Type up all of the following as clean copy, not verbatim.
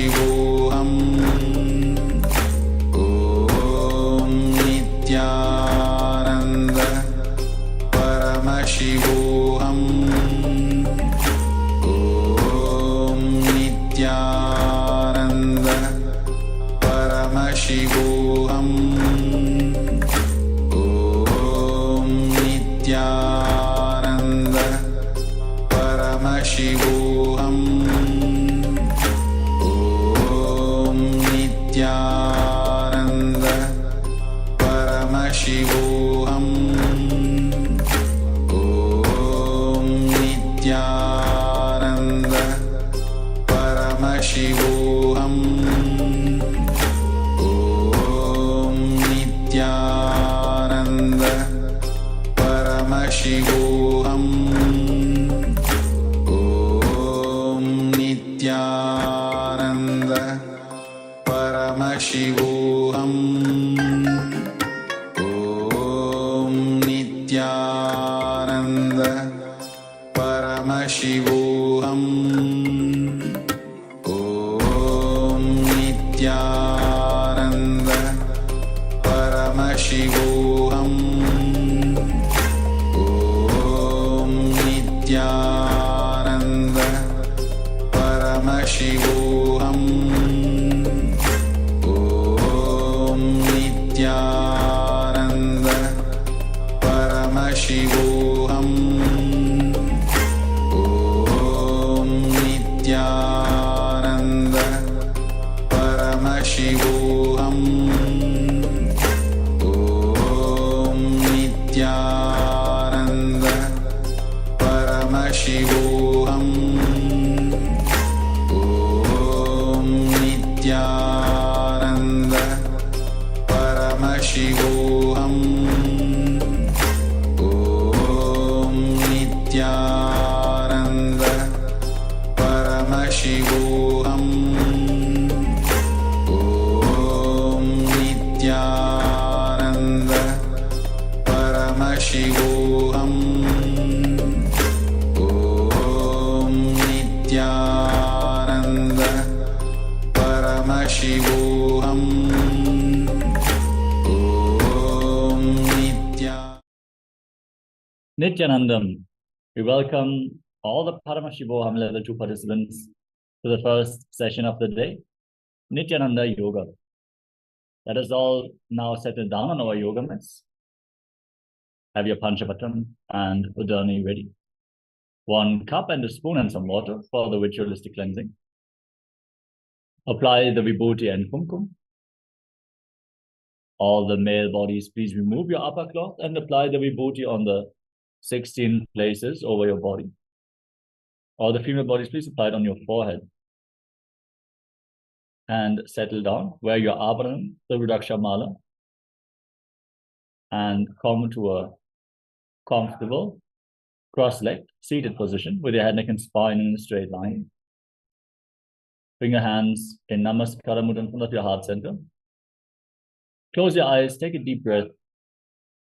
Paramashivoham Om Nithyananda Paramashivoham Om Nithyananda Paramashivoham Om Nithyananda Paramashivoham Om Nithyananda Paramashivoham Om Nithyananda Paramashivoham Om Nithyananda Paramashivoham Om Nithyananda Paramashivoham Om Nithyananda Paramashivoham Om Nithyananda Paramashivoham Om Nithyananda Paramashivoham Om Nithyananda Paramashivoham Om Nithyananda Paramashivoham Om Nithyananda Paramashivoham Om Nithyananda Paramashivoham Om Nithyananda Paramashivoham Om Nithyananda Paramashivoham Om Nithyananda Paramashivoham Om Nithyanandam, we welcome all the Paramashivoham Level 2 participants to the first session of the day, Nithyananda Yoga. Let us all now settle down on our yoga mats. Have your Panchapatam and Udani ready. 1 cup and a spoon and some water for the ritualistic cleansing. Apply the Vibhuti and Kumkum. All the male bodies, please remove your upper cloth and apply the Vibhuti on the 16 places over your body. All the female bodies, please apply it on your forehead. And settle down, wear your Abharan, the Rudraksha Mala, and come to a comfortable, cross-legged, seated position with your head, neck, and spine in a straight line. Bring your hands in Namaskara Mudra in front of your heart center. Close your eyes, take a deep breath.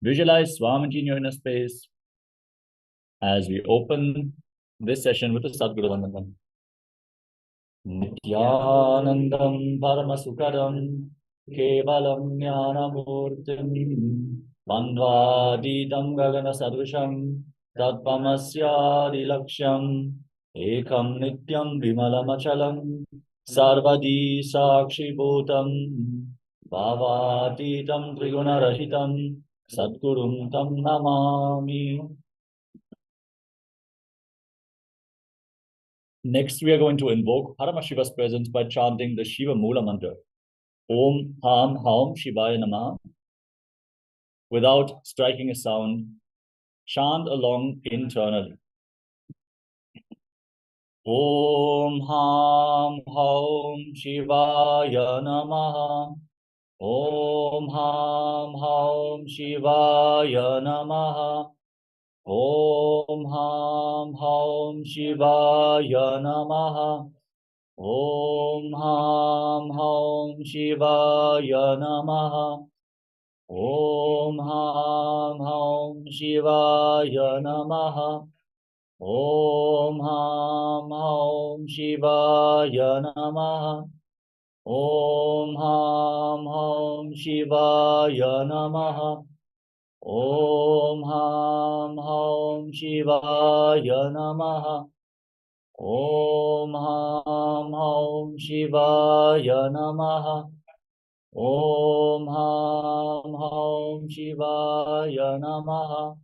Visualize Swamiji in your inner space as we open this session with a Sadguru Vandanam. Nithyanandam Paramasukadam Kevalam Jnanamurtim Bandvaditam Gagana Sadrusham Tatpamasyadi Laksham Ekam Nityam Vimalamachalam Sarvadi Sakshi Bhutam Bhavatitam Trigunarahitam Sadgurum Tam Namami. Next, we are going to invoke Paramashiva's presence by chanting the Shiva Mula mantra. Om Ham Haum Shivaya Namah. Without striking a sound, chant along internally. Om Ham Haum Shivaya Namah. Om Ham Haum Shivaya Namah. Om Ham Haum Shivaya Namaha. Om Ham Haum Shivaya Namaha. Om Ham Haum Shivaya Namaha. Om Ham Haum Ham Shivaya Namaha. Om Ham Shivaya Namaha. Om Ham Shivaya Namaha. Om Ham Shivaya Namaha. Om Ham Shivaya Namaha.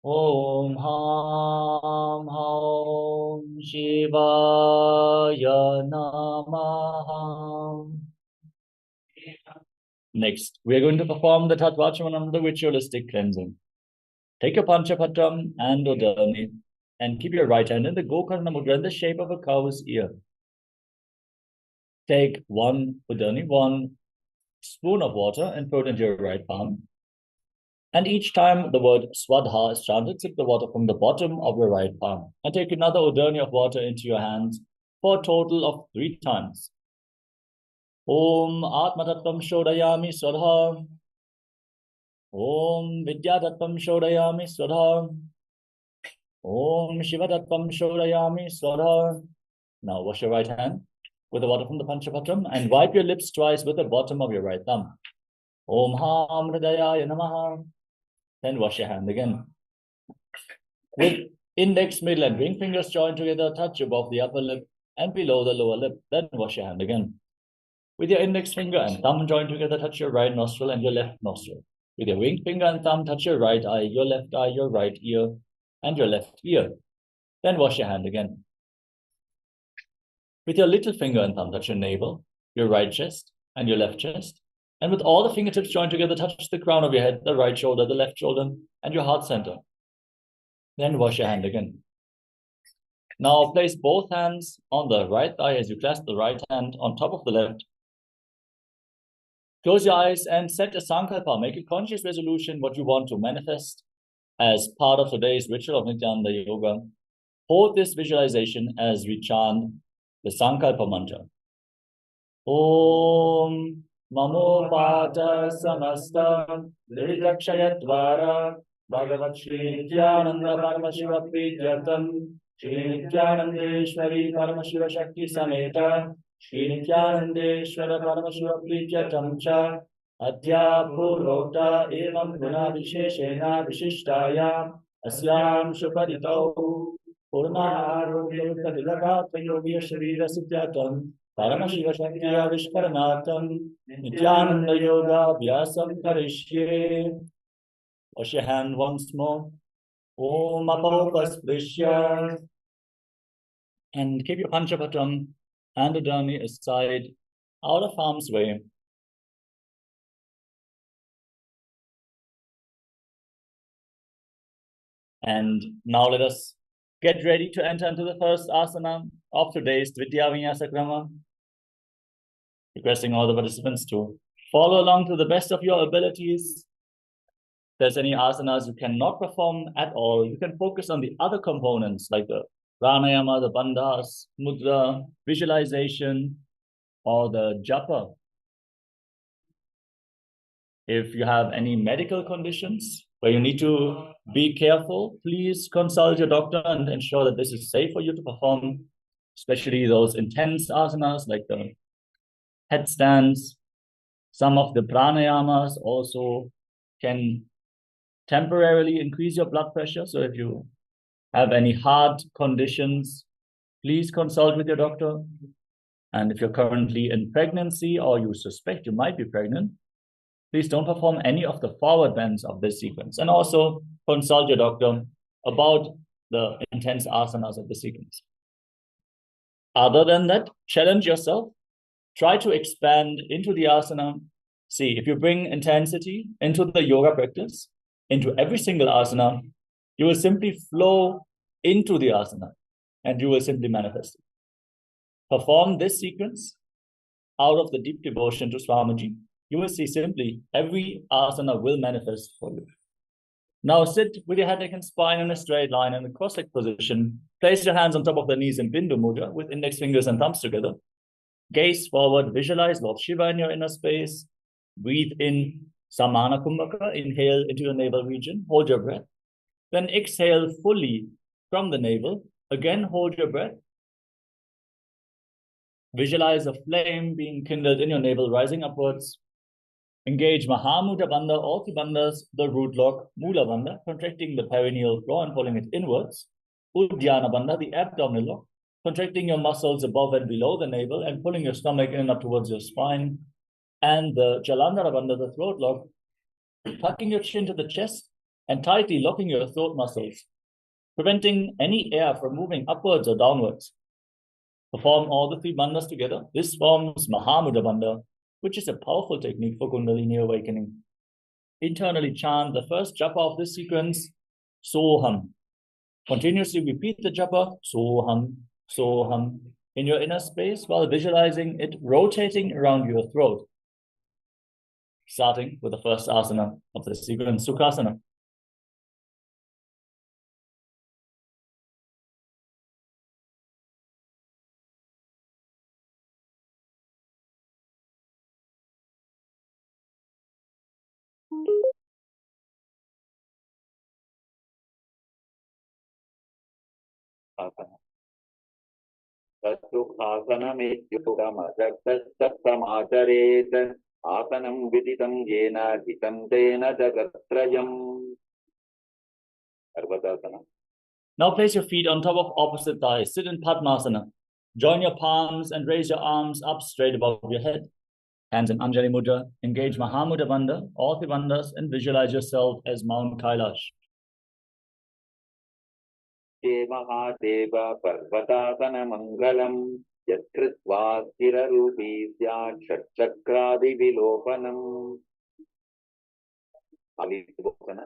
Om Ham Shivaya Namaha. Next, we are going to perform the Tattvachamanam, the ritualistic cleansing. Take your Panchapatram and Udani and keep your right hand in the Gokarna Mudra in the shape of a cow's ear. Take one Udani, 1 spoon of water, and pour it into your right palm. And each time the word Swadha is chanted, sip the water from the bottom of your right palm. And take another Udani of water into your hands for a total of 3 times. Om Atmatattvam Shodayami Swadha. Om Vidyatattvam Shodayami Swadha. Om Shivatattvam Shodayami Swadha. Now wash your right hand with the water from the Panchapatram and wipe your lips twice with the bottom of your right thumb. Om Ham Hridayaya Namaha. Then wash your hand again. With index, middle, and ring fingers joined together, touch above the upper lip and below the lower lip. Then wash your hand again. With your index finger and thumb joined together, touch your right nostril and your left nostril. With your ring finger and thumb, touch your right eye, your left eye, your right ear, and your left ear. Then wash your hand again. With your little finger and thumb, touch your navel, your right chest, and your left chest. And with all the fingertips joined together, touch the crown of your head, the right shoulder, the left shoulder, and your heart center. Then wash your hand again. Now place both hands on the right thigh as you clasp the right hand on top of the left. Close your eyes and set a sankalpa. Make a conscious resolution what you want to manifest as part of today's ritual of Nithyananda Yoga. Hold this visualization as we chant the sankalpa mantra. Om Mamo Pata Samasta Litakshayatwara Bhagavat Shri Nithyananda Paramashiva Pridyatam Shri Nithyanandeshwari Paramashiva Shakti Sameta Shri Nithyanandeshwara Paramashiva Pridyatam Cha Adhya Purokta Evam Guna Visheshena Vishishtaya Asyam Shupadito Purnaharogya Tilakata Yogya Sharira Sityatam Paramashiva Shaktiya Vishkaranatam Nithyananda Yoga Vyasam Karishye. Wash your hand once more. Om Apopasprisya. And keep your Panchapatram and Udani aside, out of harm's way. And now let us get ready to enter into the first asana of today's Dvitiya Vinyasa Krama. Requesting all the participants to follow along to the best of your abilities. If there's any asanas you cannot perform at all, you can focus on the other components like the pranayama, the bandhas, mudra, visualization, or the japa. If you have any medical conditions where you need to be careful, please consult your doctor and ensure that this is safe for you to perform, especially those intense asanas like the headstands. Some of the pranayamas also can temporarily increase your blood pressure. So if you have any heart conditions, please consult with your doctor. And if you're currently in pregnancy or you suspect you might be pregnant, please don't perform any of the forward bends of this sequence. And also consult your doctor about the intense asanas of the sequence. Other than that, challenge yourself. Try to expand into the asana. See, if you bring intensity into the yoga practice, into every single asana, you will simply flow into the asana and you will simply manifest it. Perform this sequence out of the deep devotion to Swamiji. You will see simply every asana will manifest for you. Now sit with your head, neck, and spine in a straight line in a cross-legged position. Place your hands on top of the knees in Bindu Mudra with index fingers and thumbs together. Gaze forward, visualize Lord Shiva in your inner space. Breathe in Samana Kumbhaka. Inhale into your navel region. Hold your breath. Then exhale fully from the navel. Again, hold your breath. Visualize a flame being kindled in your navel, rising upwards. Engage Mahamudra Bandha, all three bandhas, the root lock, Mula Bandha, contracting the perineal floor and pulling it inwards. Uddiyana Bandha, the abdominal lock, contracting your muscles above and below the navel and pulling your stomach in and up towards your spine. And the Jalandhara Bandha, the throat lock, tucking your chin to the chest and tightly locking your throat muscles, preventing any air from moving upwards or downwards. Perform all the three bandhas together. This forms Mahamudra Bandha, which is a powerful technique for Kundalini awakening. Internally chant the first japa of this sequence, Soham. Continuously repeat the japa, Soham, Soham, in your inner space while visualizing it rotating around your throat. Starting with the first asana of the sequence, Sukhasana. तत्सुखासनमित्युक्तमसक्तस्तमाचरेत् आसनं विदितं येन हितं तेन जगत्त्रयम्. Arvatasana. Now place your feet on top of opposite thighs. Sit in Padmasana. Join your palms and raise your arms up straight above your head. Hands in Anjali Mudra. Engage Mahamudra Bandha, all three bandhas, and visualize yourself as Mount Kailash. Te Mahadeva Parvatasana Mangalam Yatkritva Stirarupi Syat Shatchakradi Vilopanam. Avibhasana.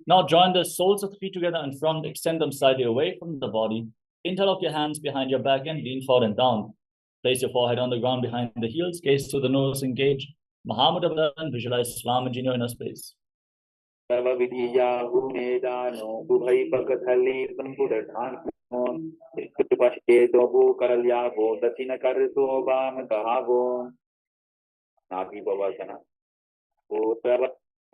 Now join the soles of the feet together in front, extend them slightly away from the body. Interlock your hands behind your back and lean forward and down. Place your forehead on the ground behind the heels, gaze to the nose, engage Mahamudra Bandha and visualize Swamiji in your inner space. Sarvavidiyahumedano Ubhaipakathali Sampudadhano Pashketo Karalyavo Datina Karso Vamakahavo. Navibhavasana.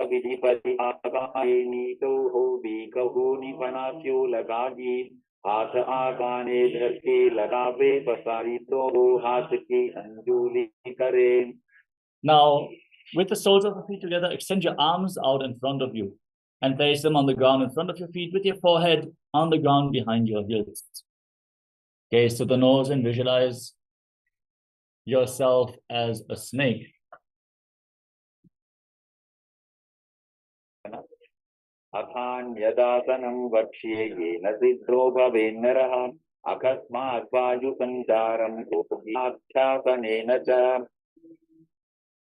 Vidipati Akainito Hobi Kahuni Panasyu Lagadi Asa Agane Dharki Lagave Pasarito Hataki Anjuli Kare. Now, with the soles of the feet together, extend your arms out in front of you and place them on the ground in front of your feet with your forehead on the ground behind your heels. Gaze to the nose and visualize yourself as a snake. Athanyadasanam vakshye yena siddho bhavennaraha akasmat vajusancharam kohyakshyasanena cha.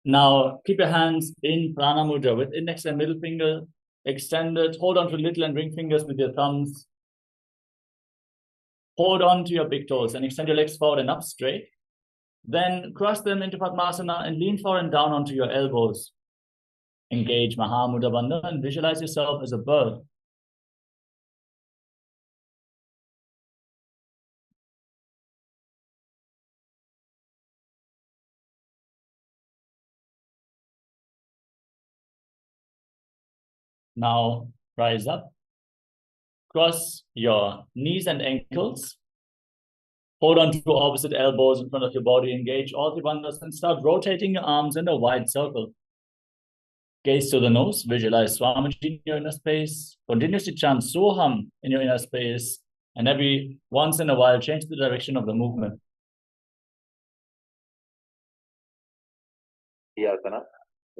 Now, keep your hands in Prana Mudra with index and middle finger extended. Hold on to little and ring fingers with your thumbs. Hold on to your big toes and extend your legs forward and up straight. Then cross them into Padmasana and lean forward and down onto your elbows. Engage Mahamudra Bandha and visualize yourself as a bird. Now rise up. Cross your knees and ankles. Hold on to opposite elbows in front of your body. Engage all the bandhas and start rotating your arms in a wide circle. Gaze to the nose. Visualize Swamiji in your inner space. Continuously chant Soham in your inner space. And every once in a while, change the direction of the movement. Yasana.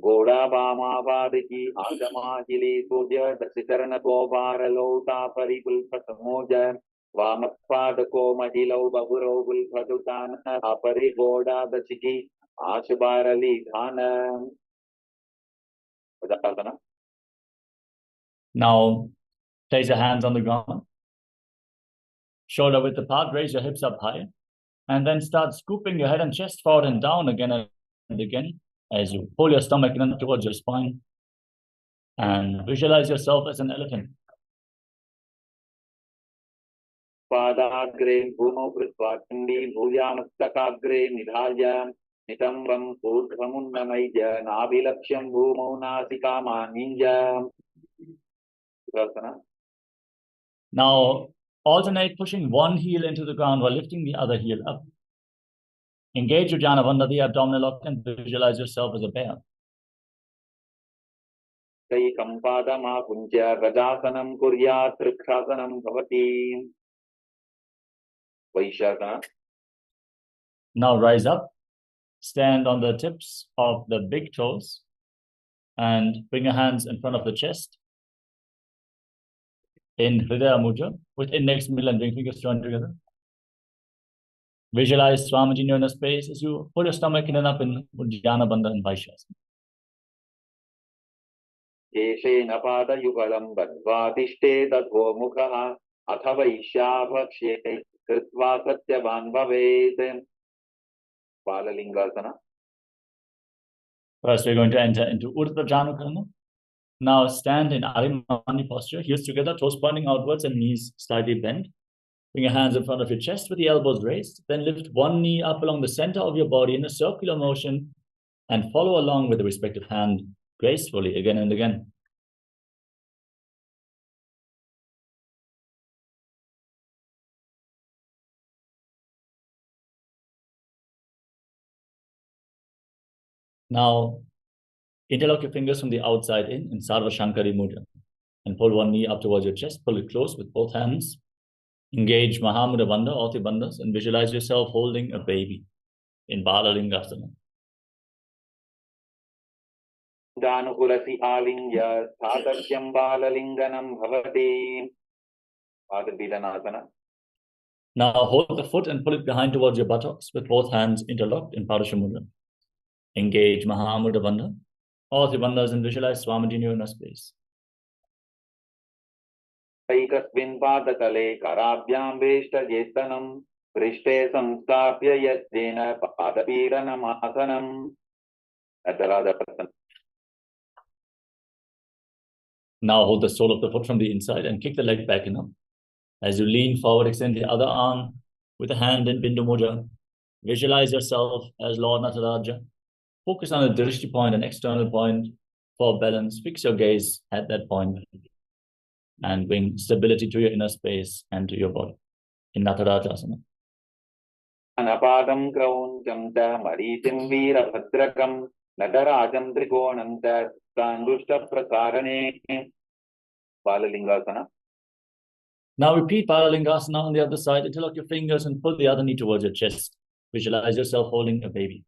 Goda Bama Vadiki Adamahili Soja Dasitarana Govara Lota Paripulpa Samoja Vamapadako Mahilo Baburo Vulpadutan Apari Goda Dasiki Ashabarali Dhana. Now, place your hands on the ground. Shoulder width apart, raise your hips up high. And then start scooping your head and chest forward and down again and again as you pull your stomach in towards your spine. And visualize yourself as an elephant. Padagre Bhumo Prithvatandi Bhujamastakagre Nidhalya Nitambam Purthamunnamaija Navilaksham Bhumo Nasikama Ninja. Now, alternate pushing one heel into the ground while lifting the other heel up. Engage your jhana bandha, the abdominal lock, and visualize yourself as a bear. कैकं पादमाकुञ्च गजासनं कुर्यात् वृक्षासनं भवति. वैशाखा. Now rise up, stand on the tips of the big toes, and bring your hands in front of the chest in Hridaya Mudra, with index, middle, and ring fingers joined together. Visualize Swamiji in your inner space as you put your stomach in and up in Jnana Bandha and Vaishyasana. केशेन पादयुगलं बद्ध्वा तिष्ठेत गोमुखः अथ वैश्याभक्ष्ये कृत्वा सत्यवान् भवेत्. बाललिङ्गासना. First, we're going to enter into Urdhva Janukarana. Now stand in Arimani posture, heels together, toes pointing outwards and knees slightly bent. Bring your hands in front of your chest with the elbows raised. Then lift one knee up along the center of your body in a circular motion and follow along with the respective hand gracefully again and again. Now, interlock your fingers from the outside in Sarva Shankari Mudra and pull one knee up towards your chest. Pull it close with both hands. Engage Mahamudra Bandha, all three bandhas, and visualize yourself holding a baby in Balalingasana. दानुकुलसि आलिङ्ग्य सातत्यं बाललिङ्गनं भवति. पादपीडनासना. Now hold the foot and pull it behind towards your buttocks with both hands interlocked in Padasha Mudra. Engage Mahamudra Bandha, all three bandhas, and visualize Swamiji in your inner space. कैकस्मिन् पादतले कराभ्यां वेष्टजेतनं पृष्ठे संस्थाप्य यत्तेन पादपीडनमासनं. नटराजपतनं. Now hold the sole of the foot from the inside and kick the leg back and up. As you lean forward, extend the other arm with the hand in Bindu Mudra. Visualize yourself as Lord Nataraja. Focus on a drishti point, an external point for balance. Fix your gaze at that point and bring stability to your inner space and to your body in Natarajasana. अनपादं क्रौञ्चं च मरीचिं वीरभद्रकं नटराजं त्रिकोणं च साङ्गुष्ठप्रसारणे. बाललिङ्गासना. Now repeat Balalingasana on the other side. Interlock your fingers and pull the other knee towards your chest. Visualize yourself holding a baby.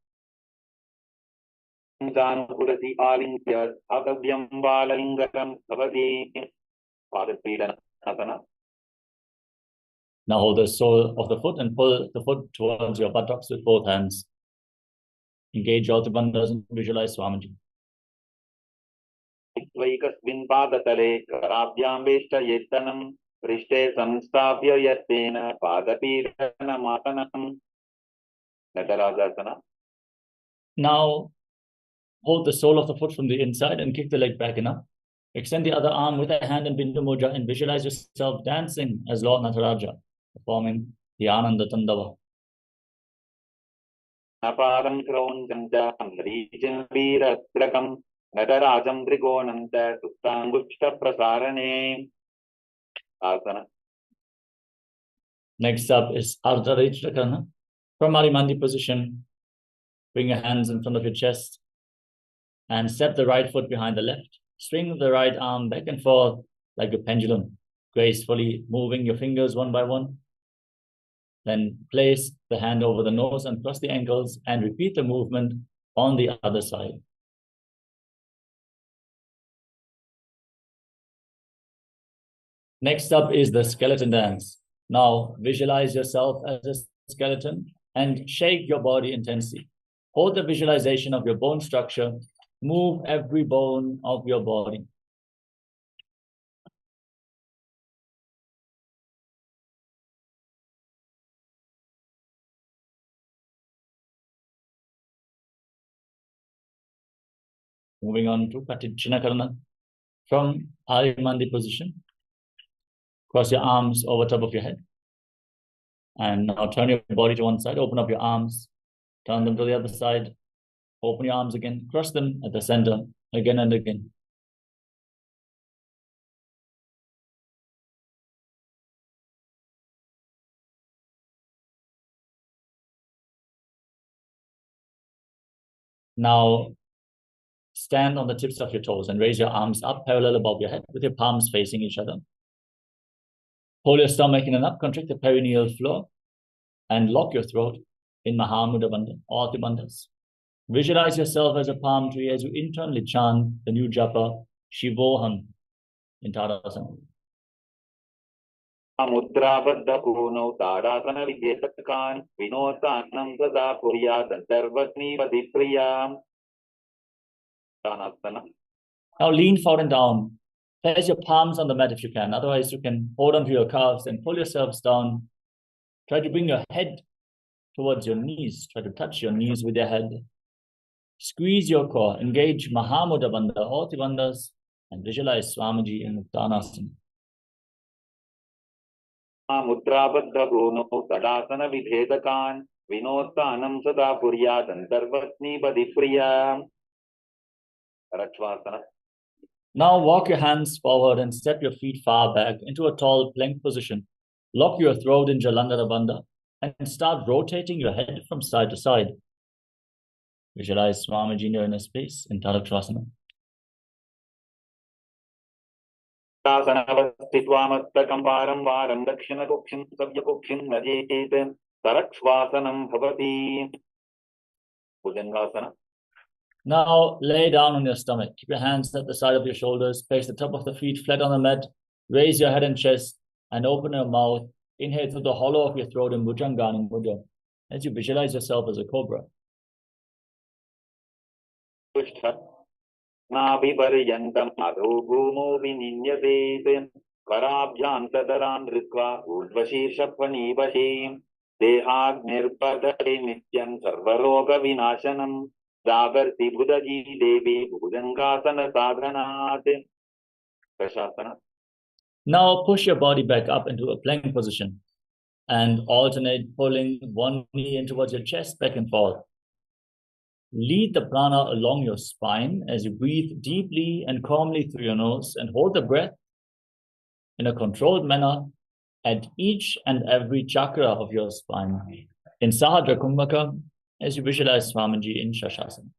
दानुकुलसि आलिङ्ग्य सातव्यं बाललिङ्गनं भवति. पादपीडनासना. Now hold the sole of the foot and pull the foot towards your buttocks with both hands. Engage all the bandhas and visualize Swamiji. कैकस्मिन् पादतले कराभ्यां वेष्टजेतनं पृष्ठे संस्थाप्य यत्तेन पादपीडनमासनं. नटराजासना. Now hold the sole of the foot from the inside and kick the leg back and up. Extend the other arm with a hand in Bindu Mudra and visualize yourself dancing as Lord Nataraja, performing the Ananda Tandava. अपादं क्रौञ्चं च मरीचिं वीरभद्रकं नटराजं त्रिकोणं च सुप्ताङ्गुष्ठप्रसारणे. आसना. Next up is Ardha Rajyakarana. From Marimandi position, bring your hands in front of your chest and step the right foot behind the left. Swing the right arm back and forth like a pendulum, gracefully moving your fingers one by one. Then place the hand over the nose and cross the ankles and repeat the movement on the other side. Next up is the skeleton dance. Now visualize yourself as a skeleton and shake your body intensely. Hold the visualization of your bone structure. Move every bone of your body. Moving on to Paticchinakarana. From Arimandi position, cross your arms over top of your head. And now turn your body to one side, open up your arms, turn them to the other side, open your arms again, cross them at the center again and again. Now, stand on the tips of your toes and raise your arms up parallel above your head with your palms facing each other. Hold your stomach in and up, contract the perineal floor, and lock your throat in Mahamudra Bandha or the bandhas. Visualize yourself as a palm tree as you internally chant the new japa, Shivoham, in Tadasana. मुद्राबद्धपूर्णौ ताडासनविधेयकान् विनोदान्नं सदा कुर्यात् सर्वस्मिपतिप्रियाम्. Now lean forward and down. Place your palms on the mat if you can. Otherwise, you can hold onto your calves and pull yourselves down. Try to bring your head towards your knees. Try to touch your knees with your head. Squeeze your core. Engage Mahamudra Bandha, all the bandhas, and visualize Swamiji in Uttanasana. मुद्राबद्धपूर्णौ ताडासनविधेयकान् विनोदान्नं सदा कुर्यात् सर्वस्मिपतिप्रियाम्. Now walk your hands forward and step your feet far back into a tall plank position. Lock your throat in Jalandhara Bandha and start rotating your head from side to side. Visualize Swamiji in your inner space in Tadakshavasana. स्थित्वामस्तकं वारं वारं दक्षिणकुक्षिं सव्यकुक्षिं नजेत तरक्ष्वासनं भवति. भुजङ्गासना. Now lay down on your stomach. Keep your hands at the side of your shoulders. Place the top of the feet flat on the mat. Raise your head and chest and open your mouth. Inhale through the hollow of your throat in Bhujangana Mudra as you visualize yourself as a cobra. नाभिपर्यन्तम् अधो भूमौ विनिन्यसेत् कराभ्यां तदरान् धृत्वा ऊर्ध्वशीर्षफणीवशे देहाग्निर्पदते नित्यं सर्वरोगविनाशनं जागर्ति बुधजी देवी भुजङ्गासन साधनात्. प्रशासना. Now push your body back up into a plank position and alternate pulling one knee in towards your chest back and forth. Lead the prana along your spine as you breathe deeply and calmly through your nose and hold the breath in a controlled manner at each and every chakra of your spine. In Sahadra Kumbhaka, as you visualize Swamiji in Shashasana.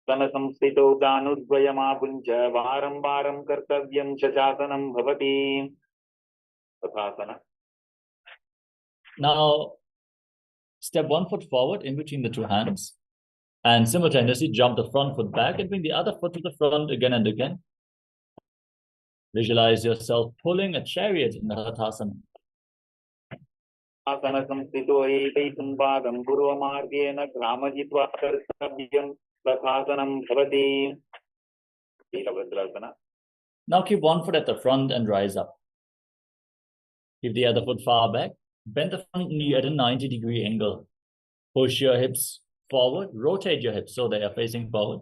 संस्थितौ दानुद्वयमापुञ्च वारं वारं कर्तव्यं शशासनं भवति. तथासना. Now, step one foot forward in between the two hands and simultaneously jump the front foot back and bring the other foot to the front again and again. Visualize yourself pulling a chariot in the Hathasana. आसन संस्थितो एकैकं पादं पूर्वमार्गेण ग्रामजित्वा कर्तव्यं तथासनं भवति. Virabhadrasana. Now keep one foot at the front and rise up. Keep the other foot far back. Bend the front knee at a 90-degree angle. Push your hips forward. Rotate your hips so they are facing forward.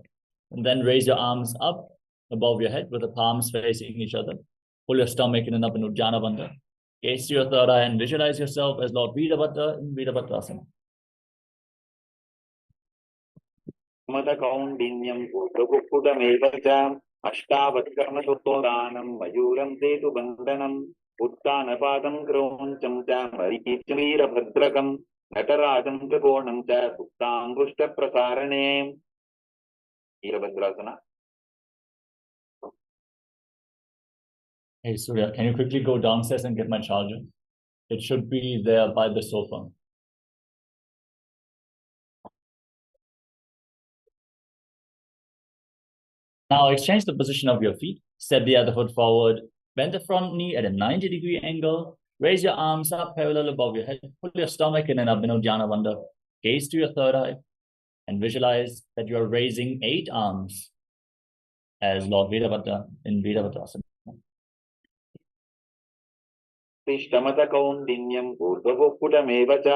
And then raise your arms up above your head with the palms facing each other. Pull your stomach in and up in Ujjana Bandha. Gaze to your third eye and visualize yourself as Lord Veerabhadra in Veerabhadrasana. मदकौण्डिन्यं पूर्वकुक्कुटमेव च अष्टावत्कर्मसुतोदानं मयूरं सेतुबन्धनम् उत्तानपादं क्रौञ्चं च मरीचिवीरभद्रकं नटराजं त्रिकोणं च सुप्ताङ्गुष्ठप्रसारणे. Virabhadrasana. Hey Surya, can you quickly go downstairs and get my charger? It should be there by the sofa. Now exchange the position of your feet. Step the other foot forward. Bend the front knee at a 90-degree angle. Raise your arms up parallel above your head. Pull your stomach in and up in Uddiyana Bandha. Gaze to your third eye and visualize that you are raising 8 arms as Lord Veerabhadra in Veerabhadrasana. तिष्ठमदकौण्डिन्यं पूर्वकुक्कुटमेव च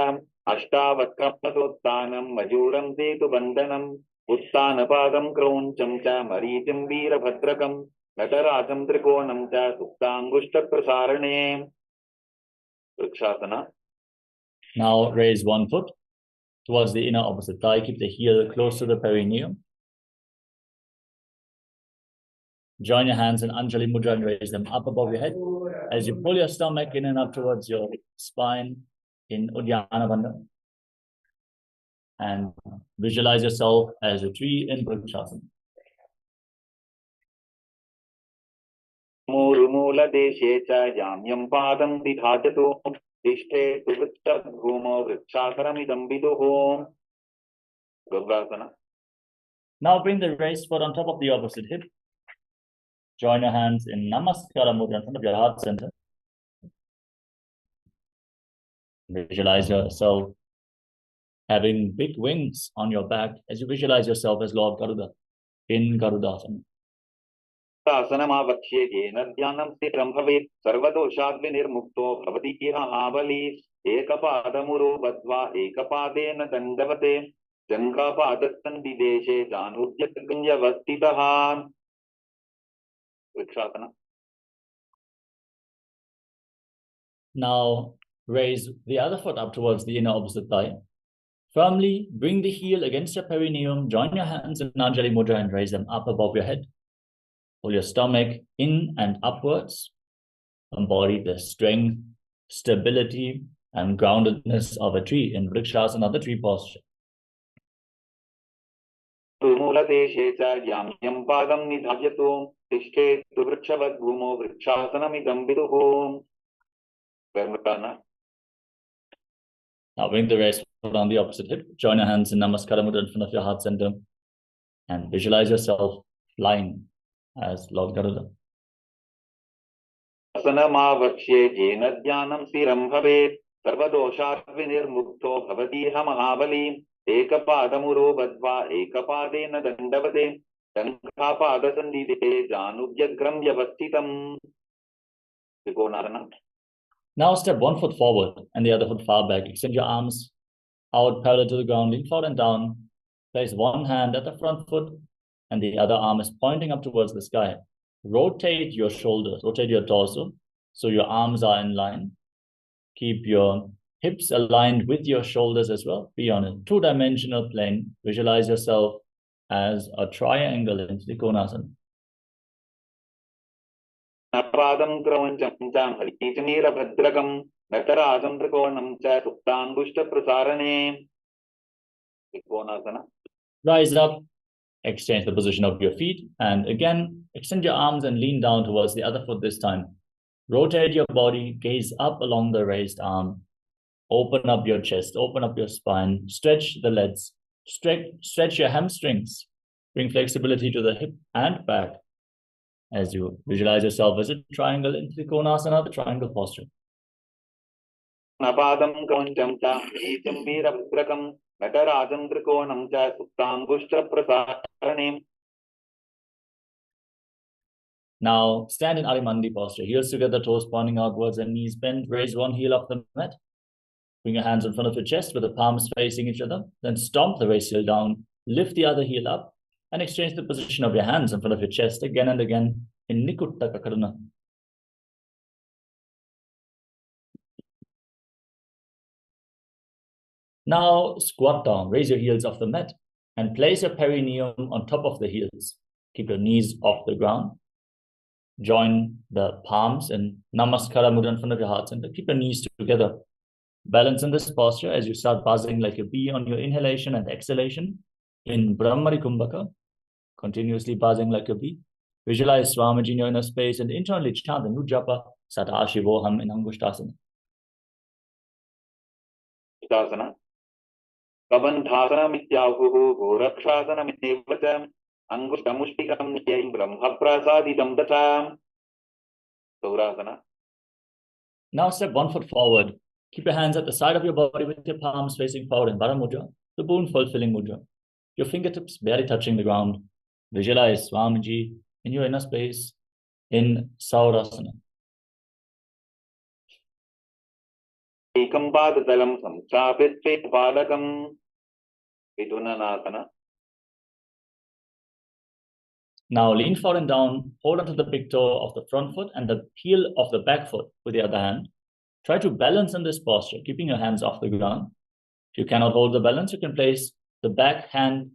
अष्टावत्कर्मसोत्थानं मयूरं सेतुबन्धनम् उत्तानपादं क्रौञ्चं च मरीचिं वीरभद्रकं नटराजं त्रिकोणं च सुप्ताङ्गुष्ठप्रसारणे. Vrikshasana. Now raise one foot towards the inner opposite thigh. Keep the heel close to the perineum. Join your hands in Anjali Mudra and raise them up above your head as you pull your stomach in and up towards your spine in Uddiyana Bandha. and visualize yourself as a tree in Vrikshasana. मूरुमूलदेशे च याम्यं पादं विधातु तिष्ठेतु वृक्षभूमौ वृक्षासनमिदं विदुः Gurvasana. Now bring the raised foot on top of the opposite hip. Join your hands in Namaskara Mudra in front of your heart center. Visualize yourself having big wings on your back as you visualize yourself as Lord Garuda in Garudasana. आसनमावक्ष्ये येन ध्यानं स्थिरं भवेत् सर्वदोषाद् विनिर्मुक्तो भवति महाबली एकपादमुरो बद्ध्वा एकपादेन दण्डवते जङ्घापादसन्निदेशे जानुद्यवस्थितः Vrikshasana. Now raise the other foot up towards the inner opposite thigh. Firmly bring the heel against your perineum. Join your hands in Anjali Mudra and raise them up above your head. Pull your stomach in and upwards. Embody the strength, stability, and groundedness of a tree in Vrikshasana, the tree posture. मूलदेशे च याम्यं पादं निधायतु तिष्ठेतु वृक्षवद्भूमौ वृक्षासनमिदं विदुः Now bring the raised foot on the opposite hip. Join your hands in Namaskara Mudra in front of your heart center and visualize yourself flying as Lord Garuda. आसनमावक्ष्ये येन ध्यानं स्थिरं भवेत् सर्वदोषात् विनिर्मुक्तो भवति महाबली एकपादमुरो बद्ध्वा एकपादेन दण्डवते शङ्खापादसन्निधे जानुभ्यग्रं व्यवस्थितम् त्रिकोणासनम्. Now step one foot forward and the other foot far back. Extend your arms out parallel to the ground, lean forward and down. Place one hand at the front foot and the other arm is pointing up towards the sky. Rotate your shoulders, rotate your torso so your arms are in line. Keep your hips aligned with your shoulders as well. Be on a two-dimensional plane. Visualize yourself as a triangle in Trikonasana. पादं क्रौञ्चं च हरिचमीरभद्रकं नटराजं त्रिकोणं च सुप्ताङ्गुष्ठप्रसारणे त्रिकोणासना. Rise up, exchange the position of your feet, and again, extend your arms and lean down towards the other foot this time. Rotate your body, gaze up along the raised arm. Open up your chest, open up your spine, stretch the legs, stretch your hamstrings. Bring flexibility to the hip and back as you visualize yourself as a triangle in Trikonasana, the triangle posture. पादं क्रौञ्चं च हरिचमीरभद्रकं नटराजं त्रिकोणं च सुप्ताङ्गुष्ठप्रसारणे. Now stand in Arimandi posture, heels together, toes pointing outwards and knees bent. Raise one heel off the mat. Bring your hands in front of your chest with the palms facing each other. Then stomp the raised heel down, lift the other heel up, and exchange the position of your hands in front of your chest again and again in Nikutta Kakaruna. Now squat down, raise your heels off the mat, and place your perineum on top of the heels. Keep your knees off the ground. Join the palms in Namaskara Mudra in front of your heart center. Keep your knees together. Balance in this posture as you start buzzing like a bee on your inhalation and exhalation in Brahmari Kumbhaka. Continuously buzzing like a bee. Visualize Swamiji in your inner space and internally chant the Nujapa Satashivoham in Angushtasana. Angushtasana. कबन्धासनमित्याहुः गोरक्षासनमित्येव च अङ्गुष्ठमुष्टिकं नित्यं ब्रह्मप्रसादितं तथा सौरासना. Now step one foot forward. Keep your hands at the side of your body with your palms facing forward in Vara Mudra, the boon fulfilling mudra. Your fingertips barely touching the ground. Visualize Swamiji in your inner space in Saurasana. एकं पादतलं संस्थाप्य पादकं विदुननासना. Now lean forward and down, hold onto the big toe of the front foot and the heel of the back foot with the other hand. Try to balance in this posture, keeping your hands off the ground. If you cannot hold the balance, you can place the back hand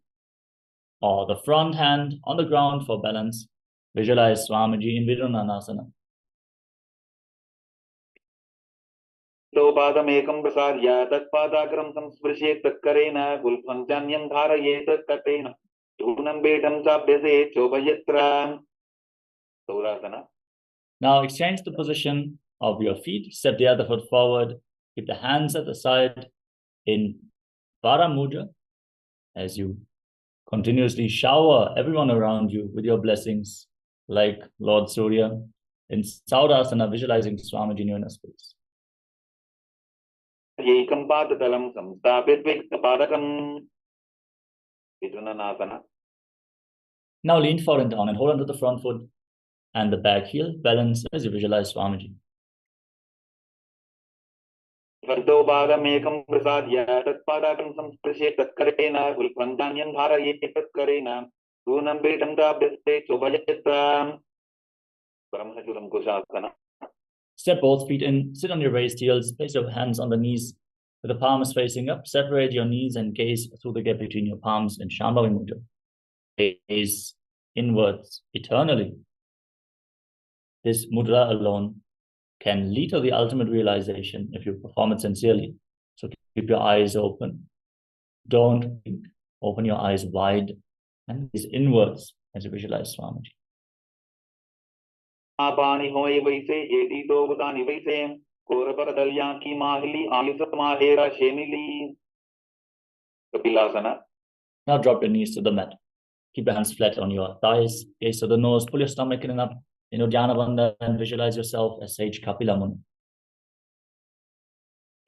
or the front hand on the ground for balance. Visualize Swamiji in Vidunanasana. पादमेकं प्रसार्य तत्पादाग्रं संस्पृशेत् तत्करेण गुल्फञ्चान्यं धारयेत् तत्कटेन धूनं बेढं चाभ्यसेत् चोभयत्र Saurasana. Now exchange the position of your feet, step the other foot forward, keep the hands at the side in Paramudra as you continuously shower everyone around you with your blessings like Lord Surya. In Saurasana, visualizing Swamiji in your inner space. Ekam padatalam samstapit viktapadakam Vidunanasana. Now lean forward and down and hold onto the front foot and the back heel, balance as you visualize Swamiji. Vardobadamekam prasadya tatpadakam samsprishe tatkarena gulpandanyam dharayete tatkarena dhunam bedam dabhyate chobhayatra Paramashivoham Kushasana. Step both feet in, sit on your raised heels, place your hands on the knees with the palms facing up, separate your knees and gaze through the gap between your palms in Shambhavi Mudra. Gaze inwards eternally. This mudra alone can lead to the ultimate realization if you perform it sincerely. So keep your eyes open. Don't blink. Open your eyes wide and gaze inwards as you visualize Swamiji. Apani hoye vaise edi do butani vaise koraparatalya ki mahili ayusa mahera shemili Kapilasana. Now drop your knees to the mat. Keep your hands flat on your thighs, gaze to the nose, pull your stomach in and up in Uddiyana Bandha and visualize yourself as Sage Kapila Muni.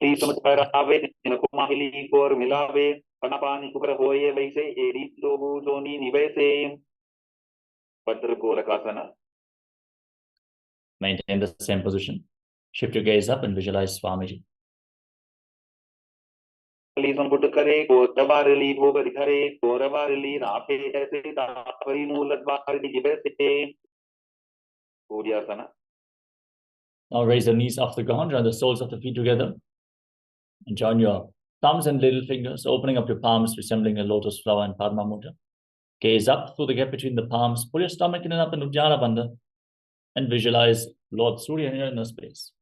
Samachparave mahili kor milave panapani kupra hoye vaise edi do butoni nivaise Padragorakasana. Maintain the same position. Shift your gaze up and visualize Swamiji. संपुट करे कोतवारली भोगरि करे कोरवारली रापे ऐसे तापरी मूलद्वारली जिबैसे Puryasana. Now raise the knees off the ground, join the soles of the feet together, and join your thumbs and little fingers, opening up your palms, resembling a lotus flower in Padma Mudra. Gaze up through the gap between the palms, pull your stomach in and up in Uddiyana Bandha, and visualize Lord Surya in your inner space.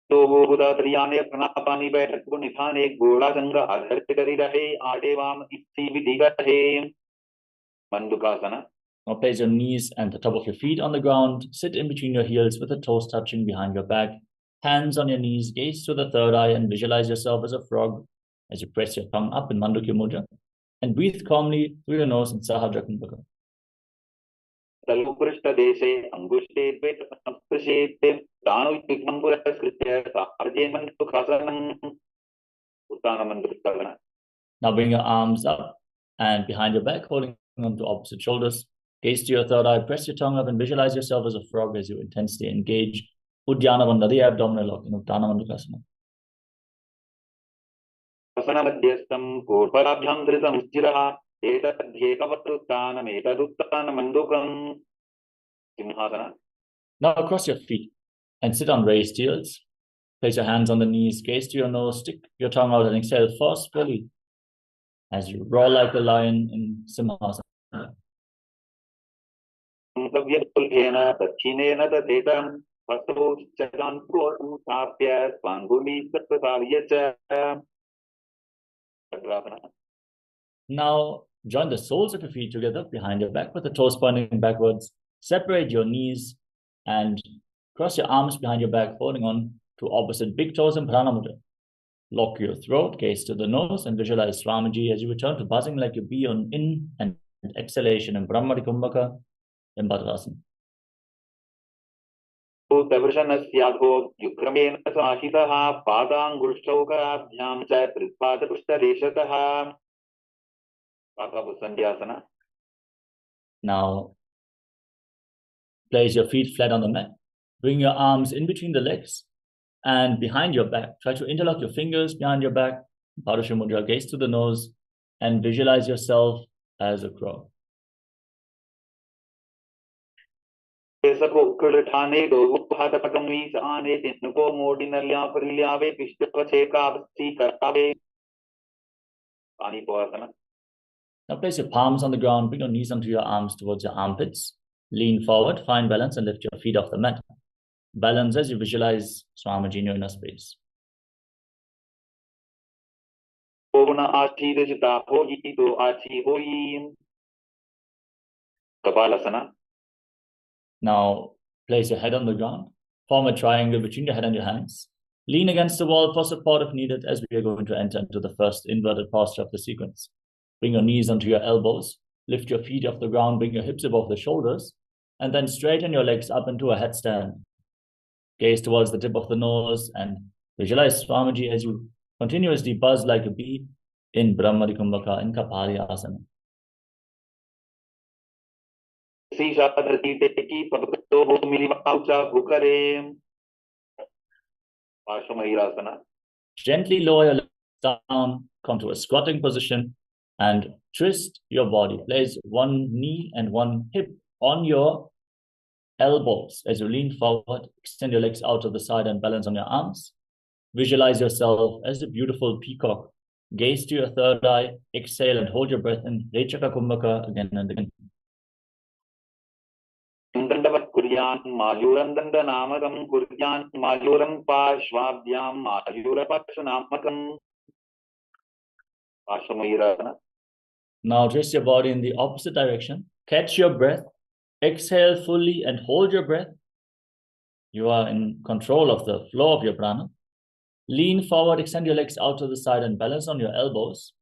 तो वो बुधा त्रियाने प्रणापानी बैठक को निधाने घोड़ा संग आधर करी रहे आडे वाम इसी विधि रहे Mandukasana. Now place your knees and the top of your feet on the ground. Sit in between your heels with the toes touching behind your back. Hands on your knees, gaze to the third eye and visualize yourself as a frog as you press your tongue up in Mandukya Mudra and breathe calmly through your nose in Sahajra Kumbhaka. Taluprushta deshe angushte dvet samprashete danutikam puraskritya sarje Mandukasanam Uttana Mandukasana. Now bring your arms up and behind your back, holding on to opposite shoulders. Gaze to your third eye, press your tongue up and visualize yourself as a frog as you intensely engage Uddiyana Bandha, the abdominal lock in Uttana Mandukasana. Asana madhyastam korparabhyam dhritam stiraha etadhyekavatruttanam etaduttanam mandukam Simhasana. Now cross your feet and sit on raised heels. Place your hands on the knees, gaze to your nose, stick your tongue out and exhale forcefully as you roll like a lion in Simhasana. Now join the soles of your feet together behind your back with the toes pointing backwards. Separate your knees and cross your arms behind your back, holding on to opposite big toes in Prana Mudra. Lock your throat, gaze to the nose, and visualize Swamiji as you return to buzzing like a bee on in and exhalation in Brahmari Kumbhaka in Bhadrasana. Now place your feet flat on the mat. Bring your arms in between the legs and behind your back. Try to interlock your fingers behind your back. Parusha Mudra, gaze to the nose and visualize yourself as a crow. Now place your palms on the ground, bring your knees onto your arms towards your armpits. Lean forward, find balance and lift your feet off the mat. balance as you visualize Swamiji in your inner space. Now place your head on the ground, form a triangle between your head and your hands. Lean against the wall for support if needed, as we are going to enter into the first inverted posture of the sequence. Bring your knees onto your elbows, lift your feet off the ground, bring your hips above the shoulders, and then straighten your legs up into a headstand. Gaze towards the tip of the nose and visualize Swamiji as you continuously buzz like a bee in Brahmari Kumbhaka in Kapali Asana. Gently lower your legs down, come to a squatting position, and twist your body. Place one knee and one hip on your elbows as you lean forward. Extend your legs out to the side and balance on your arms. Visualize yourself as a beautiful peacock. Gaze to your third eye. Exhale and hold your breath in Rechaka Kumbhaka again and again. Now twist your body in the opposite direction. Catch your breath. Exhale fully and hold your breath. You are in control of the flow of your prana. Lean forward, extend your legs out to the side and balance on your elbows.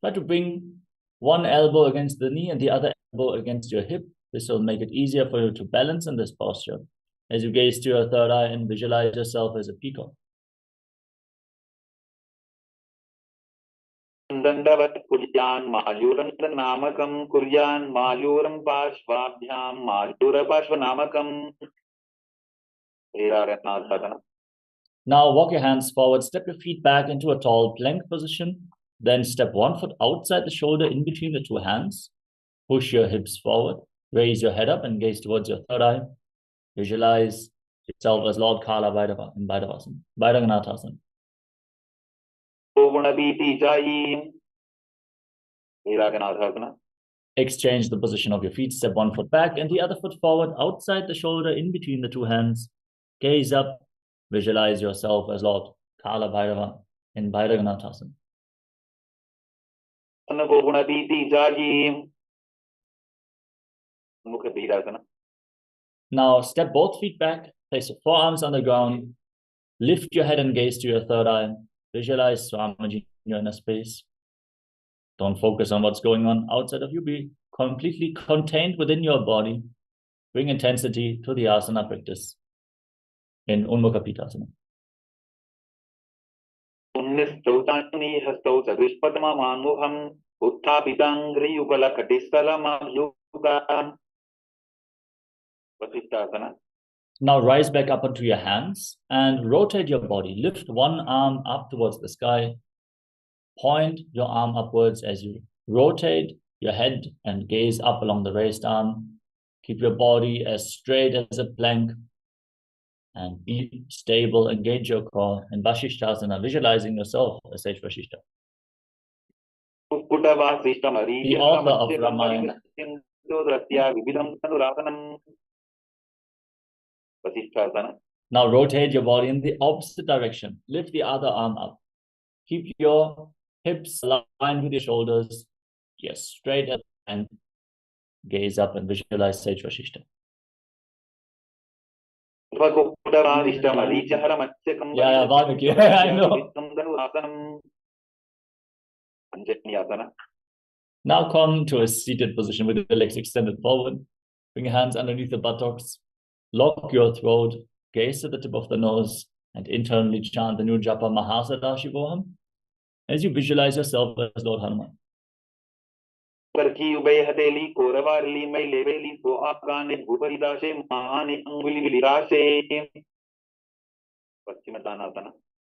Try to bring one elbow against the knee and the other elbow against your hip. This will make it easier for you to balance in this posture as you gaze to your third eye and visualize yourself as a peacock. Now walk your hands forward, step your feet back into a tall plank position, then step one foot outside the shoulder in between the two hands. Push your hips forward, raise your head up and gaze towards your third eye. Visualize yourself as Lord Kala in Bhairaganathasana. Exchange the position of your feet, step one foot back and the other foot forward outside the shoulder in between the two hands. Gaze up, visualize yourself as Lord Kala Bhairava in Bhairaganathasana. Now step both feet back, place your forearms on the ground, lift your head and gaze to your third eye. Visualize Swamiji in your inner space. Don't focus on what's going on outside of you. Be completely contained within your body. Bring intensity to the asana practice in Unmukha Pitasana. Now rise back up onto your hands and rotate your body. Lift one arm up towards the sky. Point your arm upwards as you rotate your head and gaze up along the raised arm. Keep your body as straight as a plank and be stable. Engage your core in Vasishthasana, visualizing yourself as Sage Vasishta. The author of Ramayana. Now rotate your body in the opposite direction. Lift the other arm up. Keep your hips aligned with your shoulders. Yes, straight up and gaze up and visualize Sage Vasishta. Yeah, Valmiki. I know. Now come to a seated position with the legs extended forward. Bring your hands underneath the buttocks. Lock your throat. Gaze to the tip of the nose and internally chant the new japa Mahasadashivoham as you visualize yourself as Lord Hanuman.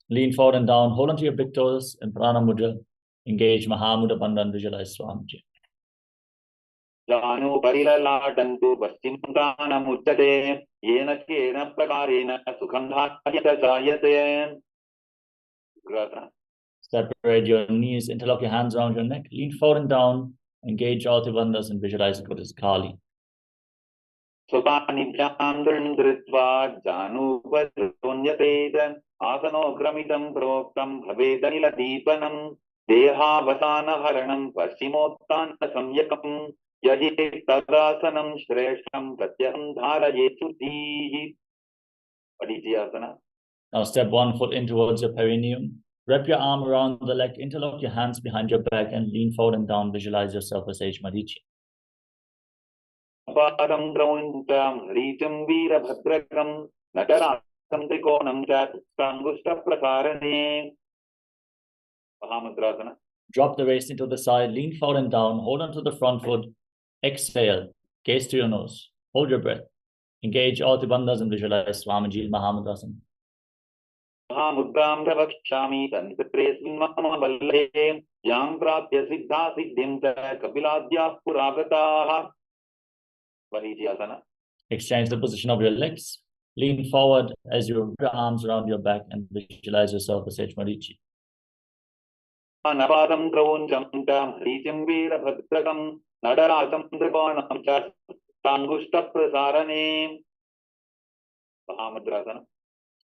Lean forward and down, hold onto your big toes and prana mudra. Engage Mahamudra Bandha and visualize Swamiji. Separate your knees, interlock your hands around your neck, lean forward and down, engage all the bandhas and visualize Goddess Kali. स्वपानिभ्यां धृत्वा जानुभद्रोण्यतेत आसनोक्रमितं प्रोक्तं भवेदनिलदीपनं देहावसानहरणं पश्चिमोत्तानसंयकं यजेत् तदासनं श्रेष्ठं प्रत्यहं धारयेत् शुद्धिः। परिचयासना। Now step 1, foot in towards your perineum. Wrap your arm around the leg, interlock your hands behind your back and lean forward and down. Visualize yourself as Sage Marichi. पादं क्रौञ्चां ह्रीचं वीरभद्रकं नटराजं त्रिकोणं च प्राङ्गुष्ठप्रसारणे। महामुद्रासना। Drop the waist into the side, lean forward and down, hold on to the front foot, exhale, gaze to your nose, hold your breath, engage all the bandhas and visualize Swamiji Mahamudrasana. महामुद्रां प्रवक्ष्यामि तन्त्रेऽस्मिन् मम वल्लभे यां प्राप्य सिद्धा सिद्धिं च कपिलाद्याः पुरागताः। परिचयासना। Exchange the position of your legs, lean forward as you wrap your arms around your back and visualize yourself as Sage Marichi. पादं क्रौञ्चं च ह्रीचं वीरभद्रकं नटराजं त्रिकोणं च प्राङ्गुष्ठप्रसारणे। महामुद्रासना।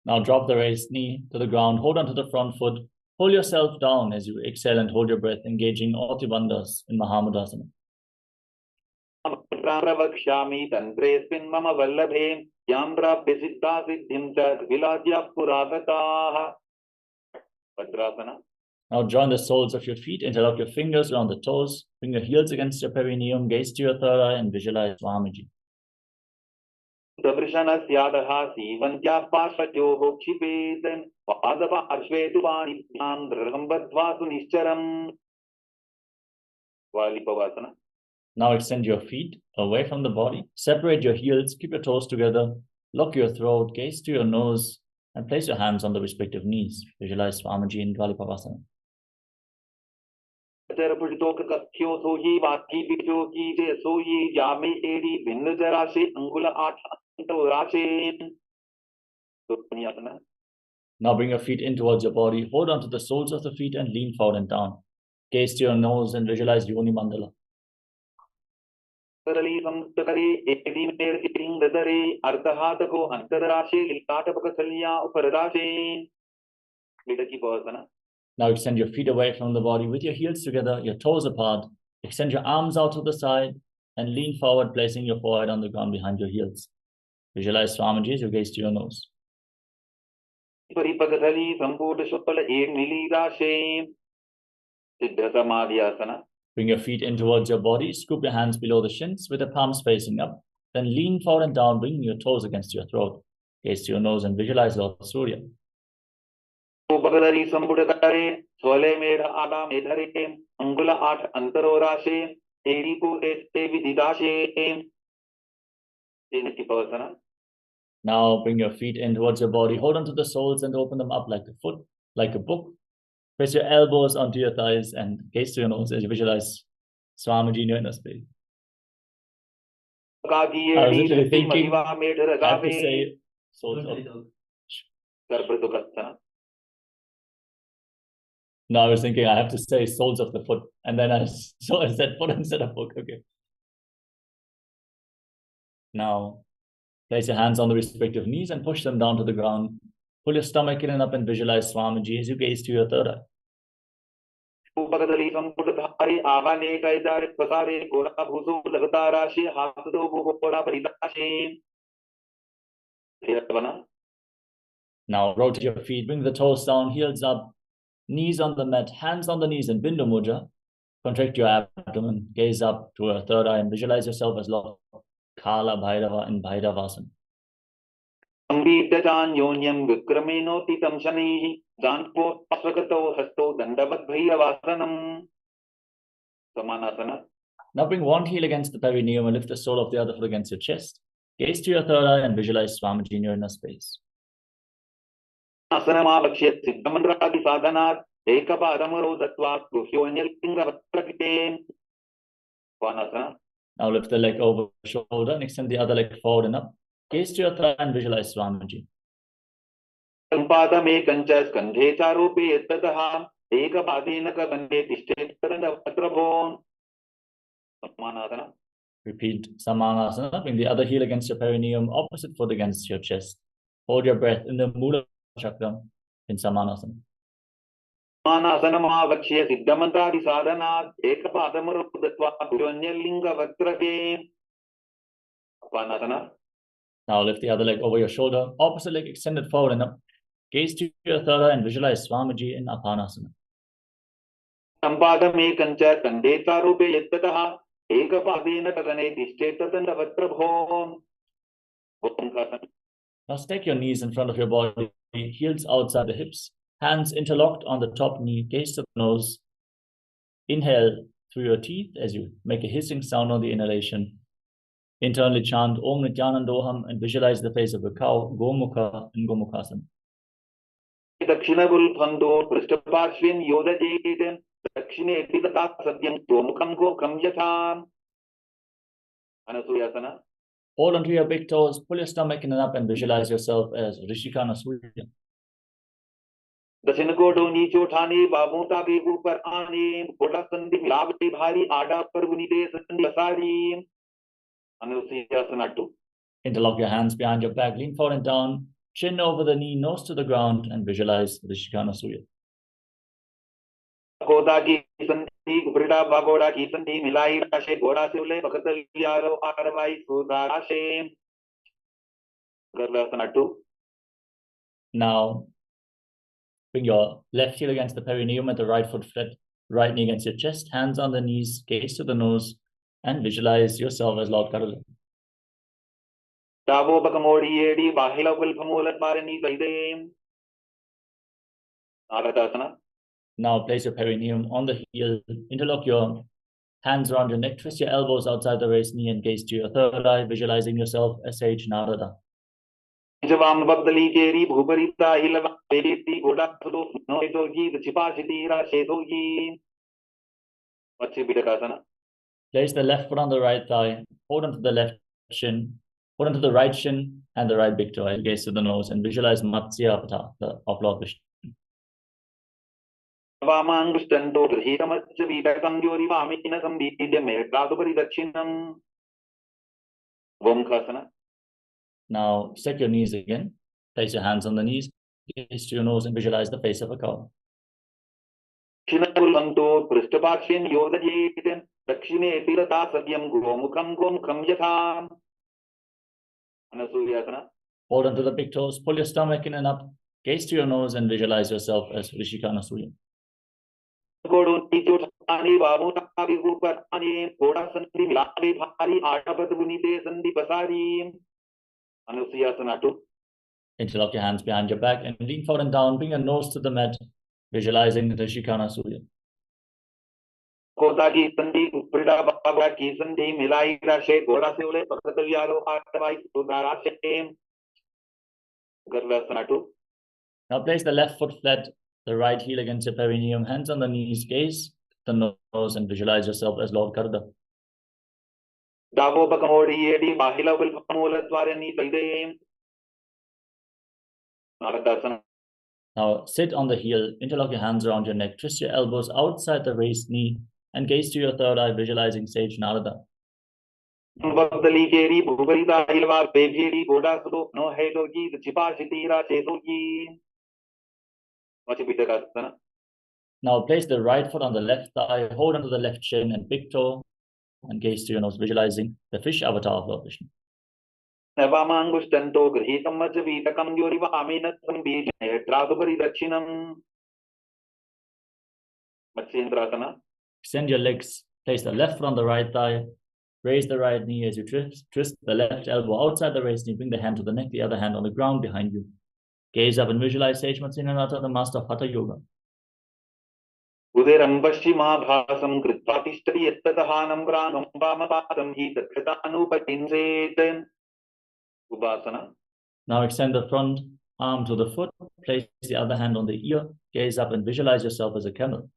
Now drop the raised knee to the ground, hold on to the front foot, pull yourself down as you exhale and hold your breath, engaging all the bandhas in Mahamudrasana. प्रवक्ष्यामि तन्त्रेऽस्मिन् मम वल्लभे यां प्राप्य सिद्धा सिद्धिं च कपिलाद्याः पुरागताः। भद्रासना। Now join the soles of your feet, interlock your fingers around the toes, bring your heels against your perineum, gaze to your third eye and visualize Swamiji. दवृषणस्यादः सीवन्त्याः पार्श्वयोः क्षिपेत् पादपार्श्वे तु पाणिभ्यां दृढं बद्ध्वा सुनिश्चरम्। वालिपवासना। Now extend your feet away from the body, separate your heels, keep your toes together, lock your throat, gaze to your nose, and place your hands on the respective knees. Visualize Swamiji in Dvalipavasana. Now bring your feet in towards your body, hold on to the soles of the feet and lean forward and down. Gaze to your nose and visualize Yoni Mandala. Now extend your feet away from the body with your heels together, your toes apart. Extend your arms out to the side and lean forward, placing your forehead on the ground behind your heels. Visualize Swamiji as you gaze to your nose. Bring your feet in towards your body, scoop your hands below the shins with the palms facing up. Then lean forward and down, bringing your toes against your throat. Gaze to your nose and visualize Lord Surya. Now bring your feet in towards your body, hold on to the soles and open them up like a foot, like a book. Place your elbows onto your thighs and gaze to your nose as you visualize Swamiji in your inner space. I was literally thinking, I have to say soles of... No, I was thinking I have to say soles of the foot, and then I said foot instead of book. Okay. Now, place your hands on the respective knees and push them down to the ground. Pull your stomach in and up and visualize Swamiji as you gaze to your third eye. Now rotate your feet, bring the toes down, heels up, knees on the mat, hands on the knees in Bindu Mudra. Contract your abdomen, gaze up to your third eye and visualize yourself as Lord Kala Bhairava in Bhairavasana. Now bring one heel against the perineum and lift the sole of the other foot against your chest. Gaze to your third eye and visualize Swamiji in your inner space. Now lift the leg over the shoulder and extend the other leg forward and up. Gaze to your third eye and visualize Swamiji. Repeat Samanasana. Bring the other heel against your perineum, opposite foot against your chest. Hold your breath in the Mula Chakra in Samanasana. समानासनमावक्ष्य सिद्धमन्त्रादिसाधनात् एकपादमरुदत्वा पुरोन्यलिङ्गवक्त्रके. Apanasana. Now lift the other leg over your shoulder, opposite leg extended forward and up. Gaze to your third eye and visualize Swamiji in Apanasana. सम्पादमेकञ्च कण्डेतारूपे यत्ततः एकपादेन तदने तिष्ठेत्तदण्डवक्त्रभो. Now stack your knees in front of your body, heels outside the hips, hands interlocked on the top knee, gaze to the nose. Inhale through your teeth as you make a hissing sound on the inhalation. Internally chant Om Nithyanandoham and visualize the face of a cow, Gomukha in Gomukhasana. दक्षिणगुल्फन्दो पृष्ठपार्श्वेन योदजेत दक्षिणे तथा सत्यं गोमुखं गोखं यथा. Anasuyasana. Hold onto your big toes, pull your stomach in and up and visualize yourself as Rishikana Surya. दक्षिणगोडो नीचो ठाने बाबूता के ऊपर आने गोड़ा संधि मिलावटी भारी आड़ा पर बुनीते संधि बसारी. Anasuyasana 2. Interlock your hands behind your back, lean forward and down, chin over the knee, nose to the ground, and visualize Rishikana Surya. गोदा की संधि उपरिड़ा बागोड़ा की संधि मिलाई राशे गोड़ा से उले भगत यारो आरवाई सुधा राशे. Garvasana 2. Now, bring your left heel against the perineum and the right foot flat, right knee against your chest, hands on the knees, gaze to the nose, and visualize yourself as Lord Karala. Davo bakamodi edi bahila kulpamulat marani saide. Nagadasana. Now place your perineum on the heel, interlock your hands around your neck, twist your elbows outside the raised knee and gaze to your third eye, visualizing yourself as Sage Narada. Javam babdali keri bhuparita hilava pediti goda sudo no etogi the chipashiti ra shetogi. Vachi bidakasana. Place the left foot on the right thigh, hold onto the left shin, hold onto the right shin and the right big toe, gaze to the nose and visualize Matsya Avatar of Lord Vishnu. Vamangustanto grihitamatcha vitakam yori vamina sambhidya medradupari dakshinam. Gomkhasana. Now set your knees again, place your hands on the knees, gaze to your nose and visualize the face of a cow. Shinagulanto prishtaparshin yodajetin dakshine tirata sadyam gomukham yatha. Anasuyasana. Hold onto the big toes, pull your stomach in and up, gaze to your nose and visualize yourself as Rishikana Surya. गोड़ों नीचो ठाने बाबू ताके ऊपर आने गोड़ा संधि मिलावे भारी आटापत बुनीते संधि बसारी. Anusuyasana 2. Interlock your hands behind your back and lean forward and down, bring your nose to the mat, visualizing Rishikana Surya. गोदा की संधि उपरिड़ा बाबा की संधि मिलाई राशे गोड़ा से उले भगत यारो आरवाई सुधा राशे. Garvasana 2. Now place the left foot flat, the right heel against your perineum, hands on the knees, gaze to the nose and visualize yourself as Lord Karda. Davo bakamodi edi bahila vilpamulat varani saide. Nagadasana. Now sit on the heel, interlock your hands around your neck, twist your elbows outside the raised knee, and gaze to your third eye, visualizing Sage Narada. Babdali keri bhuparita hilva bevhedi goda sudo no hetogi the chipashiti ra shetogi. Now place the right foot on the left thigh, hold onto the left shin and big toe, and gaze to your nose, visualizing the fish avatar of Lord Vishnu. Navamangustanto grihitammacha vitakam yoriva aminatam bijane tradupari dakshinam. Matsyendrasana. Extend your legs, place the left foot on the right thigh, raise the right knee as you twist the left elbow outside the raised knee, bring the hand to the neck, the other hand on the ground behind you. Gaze up and visualize Sage Nithyananda, the master of Hatha Yoga. Uderam paschimabhasam kritva tishtati yattatahanam pranam vamapadam hi tattatanupatinset. Ubhasana. Now extend the front arm to the foot, place the other hand on the ear, gaze up and visualize yourself as a camel.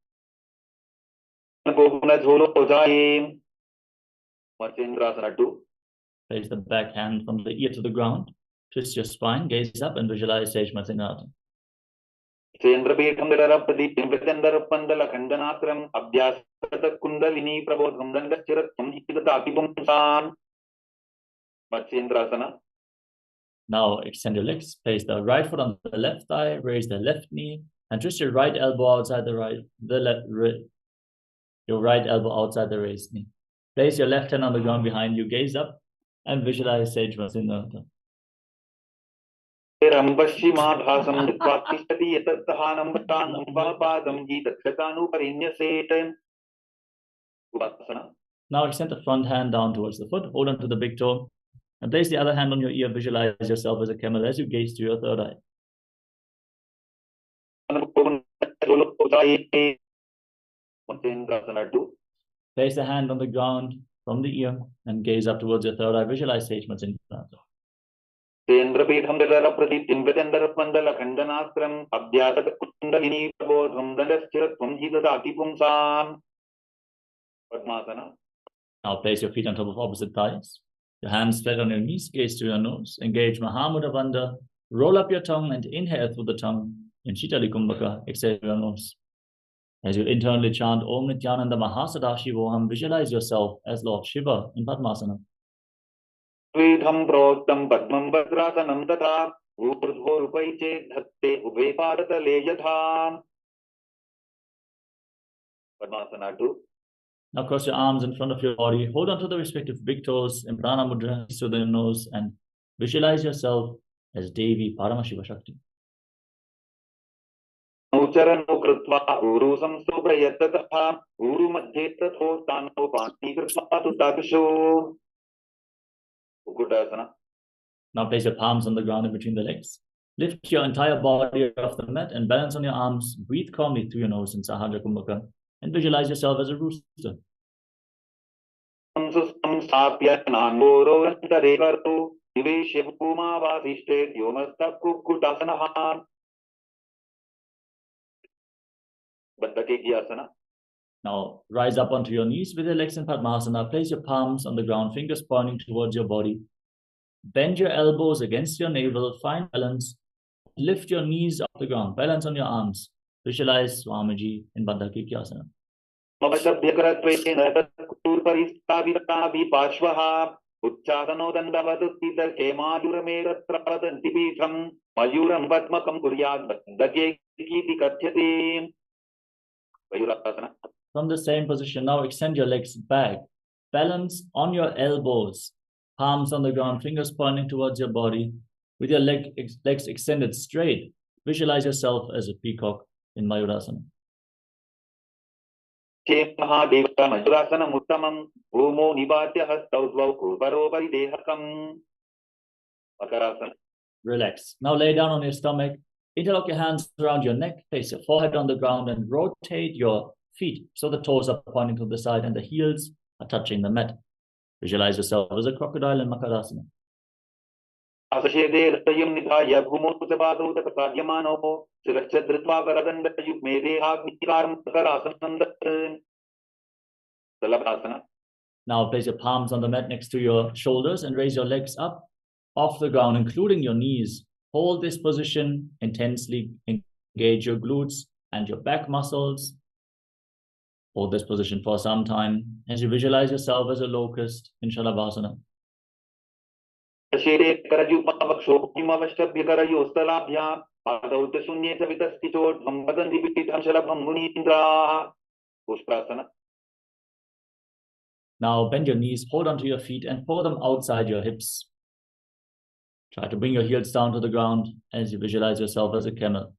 Matsyendrasana 2. Place the back hand from the ear to the ground, twist your spine, gaze up and visualize Sage Nithyananda. Sendrapeetham Vidaraprati Vitandarapandala Kandanatram Abhyasata Kundalini Prabodham Dandaschiratam Hidataapipumsan. Matsyendrasana. Now extend your legs, place the right foot on the left thigh, raise the left knee, and twist your right elbow outside your right elbow outside the raised knee. Place your left hand on the ground behind you, gaze up, and visualize Sage Vasinata. Rambashimabhasam Dipatishati Yatahanam Vatanam Vapadam Gitatanu Parinyaseta. Upasana. Now extend the front hand down towards the foot, hold on to the big toe, and place the other hand on your ear. Visualize yourself as a camel as you gaze to your third eye. Place the hand on the ground from the ear and gaze up towards your third eye. Visualize Sage Vasinata. Sendrapeetham Vidaraprati Vitandarapandala Kandanatram Abhyasata Kundalini Prabodham Dandaschiratam Hidataapipumsan. Padmasana. Now place your feet on top of opposite thighs. Your hands flat on your knees, gaze to your nose. Engage Mahamudra Bandha. Roll up your tongue and inhale through the tongue. In Shitali Kumbhaka, exhale your nose. As you internally chant Om Nithyananda Mahasadaशिवोहम, visualize yourself as Lord Shiva in Padmasana. Vidham Prottam Padmam Vadrasanam Tata Urdhvorupaiche Dhatte Ube Padatale Yadham. Padmasana 2. Now cross your arms in front of your body. Hold on to the respective big toes in Prana Mudra to the nose and visualize yourself as Devi Paramashiva Shakti. Ucharano Krutva Uru Samsubrayatataha Uru Madhetato Tano Panti Krutva Tatasho. Ukutasana. Now place your palms on the ground in between the legs. Lift your entire body off the mat and balance on your arms. Breathe calmly through your nose in Sahajra Kumbhaka and visualize yourself as a rooster. Now rise up onto your knees with your legs in Padmasana. Place your palms on the ground, fingers pointing towards your body. Bend your elbows against your navel, find balance. Lift your knees off the ground, balance on your arms. Visualize Swamiji in Baddha Kikyasana. From the same position, now extend your legs back. Balance on your elbows, palms on the ground, fingers pointing towards your body. With your legs extended straight, visualize yourself as a peacock in Mayurasana. Relax. Now lay down on your stomach. Interlock your hands around your neck, place your forehead on the ground and rotate your feet so the toes are pointing to the side and the heels are touching the mat. Visualize yourself as a crocodile in Makarasana. Now place your palms on the mat next to your shoulders and raise your legs up off the ground, including your knees. Hold this position intensely. Engage your glutes and your back muscles. Hold this position for some time as you visualize yourself as a locust in Shalavasana. Now bend your knees, hold onto your feet and pull them outside your hips. Try to bring your heels down to the ground as you visualize yourself as a camel.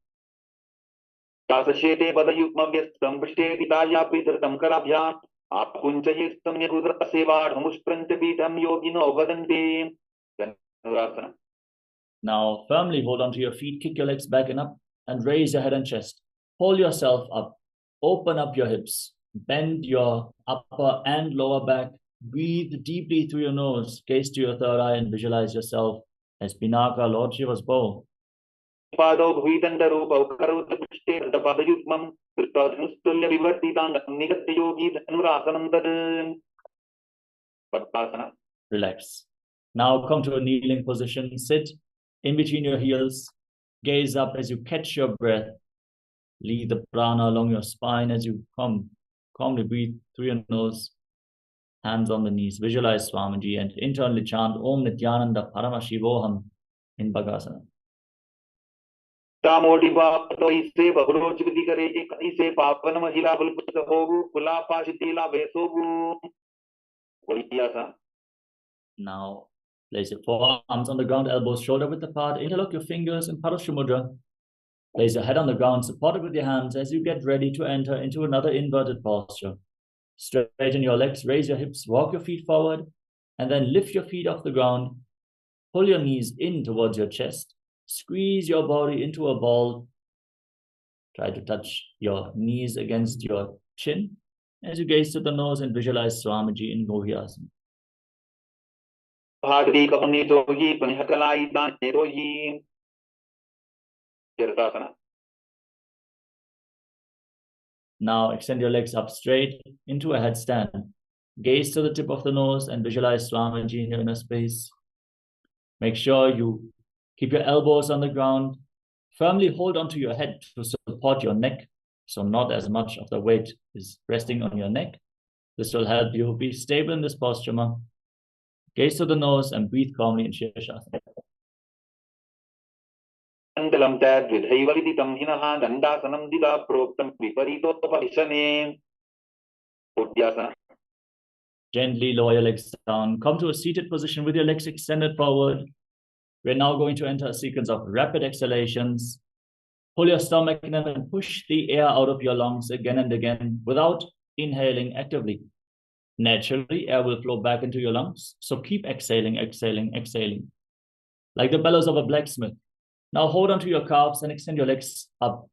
Now firmly hold onto your feet, kick your legs back and up and raise your head and chest. Pull yourself up, open up your hips, bend your upper and lower back, breathe deeply through your nose, gaze to your third eye and visualize yourself as Pinaka, Lord Shiva's bow. Relax. Now come to a kneeling position. Sit in between your heels. Gaze up as you catch your breath. Lead the prana along your spine as you calmly breathe through your nose, hands on the knees. Visualize Swamiji and internally chant Om Nithyananda Paramashivoham in Bhagasana. तामोटी बाप तो इसे बहुरोच विधि करे एक इसे पावन महिला बुलबुल होगु कुलापा शिथिला बेसोगु कोलियासा. Now, place your forearms on the ground, elbows shoulder width apart. Interlock your fingers in Parashya Mudra. Place your head on the ground, supported with your hands as you get ready to enter into another inverted posture. Straighten your legs, raise your hips, walk your feet forward, and then lift your feet off the ground. Pull your knees in towards your chest. Squeeze your body into a ball. Try to touch your knees against your chin as you gaze to the nose and visualize Swamiji in Gohyasana. भाद्री कपनी जोगी पुनिहकलाई दान नेरोगी तीर्थासना. Now extend your legs up straight into a headstand. Gaze to the tip of the nose and visualize Swamiji in your inner space. Make sure you keep your elbows on the ground. Firmly hold onto your head to support your neck, so not as much of the weight is resting on your neck. This will help you be stable in this posture. Gaze to the nose and breathe calmly in Shirshasana. Andalam tad vidhaivalititam hinaha dandasanam dida proktam viparitopaishane. Udyasana. Gently lower your legs down. Come to a seated position with your legs extended forward. We're now going to enter a sequence of rapid exhalations. Pull your stomach in and push the air out of your lungs again and again without inhaling actively. Naturally, air will flow back into your lungs. So keep exhaling, exhaling, exhaling. Like the bellows of a blacksmith. Now hold onto your calves and extend your legs up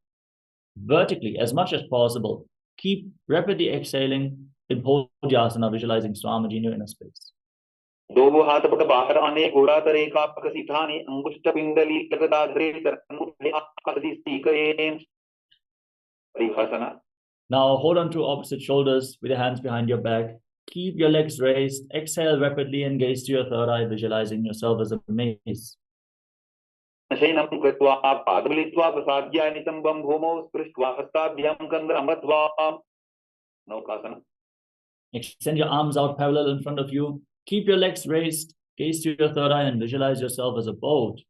vertically as much as possible. Keep rapidly exhaling in Pojasana, visualizing Swamiji in your inner space. दोबो हाथ पट बाहर आने घोड़ा तरे का पकसिठाने अंगुष्ठ पिंडली लगदाग्रे चरणुभे आकाशदिष्टि करे. परिभाषना. Now hold on to opposite shoulders with your hands behind your back. Keep your legs raised. Exhale rapidly and gaze to your third eye, visualizing yourself as a maze. शयनं कृत्वा पादमिलित्वा प्रसाद्य नितम्बं भूमौ स्पृष्ट्वा हस्ताभ्यां कन्द्रमत्वा नौकासना. Extend your arms out parallel in front of you. Keep your legs raised. Gaze to your third eye and visualize yourself as a boat.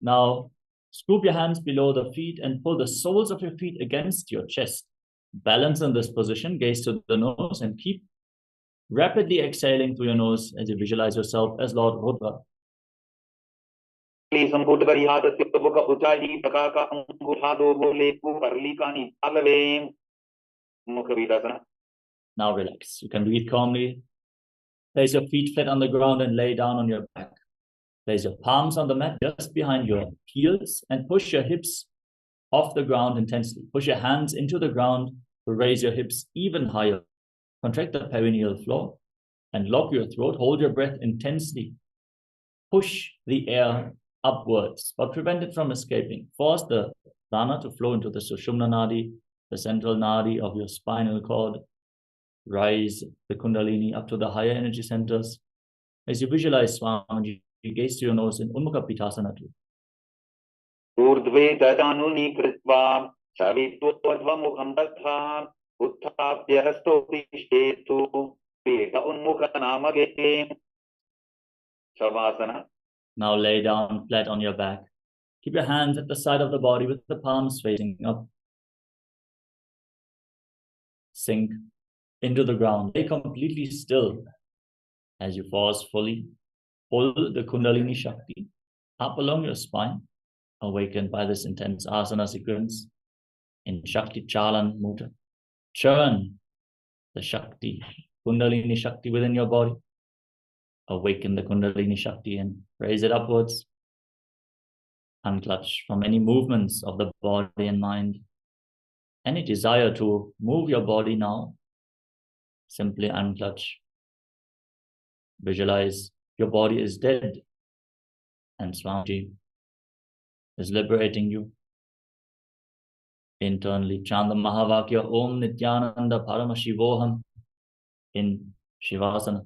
Now, scoop your hands below the feet and pull the soles of your feet against your chest. Balance in this position. Gaze to the nose and keep rapidly exhaling through your nose as you visualize yourself as Lord Rudra. Now relax. You can breathe calmly. Place your feet flat on the ground and lay down on your back. Place your palms on the mat just behind your heels and push your hips off the ground intensely. Push your hands into the ground to raise your hips even higher. Contract the perineal floor and lock your throat. Hold your breath intensely. Push the air upwards, but prevent it from escaping. Force the prana to flow into the Sushumna Nadi, the central Nadi of your spinal cord. Rise the Kundalini up to the higher energy centers. As you visualize Swamiji, you gaze to your nose in Unmukha Pitasana too. Urdhve tadanuni kritva savitvodvamukham tatha uttapya hastotishthetu peta unmukha namage. Shavasana. Now lay down flat on your back. Keep your hands at the side of the body with the palms facing up. Sink into the ground. Lay completely still as you forcefully pull the Kundalini Shakti up along your spine, awakened by this intense asana sequence in Shakti Chalan Mudra. Churn the Shakti, Kundalini Shakti within your body. Awaken the Kundalini Shakti and raise it upwards. Unclutch from any movements of the body and mind. Any desire to move your body now, simply unclutch. Visualize your body is dead and Swamiji is liberating you. Internally chant the Mahavakya Om Nithyananda Paramashivoham in Shivasana.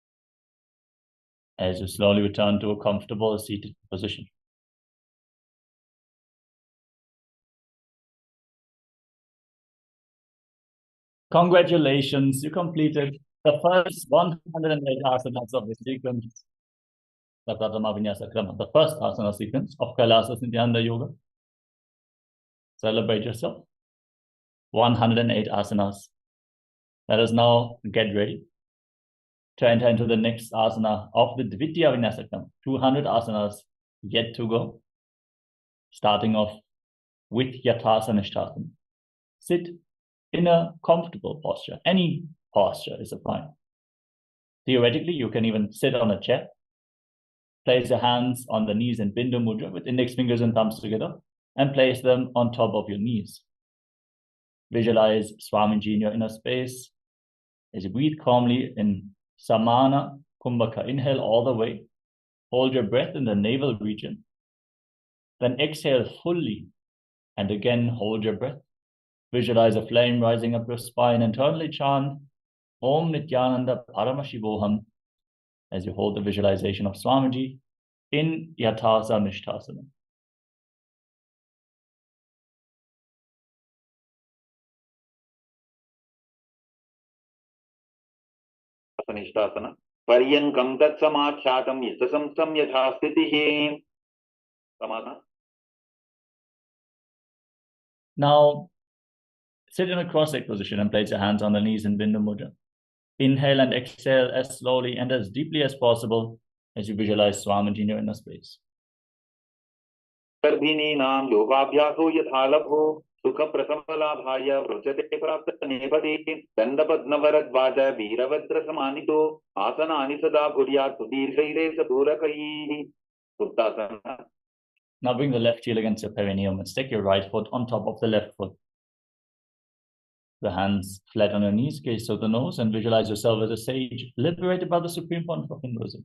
as you slowly return to a comfortable seated position. Congratulations, you completed the first 108 asanas of the sequence, the Pratama Vinyasa Krama, the first asana sequence of KAILASA Nithyananda Yoga. Celebrate yourself. 108 asanas. Let us now get ready to enter into the next asana of the Dvitiya Vinyasa Krama. 200 asanas yet to go. Starting off with Yathasana Nishthasana. Sit in a comfortable posture. Any posture is fine. Theoretically, you can even sit on a chair. Place your hands on the knees in Bindu Mudra with index fingers and thumbs together and place them on top of your knees. Visualize Swamiji in your inner space as you breathe calmly in Samana Kumbhaka. Inhale all the way. Hold your breath in the navel region. Then exhale fully and again hold your breath. Visualize a flame rising up your spine. Internally chant Om Nithyananda Paramashivoham as you hold the visualization of Swamiji in Yathasana Nishthasana. Nishthasana. Paryankam tat samadhyatam yasasamsam yatha sthitihi. Samadha. Now, sit in a cross-legged position and place your hands on the knees in Bindu Mudra. Inhale and exhale as slowly and as deeply as possible as you visualize Swamiji in your inner space. Garbhininaam yogabhyaso yathalabho sukha prasamalabhaya vrujate prapta nepati dandapadnavarad veeravadra samanito asanani sada bhuryat sudirghaire sapurakaihi. Uttasana. Now bring the left heel against your perineum and stick your right foot on top of the left foot. The hands flat on your knees, gaze to the nose, and visualize yourself as a sage liberated by the Supreme Pontiff of Hinduism.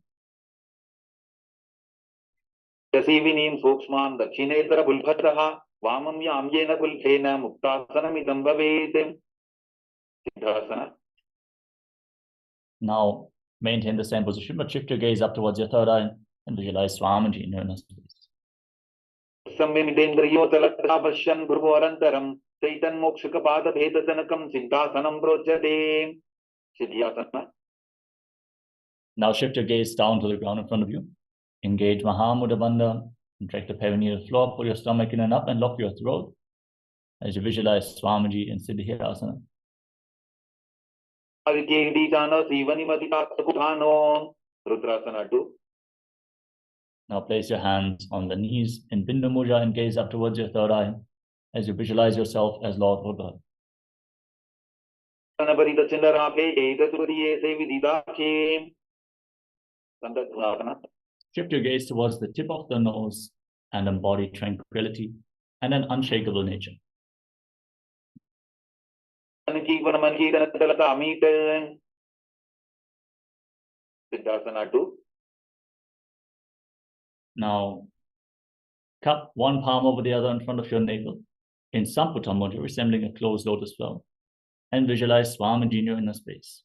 Yasivinim sukshman dakshinetara bulbhataha vamam yamyena bulbhena muktasanamidam bhavet. Siddhasana. Now maintain the same position, but shift your gaze up towards your third eye and visualize Swamiji in your inner space. Samvimidendriyo talatapashyan bhurvarantaram Saitan mokshakapada bhedasanakam siddhasanam projyate. Siddhyasana. Now shift your gaze down to the ground in front of you. Engage Mahamudra Bandha. Contract the perineal floor. Pull your stomach in and up and lock your throat as you visualize Swamiji in Siddhyasana. Rudrasana 2. Now place your hands on the knees in Bindu Mudra and gaze up towards your third eye as you visualize yourself as Lord Buddha. Shift your gaze towards the tip of the nose and embody tranquility and an unshakable nature. Siddhasana 2. Now, cup one palm over the other in front of your navel in Samputa Mudra, resembling a closed lotus flower, and visualize Swamiji in your inner space.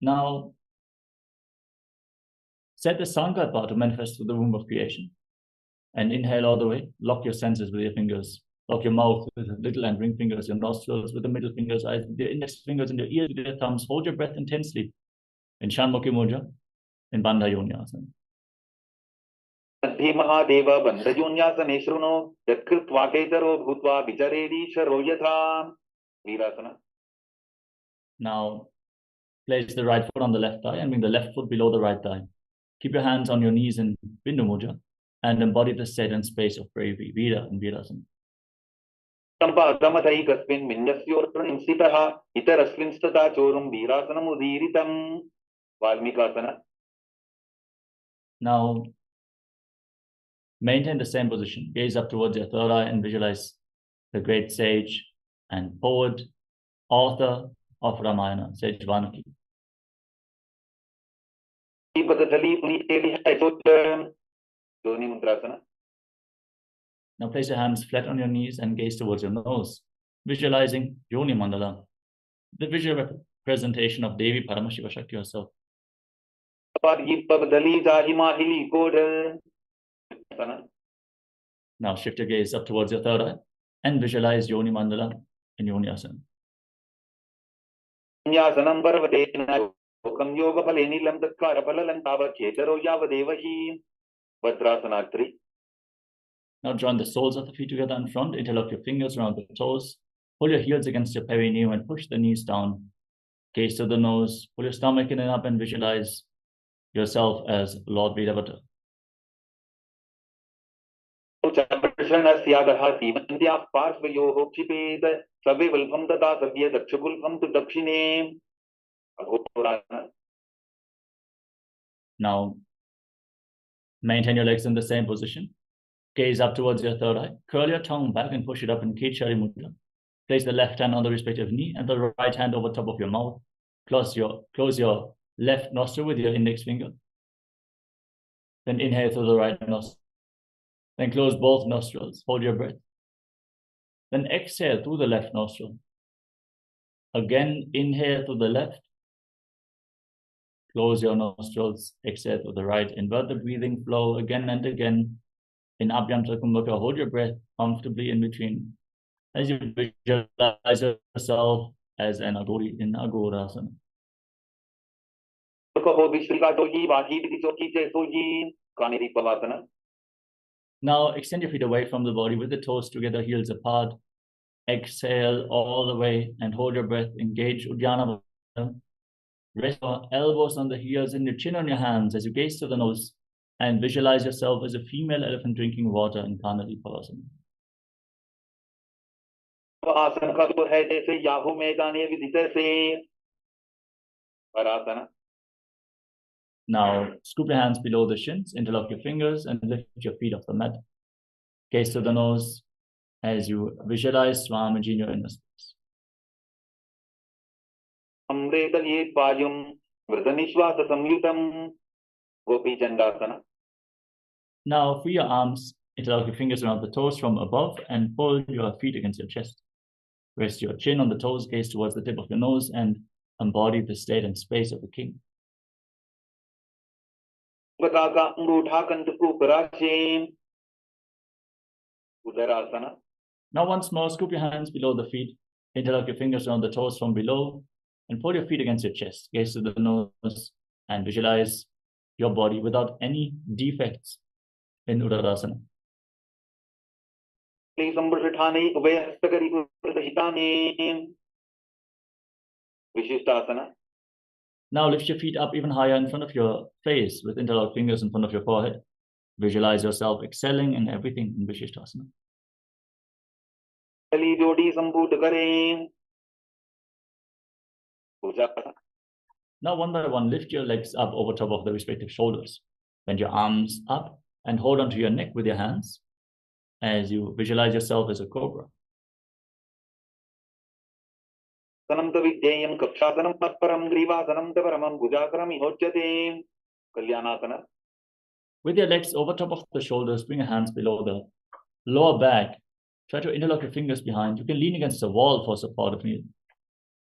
Now, set the Sankalpa to manifest through the womb of creation. And inhale all the way. Lock your senses with your fingers. Lock your mouth with the little and ring fingers, your nostrils with the middle fingers, eyes with your index fingers, and your ears with your thumbs. Hold your breath intensely in Shanmukhi Mudra, in Bandha Yonyasana. Mahadeva Bandha Yonyasana Shruno Yatkritva Ketaro Bhutva Vicharedi Sharoyatha. Virasana. Now, place the right foot on the left thigh and bring the left foot below the right thigh. Keep your hands on your knees in Bindu Mudra and embody the set and space of bravery, Vira and Virasana. Now, maintain the same position. Gaze up towards your third eye and visualize the great sage and poet, author of Ramayana, Sage Valmiki. Now place your hands flat on your knees and gaze towards your nose, visualizing Yoni Mandala, the visual representation of Devi Paramashiva Shakti herself. Now shift your gaze up towards your third eye and visualize Yoni Mandala in Yoni Asana. Now join the soles of the feet together in front, interlock your fingers around the toes, pull your heels against your perineum and push the knees down. Gaze to the nose, pull your stomach in and up and visualize yourself as Lord Vidavata. Now, maintain your legs in the same position. Gaze up towards your third eye. Curl your tongue back and push it up in Kichari Mudra. Place the left hand on the respective knee and the right hand over top of your mouth. Close your left nostril with your index finger. Then inhale through the right nostril. Then close both nostrils. Hold your breath. Then exhale through the left nostril. Again, inhale through the left. Close your nostrils. Exhale through the right. Invert the breathing flow again and again. In Abhyantara Kumbhaka, hold your breath comfortably in between as you visualize yourself as an Agori in Agorasana. Now extend your feet away from the body with the toes together, heels apart. Exhale all the way and hold your breath. Engage Uddiyana. Rest your elbows on the heels and your chin on your hands as you gaze to the nose and visualize yourself as a female elephant drinking water in Kanadi Pavasana. Now, scoop your hands below the shins, interlock your fingers, and lift your feet off the mat. Gaze to the nose as you visualize Swamiji in your inner space. Now, free your arms, interlock your fingers around the toes from above, and pull your feet against your chest. Rest your chin on the toes, gaze towards the tip of your nose, and embody the state and space of the king. Now once more, scoop your hands below the feet, interlock your fingers around the toes from below, and pull your feet against your chest. Gaze to the nose and visualize your body without any defects in Uddarasana. Now lift your feet up even higher in front of your face with interlocked fingers in front of your forehead. Visualize yourself excelling in everything in Vishishtasana. Now one by one, lift your legs up over top of the respective shoulders. Bend your arms up and hold onto your neck with your hands as you visualize yourself as a cobra. With your legs over top of the shoulders, bring your hands below the lower back. Try to interlock your fingers behind. You can lean against the wall for support if needed.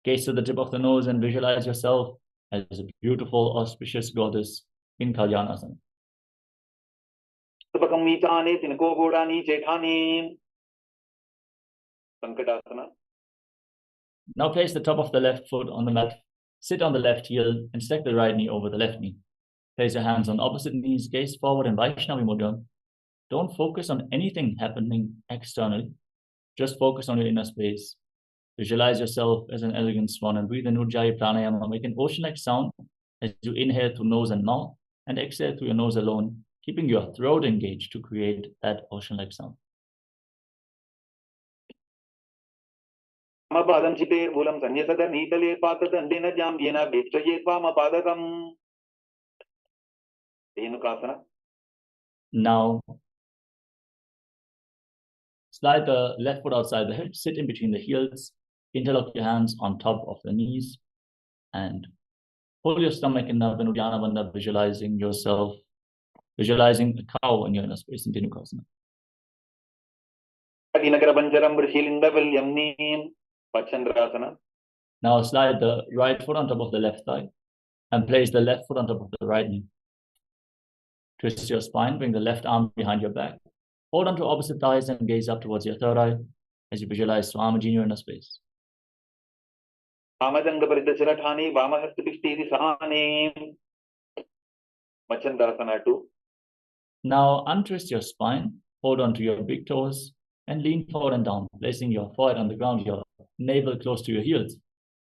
Gaze to the tip of the nose and visualize yourself as a beautiful, auspicious goddess in Kalyanasana. Now place the top of the left foot on the mat. Sit on the left heel and stack the right knee over the left knee. Place your hands on opposite knees, gaze forward in Vaishnavi Mudra. Don't focus on anything happening externally. Just focus on your inner space. Visualize yourself as an elegant swan and breathe in Ujjayi Pranayama. Make an ocean-like sound as you inhale through nose and mouth and exhale through your nose alone, keeping your throat engaged to create that ocean-like sound. Now, slide the left foot outside the hip, sit in between the heels, interlock your hands on top of the knees, and pull your stomach in up in Uddiyana Bandha, visualizing yourself, visualizing a cow in your inner space in Dhenukasana. Dinakarapancharam Vrishilindavalyamnim Pachandrasana. Now slide the right foot on top of the left thigh and place the left foot on top of the right knee. Twist your spine, bring the left arm behind your back. Hold on to opposite thighs and gaze up towards your third eye as you visualize Swamiji in your inner space. Vamadanga Paridacharathani Vamahastapishti Sahani Pachandrasana 2. Now untwist your spine, hold on to your big toes and lean forward and down, placing your forehead on the ground, your navel close to your heels.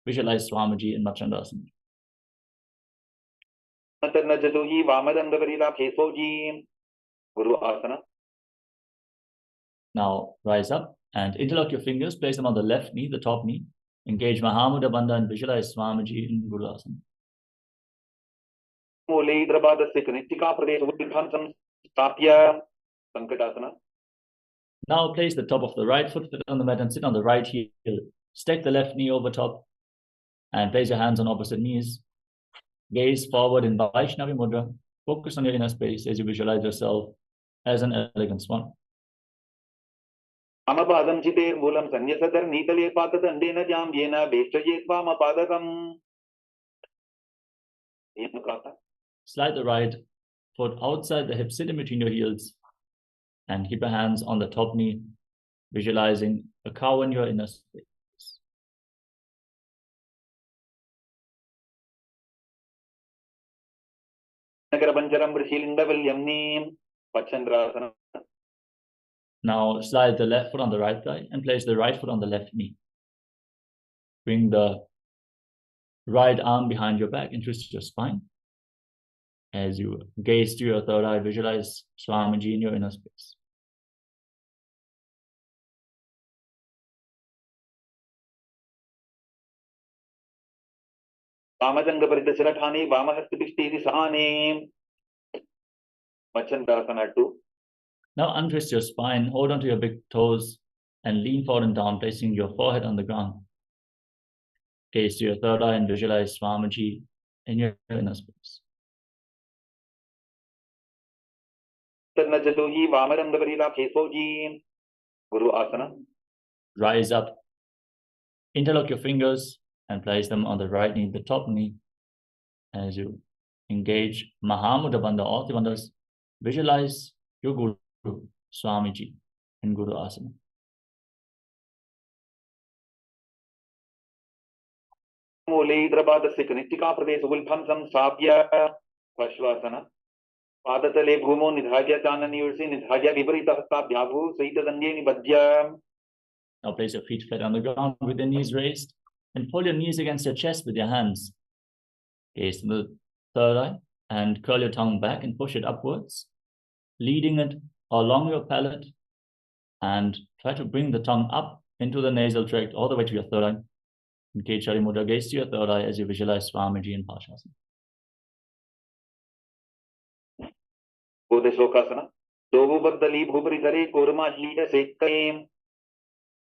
Visualize Swamiji in Machandrasana. Guru Asana. Now rise up and interlock your fingers, place them on the left knee, the top knee. Engage Mahamudra Bandha and visualize Swamiji in Guru Asana. Now place the top of the right foot on the mat and sit on the right heel. Stack the left knee over top and place your hands on opposite knees. Gaze forward in Vaishnavi Mudra. Focus on your inner space as you visualize yourself as an elegant swan. Amapadam chite mulam sanyasadar nitale patadandena jam yena veshayetva mapadakam. Slide the right foot outside the hip, sit in between your heels, and keep your hands on the top knee, visualizing a cow in your inner space. Now slide the left foot on the right thigh and place the right foot on the left knee. Bring the right arm behind your back and twist your spine. As you gaze to your third eye, visualize Swamiji in your inner space. Vamadanga Paridacharathani Vamahastapishti Sahani Machandrasana 2. Now untwist your spine, hold onto your big toes and lean forward and down, placing your forehead on the ground. Gaze to your third eye and visualize Swamiji in your inner space. Guru Asana. Rise up, interlock your fingers and place them on the right knee, the top knee. As you engage Mahamudra Bandha, all the bandhas, visualize your Guru, Swamiji, in Guru Asana. Pashvasana. Padatale bhumo nidhagya chanani ursi nidhagya viparita hastabhyabhu sahita dangye nibadhya. Now place your feet flat on the ground with your knees raised and pull your knees against your chest with your hands. Gaze to the third eye and curl your tongue back and push it upwards, leading it along your palate, and try to bring the tongue up into the nasal tract all the way to your third eye. Engage Chari Mudra, gaze to your third eye as you visualize Swamiji in Parshasana.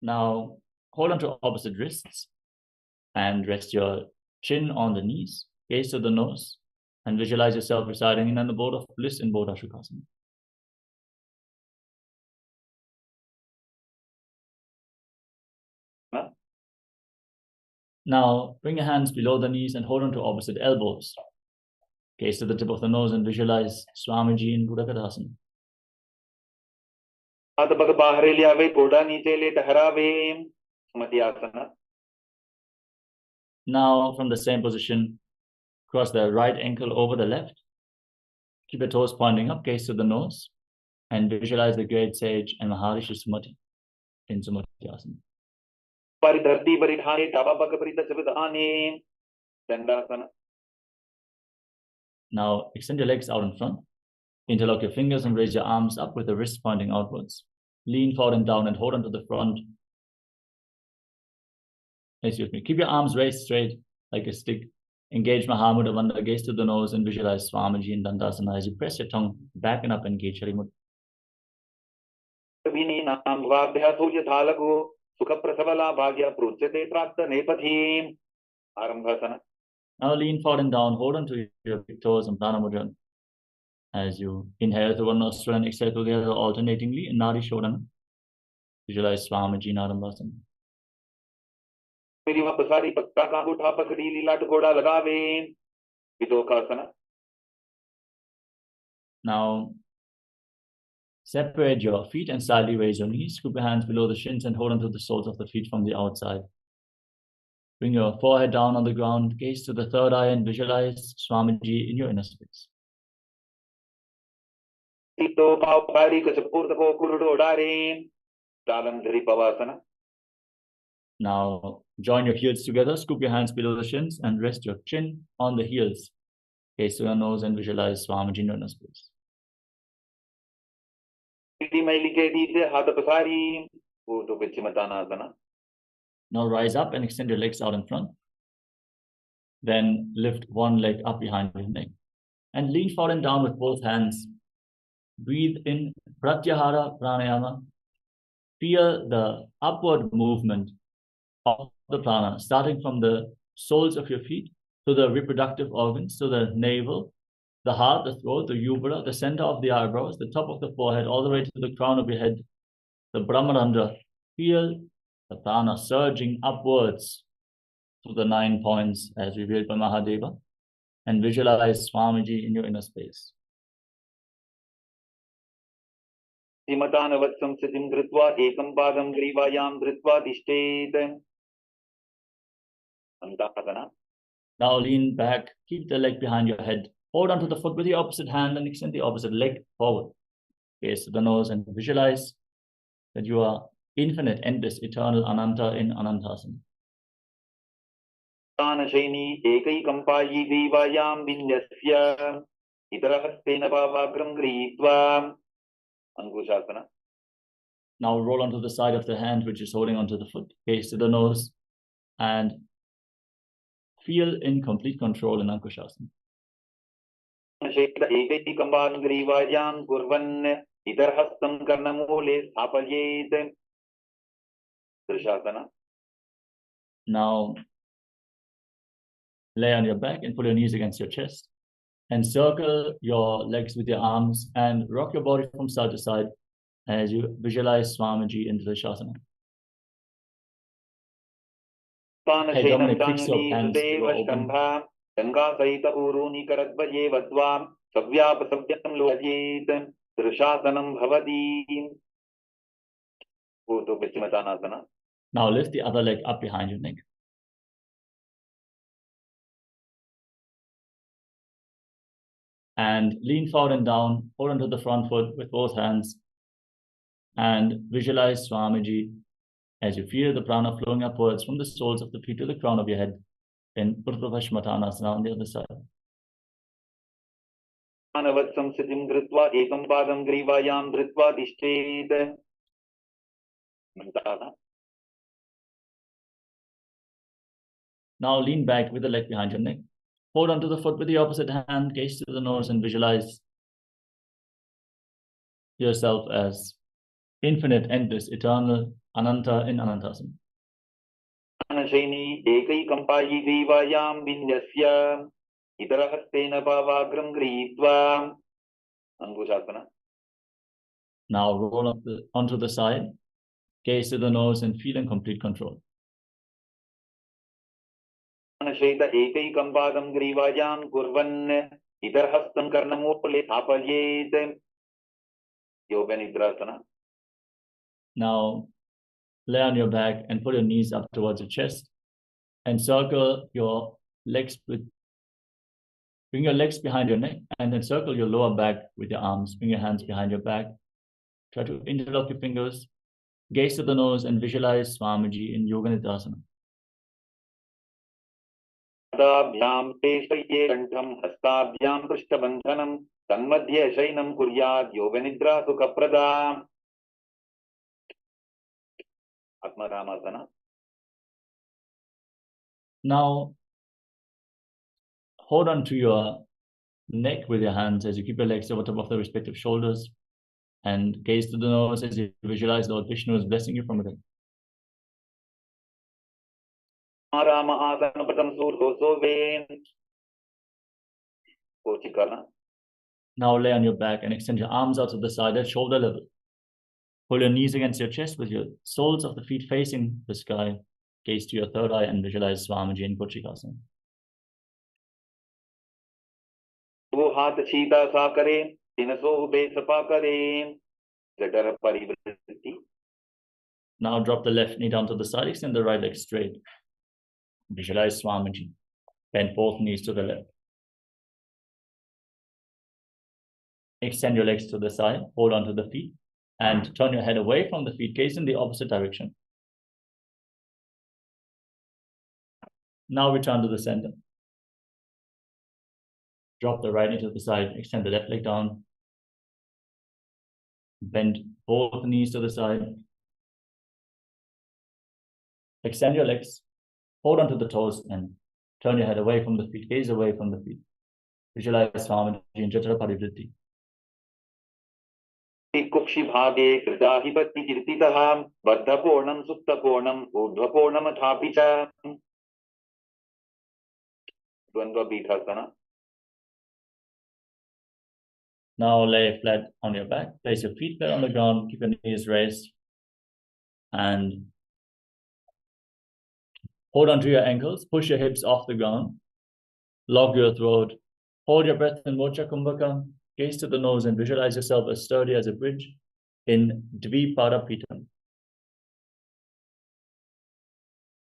Now hold on to opposite wrists and rest your chin on the knees, gaze to the nose, and visualize yourself residing in an abode of bliss in Bodha Shukasana. Now bring your hands below the knees and hold on to opposite elbows. Gaze to the tip of the nose and visualize Swamiji in Buddha Kadasana. Now from the same position, cross the right ankle over the left. Keep your toes pointing up, gaze to the nose, and visualize the great sage and Maharishi Sumati in Sumati Asana. Now extend your legs out in front. Interlock your fingers and raise your arms up with the wrists pointing outwards. Lean forward and down and hold on to the front. Excuse me. Keep your arms raised straight like a stick. Engage Mahamudra Bandha, gaze to the nose and visualize Swamiji in Dandasana as you press your tongue back and up and engage Chari Mudra. Now lean forward and down, hold on to your big toes and Prana Mudra as you inhale through one nostril and exhale through the other alternatingly in Nadi Shodhana. Visualize Swamiji in Arambhasana. मेरी वह पसारी पक्का का उठा पकड़ी लीलाट घोड़ा लगावे विदोकासना. Now, separate your feet and slightly raise your knees. Scoop your hands below the shins and hold onto the soles of the feet from the outside. Bring your forehead down on the ground, gaze to the third eye and visualize Swamiji in your inner space. Now, join your heels together, scoop your hands below the shins and rest your chin on the heels. Gaze to your nose and visualize Swamiji in your inner space. Now rise up and extend your legs out in front. Then lift one leg up behind your neck and lean forward and down with both hands. Breathe in Pratyahara Pranayama. Feel the upward movement of the prana, starting from the soles of your feet to the reproductive organs, to the navel, the heart, the throat, the uvula, the center of the eyebrows, the top of the forehead, all the way to the crown of your head, the Brahmarandra. Feel the prana surging upwards to the 9 points as revealed by Mahadeva, and visualize Swamiji in your inner space. Now lean back, keep the leg behind your head, hold onto the foot with the opposite hand and extend the opposite leg forward. Gaze to the nose and visualize that you are infinite, endless, eternal, Ananta in Anantasana. Now roll onto the side of the hand which is holding onto the foot. Gaze to the nose and feel in complete control in Ankushasana. Now lay on your back and pull your knees against your chest and circle your legs with your arms and rock your body from side to side as you visualize Swamiji in Drishasana. Hey Dominic, fix your hands below open. Now lift the other leg up behind your neck. And lean forward and down, hold onto the front foot with both hands and visualize Swamiji as you feel the prana flowing upwards from the soles of the feet to the crown of your head in Uttarvashmatanasana on the other side. Now lean back with the leg behind your neck. Hold onto the foot with the opposite hand, gaze to the nose and visualize yourself as infinite, endless, eternal, Ananta in Anantasana. Now roll up onto the side, gaze to the nose and feel in complete control. Now lay on your back and put your knees up towards your chest and circle your legs bring your legs behind your neck and then circle your lower back with your arms. Bring your hands behind your back. Try to interlock your fingers. Gaze to the nose and visualize Swamiji in Yoga Nidasana. Now, hold on to your neck with your hands as you keep your legs over top of the respective shoulders and gaze to the nose as you visualize Lord Vishnu is blessing you from within. Now lay on your back and extend your arms out to the side at shoulder level. Pull your knees against your chest with your soles of the feet facing the sky. Gaze to your third eye and visualize Swamiji in Kochikasana. वो हाथ सीधा सा करें, तिनसो बेसपा करें, जठर परिवृत्ति. Now drop the left knee down to the side, extend the right leg straight. Visualize Swamiji. Bend both knees to the left. Extend your legs to the side, hold on to the feet, and turn your head away from the feet, gaze in the opposite direction. Now return to the center. Drop the right knee to the side, extend the left leg down. Bend both knees to the side. Extend your legs, hold on to the toes, and turn your head away from the feet, gaze away from the feet. Visualize Swamiji in Jatra Parivritti. कुक्षि भागे कृदाहिपति कीर्तितः बद्धकोणं सुप्तकोणं ऊर्ध्वकोणमथापि च. द्वंद्व पीठासना. Now lay flat on your back, place your feet flat on the ground, keep your knees raised, and hold on to your ankles, push your hips off the ground, lock your throat, hold your breath in Mocha Kumbhaka, gaze to the nose and visualize yourself as sturdy as a bridge in Dviparapita.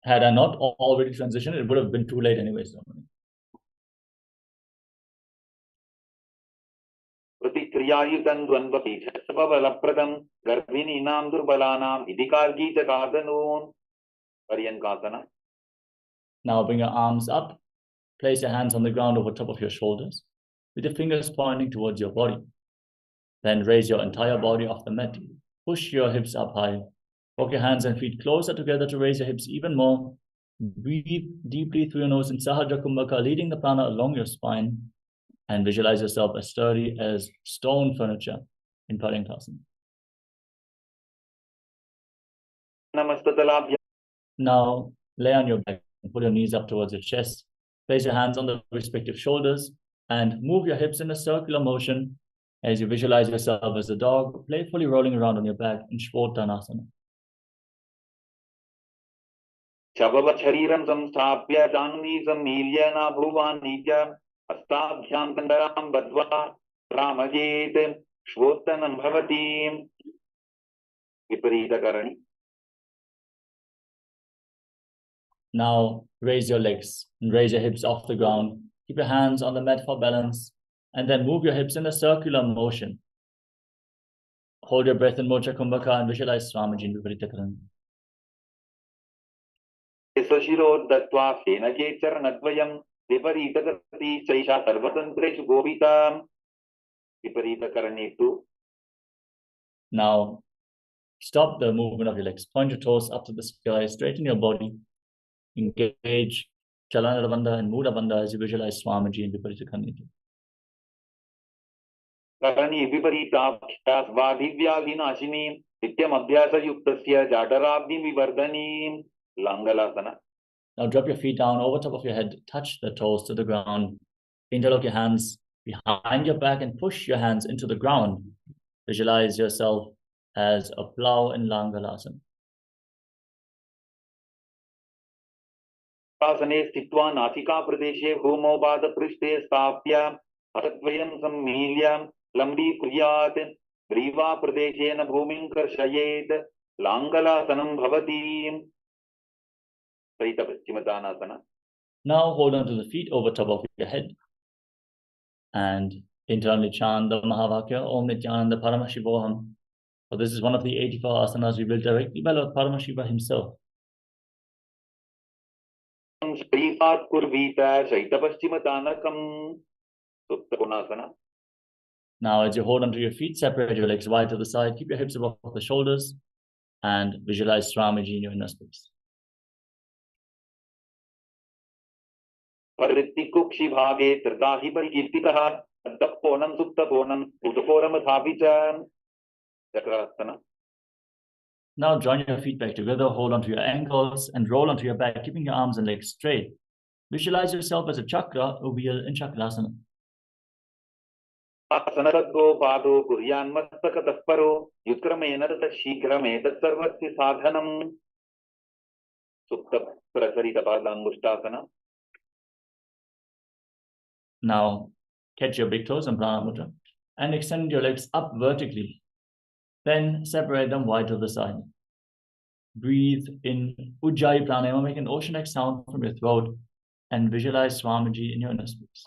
Had I not already transitioned, it would have been too late anyways. प्रतिक्रियायुतं द्वन्द्वपीठस्वबलप्रदं गर्भिणीनां दुर्बलानां इदिकार्गीचकार्दनून्. पर्यङ्कासना. Now bring your arms up, place your hands on the ground over top of your shoulders, with your fingers pointing towards your body. Then raise your entire body off the mat. Push your hips up high. Walk your hands and feet closer together to raise your hips even more. Breathe deeply through your nose in Sahaja Kumbhaka, leading the prana along your spine. And visualize yourself as sturdy as stone furniture in Paryankasana. Now lay on your back and put your knees up towards your chest. Place your hands on the respective shoulders and move your hips in a circular motion as you visualize yourself as a dog, playfully rolling around on your back in Shvottanasana. शववत् शरीरं संस्थाप्य जाह्नवी सम्मील्य नाभुवानीच हस्ताभ्यां कन्दरां बद्ध्वा प्रामजेत् श्वोत्तनं भवति. विपरीतकरणी. Now raise your legs and raise your hips off the ground. Keep your hands on the mat for balance and then move your hips in a circular motion. Hold your breath in Mocha Kumbhaka and visualize Swamiji in Viparitakarani. स्वशिरोद्धत्वा फेनकेचरणद्वयं विपरीतकरति चैषा सर्वतन्त्रेषु गोपितां. विपरीतकरणे तु. Now stop the movement of your legs. Point your toes up to the sky, straighten your body. Engage Chalana Bandha and Mudra Bandha as you visualize Swamiji in Viparitakarani. Karni विपरीताभ्यासवादिव्याधिनाशिनी नित्यमभ्यासयुक्तस्य जाठराब्धिविवर्धनीं. लांगलासना. Now drop your feet down over top of your head, touch the toes to the ground. Interlock your hands behind your back and push your hands into the ground. Visualize yourself as a plow in Langalasana. आसने स्थित्वा नासिकाप्रदेशे भूमौ पादपृष्ठे स्थाप्य हस्तद्वयं सम्मील्य लम्बीकुर्यात् ग्रीवाप्रदेशेन भूमिं कर्षयेत्. लांगलासनं भवति. Now hold on to the feet over top of your head and internally chant the Mahavakya Om Nithyananda Paramashivoham. So this is one of the 84 asanas we built directly by Lord Paramashiva himself. Now as you hold onto your feet, separate your legs wide to the side, keep your hips above the shoulders and visualize Swamiji in your inner space. परिवृत्तिकुक्षि भागे त्रिदाहि परिकीर्तितः बद्धकोणं सुप्तकोणं ऊर्ध्वकोणमथापि च. Chakrasana. Now join your feet back together, hold onto your ankles and roll onto your back, keeping your arms and legs straight. Visualize yourself as a chakra, a wheel in Chakrasana. आसनरद्गो पादो कुर्यान्मस्तकतः परो युत्क्रमेण ततः शीघ्रमेतत् सर्वस्य साधनम् सुप्त प्रसरितपादाङ्गुष्ठासन. Now, catch your big toes in Prana Mudra and extend your legs up vertically. Then separate them wide to the side. Breathe in Ujjayi Pranayama, make an ocean-like sound from your throat and visualize Swamiji in your inner space.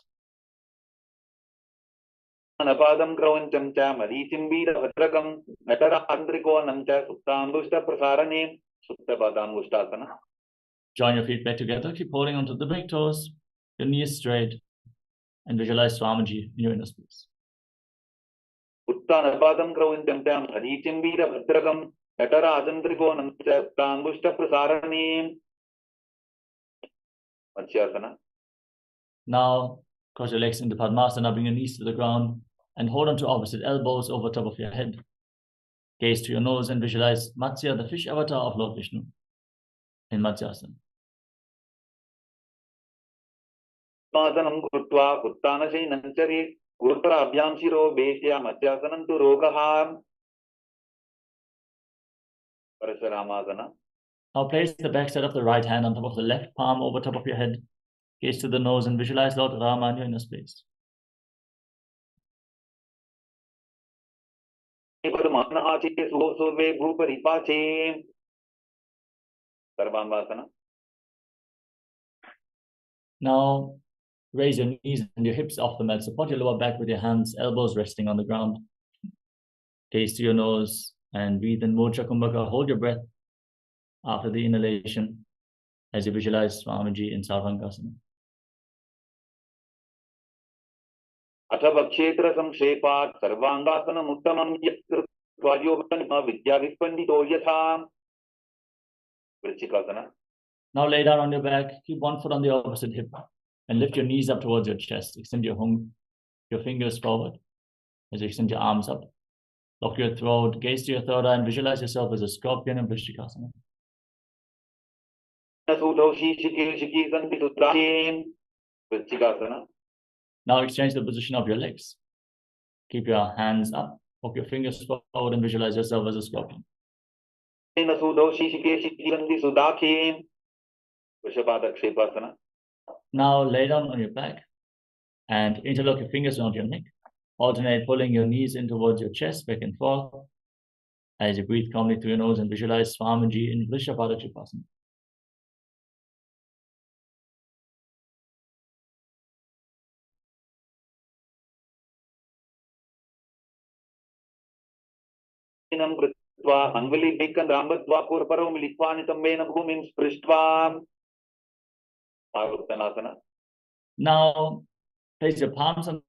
अनपादं क्रौञ्चं च मरीचिम्बीरभद्रकं नटरान्द्रिकोणं च सुप्ताङ्गुष्ठप्रसारणे सुप्तपादाङ्गुष्ठासन. Join your feet back together, keep holding onto the big toes, your knees straight, and visualize Swamiji in your inner space. उत्तानपादं क्रौञ्चं च मरीचिम्बीरभद्रकं नटराजन्द्रिकोणं च सुप्ताङ्गुष्ठप्रसारणे matsyasana. Now, cross your legs into Padmasana, bring your knees to the ground, and hold on to opposite elbows over top of your head. Gaze to your nose and visualize Matsya, the fish avatar of Lord Vishnu, in Matsyasana. पादनं कृत्वा उत्तानशयनं चरे ऊर्ध्वाभ्यां शिरो वेश्य मत्स्यासनं तु रोगः. परशुरामासन. Now place the backside of the right hand on top of the left palm over top of your head. Gaze to the nose and visualize Lord Rama in your inner space. Now, raise your knees and your hips off the mat. Support your lower back with your hands, elbows resting on the ground. Gaze to your nose and breathe in Mudra Kumbhaka. Hold your breath after the inhalation as you visualize Swamiji in Sarvankasana. अथवा क्षेत्र संक्षेपात् सर्वांगासनम् उत्तमं यत्कृत्वा योगनिमा विद्याविपण्डितो यथा. वृश्चिकासन. Now lay down on your back, keep one foot on the opposite hip, and lift your knees up towards your chest. Extend your fingers forward as you extend your arms up. Lock your throat, gaze to your third eye, and visualize yourself as a scorpion in Vrishchikasana. Now exchange the position of your legs. Keep your hands up, hook your fingers forward, and visualize yourself as a scorpion. Now lay down on your back and interlock your fingers around your neck. Alternate pulling your knees in towards your chest, back and forth. As you breathe calmly through your nose and visualize Swamiji in Vrishabhadra Tripasana. Now place your palms on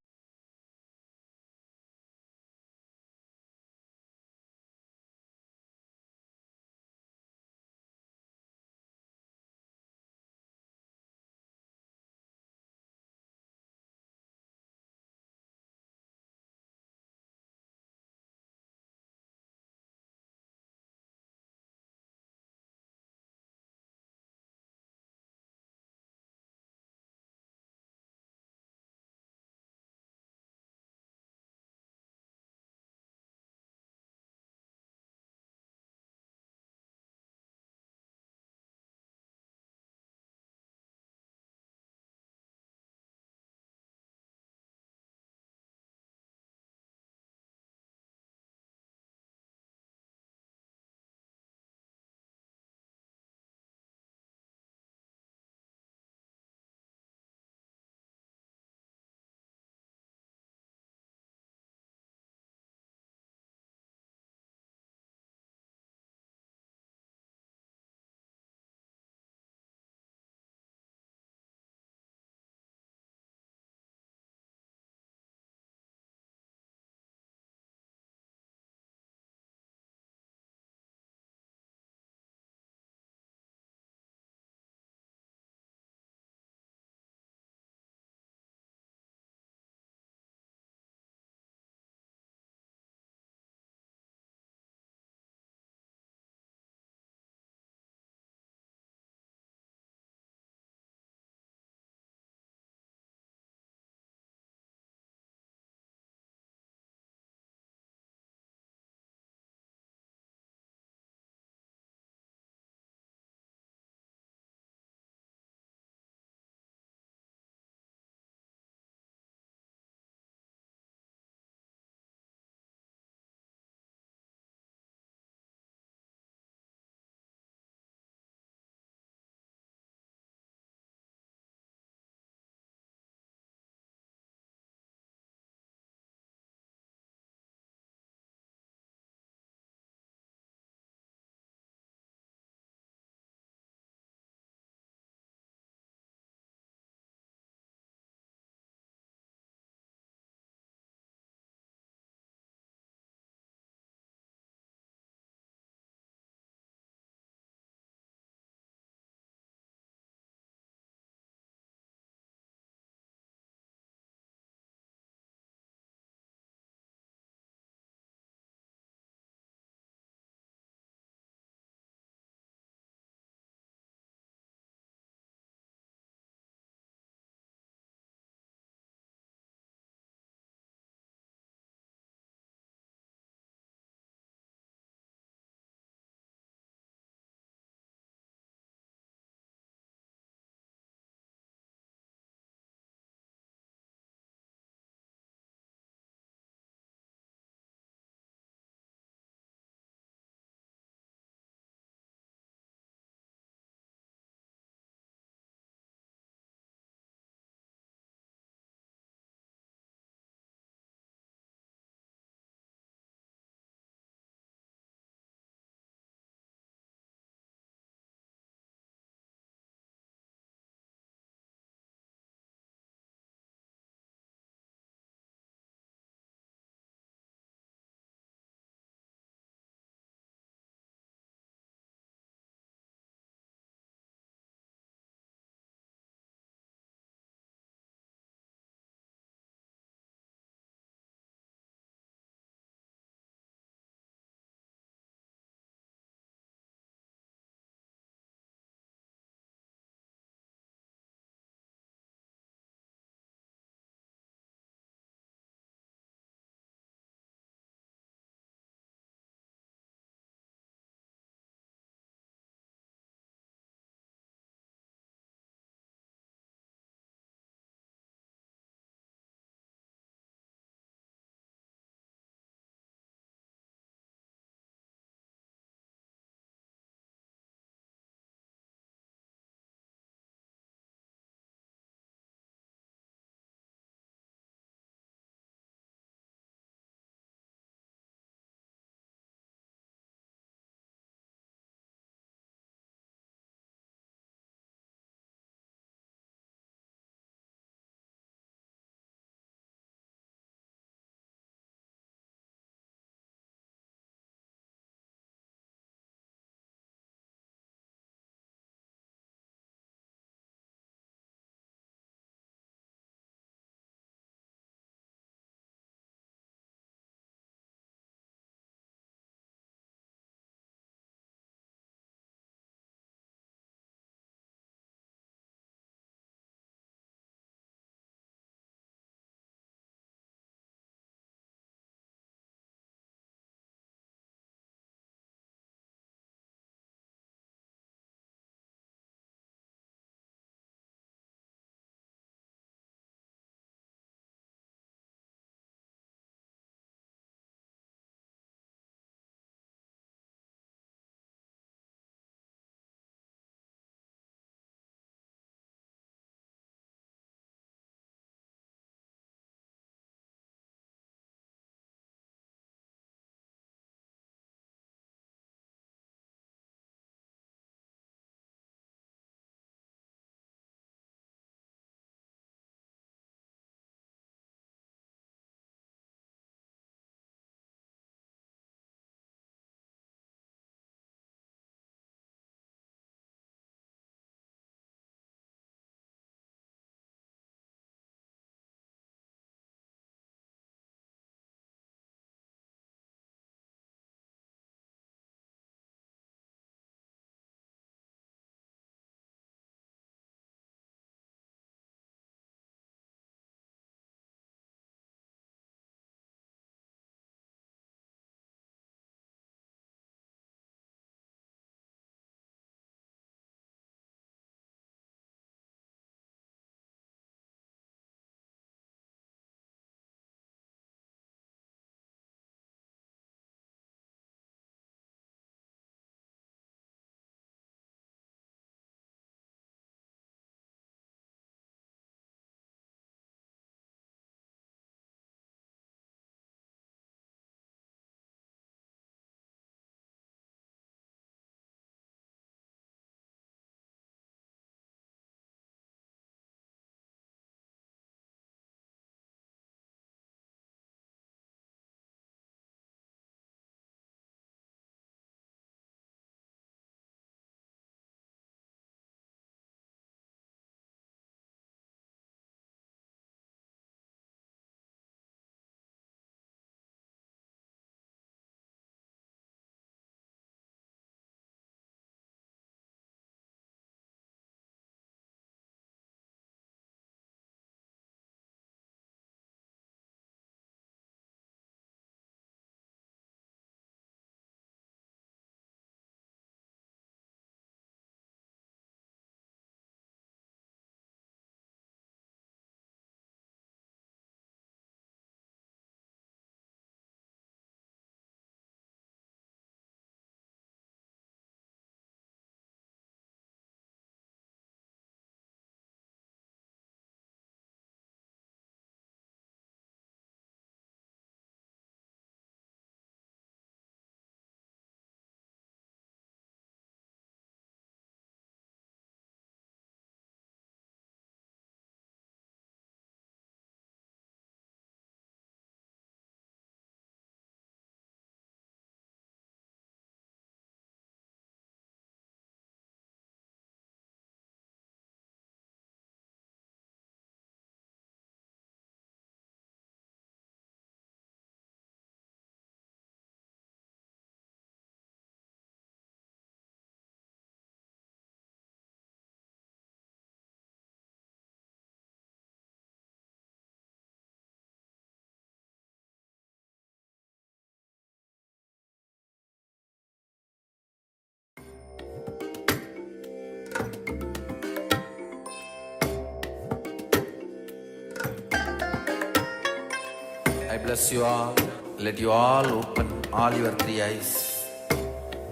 bless you all. Let you all open all your three eyes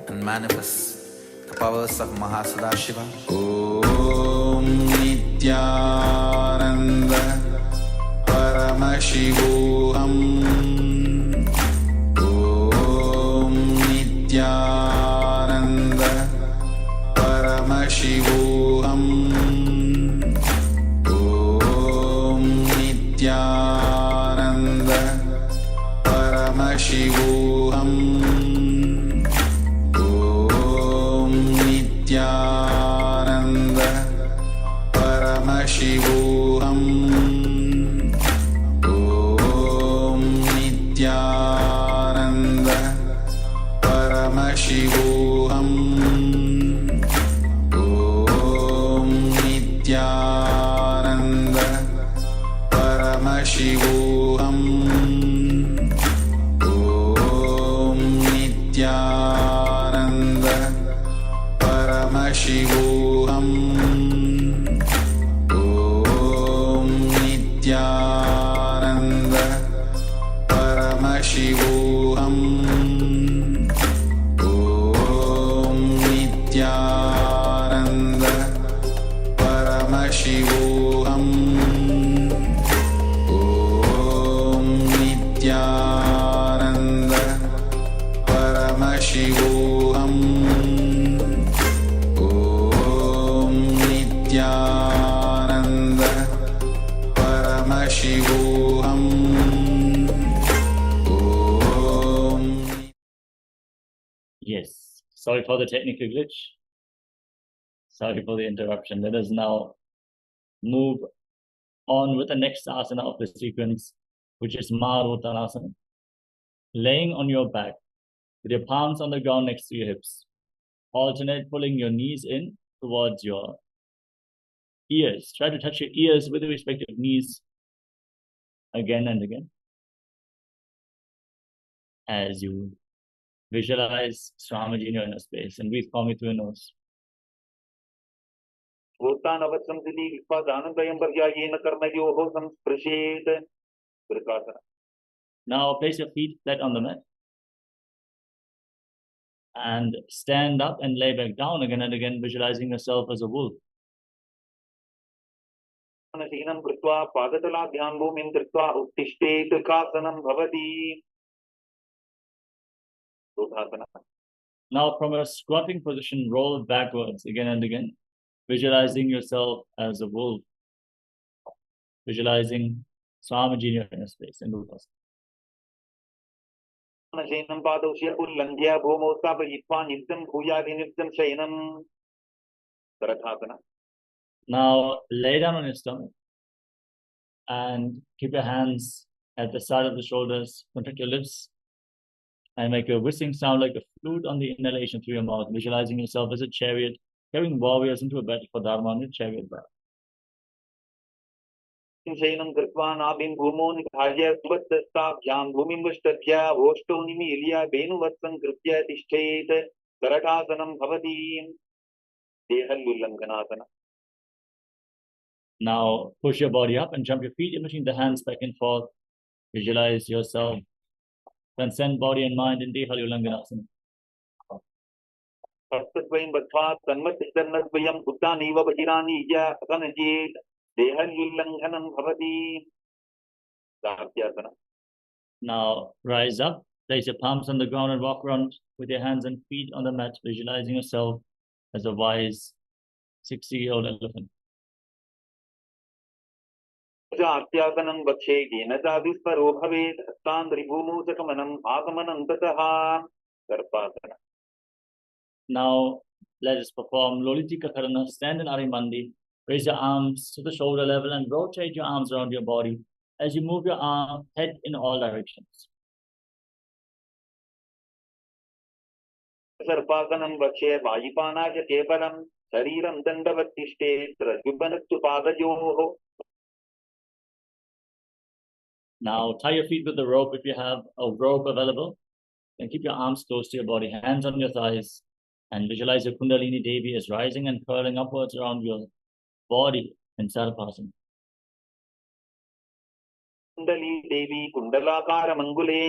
and manifest the powers of Mahasadashiva. Om Nithyananda Paramashivoham. Om Nithyananda Paramashivoham. Om Nithyananda Paramashivoham. Om Nithyananda Paramashivoham. Om Nithyananda Paramashivoham. Om Nithyananda Paramashivoham. Om Nithyananda Paramashivoham. Om Nithyananda Paramashivoham. Om Nithyananda Paramashivoham. Om Nithyananda Paramashivoham. Om Nithyananda Paramashivoham. Om. Yes. Sorry for the technical glitch. Sorry for the interruption. Let us now move on with the next asana of the sequence, which is Maruttanasana. Laying on your back with your palms on the ground next to your hips. Alternate pulling your knees in towards your ears. Try to touch your ears with the respective knees again and again. As you visualize Swamiji in your inner space and breathe calmly through your nose. भूतानवत्सं Siddhi विश्वासानन्द्वयं पर्यायेन कर्मयोः संस्पृशेत् वृकासना. Now place your feet flat on the mat and stand up and lay back down again and again, visualizing yourself as a wolf. शीनं कृत्वा पादतलाभ्यां भूमिं कृत्वा उत्तिष्ठेत् वृकासनं भवति. वृकासना. Now from a squatting position, roll backwards again and again, visualizing yourself as a wolf, visualizing Swamiji in your inner space in Lotus. शयनं पादौ उल्लङ्घ्य भूमौ स्थापयित्वा नित्यं भूयादिनित्यं शयनं. वृकासना. Now lay down on your stomach and keep your hands at the side of the shoulders, contract your lips and make a whistling sound like a flute on the inhalation through your mouth, visualizing yourself as a chariot, carrying warriors into a battle for Dharma on your chariot back. शयनं कृत्वा नाभिं भूमौ निधाय सुबद्धस्ताभ्यां भूमिं विष्टभ्य ओष्ठौ निमील्य वेणुवत्सं कृत्य तिष्ठेत्. करटासनं भवति. देहल्युल्लङ्घनासना. Now push your body up and jump your feet in between the hands back and forth. Visualize yourself. Transcend body and mind in Dehalyullanganasana. हस्तद्वयं बद्ध्वा तन्मत्तन्नद्वयं उद्दानैव बहिरानि असनजेत्. देहल्युल्लङ्घनं भवति. दार्ढ्यासना. Now rise up, place your palms on the ground and walk around with your hands and feet on the mat, visualizing yourself as a wise 60-year-old elephant. अत्यासनं वक्षे येन चादिस्परो भवेत्. हस्तान्द्रिभूमौ च गमनम् आगमनं ततः. सर्पासना. Now let us perform Lolitika Karana. Stand in Arimandi. Raise your arms to the shoulder level and rotate your arms around your body as you move your head in all directions. सर्पासनं वक्षे वायुपानाय केवलं शरीरं दण्डवत् तिष्ठेत्. रज्जुबनस्तु पादयोः. Now tie your feet with the rope if you have a rope available, and keep your arms close to your body, hands on your thighs, and visualize your Kundalini Devi as rising and curling upwards around your body in Sarvasana. कुंडली देवी कुंडलाकार मंगुले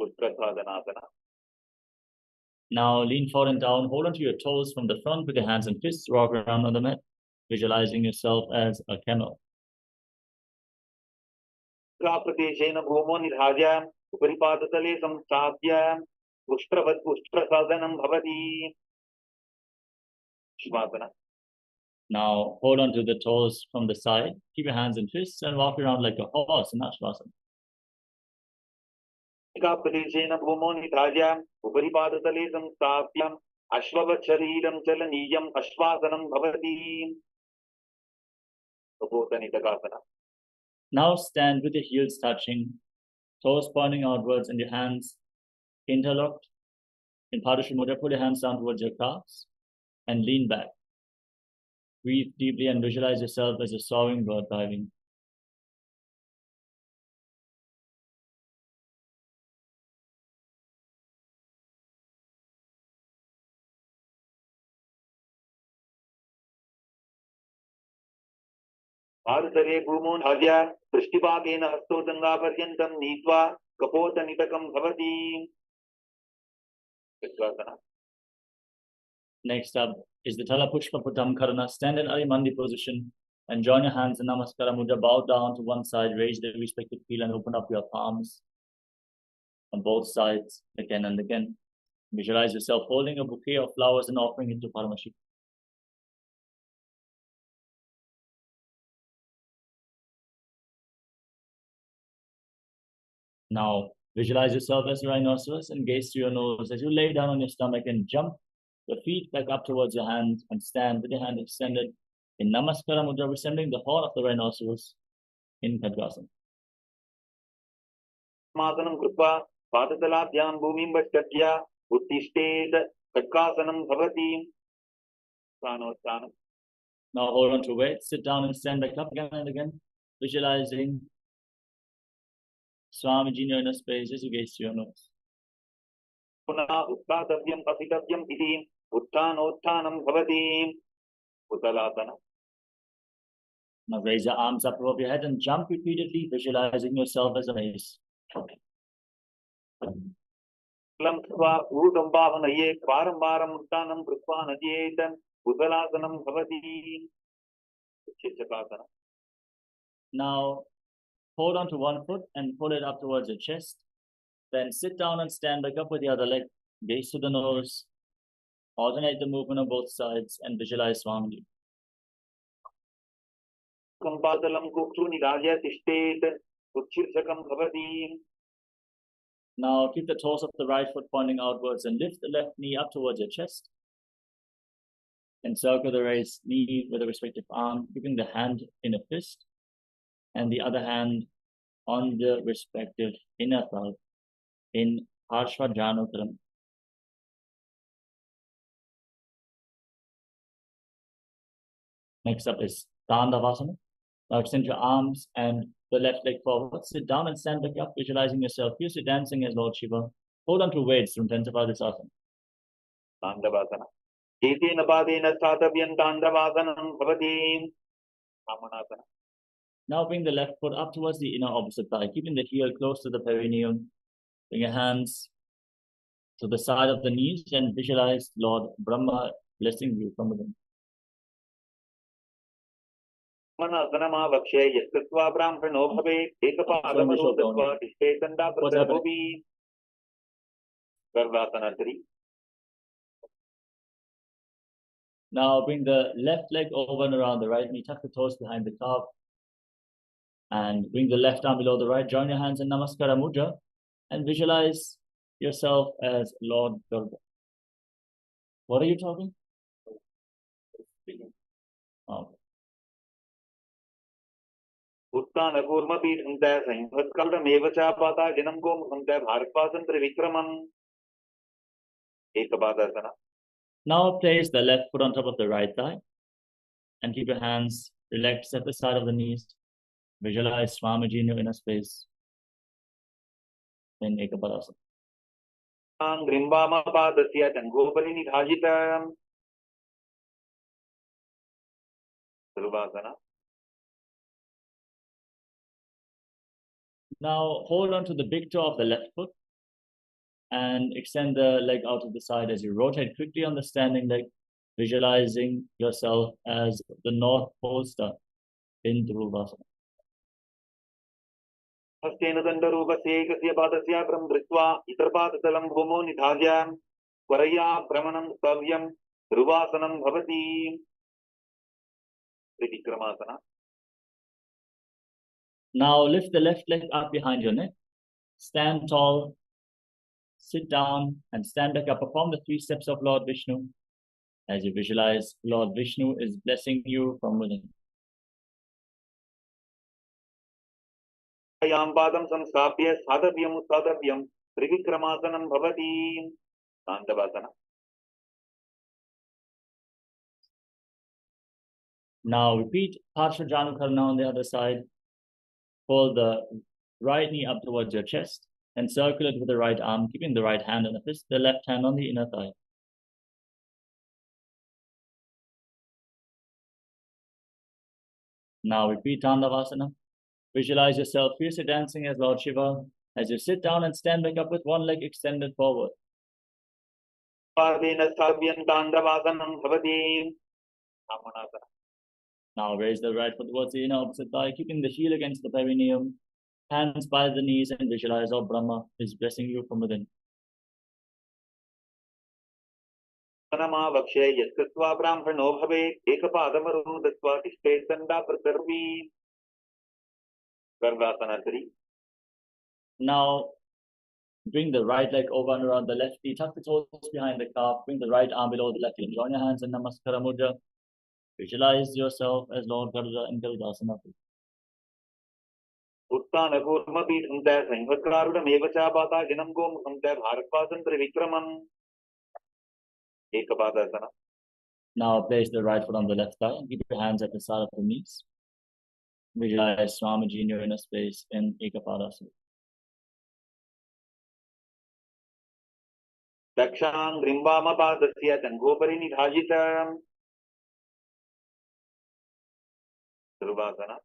उत्कर्षादनासना. Now lean forward and down, hold onto your toes from the front with your hands and fists, walk around on the mat, visualizing yourself as a camel. प्रदेशेन भूमो निधाज्य उपरिपादतले संस्थाप्य उष्ट्रवत् उष्ट्रसाधनं भवति. श्वासना. Now hold on to the toes from the side, keep your hands and fists and walk around like a horse in Ashwasana. प्रदेशेन भूमो निधाज्य उपरिपादतले संस्थाप्य अश्ववत् शरीरं चलनीयम् अश्वासनं भवति. कपोतनितकासना. Now stand with your heels touching, toes pointing outwards and your hands interlocked. In Paramashivoham Mudra, pull your hands down towards your calves and lean back. Breathe deeply and visualize yourself as a soaring bird diving. भारतरे भूमो निधाज्य दृष्टिपातेन हस्तोदङ्गापर्यन्तं नीत्वा कपोतनितकं भवति. Next up is the Tala Pushpa Putam Karana. Stand in Arimandi position and join your hands in Namaskara Mudra. Bow down to one side, raise the respective heel and open up your palms on both sides again and again. Visualize yourself holding a bouquet of flowers and offering it to Paramashivoham. Now visualize yourself as a rhinoceros and gaze through your nose as you lay down on your stomach and jump your feet back up towards your hands and stand with your hand extended in Namaskara Mudra, resembling the horn of the rhinoceros in Khadgasana. मासनं कृत्वा पादतलाभ्यां भूमिं पश्यत्य उत्तिष्ठेत् खड्गासनं भवति. प्राणोत्थानम्. Now hold on to weight, sit down and stand back up again and again, visualizing Swamiji in your space as you gaze through your nose. पुनः उत्थातव्यम् असितव्यम् इति उत्थानोत्थानं भवति. उत्तलासना. Now raise your arms up above your head and jump repeatedly, visualizing yourself as a mace. लम्त्वा ऊर्ध्वभावनये वारं उत्थानं कृत्वा नयेत् उत्तलासनं भवति. शीर्षकासना. Now hold on to one foot and pull it up towards your chest. Then sit down and stand back up with the other leg. Gaze to the nose. Alternate the movement on both sides and visualize Swamiji. कंपातलं कुक्षु निधाज्य तिष्ठेत् उत्शीर्षकं भवति. Now keep the toes of the right foot pointing outwards and lift the left knee up towards your chest. Encircle the raised knee with the respective arm, keeping the hand in a fist and the other hand on the respective inner thigh in Parshvajanutram. Next up is Tandavasana. Now extend your arms and the left leg forward. Sit down and stand back up, visualizing yourself. Use your dancing as Lord Shiva. Hold on to weights to intensify this asana. ताण्डवासना. एतेन पादेन स्थातव्यं ताण्डवासनं भवति. वामनासना. Now bring the left foot up towards the inner opposite thigh, keeping the heel close to the perineum. Bring your hands to the side of the knees and visualize Lord Brahma blessing you from within. मनसनमावक्ष्य यत्कृत्वा ब्राह्मणो भवेत् एकपादमनो दत्वा तिष्ठेतन्दाप्रभुवि. गर्भासना 3. Now bring the left leg over and around the right knee, tuck the toes behind the calf, and bring the left arm below the right. Join your hands in Namaskara Mudra and visualize yourself as Lord Durga. What are you talking? Okay. उत्थानकूर्मपीठं च संहत्कल्पमेव च पाताजनं गोमुखं च भारतवासं त्रिविक्रमम्. एकपादासना. Now place the left foot on top of the right thigh and keep your hands relaxed at the side of the knees. Visualize Swamiji in your inner space in Ekapadasana. ग्रीम्बामपादस्य टङ्गोपरि निधाजितम्. ध्रुवासना. Now hold on to the big toe of the left foot and extend the leg out to the side as you rotate quickly on the standing leg, visualizing yourself as the North Pole star in Dhruvasana. हस्तेन दण्डरूपस्य एकस्य पादस्य परं धृत्वा इतरपादतलं भूमौ निधाय त्वरया भ्रमणं कर्तव्यं ध्रुवासनं भवति त्रिविक्रमासना. Now lift the left leg up behind your neck, stand tall, sit down and stand back up. Perform the 3 steps of Lord Vishnu as you visualize Lord Vishnu is blessing you from within. यां पादं संस्थाप्य साधव्यं उत्साधव्यं त्रिविक्रमासनं भवति ताण्डवासना. Now repeat Parsva Janukarna on the other side. Pull the right knee up towards your chest and circle it with the right arm, keeping the right hand on the fist, the left hand on the inner thigh. Now repeat Tandavasana. Visualize yourself fiercely dancing as Lord Shiva as you sit down and stand back up with one leg extended forward. Now raise the right foot towards the inner opposite thigh, keeping the heel against the perineum, hands by the knees, and visualize how Brahma is blessing you from within. Now bring the right leg over and around the left knee, tuck the toes behind the calf, bring the right arm below the left knee, join your hands in Namaskara Mudra. Visualize yourself as Lord Garuda in Garudasana. Now place the right foot on the left thigh and keep your hands at the side of the knees. Visualize Swamiji in your inner space in Ekapadasana. दक्षां ग्रीम्बामपादस्य तङ्गोपरि निधाजितं ध्रुवासना.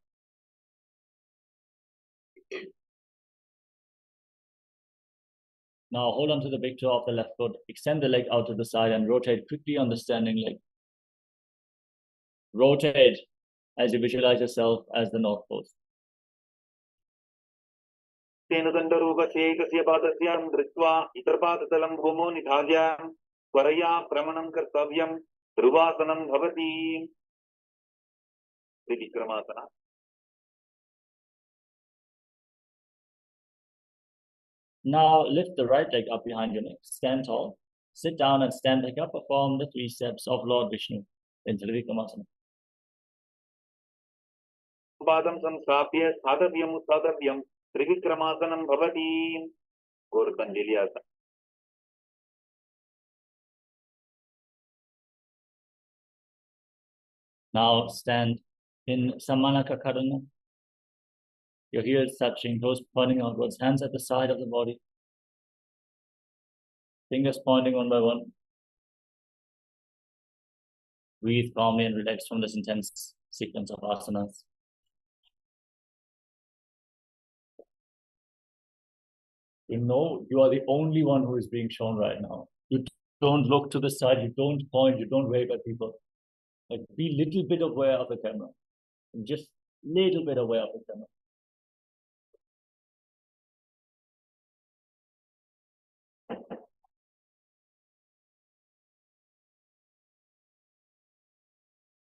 Now hold on to the big toe of the left foot, extend the leg out to the side and rotate quickly on the standing leg. Rotate as you visualize yourself as the North Pole. तेनुदण्डरूपस्यैकस्य पादस्य धृत्वा इतरपादतलं भूमौ निधाय त्वरया भ्रमणं कर्तव्यं ध्रुवासनं भवति त्रिविक्रमासना. Now lift the right leg up behind your neck, stand tall, sit down and stand back up. Perform the 3 steps of Lord Vishnu in Trivikramasana. पादं संस्थाप्य साधव्यं उत्साधव्यं त्रिविक्रमासनं भवति गोर्कञ्जलि आसन. Now stand in Samanaka Karana. Your heels touching, toes pointing outwards, hands at the side of the body. Fingers pointing one by one. Breathe calmly and relax from this intense sequence of asanas. You know you are the only one who is being shown right now. You don't look to the side, you don't point, you don't wave at people. Like, be little bit aware of the camera. Just little bit aware of the camera.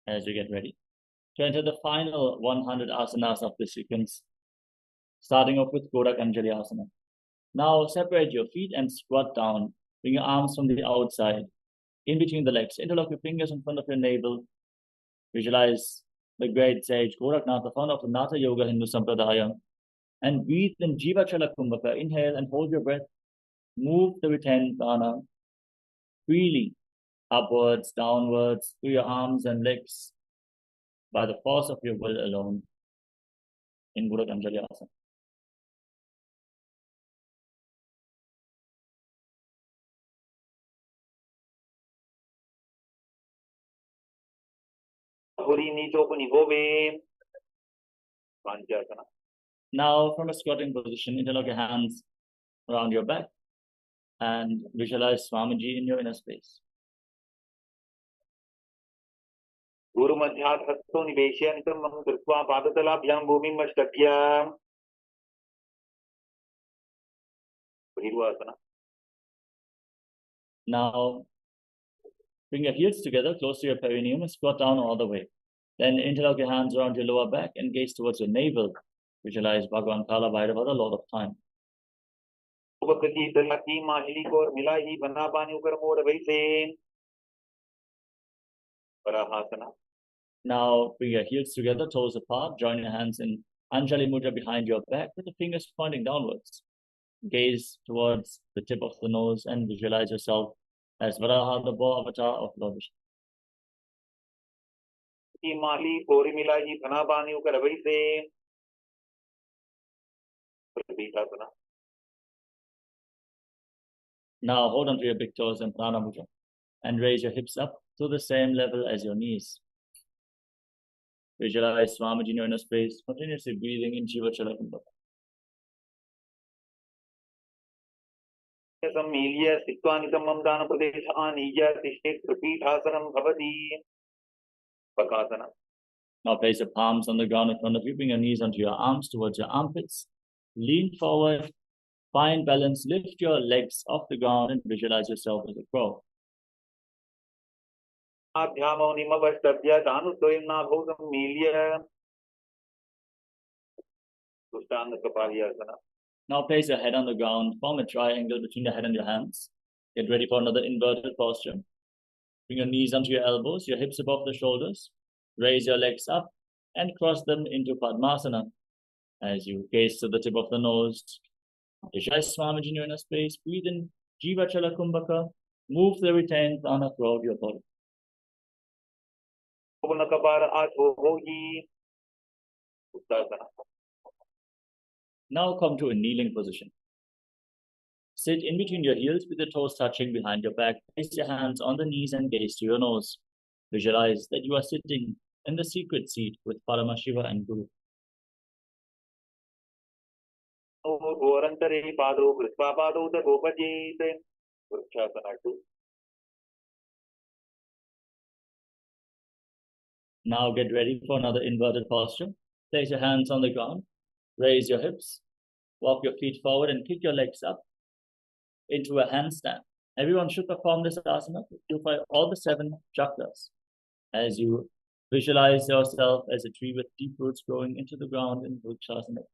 As you get ready to enter the final 100 asanas of this sequence, starting off with Gorakanjali asana. Now separate your feet and squat down. Bring your arms from the outside, in between the legs. Interlock your fingers in front of your navel. Visualize the great sage Goraknath, the founder of the Natha Yoga Hindu Sampradaya. And breathe in Jiva Chala Kumbhaka. Inhale and hold your breath. Move the retained prana freely, upwards, downwards, through your arms and legs, by the force of your will alone, in Gorakanjali asana. Huri Nichopani Hove Panchasana. Now, from a squatting position, interlock your hands around your back and visualize Swamiji in your inner space. गुरुमध्यात् हस्तो निवेश्य नितम्बं कृत्वा पादतलाभ्यां भूमिमष्टभ्य बहिर्वासना. Now, bring your heels together close to your perineum and squat down all the way. Then interlock your hands around your lower back and gaze towards your navel. Visualize Bhagavan Kala Bhairava, the Lord of Time. उपकृति Talaki माही को मिलाई बना पानी उकर मोर वैसे पराहासना. Now, bring your heels together, toes apart, join your hands in Anjali Mudra behind your back with the fingers pointing downwards. Gaze towards the tip of the nose and visualize yourself as Varaha, the bow avatar of Lord Vishnu. की माली कोरी मिलाई बना पानी उकर वैसे प्रतीकासना. Now, hold on to your big toes and Prana Mudra and raise your hips up to the same level as your knees. Visualize Swamiji in your inner space, continuously breathing in Jiva Chala Kumbhaka. सम्मील्य स्थित्वा नितम्बं दानप्रदेश आनीय तिष्ठेत् त्रिपीठासनं भवति पकासना. Now place your palms on the ground in front of you, bring your knees onto your arms towards your armpits. Lean forward, find balance, lift your legs off the ground and visualize yourself as a crow. आध्यामौनिमवष्टभ्य दानुद्वयं नाभौ सम्मील्य दुष्टांग कपाल्यासना. Now place your head on the ground, form a triangle between your head and your hands. Get ready for another inverted posture. Bring your knees onto your elbows, your hips above the shoulders. Raise your legs up and cross them into Padmasana. As you gaze to the tip of the nose, visualize Swamiji in your inner space. Breathe in Jiva Chala Kumbhaka. Move the retained prana throughout your body. Now come to a kneeling position. Sit in between your heels with your toes touching behind your back. Place your hands on the knees and gaze to your nose. Visualize that you are sitting in the secret seat with Paramashiva and Guru. Now get ready for another inverted posture. Place your hands on the ground. Raise your hips. Walk your feet forward and kick your legs up into a handstand. Everyone should perform this asana to purify all the 7 chakras. As you visualize yourself as a tree with deep roots growing into the ground in Vrikshasana.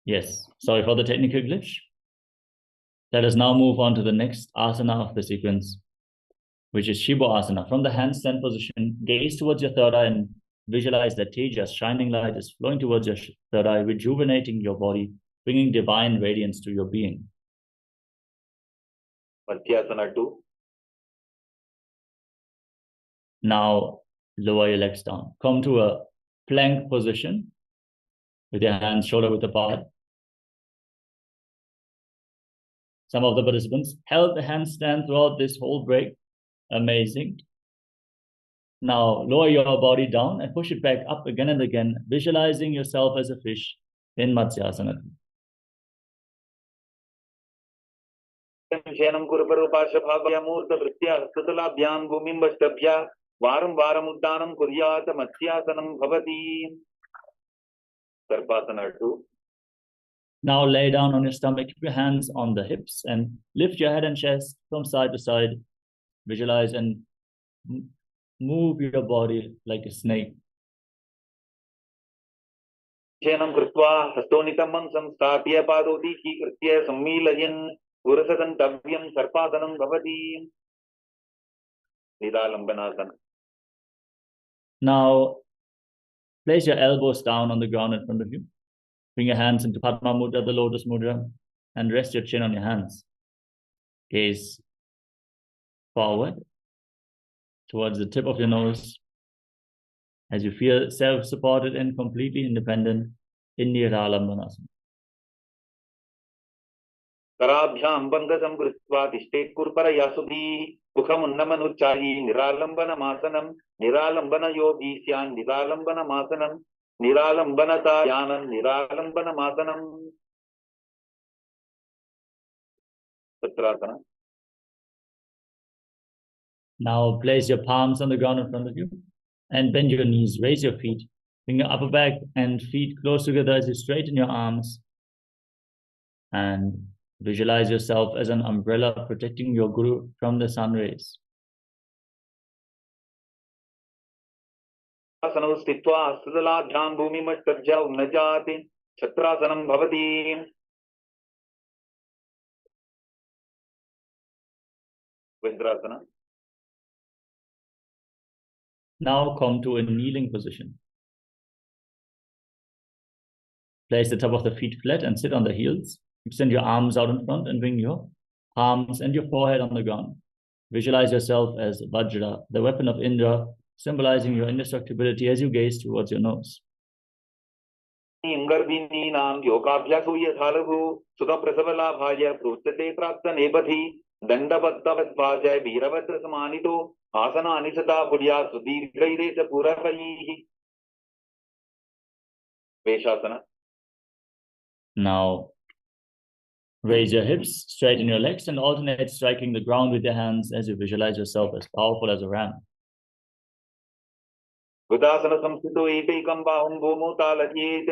Yes, sorry for the technical glitch. Let us now move on to the next asana of the sequence, which is Shibo Asana. From the handstand position, gaze towards your third eye and visualize that Tejas, shining light, is flowing towards your third eye, rejuvenating your body, bringing divine radiance to your being. Madhyasana 2. Now, lower your legs down. Come to a plank position with your hands shoulder width apart. Some of the participants held the handstand throughout this whole break. Amazing. Now, lower your body down and push it back up again and again, visualizing yourself as a fish in Matsyasana. शयनं कुरुपरूपाशभावया मूर्तवृत्त्या हस्ततलाभ्यां भूमिं वष्टभ्या वारं वारम् उद्दानं कुर्यात् मत्स्यासनं भवति. Sarpasana 2. Now lay down on your stomach, keep your hands on the hips and lift your head and chest from side to side. Visualize and move your body like a snake. शयनं कृत्वा हस्तोनितमं संस्थाप्य पादोदीः कृत्य सम्मीलयन् पुरसदन्तव्यं सर्पासनं भवति. Nidalambhanasana. Now place your elbows down on the ground in front of you. Bring your hands into Padma Mudra, the Lotus Mudra, and rest your chin on your hands. Gaze forward towards the tip of your nose as you feel self-supported and completely independent in Nidalambhanasana. कराभ्यां बन्धनं कृत्वा तिष्ठेत् कुर्परया सुधीः मुखमुन्नमनुच्चायी निरालम्बनमासनं निरालम्बनयोगी स्यान् निरालम्बनमासनं निरालम्बनतायानं निरालम्बनमासनं. Satrasana. Now place your palms on the ground in front of you and bend your knees, raise your feet, bring your upper back and feet close together as you straighten your arms and visualize yourself as an umbrella protecting your guru from the sun rays. आसनौ स्थित्वा हस्ततलाभ्यां भूमिमष्टभ्या उन्नजाति छत्रासनं भवति. Vendrasana. Now come to a kneeling position. Place the top of the feet flat and sit on the heels. Extend your arms out in front and bring your palms and your forehead on the ground. Visualize yourself as Vajra, the weapon of Indra, symbolizing your indestructibility as you gaze towards your nose. इंगर्दिनीनां योगाभ्यासो यथा लघु सुखप्रसवलाभाय प्रोच्यते प्राप्तनेपथि दण्डबद्धवद्भाजय वीरवत् समानितो आसनानि सदा पुर्या सुदीर्घैरेष पूरवैः. वेशासना. Now raise your hips, straighten your legs, and alternate striking the ground with your hands as you visualize yourself as powerful as a ram. Budhasan संस्थितो एकैकं बाहुं भूमौ तालयेत्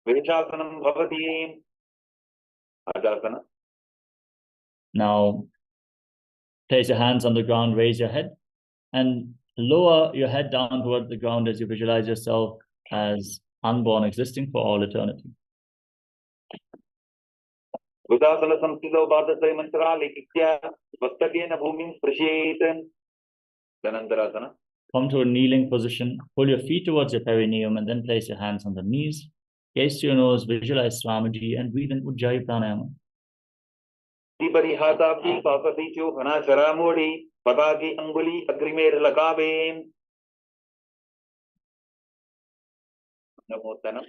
वेशासनं भवति. आजासना. Now place your hands on the ground, raise your head, and lower your head down toward the ground as you visualize yourself as unborn, existing for all eternity. Budhasan संस्थितो पादत्रय मन्त्रालेख्य स्वस्तकेन भूमिं स्पृशेत्. धनन्तरासना. Come to a kneeling position, pull your feet towards your perineum, and then place your hands on the knees. Gaze to your nose, visualize Swamiji, and breathe in Ujjayi Pranayama. परिहातापि पापतिचो घनाचरामोढि पदाति अंगुली अग्रिमेर्लकावे. नमोतनम.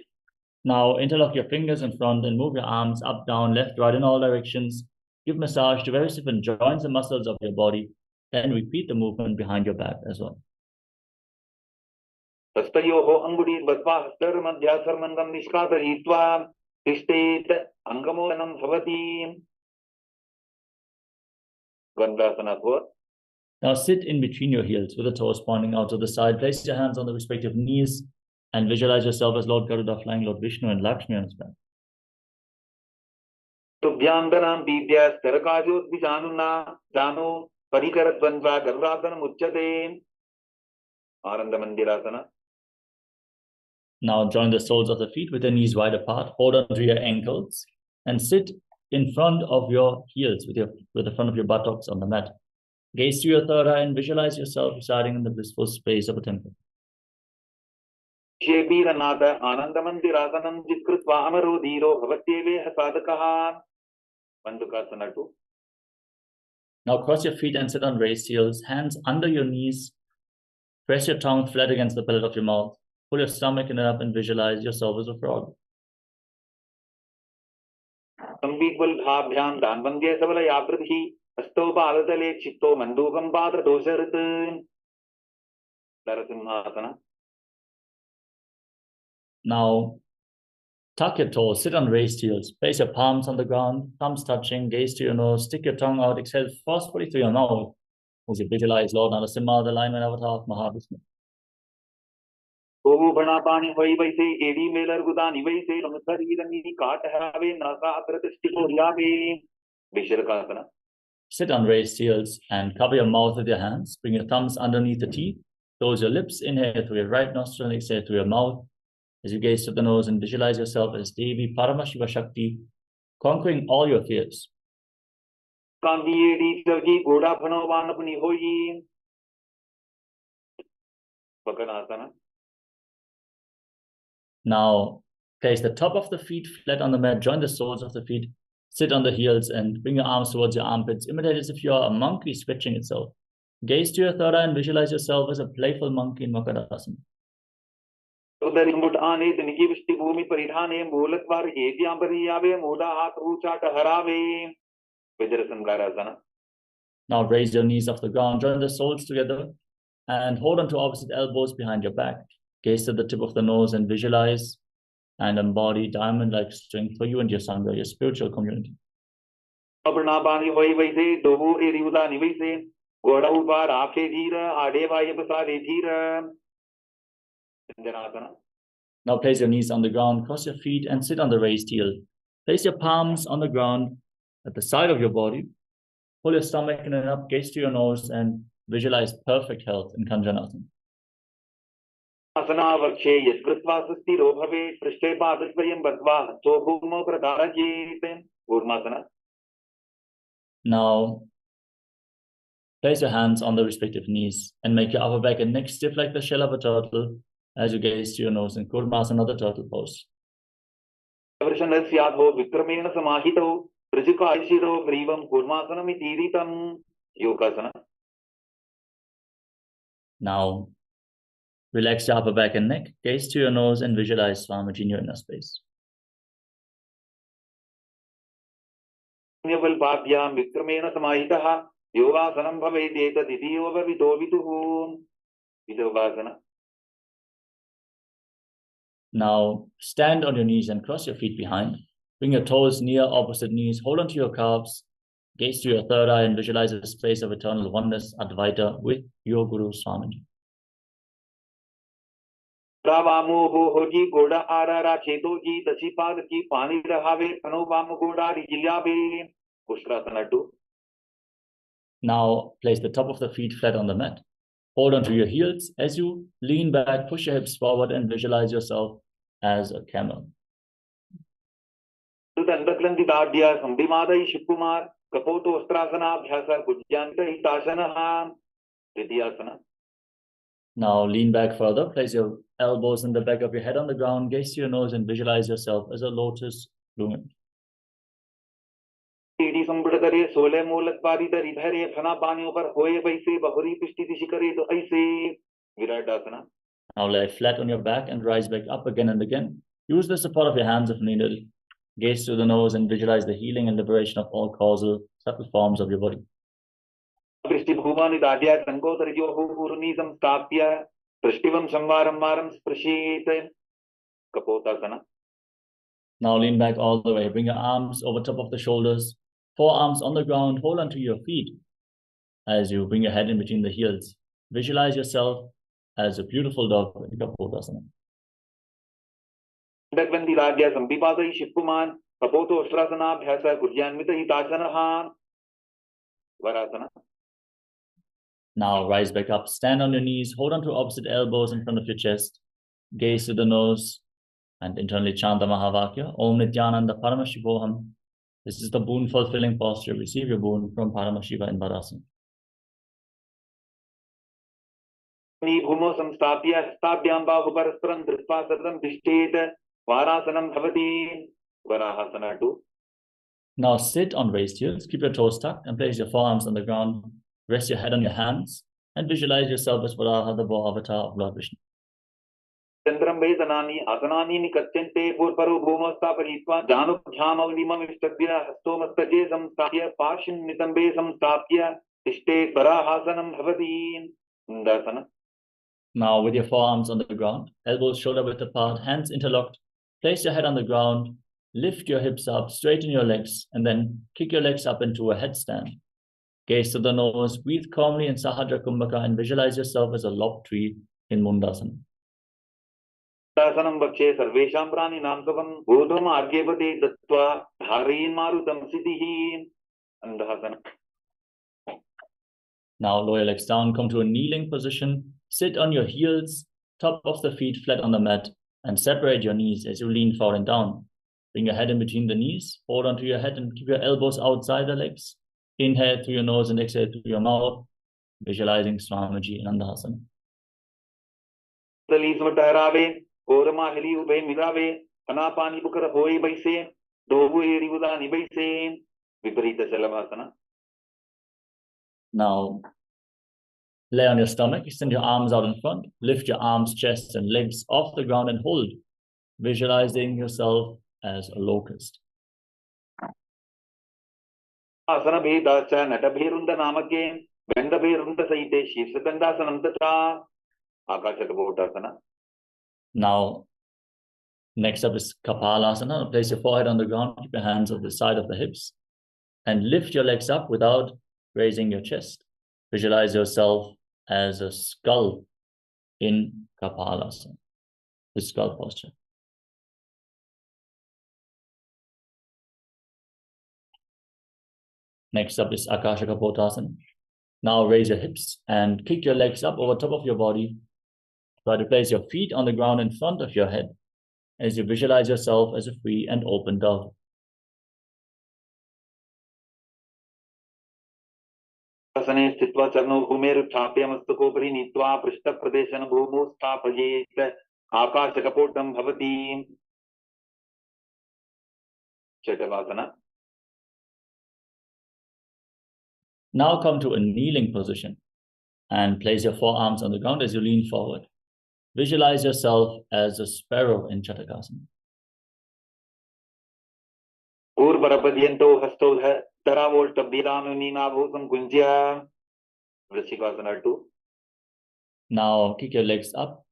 Now interlock your fingers in front and move your arms up, down, left, right in all directions. Give massage to various different joints and muscles of your body. Then repeat the movement behind your back as well. हस्तयोः अंगुलीर्बद्ध्वा हस्तर्मध्यासर्मन्दं निष्कासयित्वा तिष्ठेत् अंगमोदनं भवति. Vandasana 4. Now sit in between your heels with the toes pointing out to the side. Place your hands on the respective knees and visualize yourself as Lord Garuda flying Lord Vishnu and Lakshmi on his back. तुभ्यांगनां पीत्या स्तरकाजोद्भिजानुना जानो परिकरद्वन्द्वा गरुडासनम् उच्यते. आनंद मंदिरासना. Now join the soles of the feet with the knees wide apart. Hold on to your ankles and sit in front of your heels with the front of your buttocks on the mat. Gaze to your third eye and visualize yourself residing in the blissful space of a temple. शेबीरनाथ आनंदमंदिरासनं जित्कृत्वा अमरो धीरो भवत्येवेह साधकः. Mandukasana 2. Now cross your feet and sit on raised heels, hands under your knees. Press your tongue flat against the palate of your mouth. Pull your stomach in and up and visualize yourself as a frog. संवीतवल्भाभ्यां दानवन्द्ये सबलयाकृतिः हस्तौ पादतले चित्तो मन्दूकं पाददोषहृत्. नरसिंहासना. Now tuck your toes, sit on raised heels, place your palms on the ground, thumbs touching, gaze to your nose, stick your tongue out, exhale forcefully through your mouth as you visualize Lord Narasimha, the lion-man avatar of Mahavishnu. ओहु भणापाणि होई वैसे AD Mailer गुदानि वैसे रंगधरीरंगी काट हरावे NASA अप्रतिष्ठितो रियावे. विशरकासना. Sit on raised heels and cover your mouth with your hands. Bring your thumbs underneath the teeth. Close your lips. Inhale through your right nostril and exhale through your mouth as you gaze to the nose and visualize yourself as Devi Paramashiva Shakti, conquering all your fears. कांदी AD चौकी घोड़ा भणवान अपनी होई. पकड़ासना. Now, place the top of the feet flat on the mat. Join the soles of the feet. Sit on the heels and bring your arms towards your armpits. Imitate as if you are a monkey stretching itself. Gaze to your third eye and visualize yourself as a playful monkey in Makadasana. उदरिमुट आने दिनकी विष्टि भूमि परिधाने मूलत्वार हेत्यां परियावे मोड़ा हाथ ऊंचा टहरावे. विजरसंगारासना. Now raise your knees off the ground. Join the soles together and hold on to opposite elbows behind your back. Gaze to the tip of the nose and visualize and embody diamond-like strength for you and your Sangha, your spiritual community. अपनापानी होई वैसे डोबो एरी उदानी वैसे घोड़ा ऊपर आखे धीर आड़े वाये बसारे धीर. Now place your knees on the ground, cross your feet and sit on the raised heel. Place your palms on the ground at the side of your body. Pull your stomach in and up, gaze to your nose and visualize perfect health in Kanjanasana. आसनावक्षे यस्कृत्वा सुस्थिरो भवेत् पृष्ठे पादद्वयं बद्ध्वा हस्तो भूमौ प्रधारयेत्. Kurmasana. Now place your hands on the respective knees and make your upper back and neck stiff like the shell of a turtle as you gaze to your nose in Kurdmasana, the turtle pose. वर्षणस्याधो विक्रमेण समाहितो ऋजुकाशिरो ग्रीवं कूर्मासनमितीरितं. योगासना. Now relax your upper back and neck, gaze to your nose and visualize Swamiji in your inner space. बलभाभ्यां विक्रमेण समाहितः योगासनं भवेत् तदिति योगविदो विदुः. विदोगासना. Now stand on your knees and cross your feet behind. Bring your toes near opposite knees. Hold on to your calves. Gaze to your third eye and visualize a space of eternal oneness, Advaita, with your Guru Swamiji. रावामो हो जी गोड़ा आरा रा चेतो जी दसी पाद की पानी रहावे तनो वाम गोड़ा रिजिल्यावे. पुष्करासना 2. Now place the top of the feet flat on the mat. Hold on to your heels as you lean back, push your hips forward and visualize yourself as a camel. सुदंडग्रंथिदाढ्य संधिमादय शिवकुमार कपोतोस्त्रासनाभ्यास गुज्यांतहितासनः. तृतीयासना. Now lean back further, place your elbows in the back of your head on the ground, gaze to your nose and visualize yourself as a lotus blooming. ईडी संबड़ करे 16 मूलत्वारी दरी धरे फना पानियों पर होए वैसे बहुरी पिष्टि दिशि करे तो ऐसे. विराटासना. Now lay flat on your back and rise back up again and again. Use the support of your hands if needed. Gaze through the nose and visualize the healing and liberation of all causal, subtle forms of your body. पृष्ठभूमानि दाढ्य संकोतरजोः Poorni संस्थाप्य पृष्ठिवं संवारं वारं स्पृशेत्. कपोतासना. Now lean back all the way. Bring your arms over top of the shoulders. Forearms on the ground. Hold onto your feet as you bring your head in between the heels. Visualize yourself as a beautiful dog in Kapotasana. दग्वन्दिराढ्य संपिपादय Shivkumar कपोतोस्त्रासनाभ्यास गुज्यांतहितासनः. वरासना. Now rise back up. Stand on your knees. Hold on to opposite elbows in front of your chest. gaze to the nose, and internally chant the Mahavakya, Om Nithyananda Paramashivoham. This is the boon fulfilling posture. Receive your boon from Paramashiva in Varasana. भूमौ संस्थाप्य हस्ताभ्यां बाहुपरस्परं धृत्वा सततं तिष्ठेत् वारासनं भवति. Varahasana 2. Now sit on raised heels, keep your toes tucked, and place your forearms on the ground. Rest your head on your hands, and visualize yourself as Varaha, the bow avatar of Lord Vishnu. चन्द्रं वेदनानि आसनानि निकच्यन्ते पूर्वपरो भूमौ स्थापयित्वा जानुभ्यामग्निमविष्टभ्य हस्तोमस्तके संस्थाप्य पार्श्वं नितम्बे संस्थाप्य तिष्ठेत् वराहासनं भवति. Dasana. Now with your forearms on the ground, elbows shoulder width apart, hands interlocked, place your head on the ground, lift your hips up, straighten your legs, and then kick your legs up into a headstand. Gaze to the nose, breathe calmly in Sahadra Kumbhaka, and visualize yourself as a lob tree in Mundasana. दासनं वक्षे सर्वेषां प्राणिनां सुखं बोधम् आर्घ्यपते दत्त्वा धारयन् मारुतं सिद्धिः. Andhasana. Now lower your legs down, come to a kneeling position, sit on your heels, top of the feet flat on the mat, and separate your knees as you lean forward and down. Bring your head in between the knees, hold onto your head and keep your elbows outside the legs. Inhale through your nose and exhale through your mouth, visualizing Swamiji in Andhasana. Now, lay on your stomach, extend your arms out in front, lift your arms, chest, and legs off the ground and hold, visualizing yourself as a locust. Asana Vedacha Natabherunda Namake, Vendabherunda Saite, Shivsakandasanam Tata, Akashakabotasana. Now, next up is Kapalasana. Place your forehead on the ground, keep your hands at the side of the hips, and lift your legs up without raising your chest. Visualize yourself as a skull in Kapalasana, the skull posture. Next up is Akashakapotasana. Now raise your hips and kick your legs up over top of your body. Try to place your feet on the ground in front of your head as you visualize yourself as a free and open dove. Asane sthitva charno bhumirutthapya mastukopari nitva prishthapradesan bhumu sthapayet akashakapotam bhavati. Chetavasana. Now come to a kneeling position and place your forearms on the ground as you lean forward. Visualize yourself as a sparrow in Chatakasana. Urvarapadyanto hastodha taravolta bidanu ninabhusam kunjya. Vrishikasana 2. Now kick your legs up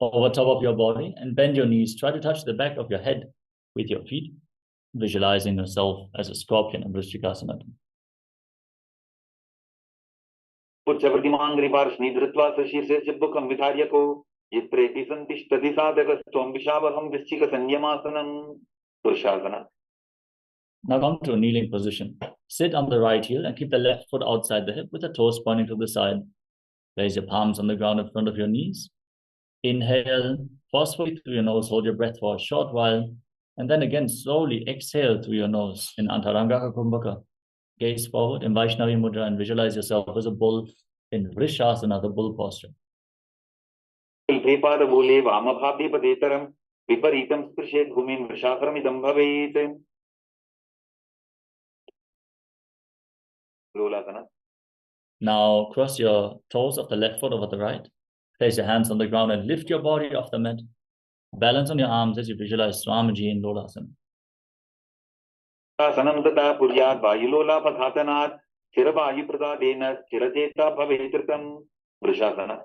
over top of your body and bend your knees. Try to touch the back of your head with your feet, visualizing yourself as a scorpion in Vrishikasana 2. पुच्छप्रतिमाङ्घ्रिपार्श्वनि धृत्वा सशीर्षे चिब्बुकं विधार्यको यत्प्रेति सन्तिष्ठति साधकस्त्वं विशावहं वृश्चिकसंयमासनं. पुरुषासना. Now come to a kneeling position. Sit on the right heel and keep the left foot outside the hip with the toes pointing to the side. Place your palms on the ground in front of your knees. Inhale forcefully through your nose, hold your breath for a short while, and then again slowly exhale through your nose in Antarangaka Kumbhaka. Gaze forward in Vaishnavi Mudra and visualize yourself as a bull in Vrishasana, the bull posture. Now cross your toes of the left foot over the right. Place your hands on the ground and lift your body off the mat. Balance on your arms as you visualize Swamiji in Lolasana. Sanam tata puryat vayulola pathatanat chiravayu prasadena chiracheta bhavetritam. Vrishasana.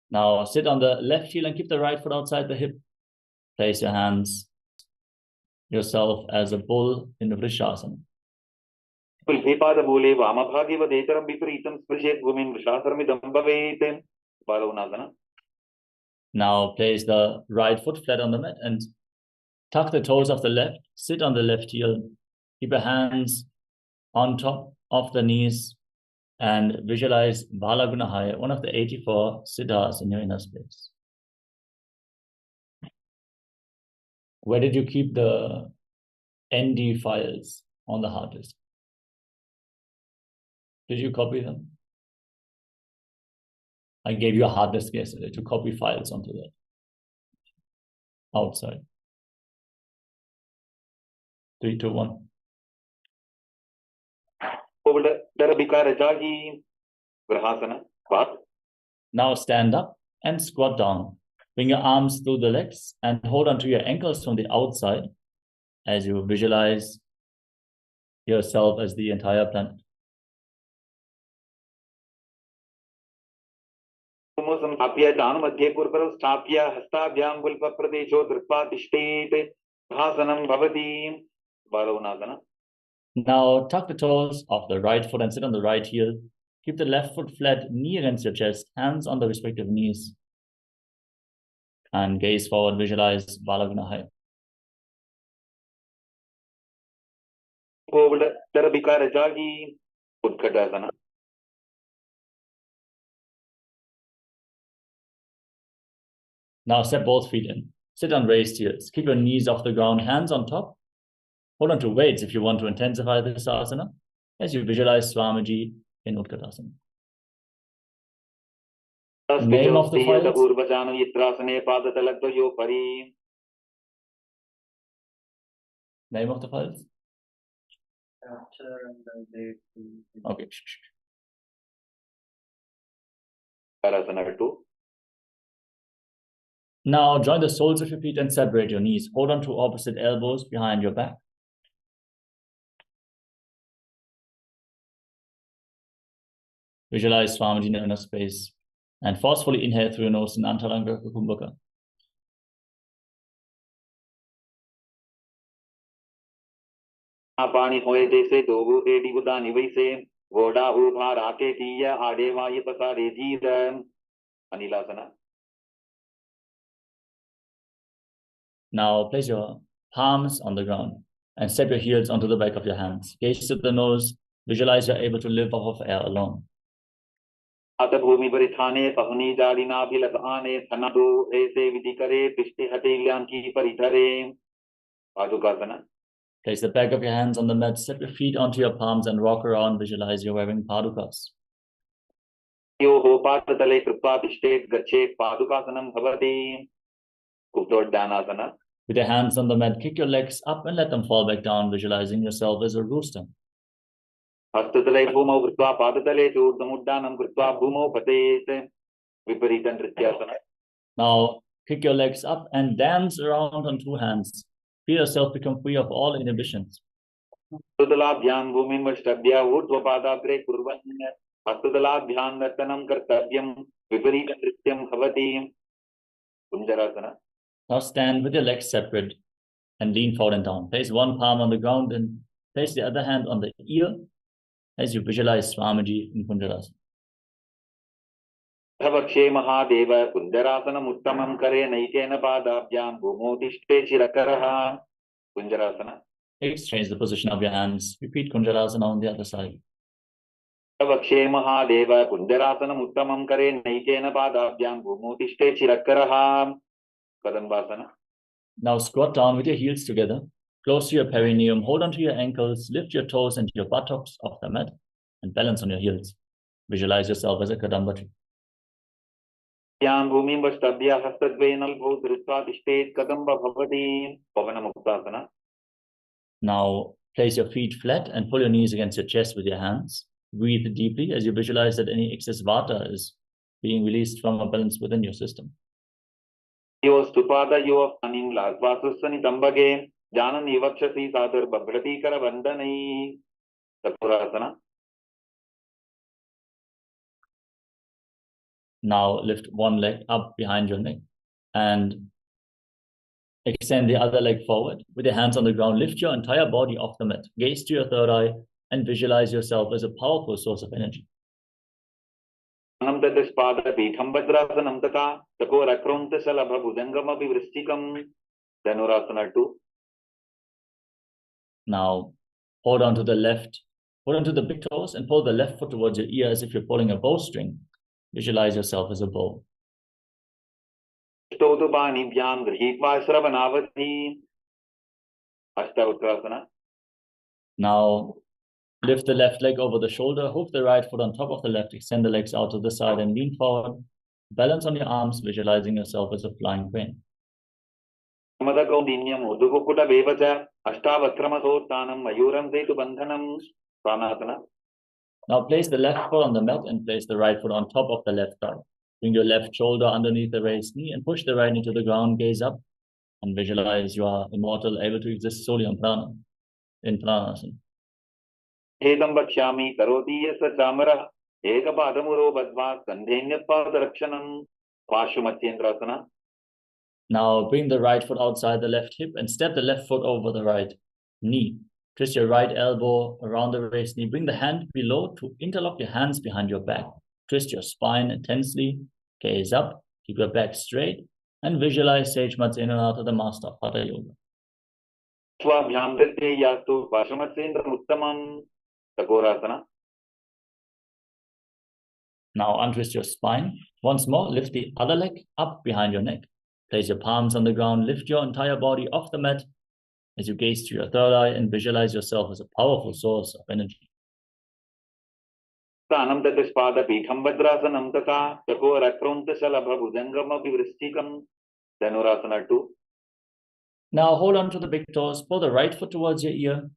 Now sit on the left heel and keep the right foot outside the hip. Place your hands yourself as a bull in the Vrishasana. Pulpepada bole vamabhagi vadetaram vipritam sprishet bhumin vrishasarmidam bhavet. Balovnasana. Now place the right foot flat on the mat and tuck the toes of the left, sit on the left heel, keep your hands on top of the knees, and visualize Balagunahaya, one of the 84 siddhas in your inner space. Where did you keep the ND files on the hard disk? Did you copy them? I gave you a hard disk yesterday to copy files onto that. Outside. 3, 2, 1. Now stand up and squat down. Bring your arms through the legs and hold onto your ankles from the outside as you visualize yourself as the entire planet. Now tuck the toes of the right foot and sit on the right heel. Keep the left foot flat, knee against your chest, hands on the respective knees. And gaze forward, visualize Balaguna height. Now step both feet in. Sit on raised heels. Keep your knees off the ground, hands on top. Hold on to weights if you want to intensify this asana as you visualize Swamiji in Utkatasana. Name of the files. Name of the files. Okay. Now join the soles of your feet and separate your knees. Hold on to opposite elbows behind your back. Visualize Swamiji in inner space and forcefully inhale through your nose in Antaranga Kumbhaka. Now place your palms on the ground and step your heels onto the back of your hands. Gaze to the nose. Visualize you're able to live off of air alone. Place the back of your hands on the mat, step your feet onto your palms and rock around. Visualize you're wearing padukas. With your hands on the mat, kick your legs up and let them fall back down, visualizing yourself as a rooster. Now kick your legs up and dance around on two hands. Feel yourself become free of all inhibitions. Now stand with your legs separate and lean forward and down. Place one palm on the ground and place the other hand on the ear as you visualize Swamiji in Kunjarasana. Exchange the position of your hands. Repeat Kunjarasana on the other side. Now squat down with your heels together. Close to your perineum. Hold onto your ankles. Lift your toes and your buttocks off the mat and balance on your heels. Visualize yourself as a Kadamba tree. Now place your feet flat and pull your knees against your chest with your hands. Breathe deeply as you visualize that any excess vata is being released from a balance within your system. Now lift one leg up behind your neck and extend the other leg forward. With your hands on the ground, lift your entire body off the mat. Gaze to your third eye and visualize yourself as a powerful source of energy. Now hold on to the left, hold on to the big toes and pull the left foot towards your ear as if you're pulling a bowstring. Visualize yourself as a bow. Ashtavakrasana. Now, lift the left leg over the shoulder, hook the right foot on top of the left, extend the legs out to the side and lean forward. Balance on your arms, visualizing yourself as a flying crane. Samadakaudinyam udukukuta vevacha ashtavakramasottanam mayuram setu bandhanam. Pranasana. Now place the left foot on the mat and place the right foot on top of the left thigh. Bring your left shoulder underneath the raised knee and push the right knee to the ground, gaze up and visualize you are immortal, able to exist solely on prana, in pranasana. Edam vakshyami karoti yasa chamara ekapadamuro badva kandhenyapadakshanam. Pashumatyendrasana. Now bring the right foot outside the left hip and step the left foot over the right knee. Twist your right elbow around the raised knee. Bring the hand below to interlock your hands behind your back. Twist your spine intensely. Gaze up. Keep your back straight. And visualize Sage Matsenanatha, the master of Hatha Yoga. Swabhyam dritye yastu pashumatsendram uttamam. Takorasana. Now untwist your spine. Once more, lift the other leg up behind your neck. Place your palms on the ground. Lift your entire body off the mat as you gaze to your third eye and visualize yourself as a powerful source of energy. Stanam tatispada pitham vadrasanam tata takorakrunta shalabha bhujangam abhivrishtikam. Dhanurasana 2. Now hold on to the big toes. Pull the right foot towards your ear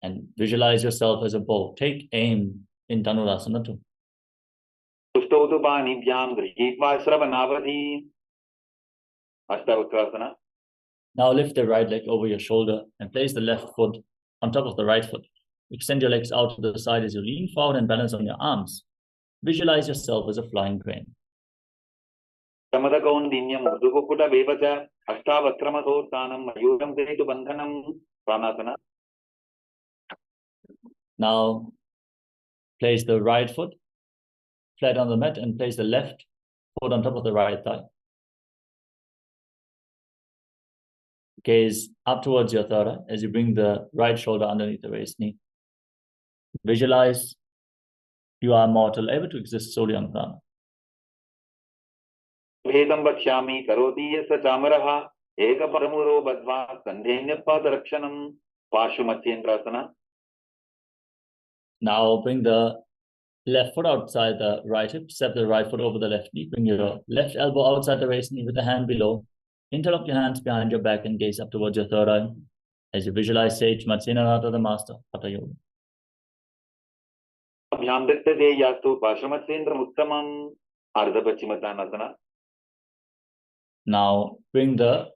and visualize yourself as a bow. Take aim in Dhanurasana 2. Pushtotu panibhyam grihitva shravanavadhi. Ashtavakrasana. Now lift the right leg over your shoulder and place the left foot on top of the right foot. Extend your legs out to the side as you lean forward and balance on your arms. Visualize yourself as a flying crane. Samadakaudinyam udukukuta vevacha ashtavakramasottanam mayuram setu bandhanam. Pranasana. Now place the right foot flat on the mat and place the left foot on top of the right thigh. Gaze up towards your third eye as you bring the right shoulder underneath the raised knee. Visualize you are mortal, able to exist solely on prana. Vedam vakshyami karoti yasa chamaraha ekapadamuro badva kandhenyapadakshanam. Pashumatyendrasana. Now bring the left foot outside the right hip, step the right foot over the left knee, bring your left elbow outside the raised knee with the hand below. Interlock your hands behind your back and gaze up towards your third eye as you visualize Sage Matsenanatha, the master of Hatha Yoga. Abhyam dritye yastu pashumatsendram uttamam. Ardhapachimatanasana. Now bring the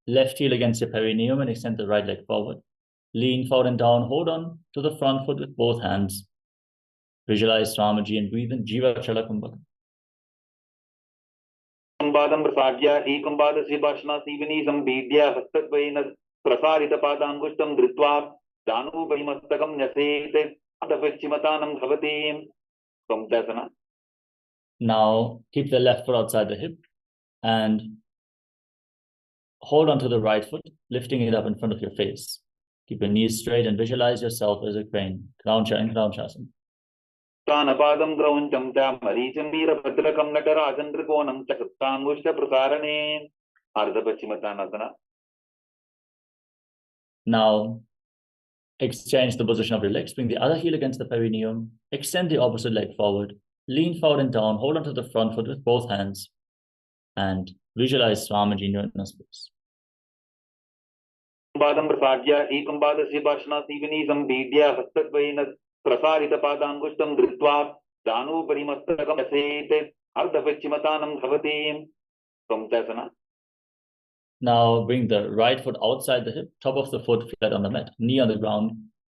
left heel against your perineum and extend the right leg forward. Lean forward and down. Hold on to the front foot with both hands. Visualize Swamiji and breathe in Jiva Chala Kumbhaka. Padam prasadya ekambada sivashna sivini sambidya sattvaina prasarita padangushtam dritva danubhimastakam nyasete adapachchimatanam bhavati. Samtasana. Now keep the left foot outside the hip and hold on to the right foot, lifting it up in front of your face. Keep your knees straight and visualize yourself as a crane. Krauncha and Kraunchasana. Tanapadam grauncham ta maricham veerabhadrakam natarajandrikonam cha saptangushta prasarane. Ardhapachimatanasana. Now exchange the position of your legs. Bring the other heel against the perineum. Extend the opposite leg forward. Lean forward and down. Hold onto the front foot with both hands. And visualize Swamiji in your inner space. Padam prasadya ekambada sivashna sivini sambidya sattvaina prasarita padangushtam dritva danubhimastakam nyasete ardhapachimatanam bhavati. Samtasana. Now bring the right foot outside the hip, top of the foot flat on the mat, knee on the ground.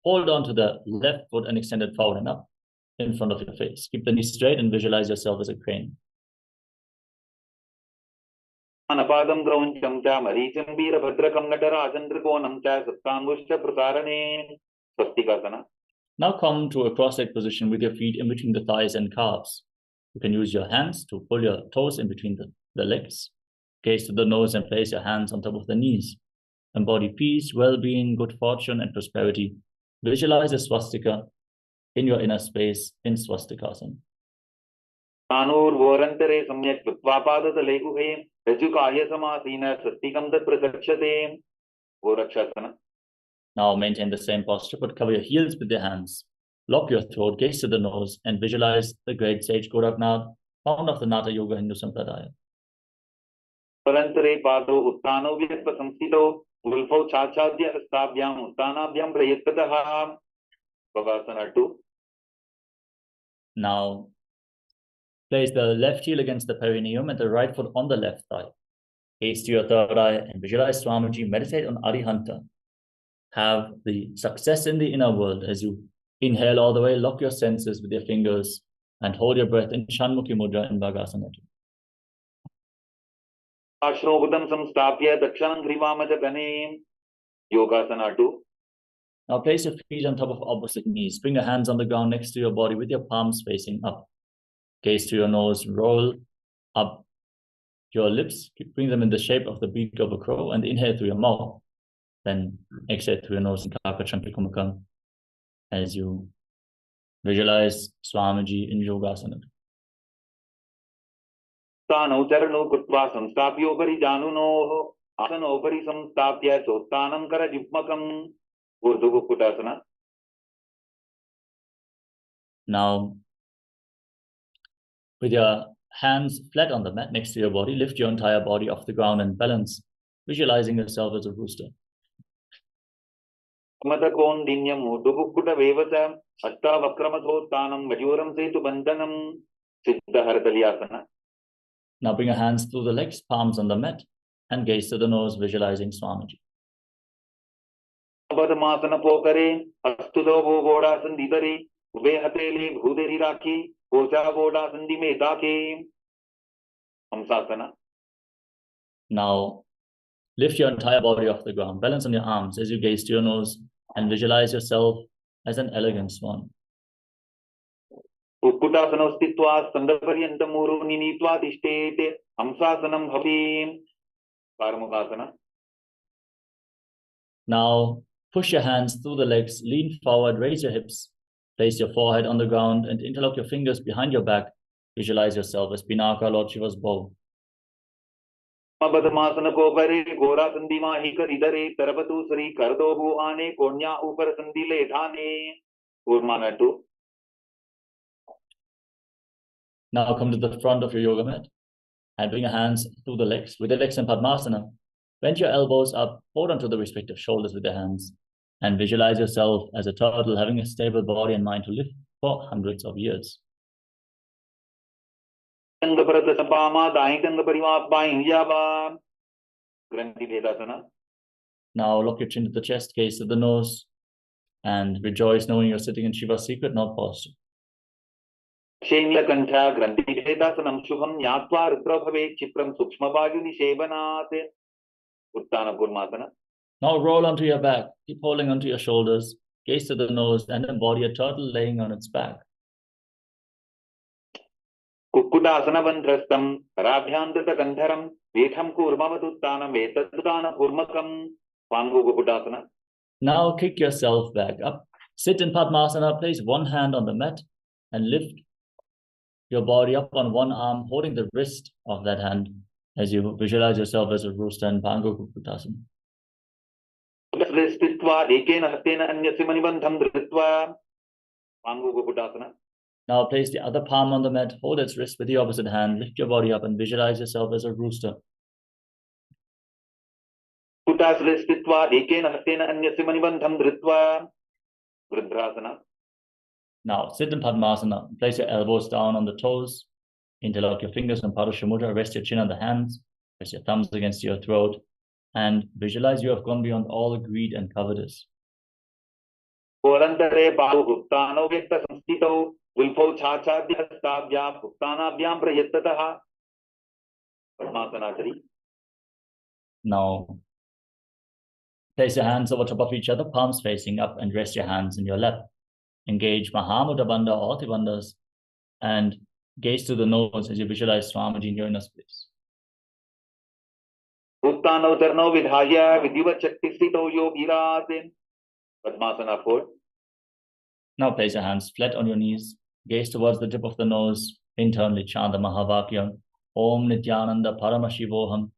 Hold on to the left foot and extend it forward and up in front of your face. Keep the knee straight and visualize yourself as a crane. Anapadam grauncham cha maricham veerabhadrakam natarajandrikonam cha saptangushta prasarane. Swastikasana. Now come to a cross-legged position with your feet in between the thighs and calves. You can use your hands to pull your toes in between the legs. Gaze to the nose and place your hands on top of the knees. Embody peace, well-being, good fortune, and prosperity. Visualize a swastika in your inner space in swastikasana. Tanur vorantare samyak vitva padatale guhe रज्जुकाय समासीन स्वस्तिकं तत् प्रकर्षते गोरक्षासन. Now maintain the same posture, but cover your heels with your hands. Lock your throat, gaze to the nose, and visualize the great sage Goraknath, founder of the Nata Yoga Hindu Sampradaya. परंतरे पादो उत्तानो व्यक्तसंस्थितो गुल्फौ छाछाद्य हस्ताभ्याम उत्तानाभ्याम प्रयत्ततः. Bhavasana 2. Now place the left heel against the perineum and the right foot on the left thigh. Gaze to your third eye and visualize Swamiji. Meditate on Arihanta. Have the success in the inner world as you inhale all the way, lock your senses with your fingers, and hold your breath in Shanmukhi Mudra in Bhagasana 2. Ashrobuddham samstapya dakshanam grivamaja ganem. Yogasana 2. Now place your feet on top of opposite knees. Bring your hands on the ground next to your body with your palms facing up. Gaze to your nose, roll up your lips, bring them in the shape of the beak of a crow, and inhale through your mouth. Then exhale through your nose in Kakachandrakumakam as you visualize Swamiji in Yogasana. Stano charano kutva samstapyopari janunoh asanopari samstapya chostanam kara jipmakam. Urdhu Kukutasana. Now, with your hands flat on the mat next to your body, lift your entire body off the ground and balance, visualizing yourself as a rooster. Matakondinyam Urdhu Kukuta Vevasa Atta Vakramasotanam Vajuram Setu Bandhanam Siddha Haratalyasana. Now bring your hands through the legs, palms on the mat, and gaze to the nose, visualizing Swamiji. Abhadmasana Pokare Astudo Vogoda Sandidare Ube Hatele Bhuderi Raki Pocha Voda Sandime Dake. Hamsasana. Now lift your entire body off the ground, balance on your arms as you gaze to your nose, and visualize yourself as an elegant swan. Ukkutasana Stitva Sandaparyantam Muru Ninitva Tishtete Hamsasanam Bhavim. Paramukasana. Now push your hands through the legs, lean forward, raise your hips, place your forehead on the ground, and interlock your fingers behind your back. Visualize yourself as Pinaka, Lord Shiva's bow. Abhadmasana Pokare Gora Sandima Hika Idare Tarapatu Sri Kardobu Ane Konya Upar Sandile Dhane. Urmana 2. Now come to the front of your yoga mat and bring your hands through the legs. With the legs in Padmasana, bend your elbows up, hold onto the respective shoulders with your hands, and visualize yourself as a turtle having a stable body and mind to live for hundreds of years. Now lock your chin to the chest, gaze to the nose, and rejoice knowing you're sitting in Shiva's secret knot posture. Now roll onto your back, keep holding onto your shoulders, gaze to the nose, and embody a turtle laying on its back. Kukkudasana Vandrastam Rabhyandata Gandharam Vetham Kurmavatuttanam Vetadutana Kurmakam. Pangu Kukkudasana. Now kick yourself back up. Sit in Padmasana, place one hand on the mat and lift your body up on one arm, holding the wrist of that hand as you visualize yourself as a rooster in Pangu Kukkudasana. Now place the other palm on the mat, hold its wrist with the opposite hand, lift your body up and visualize yourself as a rooster. Now sit in Padmasana, place your elbows down on the toes, interlock your fingers on Padusha Mudra, rest your chin on the hands, press your thumbs against your throat, and visualize you have gone beyond all greed and covetous. Now place your hands over top of each other, palms facing up, and rest your hands in your lap. Engage Mahamudra Bandha or Bandhas and gaze to the nose as you visualize Swamiji in your inner space. Uttano Charno Vidhaya Vidhivat Shakti Sthito Yogiratin. Padmasana 4. Now place your hands flat on your knees, gaze towards the tip of the nose, internally chant the Mahavakya. Om Nithyananda Paramashivoham.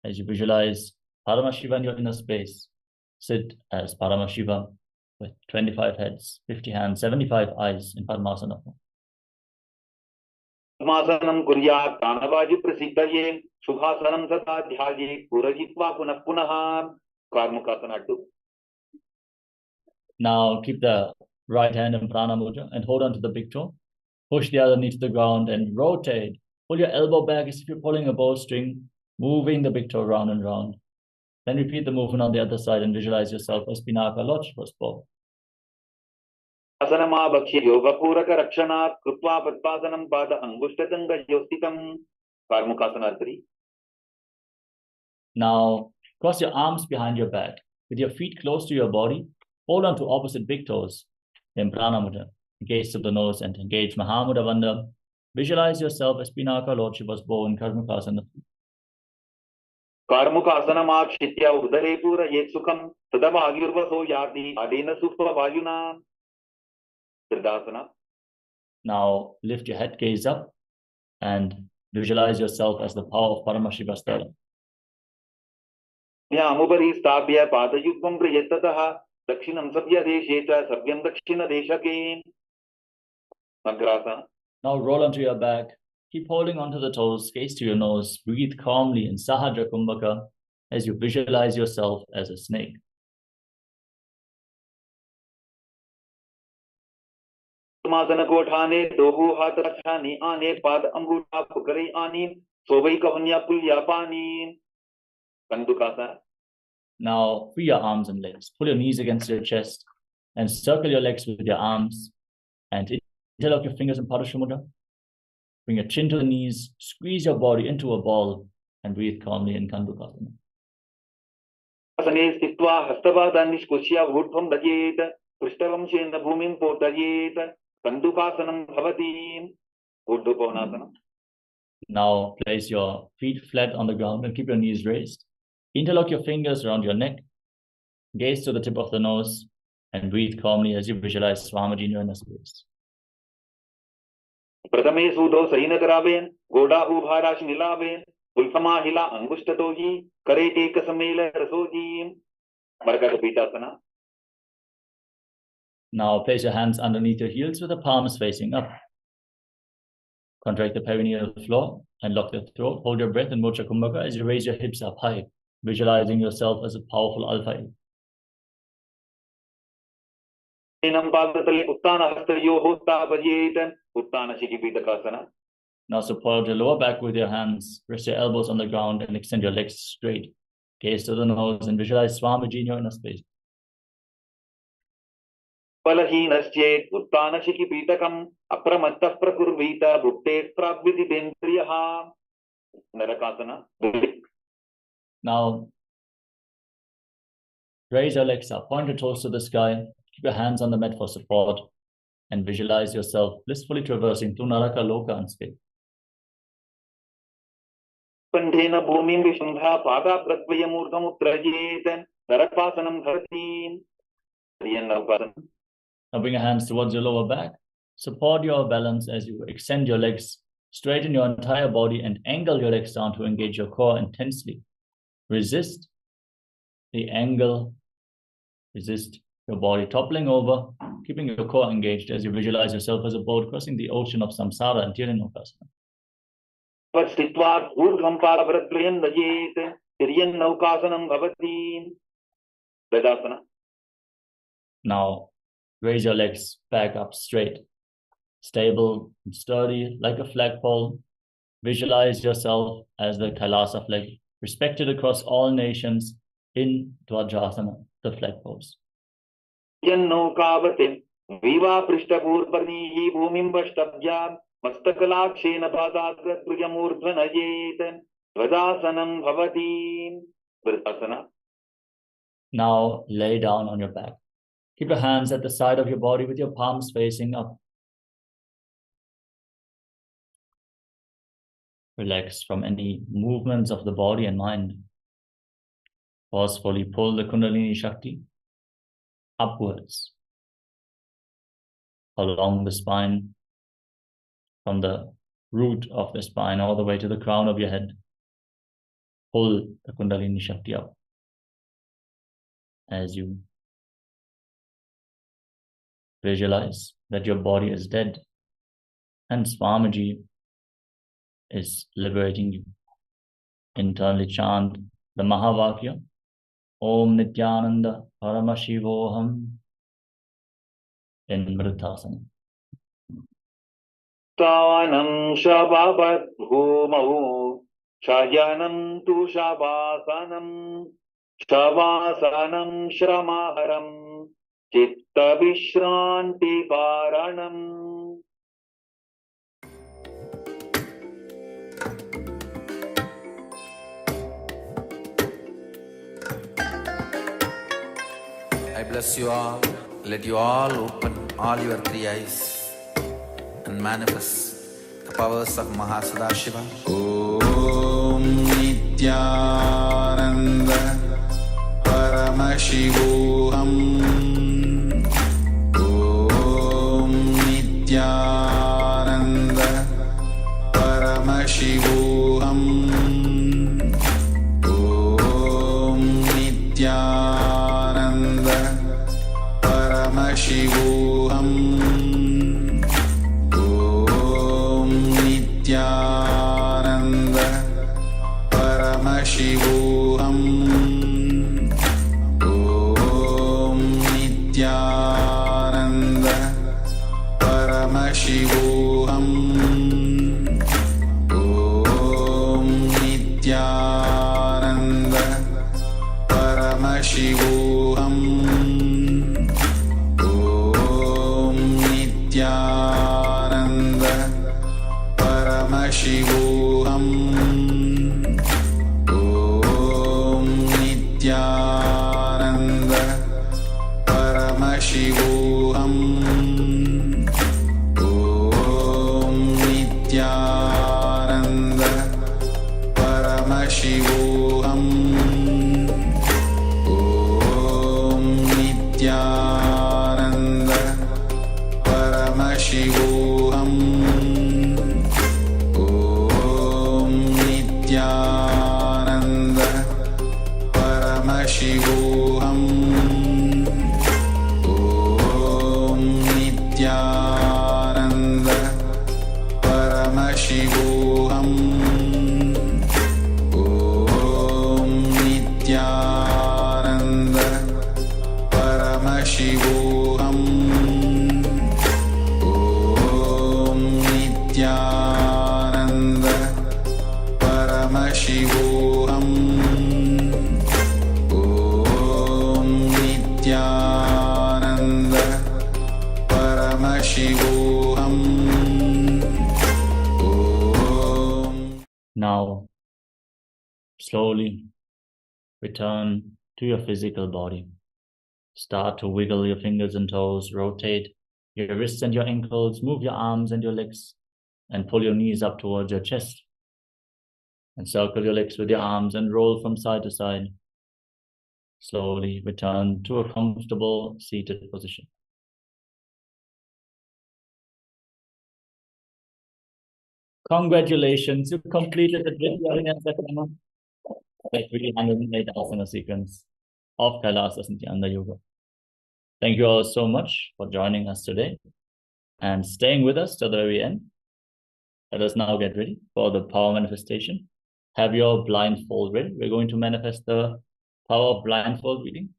As you visualize Paramashiva in your inner space, sit as Paramashiva with 25 heads, 50 hands, 75 eyes in Padmasana. पद्मासनं कुर्यात् प्राणवायु प्रसिद्धये शुभासनं सदा ध्याये पुरजित्वा पुनः पुनः कार्मुकासना 2. Now keep the right hand in prana mudra and hold on to the big toe. Push the other knee to the ground and rotate. Pull your elbow back as if you're pulling a bowstring, moving the big toe round and round. Then repeat the movement on the other side and visualize yourself as Pinaka Lodgepose bow. आसनमावक्ष्य योगपूरक रक्षणात् कृत्वा पद्मासनं पाद अंगुष्ठतङ्गयोस्थितं कार्मुकासना 3. Now cross your arms behind your back with your feet close to your body. Hold on to opposite big toes in prana mudra. Gaze to the nose and engage Mahamudra Bandha. Visualize yourself as Pinaka Lodgepose bow in Karmukasana. कार्मुकासनमाक्षित्य उदरे पूरयेत् सुखं तदभाग्युर्वसो याति अडेन सुप्पवायुना. Siddhasana. Now lift your head gaze up and visualize yourself as the power of Paramashiva Stela. न्यामुपरि स्थाप्य पादयुग्मं प्रयत्ततः दक्षिणं सव्यदेशे च सव्यं दक्षिणदेशके. Magrasana. Now roll onto your back. Keep holding onto the toes, gaze to your nose. Breathe calmly in Sahajra Kumbhaka as you visualize yourself as a snake. पद्मासन कोठाने दोहु हाथ रक्षानि आने पाद अंगूठा पुकरे आनी सोवई कवन्या पुल्या पानी. कंदुकासना. Now free your arms and legs. Pull your knees against your chest and circle your legs with your arms and interlock your fingers in Padmasana. Bring your chin to the knees, squeeze your body into a ball and breathe calmly in Kandukasana. आसने स्थित्वा हस्तपादान् निष्कुष्य ऊर्ध्वं दजेत् पृष्ठवंशेन भूमिं पोतयेत् कंदुकासनं भवति. ऊर्ध्वकोणासनं. Now place your feet flat on the ground and keep your knees raised. Interlock your fingers around your neck. Gaze to the tip of the nose and breathe calmly as you visualize Swamiji in your inner space. प्रथमे सूदो सैनकरावेन गोडा उभाराश नीलावेन उल्फमाहिला अंगुष्ठतोजी करेटेक समेल रसोजी. मरकट पीठासना. Now place your hands underneath your heels with the palms facing up. Contract the perineal floor and lock the throat. Hold your breath in Moksha Kumbhaka as you raise your hips up high, visualizing yourself as a powerful alpha egg. Now support your lower back with your hands. Rest your elbows on the ground and extend your legs straight. Gaze to the nose and visualize Swamiji in your inner space. बलहीनश्चेत् उत्तानशिखिपीठकम् अप्रमत्तः प्रकुर्वीत भुक्तेः प्राग्विदितेन्द्रियः. नरकासना. Now raise your legs up, point your toes to the sky, keep your hands on the mat for support, and visualize yourself blissfully traversing through Naraka, Loka, and space. कंठेन भूमिं विशुन्धा पादाप्रद्वयमूर्धमुत्त्रयेत् नरकासनं भवति. नरकासना. Now bring your hands towards your lower back. Support your balance as you extend your legs, straighten your entire body, and angle your legs down to engage your core intensely. Resist the angle. Resist your body toppling over, keeping your core engaged as you visualize yourself as a boat crossing the ocean of samsara and Tirinokasana. Now raise your legs back up straight, stable and sturdy like a flagpole. Visualize yourself as the KAILASA flag, respected across all nations in Dvajasana, the flag pose. Now lay down on your back. Keep your hands at the side of your body with your palms facing up. Relax from any movements of the body and mind. Forcefully pull the Kundalini Shakti upwards along the spine from the root of the spine all the way to the crown of your head. Pull the Kundalini Shakti up as you visualize that your body is dead and Swamiji is liberating you. Internally chant the Mahavakya, Om Nithyananda Paramashivoham in Vriddhasana. Tavanam shababat bhumau shayanam tu shabasanam shavasanam shramaharam chitta vishranti karanam. I bless you all. Let you all open all your three eyes and manifest the powers of Mahasadashiva. Om Nithyananda Paramashivoham. Om Nithyananda Paramashivoham. Om Nithyananda Paramashivoham. Om Nithyananda Paramashivoham. Om Nithyananda Paramashivoham. Om Nithyananda Paramashivoham. Om Nithyananda Paramashivoham. Om Nithyananda Paramashivoham. Om Nithyananda Paramashivoham. Om Nithyananda Paramashivoham. Om Nithyananda Paramashivoham. Om Nithyananda Paramashivoham. Om Nithyananda Paramashivoham. Om Nithyananda Paramashivoham. Om Nithyananda Paramashivoham. Now, slowly return to your physical body. Start to wiggle your fingers and toes, rotate your wrists and your ankles, move your arms and your legs, and pull your knees up towards your chest. And circle your legs with your arms and roll from side to side. Slowly return to a comfortable seated position. Congratulations, you completed the 308 asana sequence of KAILASA Nithyananda Yoga. Thank you all so much for joining us today and staying with us till the very end. Let us now get ready for the power manifestation. Have your blindfold ready. We're going to manifest the power of blindfold reading,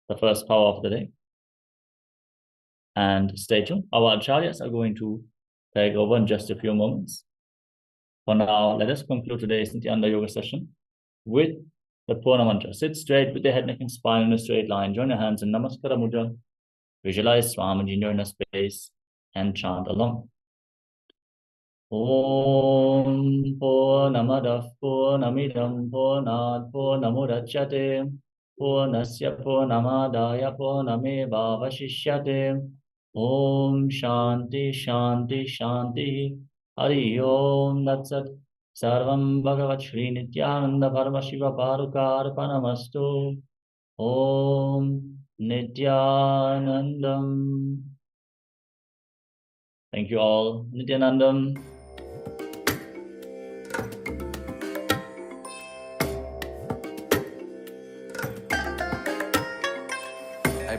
the first power of the day. And stay tuned. Our acharyas are going to take over in just a few moments. For now, let us conclude today's Nithyananda Yoga session with the Purna mantra. Sit straight with the head, neck, and spine in a straight line. Join your hands in Namaskara Mudra. Visualize Swamiji in your inner space and chant along. Om Purnamadav Purnamidam Purnat Purnamudachyate Purnasya Purnamadaya Purnameva Vashishyate. Om Shanti Shanti Shanti. Hari Om Tat Sarvam Bhagavat Shri Nithyananda Paramashiva Parukarpanamastu. Om Nithyanandam. Thank you all. Nithyanandam.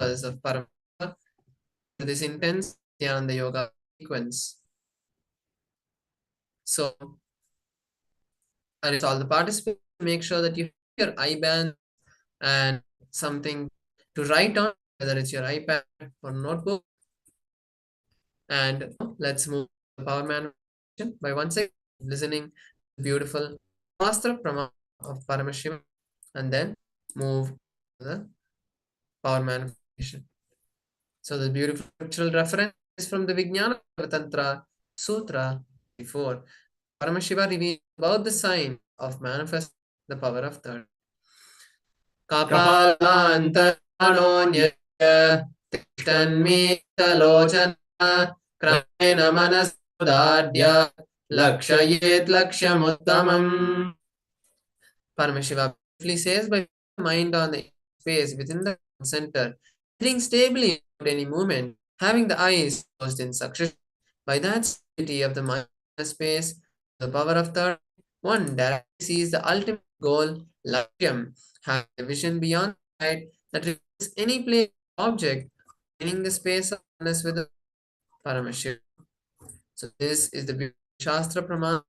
powers of Paramashiva to this intense Nithyananda yoga sequence. So, all the participants, make sure that you have your IBAN and something to write on, whether it's your iPad or notebook. And let's move to the power manifestation by once again listening to the beautiful Supreme of Paramashivoham, and then move to the power manifestation. So the beautiful scriptural reference is from the Vijnana Tantra Sutra 4. Paramashiva reveals about the sign of manifest the power of third. Kapalantaranonya Tishtanmitalochana Kramena manasudadya Lakshayet lakshamuttamam. Paramashiva briefly says, by mind on the space within the center, sitting stably without any movement, having the eyes closed in succession, by that stability of the mind in the space, the power of third, one directly sees the ultimate goal, Lakshyam, having a vision beyond sight that reveals any place or object, meaning the space of oneness with the Paramashiva. So this is the beautiful Shastra Pramana,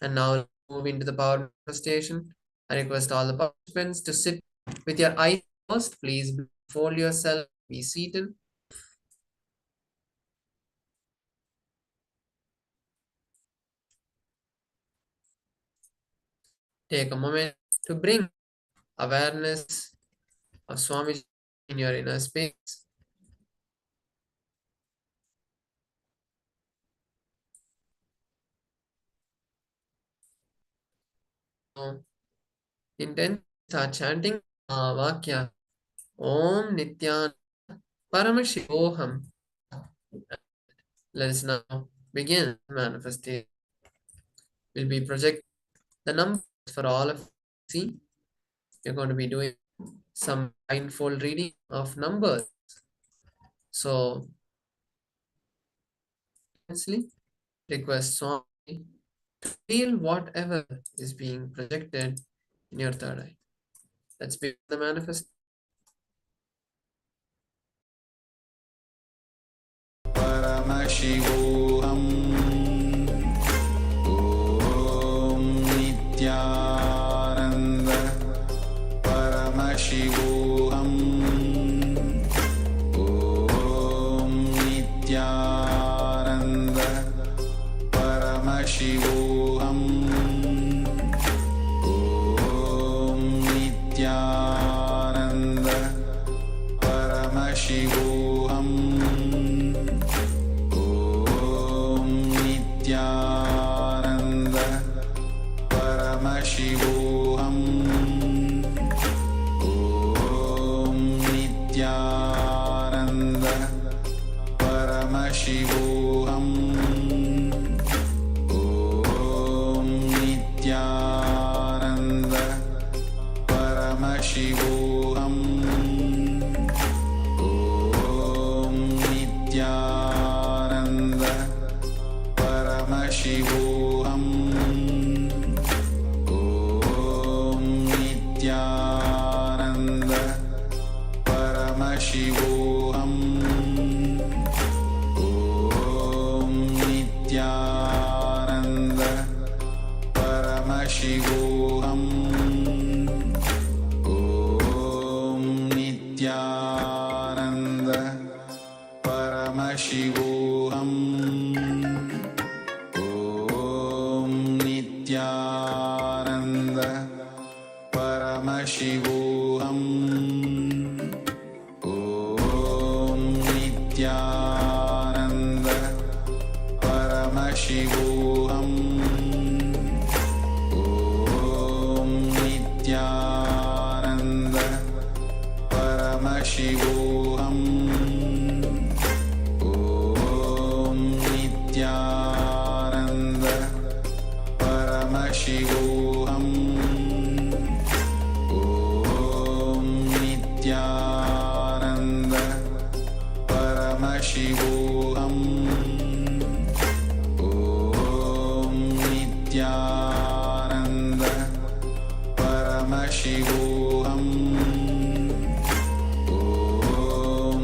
and now let's move into the power manifestation. I request all the participants to sit with your eyes closed. Please fold yourself, be seated. Take a moment to bring awareness of Swamiji in your inner space. So, intent, start chanting Vakya Om Nithyananda Paramashivoham. Let us now begin manifestation. We'll be projecting the numbers for all of you. See, you're going to be doing some blindfold reading of numbers. So, request Swami to feel whatever is being projected in your third eye. Let's begin the manifest. Paramashivoham Om Nithyananda Paramashivoham Om Nithyananda Paramashivoham Om Nithyananda Paramashivoham Nithyananda Paramashivoham Om Nithyananda Paramashivoham Om Nithyananda Paramashivoham Om Nithyananda Paramashivoham Om Nithyananda Paramashivoham Om Nithyananda Paramashivoham Om Nithyananda Paramashivoham Om Nithyananda Paramashivoham Om Nithyananda Paramashivoham Om Nithyananda Paramashivoham Om Nithyananda Paramashivoham Om Nithyananda Paramashivoham Om Nithyananda Paramashivoham Om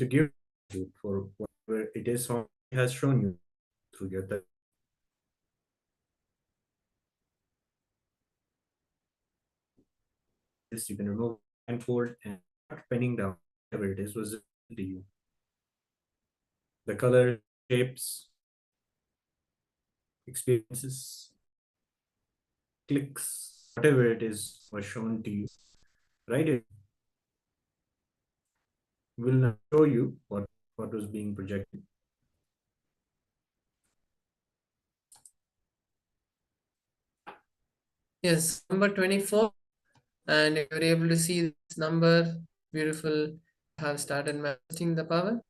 to give gratitude for whatever it is He has shown you through your time. This you can remove blindfold and start penning down whatever it is was to you. The color, shapes, experiences, clicks, whatever it is was shown to you. Write it. Will not show you what was being projected. Yes, number 24. And if you're able to see this number, beautiful, have started manifesting the power.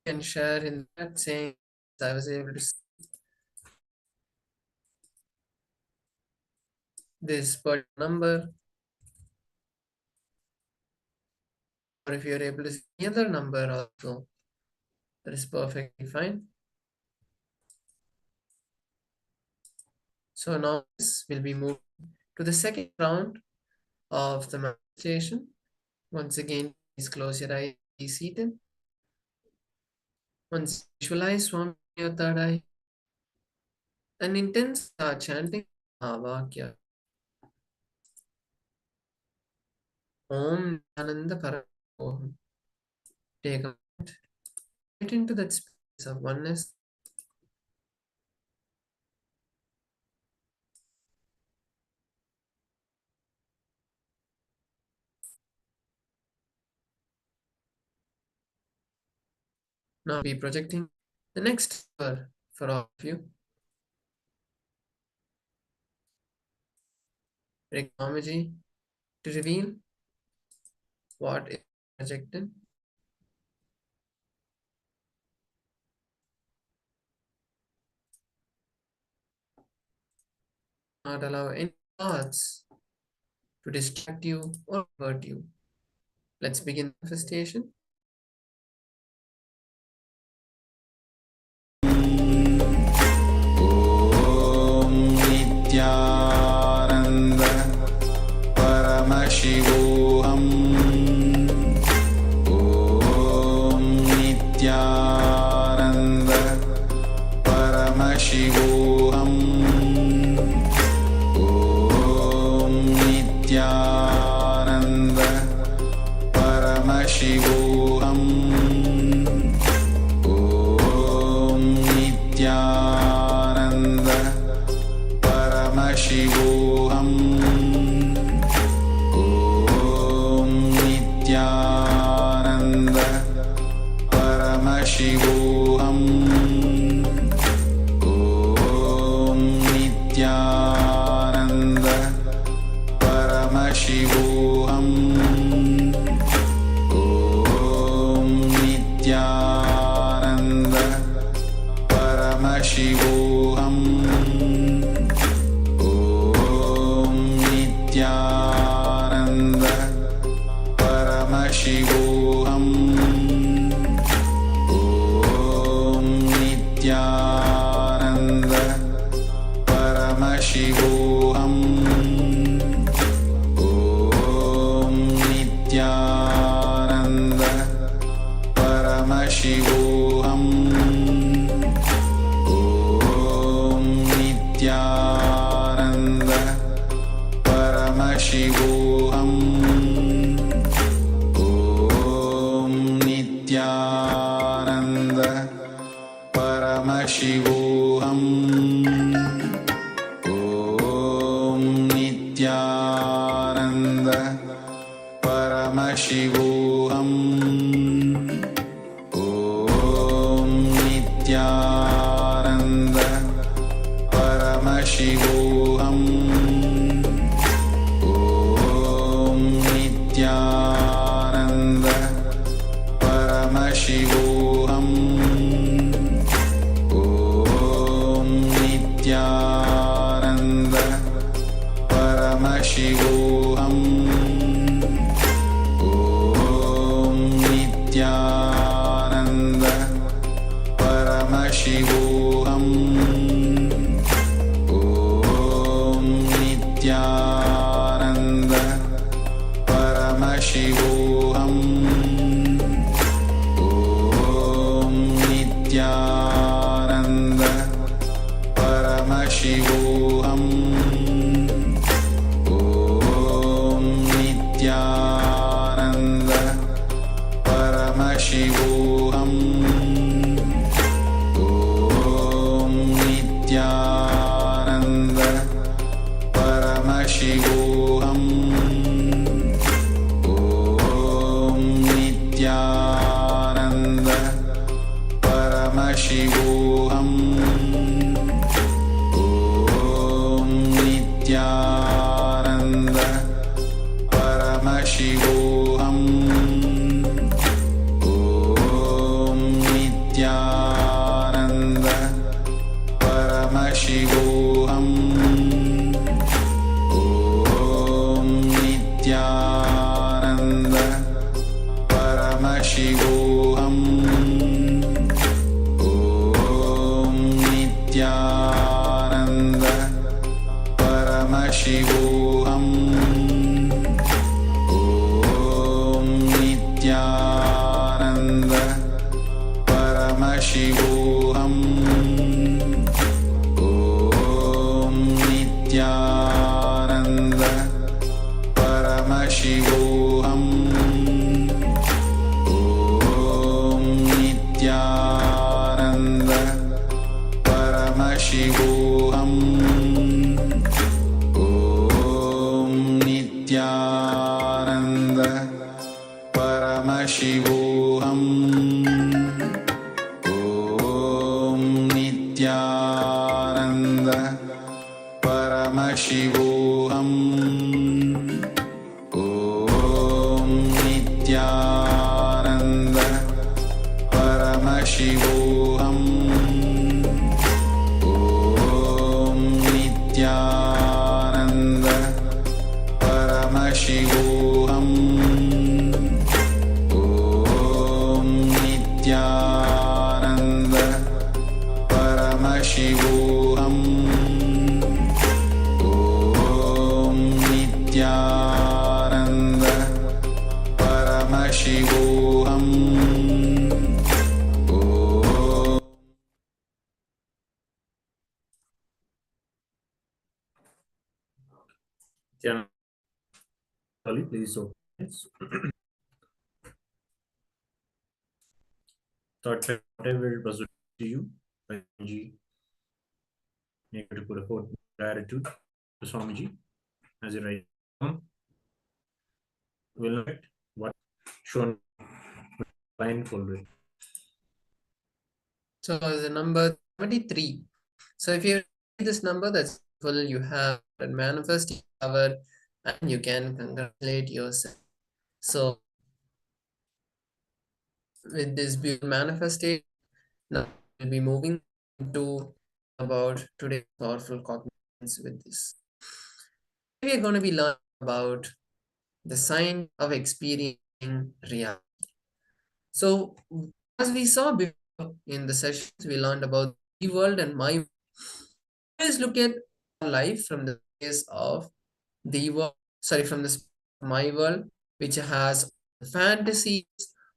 Can share in that saying I was able to see this particular number, or if you're able to see any other number also, that is perfectly fine. So now this will be moved to the second round of the meditation. Once again, please close your eyes, be seated. Once visualize Swami in your third eye and intense start chanting Avakya. Om Ananda Paramashivoham. Take a moment, get into that space of oneness. Now be projecting the next number for all of you. Rekamaji to reveal what is projected. Not allow any thoughts to distract you or hurt you. Let's begin manifestation. Om Nithyananda Paramashivoham. Om Nithyananda Paramashivoham. Om Nithyananda Paramashivoham. Om Nithyananda Paramashivoham. Om Nithyananda Paramashivoham. Om Nithyananda Paramashivoham. Om Nithyananda Paramashivoham. Om Nithyananda Paramashivoham. Om Nithyananda Paramashivoham. Om Nithyananda Paramashivoham. Om Nithyananda Paramashivoham. Om Nithyananda Paramashivoham. Om Nithyananda Paramashivoham. Om Nithyananda Paramashivoham. Om Nithyananda Paramashivoham. Om Nithyananda Paramashivoham. Om Nithyananda Om Nithyananda Paramashivoham Om Nithyananda Paramashivoham Om Nithyananda Paramashivoham Om Nithyananda Paramashivoham Om Nithyananda Paramashivoham Om Nithyananda Paramashivoham Om Nithyananda Paramashivoham Om Nithyananda Paramashivoham Om Nithyananda Paramashivoham Om Nithyananda Paramashivoham Om Nithyananda Paramashivoham Om Nithyananda Paramashivoham Om Nithyananda Paramashivoham Om Nithyananda Paramashivoham Om Nithyananda Paramashivoham Om Nithyananda Paramashivoham Om Nithyananda Paramashivoham Om Nithyananda Paramashivoham Yeah. Sorry, please open it. Thought whatever it was to you, Swamiji, you have to put a quote gratitude to Swamiji as you write down. Will not what shown blindfolded. So the number 73. So if you read this number, that's full, you have that manifesting power and you can congratulate yourself. So with this beautiful manifestation, now we'll be moving to about today's powerful cognitions with this. We are going to be learning about the sign of experiencing reality. So as we saw before in the sessions, we learned about the world and my world. Always look at life from the face of the world, from the my world, which has fantasies,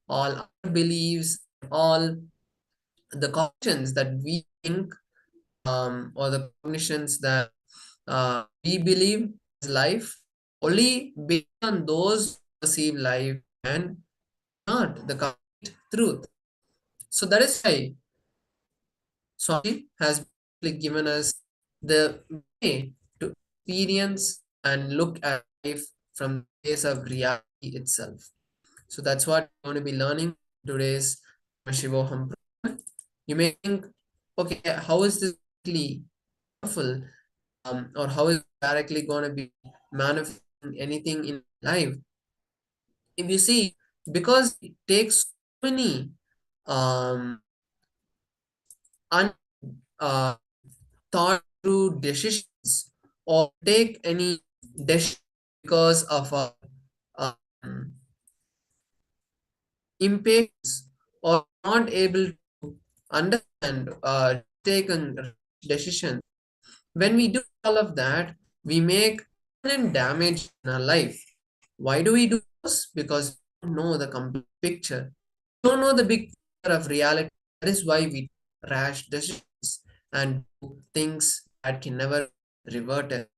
all our beliefs, all the cognitions that we think, or the cognitions that we believe is life, only based on those perceive life and not the complete truth. So that is why Swami has given us the way to experience and look at life from the face of reality itself. So that's what we're going to be learning today's Paramashivoham program. You may think, okay, how is this really powerful? Or how is it directly going to be manifesting anything in life? If you see, because it takes so many thought through decisions or take any decision because of impatience or not able to understand taken decisions. When we do all of that, we make permanent damage in our life. Why do we do this? Because we don't know the complete picture. We don't know the big picture of reality. That is why we take rash decisions and do things that can never be reverted.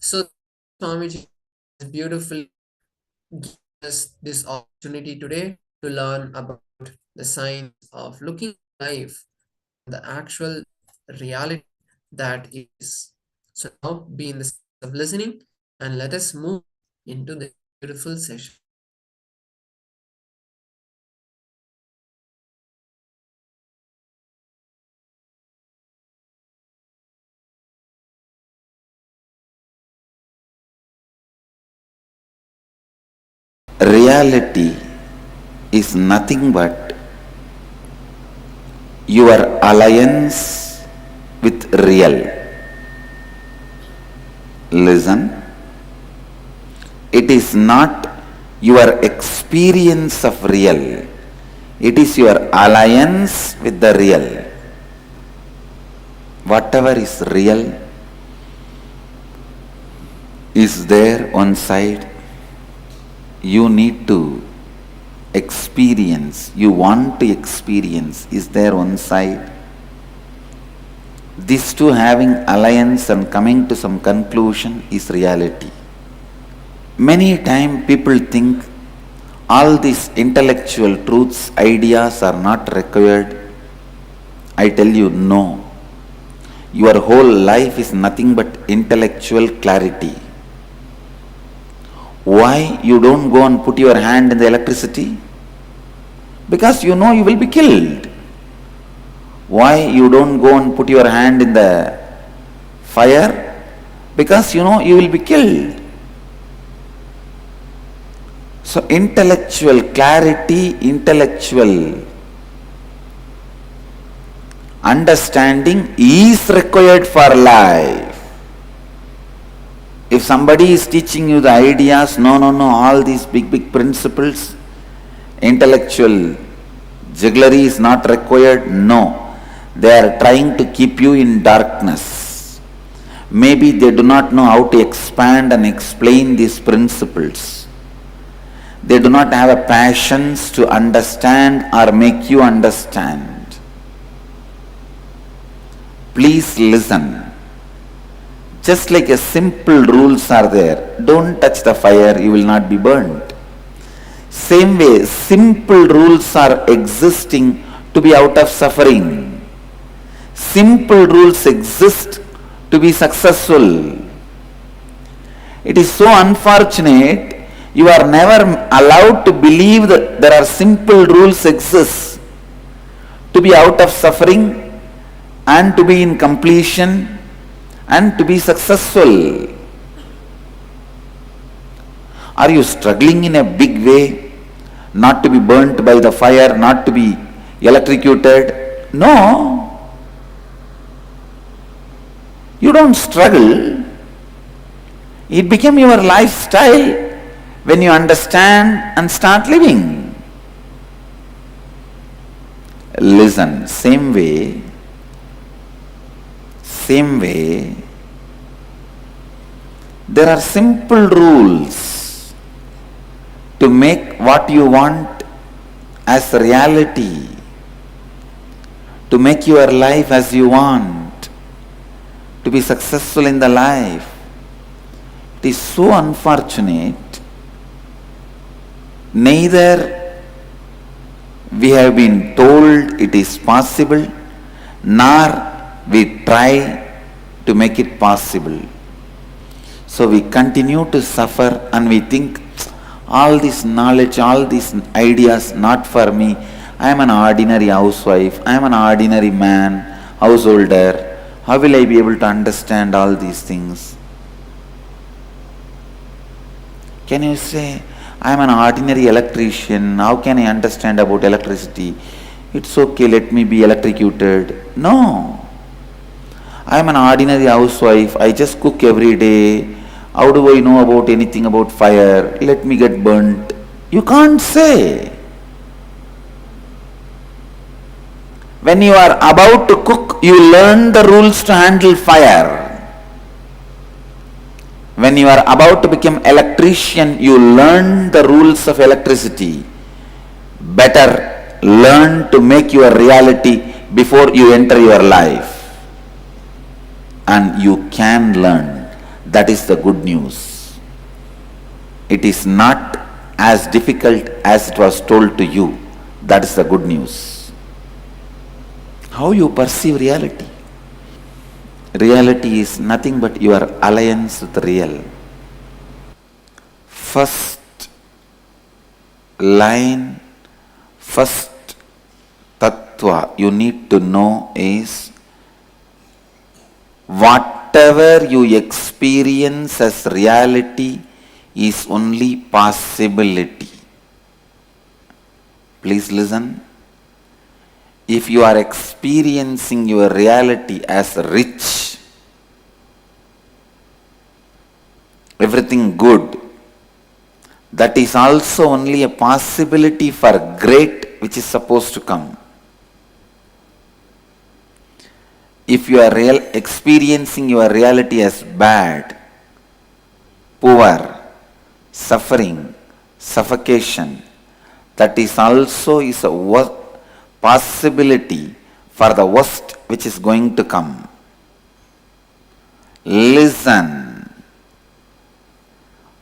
So Swamiji has beautifully given us this opportunity today to learn about the science of looking at life, the actual reality that is. So now be in the state of listening and let us move into the beautiful session. Reality is nothing but your alliance with real. Listen, it is not your experience of real, it is your alliance with the real. Whatever is real is there on side. You need to experience, you want to experience, is there on side. These two having alliance and coming to some conclusion is reality. Many times people think all these intellectual truths, ideas are not required. I tell you, no. Your whole life is nothing but intellectual clarity. Why you don't go and put your hand in the electricity? Because you know you will be killed. Why you don't go and put your hand in the fire? Because you know you will be killed. So intellectual clarity, intellectual understanding is required for life. If somebody is teaching you the ideas, no, all these big principles, intellectual jugglery is not required, no. They are trying to keep you in darkness. Maybe they do not know how to expand and explain these principles. They do not have a passion to understand or make you understand. Please listen. Just like a simple rules are there, don't touch the fire, you will not be burnt. Same way, simple rules are existing to be out of suffering. Simple rules exist to be successful. It is so unfortunate, you are never allowed to believe that there are simple rules exist to be out of suffering and to be in completion and to be successful. Are you struggling in a big way, not to be burnt by the fire, not to be electrocuted? No. You don't struggle. It became your lifestyle when you understand and start living. Listen, same way, there are simple rules to make what you want as reality, to make your life as you want, to be successful in the life. It is so unfortunate. Neither we have been told it is possible, nor we try to make it possible. So we continue to suffer and we think, all this knowledge, all these ideas, not for me. I am an ordinary housewife, I am an ordinary man, householder. How will I be able to understand all these things? Can you say, I am an ordinary electrician, how can I understand about electricity? It's okay, let me be electrocuted. No. I am an ordinary housewife, I just cook every day. How do I know about anything about fire? Let me get burnt. You can't say. When you are about to cook, you learn the rules to handle fire. When you are about to become electrician, you learn the rules of electricity. Better learn to make your reality before you enter your life. And you can learn. That is the good news. It is not as difficult as it was told to you. That is the good news. How you perceive reality? Reality is nothing but your alliance with the real. First line, first tattva you need to know is, whatever you experience as reality is only possibility. Please listen. If you are experiencing your reality as rich, everything good, that is also only a possibility for great which is supposed to come. If you are experiencing your reality as bad, poor, suffering, suffocation, that is also is a possibility for the worst which is going to come. Listen.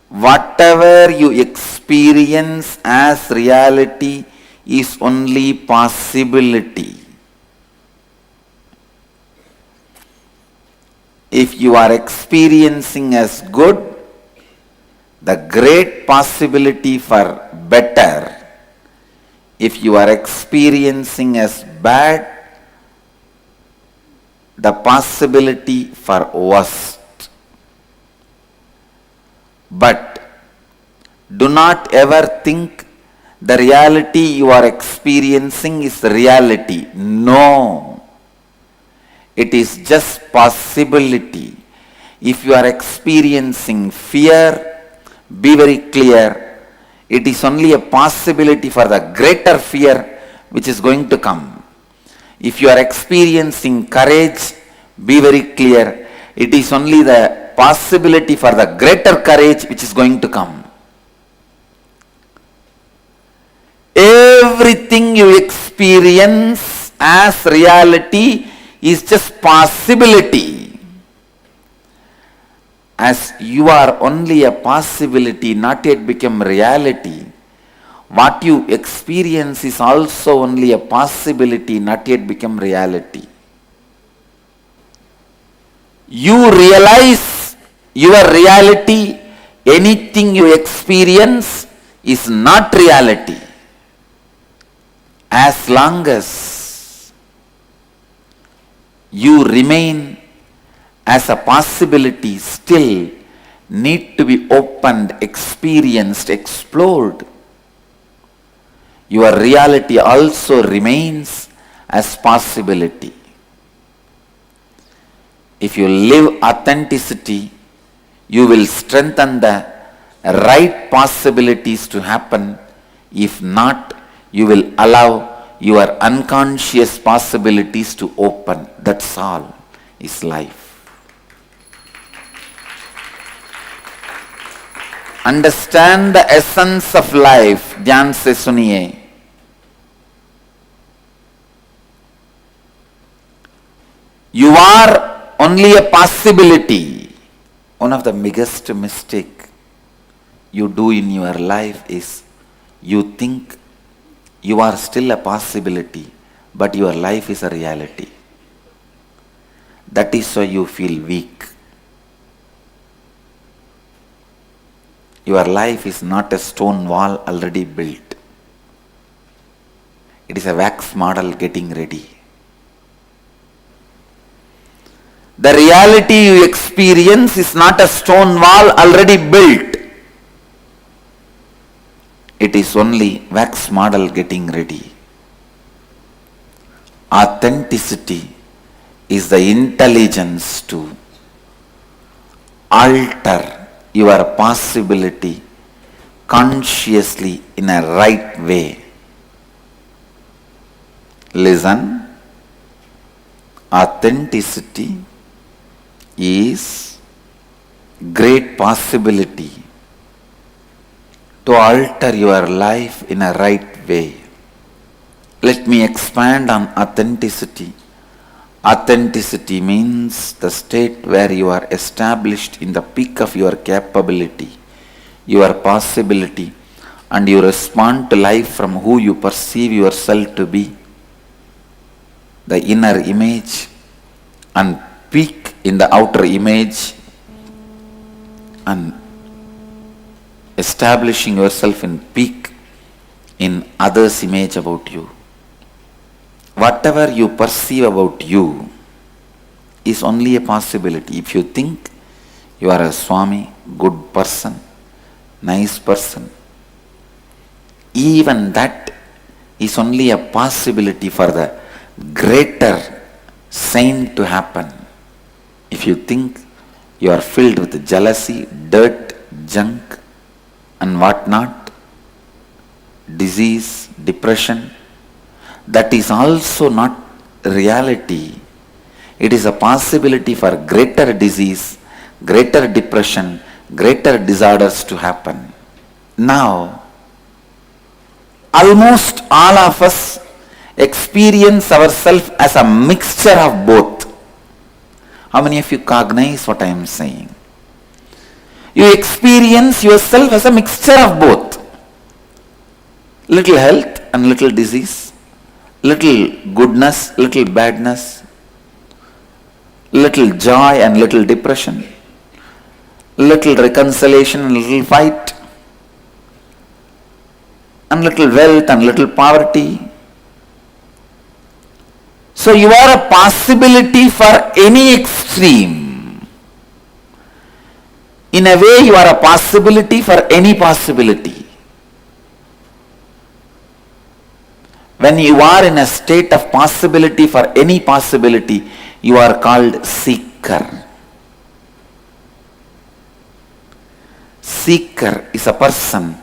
Whatever you experience as reality is only possibility. If you are experiencing as good, the great possibility for better. If you are experiencing as bad, the possibility for worst. But do not ever think the reality you are experiencing is reality. No. It is just possibility. If you are experiencing fear, be very clear. It is only a possibility for the greater fear which is going to come. If you are experiencing courage, be very clear. It is only the possibility for the greater courage which is going to come. Everything you experience as reality is just possibility. As you are only a possibility, not yet become reality, what you experience is also only a possibility, not yet become reality. You realize your reality, anything you experience is not reality. As long as you remain as a possibility, still need to be opened, experienced, explored. Your reality also remains as possibility. If you live authenticity, you will strengthen the right possibilities to happen. If not, you will allow your unconscious possibilities to open. That's all is life. Understand the essence of life. Dhyan se suniye. You are only a possibility. One of the biggest mistake you do in your life is you think you are still a possibility, but your life is a reality. That is why you feel weak. Your life is not a stone wall already built. It is a wax model getting ready. The reality you experience is not a stone wall already built. It is only wax model getting ready. Authenticity is the intelligence to alter your possibility consciously in a right way. Listen. Authenticity is great possibility to alter your life in a right way. Let me expand on authenticity. Authenticity means the state where you are established in the peak of your capability, your possibility, and you respond to life from who you perceive yourself to be, the inner image, and peak in the outer image, and establishing yourself in peak in others' image about you. Whatever you perceive about you is only a possibility. If you think you are a Swami, good person, nice person, even that is only a possibility for the greater saint to happen. If you think you are filled with jealousy, dirt, junk, and whatnot, disease, depression, that is also not reality. It is a possibility for greater disease, greater depression, greater disorders to happen. Now, almost all of us experience ourselves as a mixture of both. How many of you cognize what I am saying? You experience yourself as a mixture of both. Little health and little disease, little goodness, little badness, little joy and little depression, little reconciliation and little fight, and little wealth and little poverty. So you are a possibility for any extreme. In a way, you are a possibility for any possibility. When you are in a state of possibility for any possibility, you are called seeker. Seeker is a person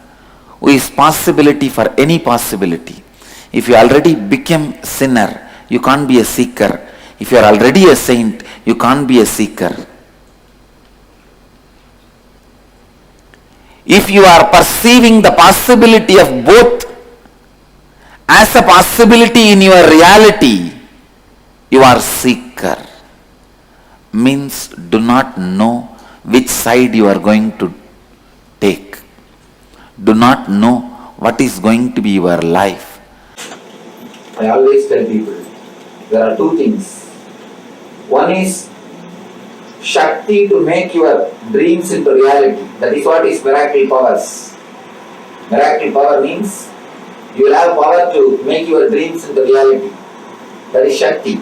who is possibility for any possibility. If you already became sinner, you can't be a seeker. If you are already a saint, you can't be a seeker. If you are perceiving the possibility of both as a possibility in your reality, you are seeker. Means do not know which side you are going to take. Do not know what is going to be your life. I always tell people, there are two things. One is Shakti to make your dreams into reality. That is what is miracle powers. Miracle power means you will have power to make your dreams into reality. That is Shakti.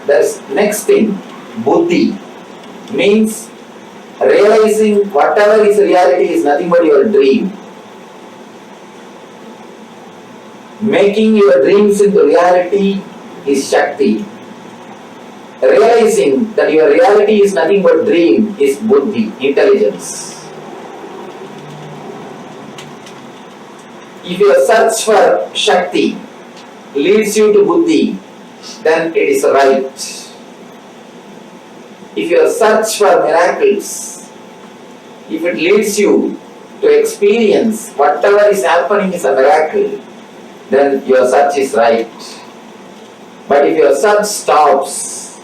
There's next thing, Buddhi, means realizing whatever is reality is nothing but your dream. Making your dreams into reality is Shakti. Realizing that your reality is nothing but dream is Buddhi, intelligence. If your search for Shakti leads you to Buddhi, then it is right. If your search for miracles, if it leads you to experience whatever is happening is a miracle, then your search is right. But if your search stops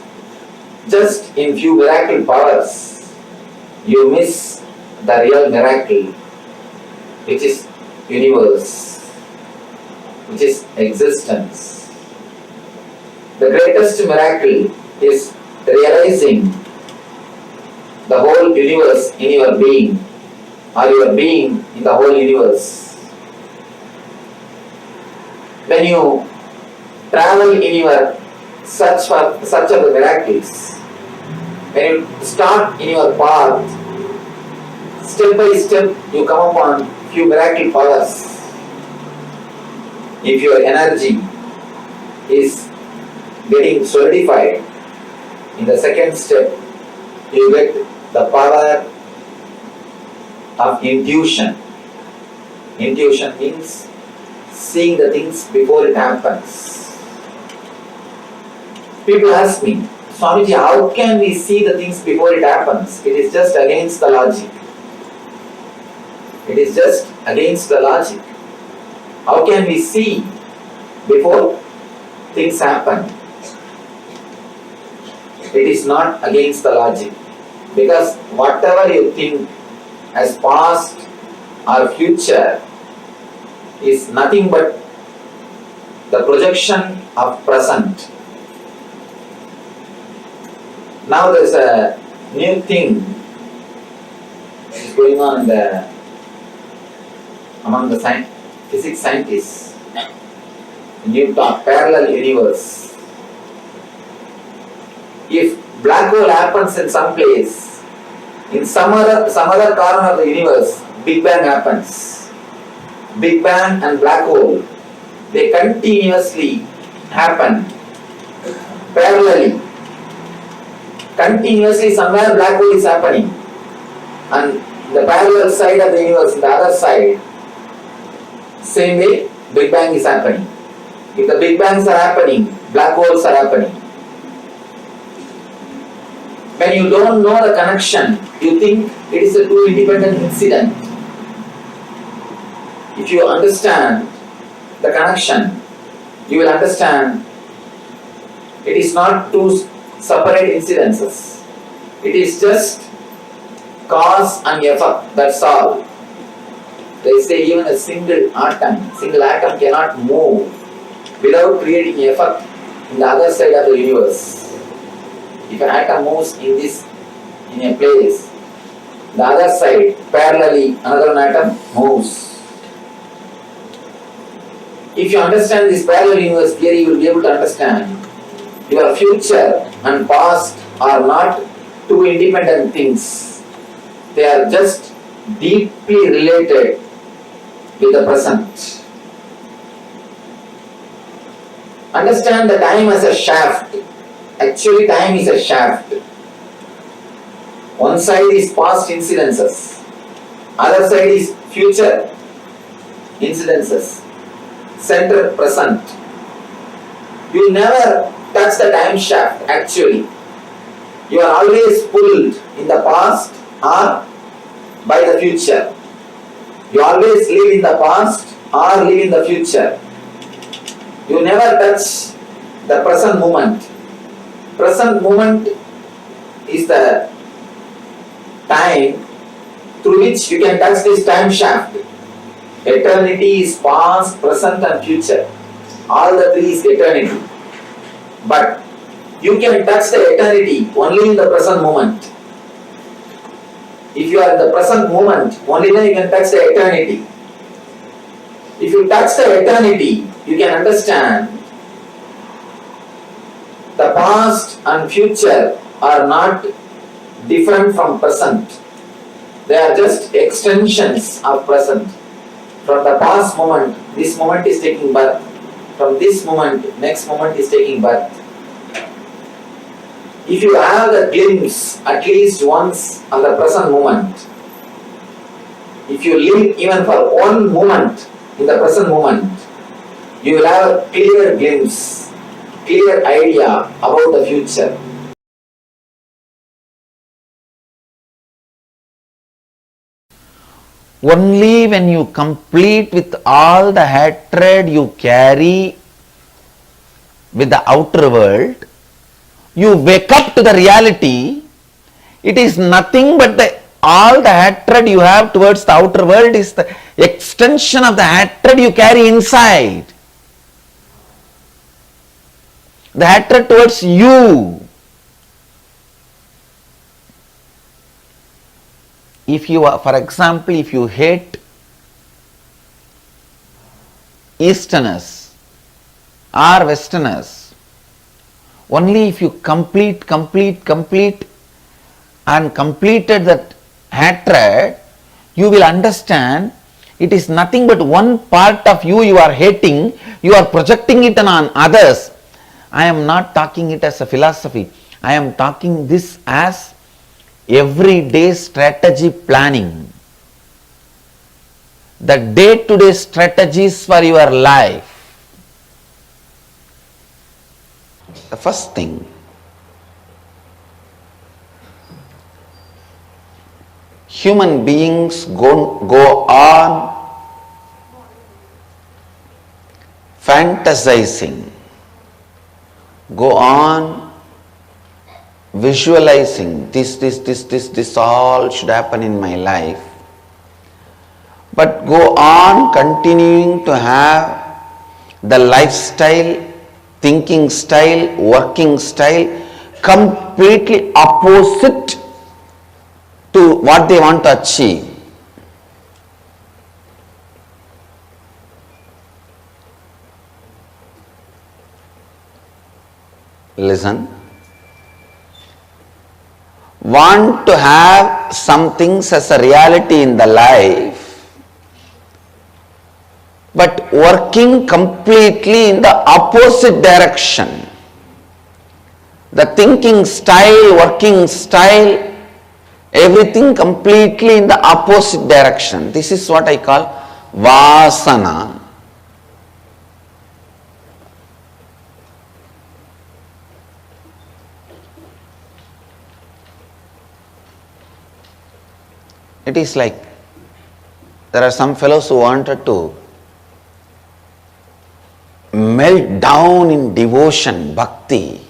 just in few miracle powers, you miss the real miracle, which is universe, which is existence. The greatest miracle is realizing the whole universe in your being, or your being in the whole universe. When you travel in your search of the miracles, when you start in your path, step by step you come upon few miracle powers. If your energy is getting solidified, in the second step you get the power of intuition. Intuition means seeing the things before it happens. People ask me, Swamiji, how can we see the things before it happens? It is just against the logic. It is just against the logic. How can we see before things happen? It is not against the logic. Because whatever you think as past or future is nothing but the projection of present. Now there is a new thing which is going on among the physics scientists. A new talk, parallel universe. If black hole happens in some place, in some other corner of the universe, Big Bang happens. Big Bang and black hole, they continuously happen parallelly. Continuously somewhere black hole is happening, and the parallel side of the universe, the other side, same way Big Bang is happening. If the Big Bangs are happening, black holes are happening. When you don't know the connection, you think it is a two independent incident. If you understand the connection, you will understand it is not two separate incidences. It is just cause and effect, that's all. They say even a single atom cannot move without creating effect in the other side of the universe. If an atom moves in a place, the other side, parallelly, another atom moves. If you understand this parallel universe theory, you will be able to understand your future and past are not two independent things. They are just deeply related with the present. Understand the time as a shaft. Actually, time is a shaft. One side is past incidences, other side is future incidences. Center present. You never touch the time shaft actually. You are always pulled in the past or by the future. You always live in the past or live in the future. You never touch the present moment. Present moment is the time through which you can touch this time shaft. Eternity is past, present and future. All the three is eternity. But you can touch the eternity only in the present moment. If you are in the present moment, only then you can touch the eternity. If you touch the eternity, you can understand the past and future are not different from present. They are just extensions of present. From the past moment, this moment is taking birth. From this moment, next moment is taking birth. If you have the glimpse at least once of the present moment, if you live even for one moment in the present moment, you will have a clear glimpse, clear idea about the future. Only when you complete with all the hatred you carry with the outer world, you wake up to the reality. It is nothing but all the hatred you have towards the outer world is the extension of the hatred you carry inside. The hatred towards you. If you are, for example, if you hate Easterners or Westerners, only if you complete and completed that hatred, you will understand it is nothing but one part of you are hating, you are projecting it on others. I am not talking it as a philosophy. I am talking this as everyday strategy planning. The day-to-day strategies for your life. The first thing, human beings go on fantasizing, go on visualizing this all should happen in my life, but go on continuing to have the lifestyle, thinking style, working style completely opposite to what they want to achieve. Listen. Want to have some things as a reality in the life, but working completely in the opposite direction. The thinking style, working style, everything completely in the opposite direction. This is what I call vasana. It is like there are some fellows who wanted to melt down in devotion, bhakti.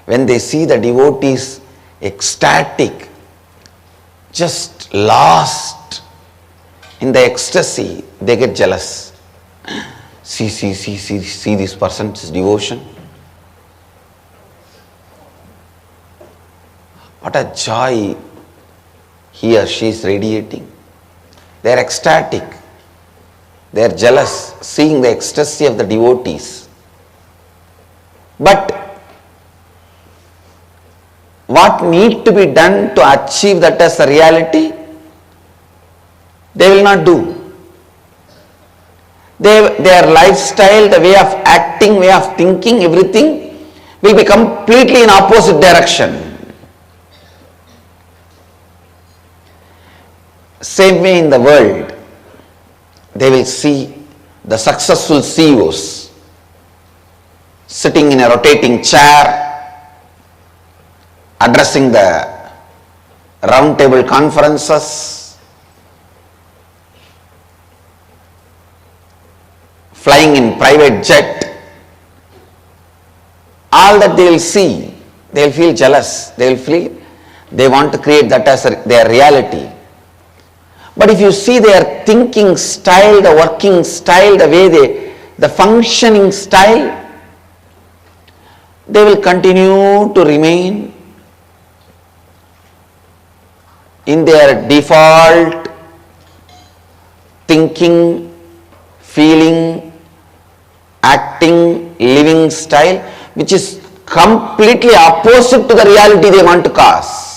When they see the devotees ecstatic, just lost in the ecstasy, they get jealous. See this person's devotion. What a joy he or she is radiating. They are ecstatic. They are jealous, seeing the ecstasy of the devotees. But what need to be done to achieve that as a reality? They will not do. Their lifestyle, the way of acting, way of thinking, everything will be completely in opposite direction. Same way in the world, they will see the successful CEOs sitting in a rotating chair, addressing the roundtable conferences, flying in private jet. All that they will see, they will feel jealous, they will feel they want to create that as their reality. But if you see their thinking style, the working style, the way the functioning style, they will continue to remain in their default thinking, feeling, acting, living style, which is completely opposite to the reality they want to cause.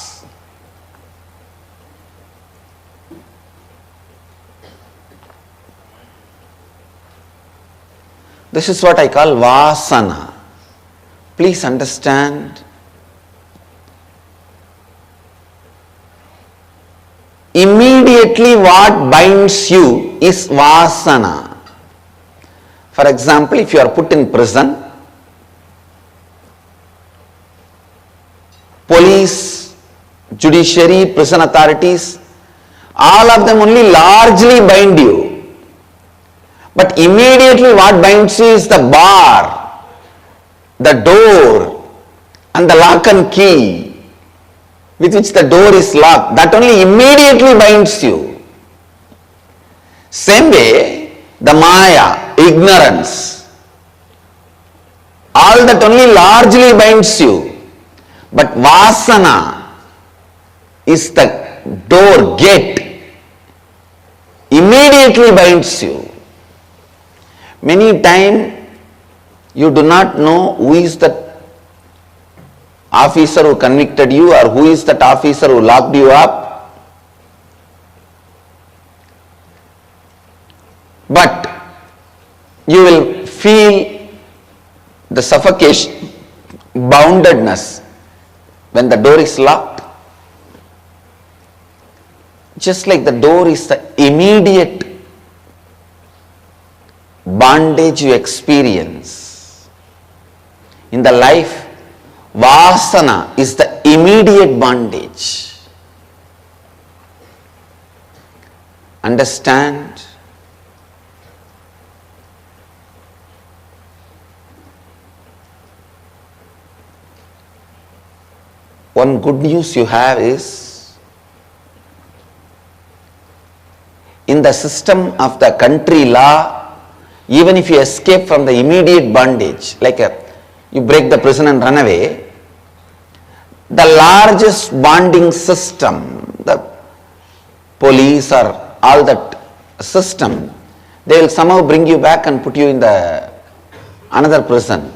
This is what I call vasana. Please understand. Immediately what binds you is vasana. For example, if you are put in prison, police, judiciary, prison authorities, all of them only largely bind you. But immediately what binds you is the bar, the door, and the lock and key with which the door is locked. That only immediately binds you. Same way, the maya, ignorance, all that only largely binds you. But vasana is the door, gate, immediately binds you. Many times you do not know who is that officer who convicted you or who is that officer who locked you up. But you will feel the suffocation, boundedness when the door is locked. Just like the door is the immediate bondage you experience. In the life, vasana is the immediate bondage. Understand? One good news you have is, in the system of the country law, even if you escape from the immediate bondage, like you break the prison and run away, the largest bonding system, the police or all that system, they will somehow bring you back and put you in the another prison.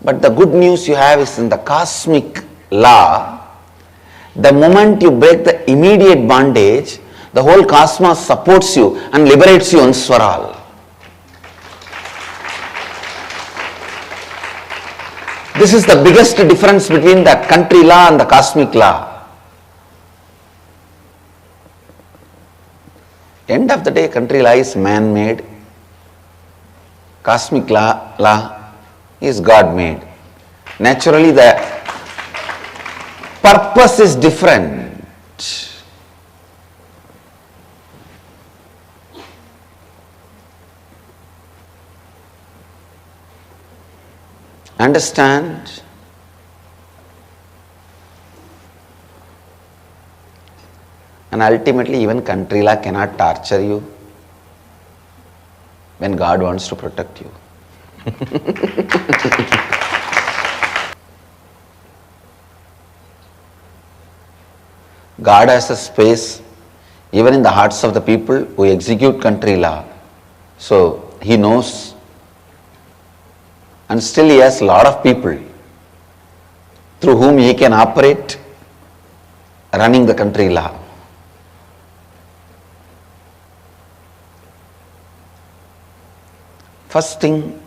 But the good news you have is in the cosmic law, the moment you break the immediate bondage, the whole cosmos supports you and liberates you once for all. This is the biggest difference between the country law and the cosmic law. End of the day, country law is man-made. Cosmic law is God-made. Naturally, the purpose is different. Understand? And ultimately, even country law cannot torture you when God wants to protect you. God has a space even in the hearts of the people who execute country law. So He knows, and still He has a lot of people through whom He can operate running the country law. First thing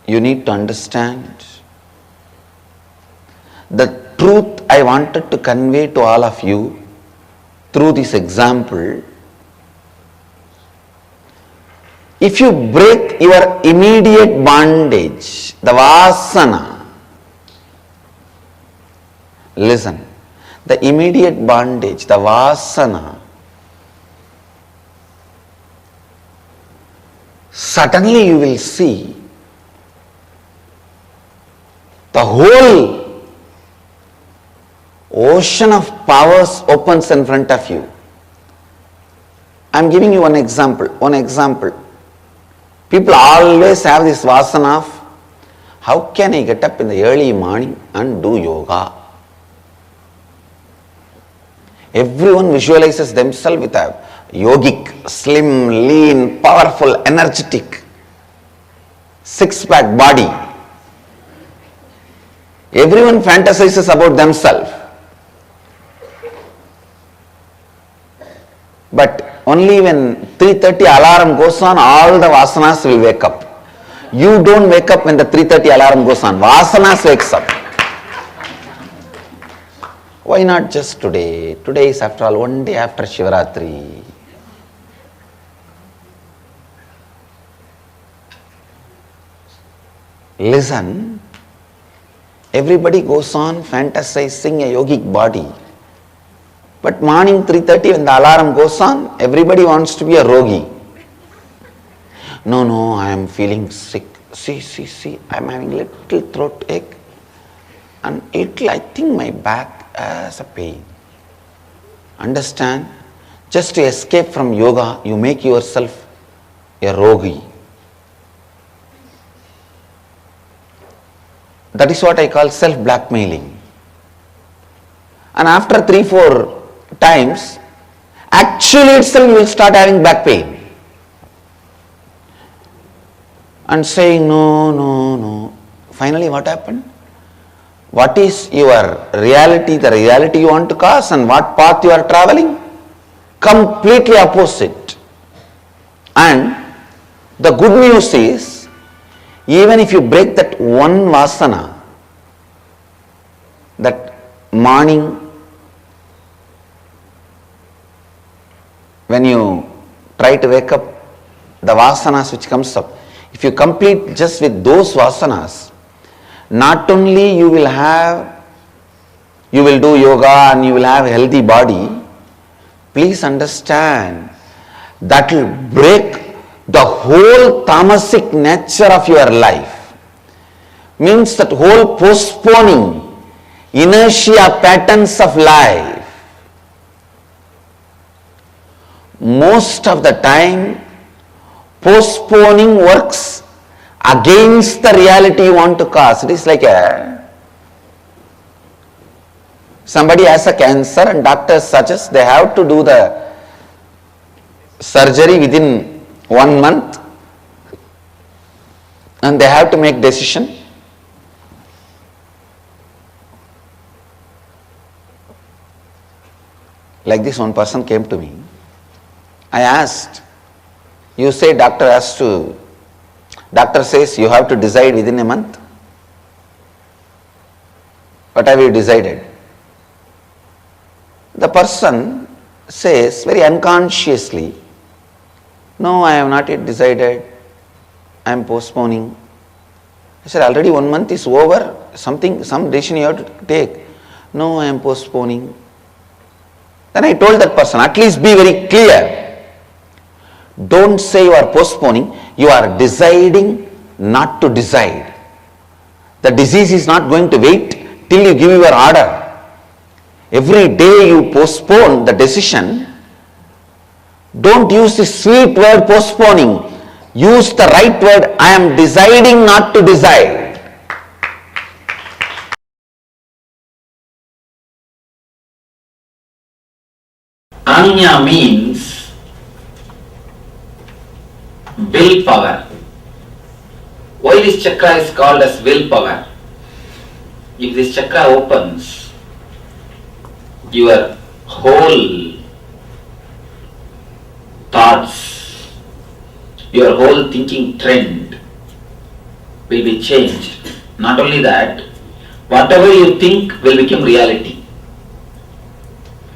you need to understand, the truth I wanted to convey to all of you through this example, if you break your immediate bondage, the vasana, listen, the immediate bondage, the vasana, suddenly you will see the whole ocean of powers opens in front of you. I am giving you one example. People always have this vasana of, how can I get up in the early morning and do yoga? Everyone visualizes themselves with a yogic, slim, lean, powerful, energetic, six-pack body. Everyone fantasizes about themselves. But only when 3:30 alarm goes on, all the vasanas will wake up. You don't wake up when the 3:30 alarm goes on. Vasanas wakes up. Why not just today? Today is after all one day after Shivaratri. Listen, everybody goes on fantasizing a yogic body. But morning 3:30 when the alarm goes on, everybody wants to be a rogi. No, I am feeling sick. See, I am having little throat ache and little, I think my back has a pain. Understand? Just to escape from yoga, you make yourself a rogi. That is what I call self-blackmailing. And after 3-4 times, actually itself you will start having back pain. And saying no. Finally what happened? What is your reality, the reality you want to cause, and what path you are traveling? Completely opposite. And the good news is, even if you break that one vasana, that morning when you try to wake up, the vasanas which comes up, if you complete just with those vasanas, not only you will do yoga and you will have a healthy body, please understand that will break the whole tamasic nature of your life. Means that whole postponing, inertia patterns of life. Most of the time, postponing works against the reality you want to cause. It is like somebody has a cancer and doctors suggest they have to do the surgery within 1 month and they have to make decision. Like this, one person came to me. I asked, you say doctor says you have to decide within a month. What have you decided? The person says very unconsciously, no, I have not yet decided, I am postponing. I said, already 1 month is over, some decision you have to take. No, I am postponing. Then I told that person, at least be very clear. Don't say you are postponing, you are deciding not to decide. The disease is not going to wait till you give your order. Every day you postpone the decision. Don't use the sweet word postponing. Use the right word, I am deciding not to decide. Anya means willpower. Why this chakra is called as willpower? If this chakra opens, your whole thoughts, your whole thinking trend will be changed. Not only that, whatever you think will become reality.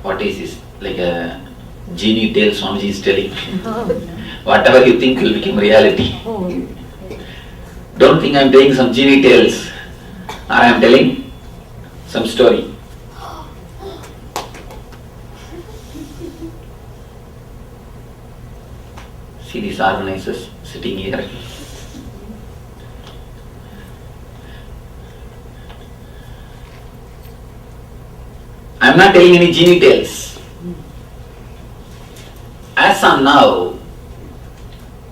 What is this? Like a genie tale Swamiji is telling. Whatever you think will become reality. Don't think I am telling some genie tales. I am telling some story. See these organizers sitting here. I am not telling any genie tales. As on now,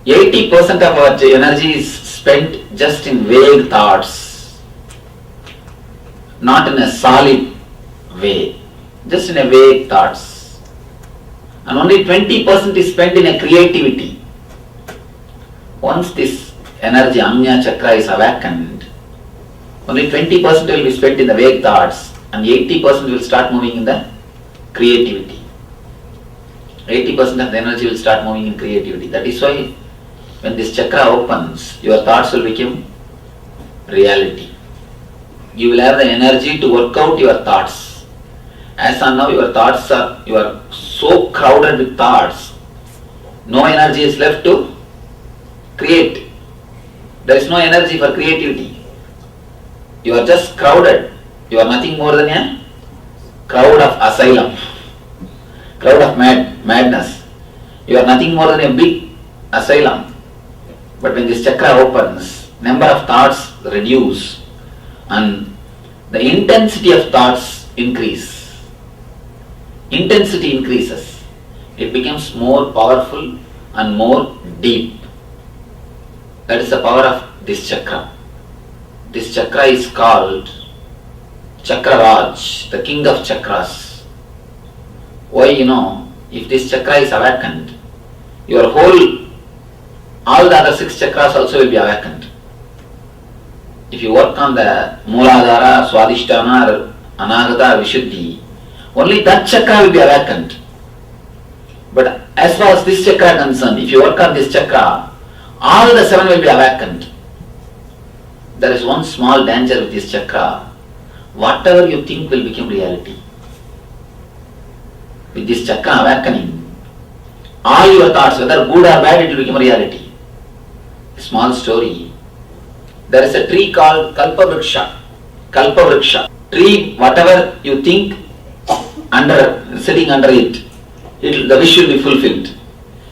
80% of our energy is spent just in vague thoughts, not in a solid way, just in a vague thoughts. And only 20% is spent in a creativity. Once this energy, Anya Chakra, is awakened, only 20% will be spent in the vague thoughts and 80% will start moving in the creativity. 80% of the energy will start moving in creativity. That is why when this chakra opens, your thoughts will become reality. You will have the energy to work out your thoughts. As on now, your thoughts you are so crowded with thoughts, no energy is left to create. There is no energy for creativity. You are just crowded. You are nothing more than a crowd of asylum, crowd of madness. You are nothing more than a big asylum. But when this chakra opens, number of thoughts reduce and the intensity of thoughts increase. Intensity increases. It becomes more powerful and more deep. That is the power of this chakra. This chakra is called Chakraraj, the king of chakras. Why? If this chakra is awakened, your all the other 6 chakras also will be awakened. If you work on the Mooladhara, Swadhisthana, Anahata, Vishuddhi, only that chakra will be awakened. But as far as this chakra is concerned, if you work on this chakra, all the 7 will be awakened. There is one small danger with this chakra. Whatever you think will become reality. With this chakra awakening, all your thoughts, whether good or bad, it will become reality. A small story. There is a tree called Kalpavriksha. Kalpavriksha. Tree, whatever you think, sitting under it, the wish will be fulfilled.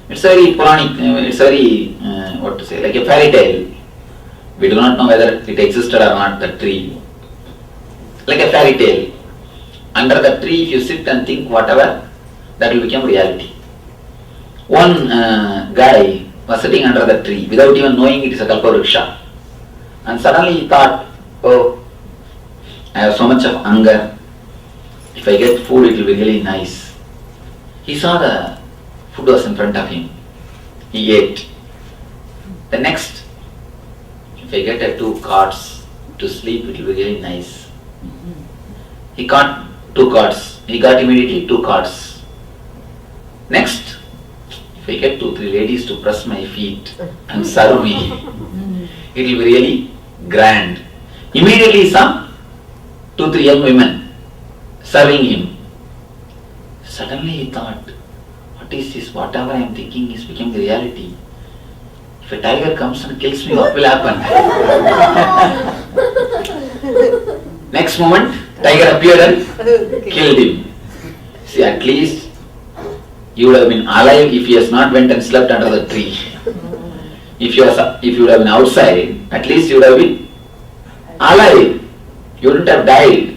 It's very Puranic, it's very, what to say, like a fairy tale. We do not know whether it existed or not, the tree. Like a fairy tale. Under the tree, if you sit and think whatever, that will become reality. One guy was sitting under the tree without even knowing it is a Kalpavriksha. And suddenly he thought, oh, I have so much of hunger. If I get food, it will be really nice. He saw the food was in front of him. He ate. The next, if I get 2 cards to sleep, it will be really nice. He got 2 cards. He got immediately 2 cards. Next, if I get 2, 3 ladies to press my feet and serve me, it will be really grand. Immediately he saw 2, 3 young women serving him. Suddenly he thought, what is this? Whatever I am thinking is becoming reality. If a tiger comes and kills me, what will happen? Next moment, tiger appeared and killed him. See, at least you would have been alive if he has not went and slept under the tree. If you would have been outside, at least you would have been alive. You wouldn't have died.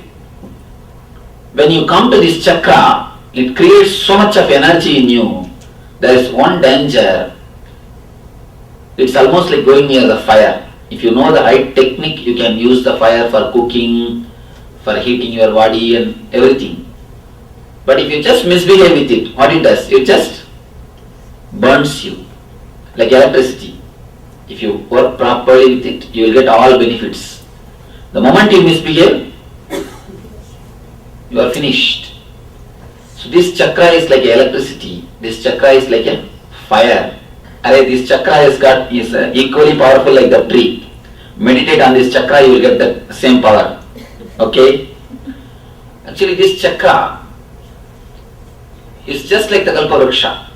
When you come to this chakra, it creates so much of energy in you. There is one danger. It's almost like going near the fire. If you know the right technique, you can use the fire for cooking, for heating your body and everything. But if you just misbehave with it, what it does? It just burns you like electricity. If you work properly with it, you will get all benefits. The moment you misbehave, you are finished. So this chakra is like electricity. This chakra is like a fire. This chakra is equally powerful like the tree. Meditate on this chakra, you will get the same power. Okay? Actually, this chakra is just like the Kalpavriksha.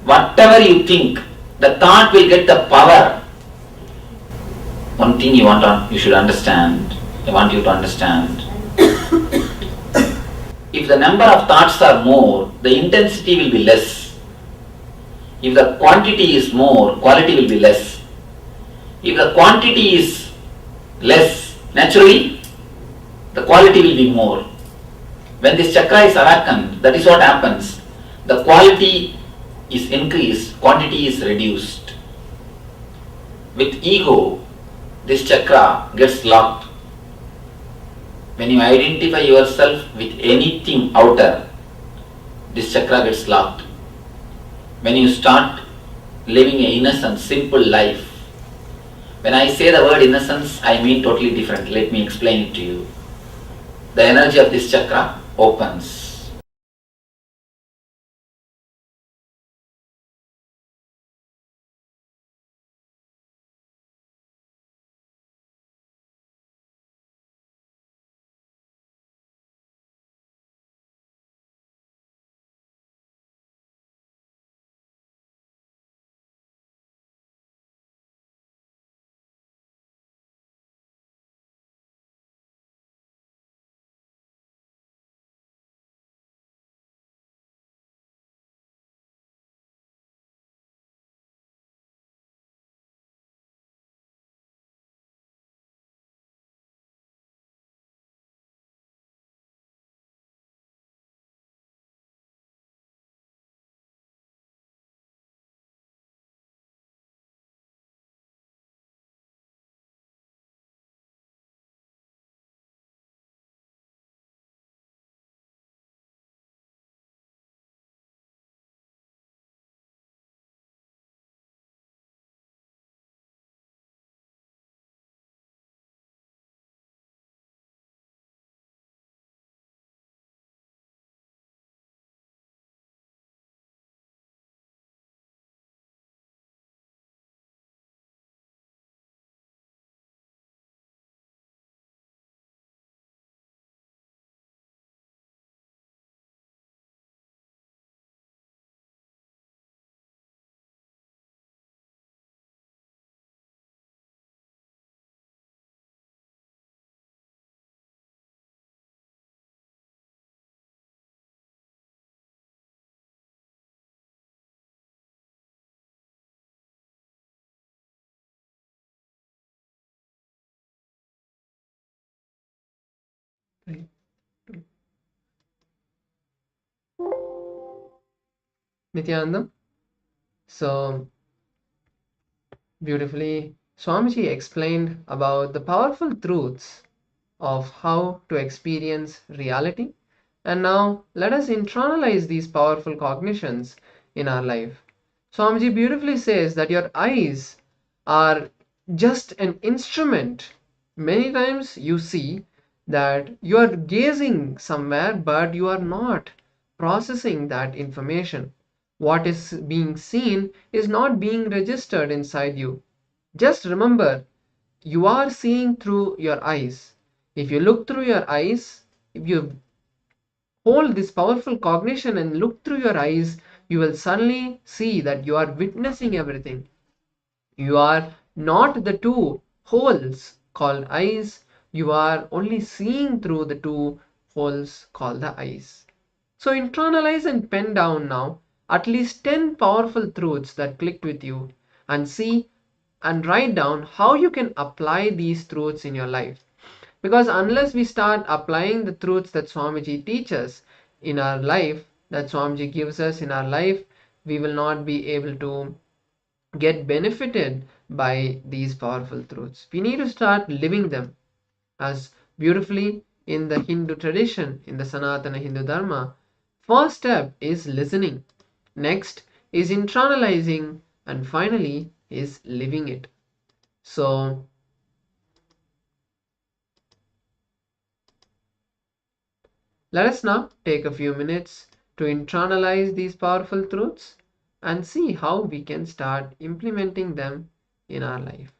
Whatever you think, the thought will get the power. One thing you should understand, I want you to understand. If the number of thoughts are more, the intensity will be less. If the quantity is more, quality will be less. If the quantity is less, naturally, the quality will be more. When this chakra is awakened, that is what happens. The quality is increased, quantity is reduced. With ego, this chakra gets locked. When you identify yourself with anything outer, this chakra gets locked. When you start living an innocent, simple life, when I say the word innocence, I mean totally different. Let me explain it to you. The energy of this chakra opens. 3, 2. Nithyananda. So beautifully, Swamiji explained about the powerful truths of how to experience reality. And now let us internalize these powerful cognitions in our life. Swamiji beautifully says that your eyes are just an instrument. Many times you see that you are gazing somewhere, but you are not processing that information. What is being seen is not being registered inside you. Just remember, you are seeing through your eyes. If you look through your eyes, if you hold this powerful cognition and look through your eyes, you will suddenly see that you are witnessing everything. You are not the two holes called eyes, you are only seeing through the two holes called the eyes. So internalize and pen down now at least 10 powerful truths that clicked with you, and see and write down how you can apply these truths in your life. Because unless we start applying the truths that Swamiji teaches in our life, that Swamiji gives us in our life, we will not be able to get benefited by these powerful truths. We need to start living them, as beautifully in the Hindu tradition, in the Sanatana Hindu Dharma. First step is listening, next is internalizing, and finally is living it. So let us now take a few minutes to internalize these powerful truths and see how we can start implementing them in our life.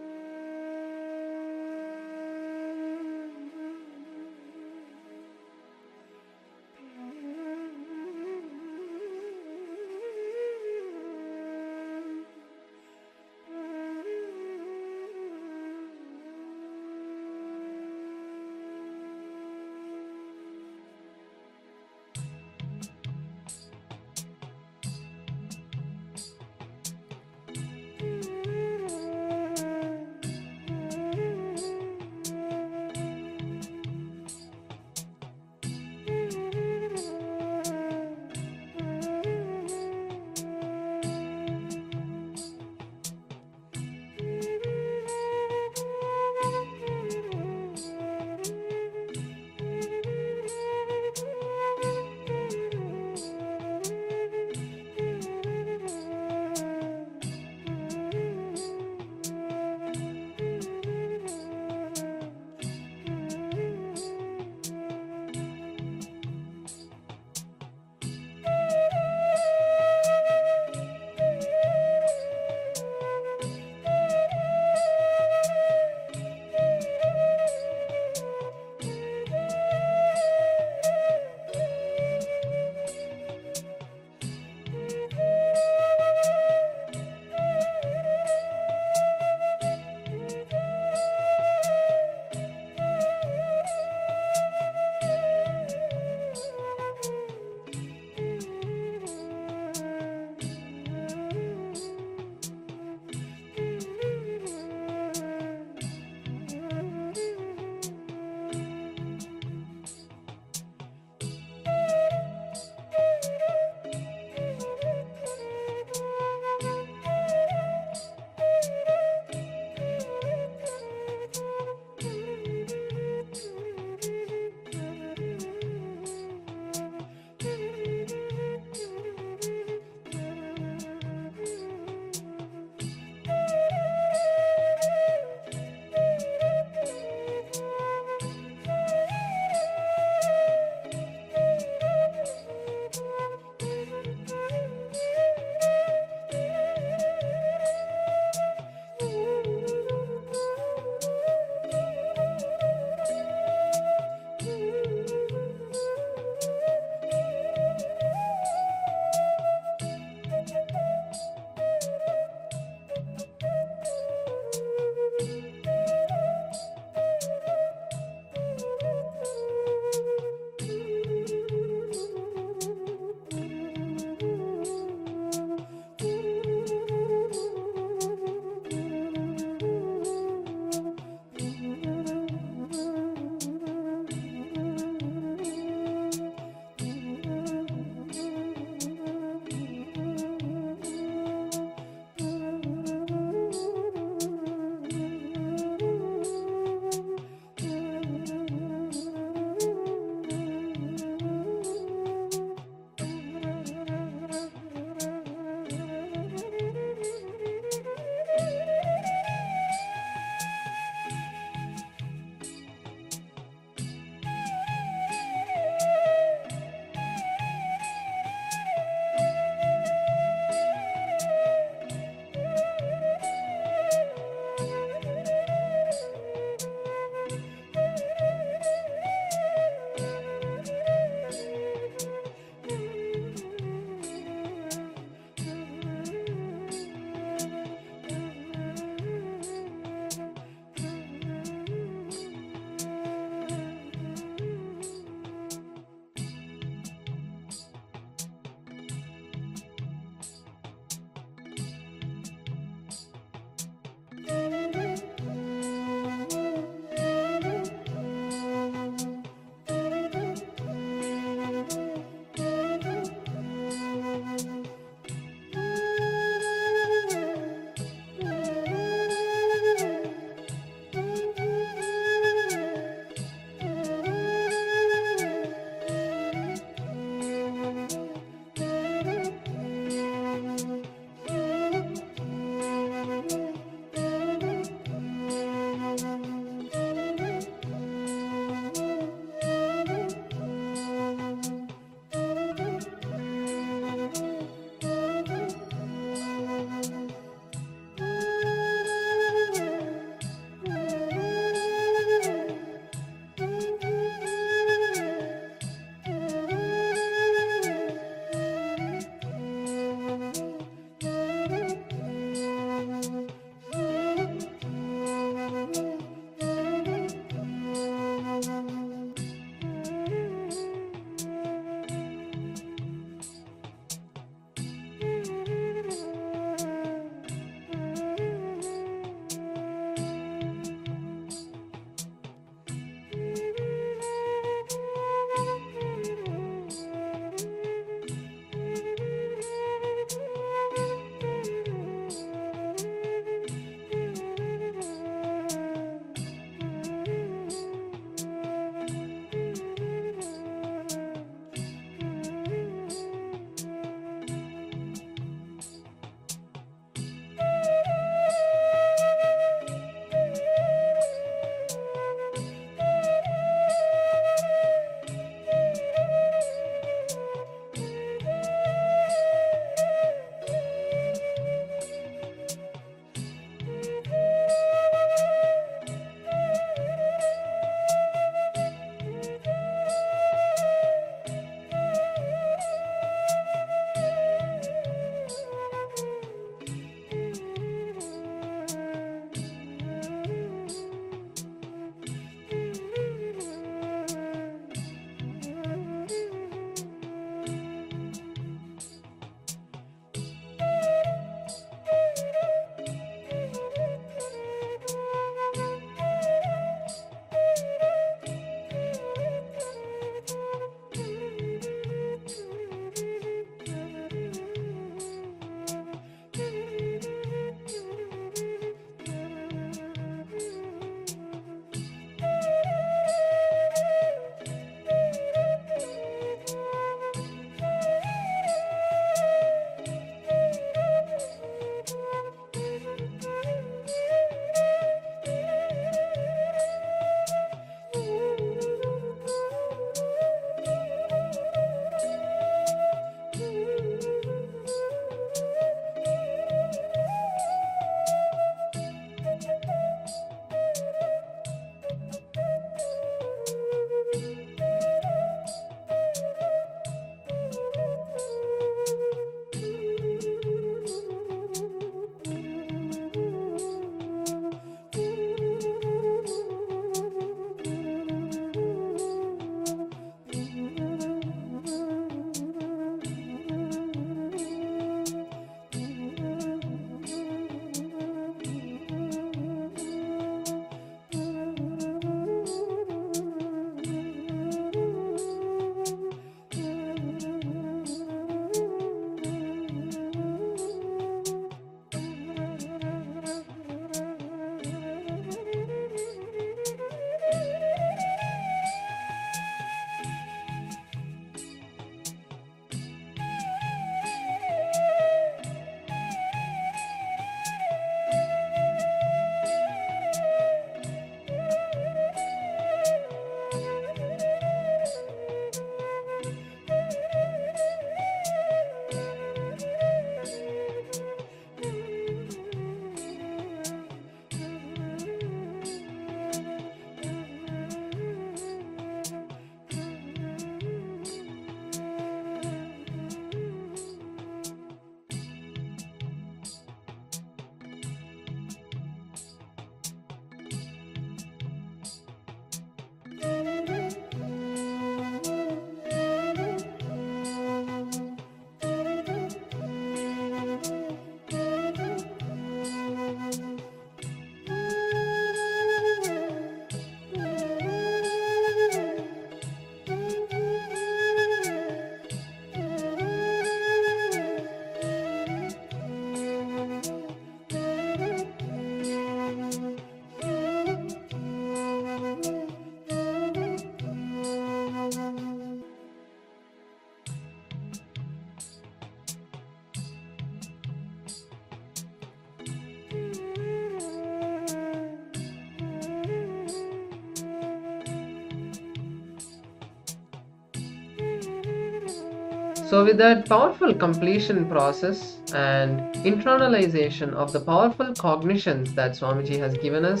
So with that powerful completion process and internalization of the powerful cognitions that Swamiji has given us,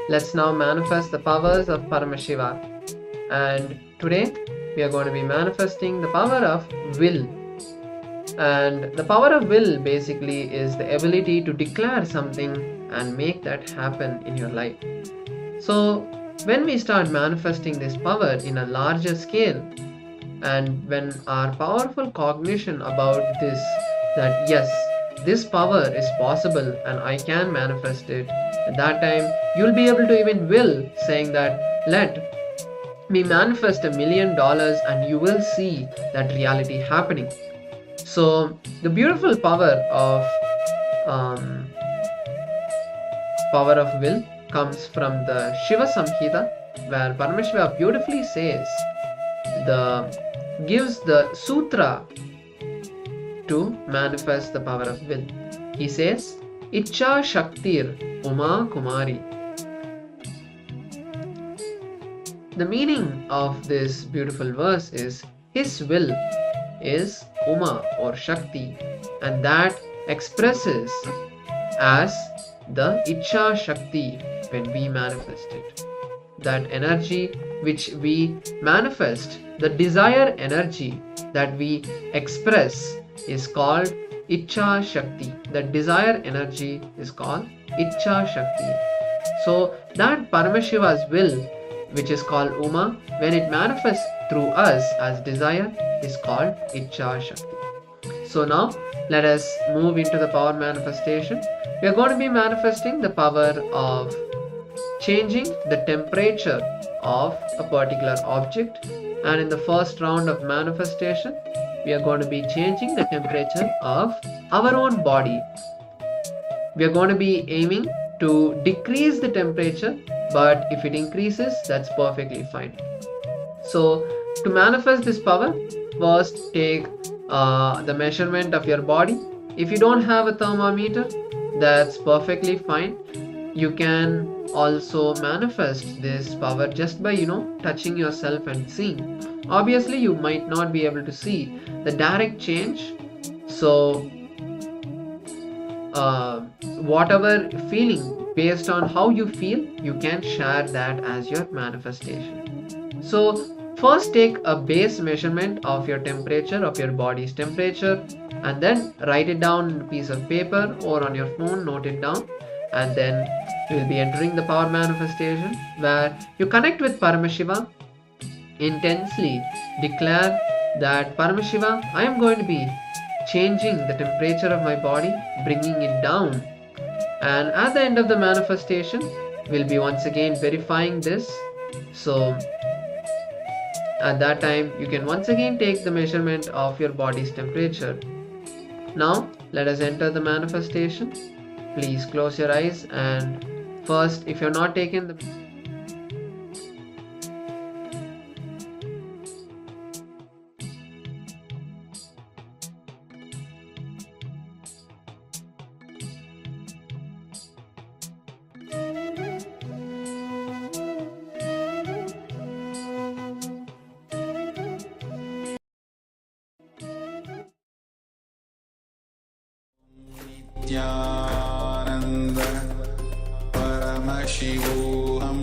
let's now manifest the powers of Paramashiva. And today we are going to be manifesting the power of will. And the power of will basically is the ability to declare something and make that happen in your life. So when we start manifesting this power in a larger scale, and when our powerful cognition about this, that yes, this power is possible and I can manifest it, at that time you'll be able to even will, saying that let me manifest $1 million and you will see that reality happening. So the beautiful power of will comes from the Shiva Samhita, where Paramashiva beautifully says, gives the sutra to manifest the power of will. He says, Icha Shaktir Uma Kumari. The meaning of this beautiful verse is, his will is Uma or Shakti, and that expresses as the Icha Shakti when we manifest it. That energy which we manifest, the desire energy that we express is called Icha Shakti. The desire energy is called Icha Shakti. So that Paramashiva's will, which is called Uma, when it manifests through us as desire, is called Icha Shakti. So now let us move into the power manifestation. We are going to be manifesting the power of changing the temperature of a particular object, and in the first round of manifestation we are going to be changing the temperature of our own body. We are going to be aiming to decrease the temperature, but if it increases, that's perfectly fine. So to manifest this power, first take the measurement of your body. If you don't have a thermometer, that's perfectly fine. You can also manifest this power just by touching yourself and seeing. Obviously you might not be able to see the direct change, so whatever feeling, based on how you feel, you can share that as your manifestation. So first take a base measurement of your temperature, of your body's temperature, and then write it down on a piece of paper or on your phone, note it down, and then you will be entering the power manifestation, where you connect with Paramashiva, intensely declare that Paramashiva, I am going to be changing the temperature of my body, bringing it down. And at the end of the manifestation, we'll be once again verifying this. So at that time, you can once again take the measurement of your body's temperature. Now let us enter the manifestation. Please close your eyes, and first, if you're not taking the Nithyananda Paramashivoham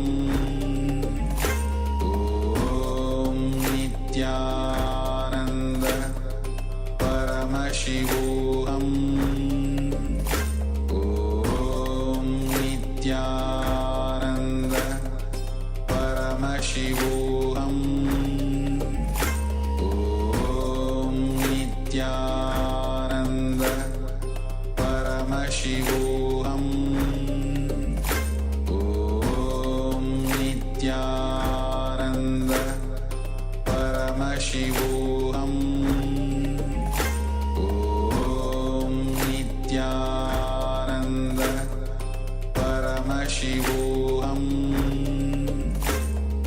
Om Nithyananda Paramashivoham Om Nithyananda Paramashivoham Om Nithyananda Paramashivoham Om Nithyananda Paramashivoham Om Nithyananda Paramashivoham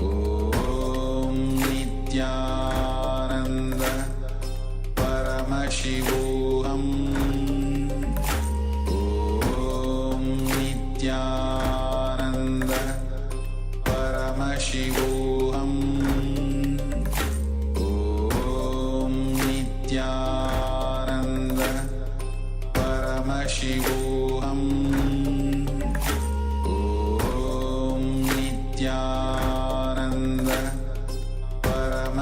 Om Nithyananda Paramashivoham Nithyananda Paramashivoham Om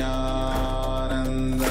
Nithyananda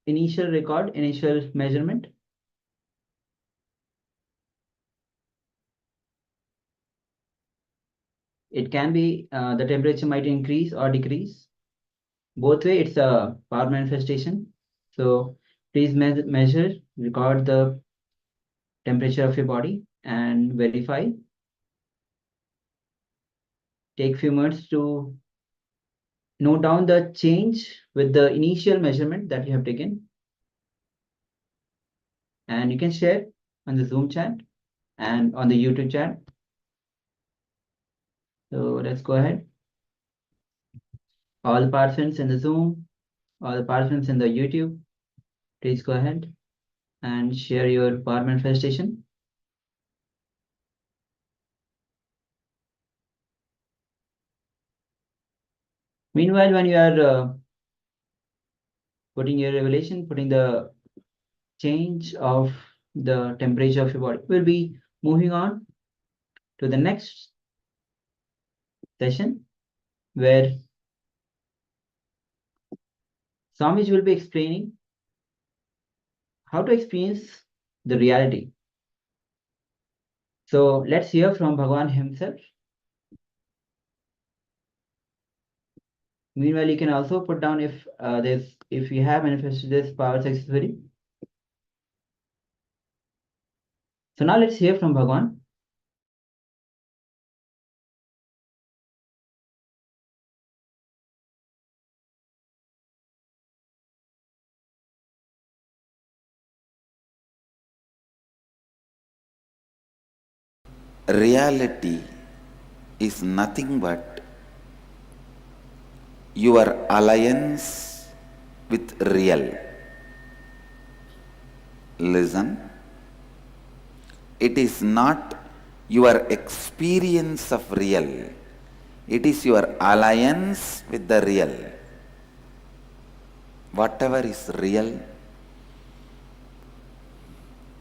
initial record, initial measurement? It can be the temperature might increase or decrease. Both way, it's a power manifestation. So please measure, record the temperature of your body and verify. Take few minutes to note down the change with the initial measurement that you have taken. And you can share on the Zoom chat and on the YouTube chat. So let's go ahead. All the participants in the Zoom, all the participants in the YouTube, please go ahead and share your power manifestation. Meanwhile, when you are putting your revelation, putting the change of the temperature of your body, we'll be moving on to the next session where Swamiji will be explaining how to experience the reality. So let's hear from Bhagavan himself. Meanwhile, you can also put down if you have manifested this power successfully. So now let's hear from Bhagavan. Reality is nothing but your alliance with real. Listen, it is not your experience of real, it is your alliance with the real. Whatever is real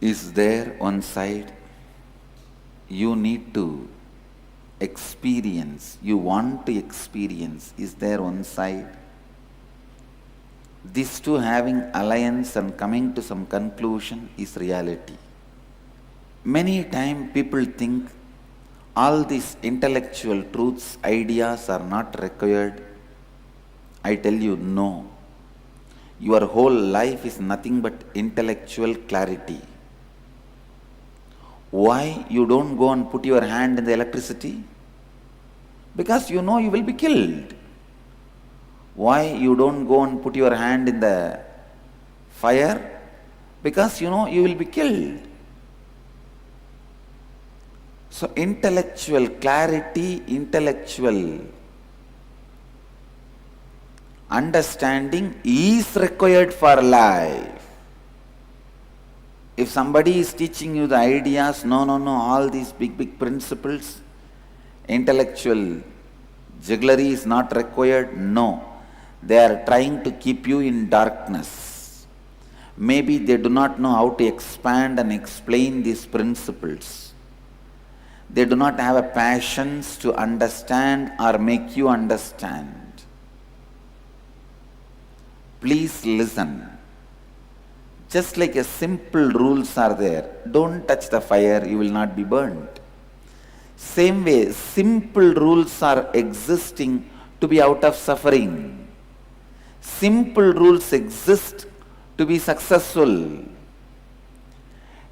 is there on side. You need to experience, you want to experience, is there one side. These two having alliance and coming to some conclusion is reality. Many times people think all these intellectual truths, ideas are not required. I tell you, no. Your whole life is nothing but intellectual clarity. Why you don't go and put your hand in the electricity? Because you know you will be killed. Why you don't go and put your hand in the fire? Because you know you will be killed. So intellectual clarity, intellectual understanding is required for life. If somebody is teaching you the ideas, no, all these big principles, intellectual jugglery is not required, no. They are trying to keep you in darkness. Maybe they do not know how to expand and explain these principles. They do not have a passion to understand or make you understand. Please listen. Just like a simple rules are there, don't touch the fire, you will not be burnt. Same way, simple rules are existing to be out of suffering. Simple rules exist to be successful.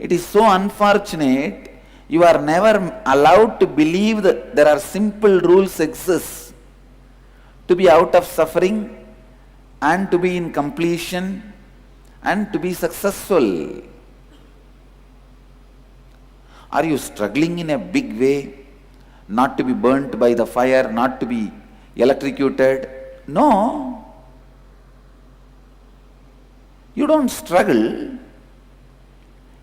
It is so unfortunate, you are never allowed to believe that there are simple rules exist to be out of suffering and to be in completion and to be successful. Are you struggling in a big way, not to be burnt by the fire, not to be electrocuted? No. You don't struggle.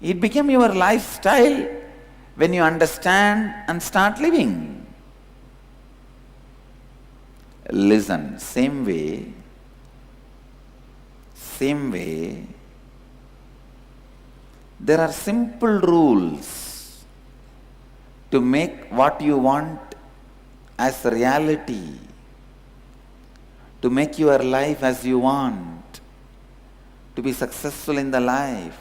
It became your lifestyle when you understand and start living. Listen, same way, there are simple rules to make what you want as reality, to make your life as you want. to be successful in the life.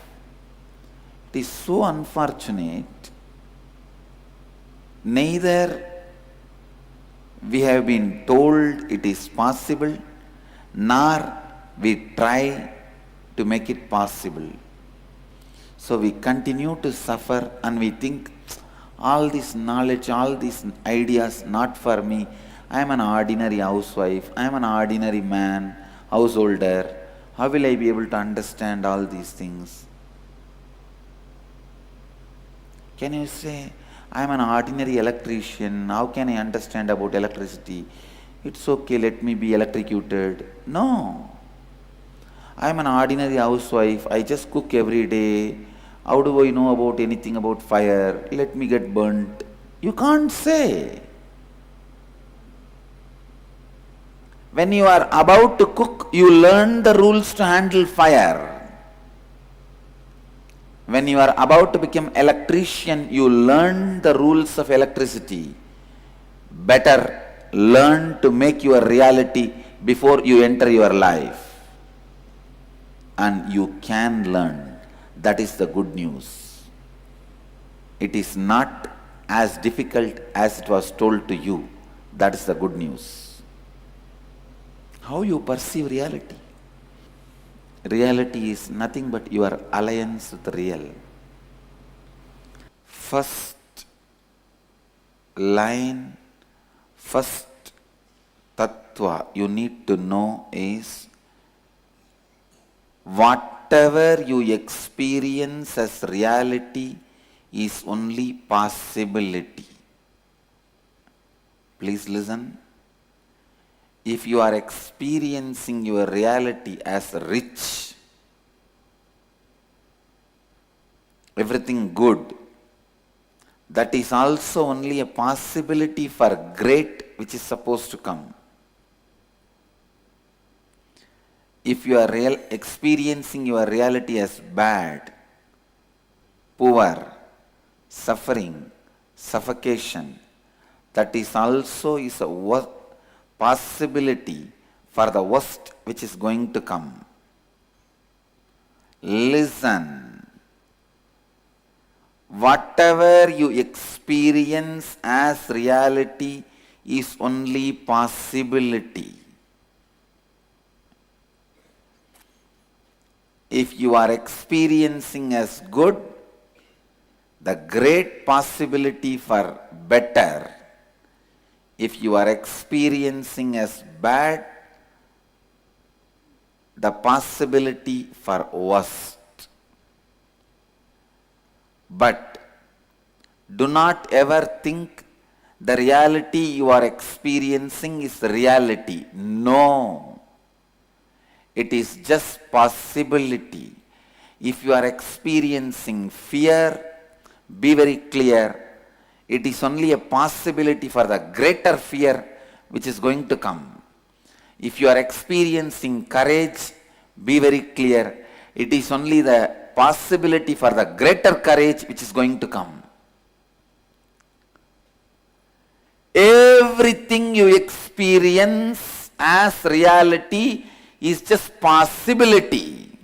It is so unfortunate. Neither we have been told it is possible, nor we try to make it possible. So we continue to suffer and we think, all this knowledge, all these ideas, not for me. I am an ordinary housewife, I am an ordinary man, householder. How will I be able to understand all these things? Can you say, I am an ordinary electrician, how can I understand about electricity? It's okay, let me be electrocuted. No. I am an ordinary housewife, I just cook every day. How do I know about anything about fire? Let me get burnt. You can't say. When you are about to cook, you learn the rules to handle fire. When you are about to become electrician, you learn the rules of electricity. Better learn to make your reality before you enter your life. And you can learn. That is the good news. It is not as difficult as it was told to you. That is the good news. How you perceive reality? Reality is nothing but your alliance with the real. First line, first tattva you need to know is, whatever you experience as reality is only possibility. Please listen. If you are experiencing your reality as rich, everything good, that is also only a possibility for great which is supposed to come. If you are experiencing your reality as bad, poor, suffering, suffocation, that is also a possibility for the worst which is going to come. Listen. Whatever you experience as reality is only possibility. If you are experiencing as good, the great possibility for better. If you are experiencing as bad, the possibility for worst. But do not ever think the reality you are experiencing is reality. No. It is just possibility. If you are experiencing fear, be very clear. It is only a possibility for the greater fear which is going to come. If you are experiencing courage, be very clear. It is only the possibility for the greater courage which is going to come. Everything you experience as reality is just possibility.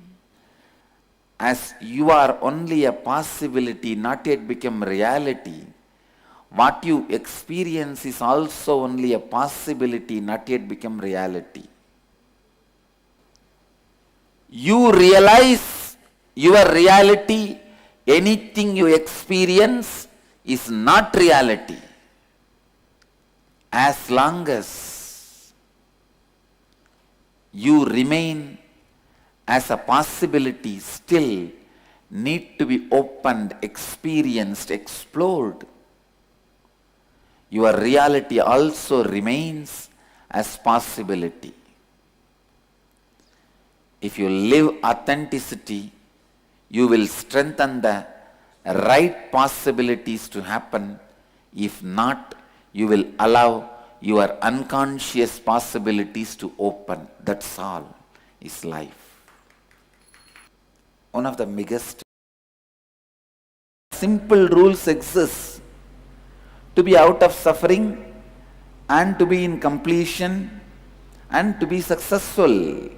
As you are only a possibility, not yet become reality. What you experience is also only a possibility, not yet become reality. You realize your reality, anything you experience is not reality. As long as you remain as a possibility, still need to be opened, experienced, explored. Your reality also remains as possibility. If you live authenticity, you will strengthen the right possibilities to happen. If not, you will allow your unconscious possibilities to open. That's all is life. One of the biggest simple rules exist to be out of suffering and to be in completion and to be successful.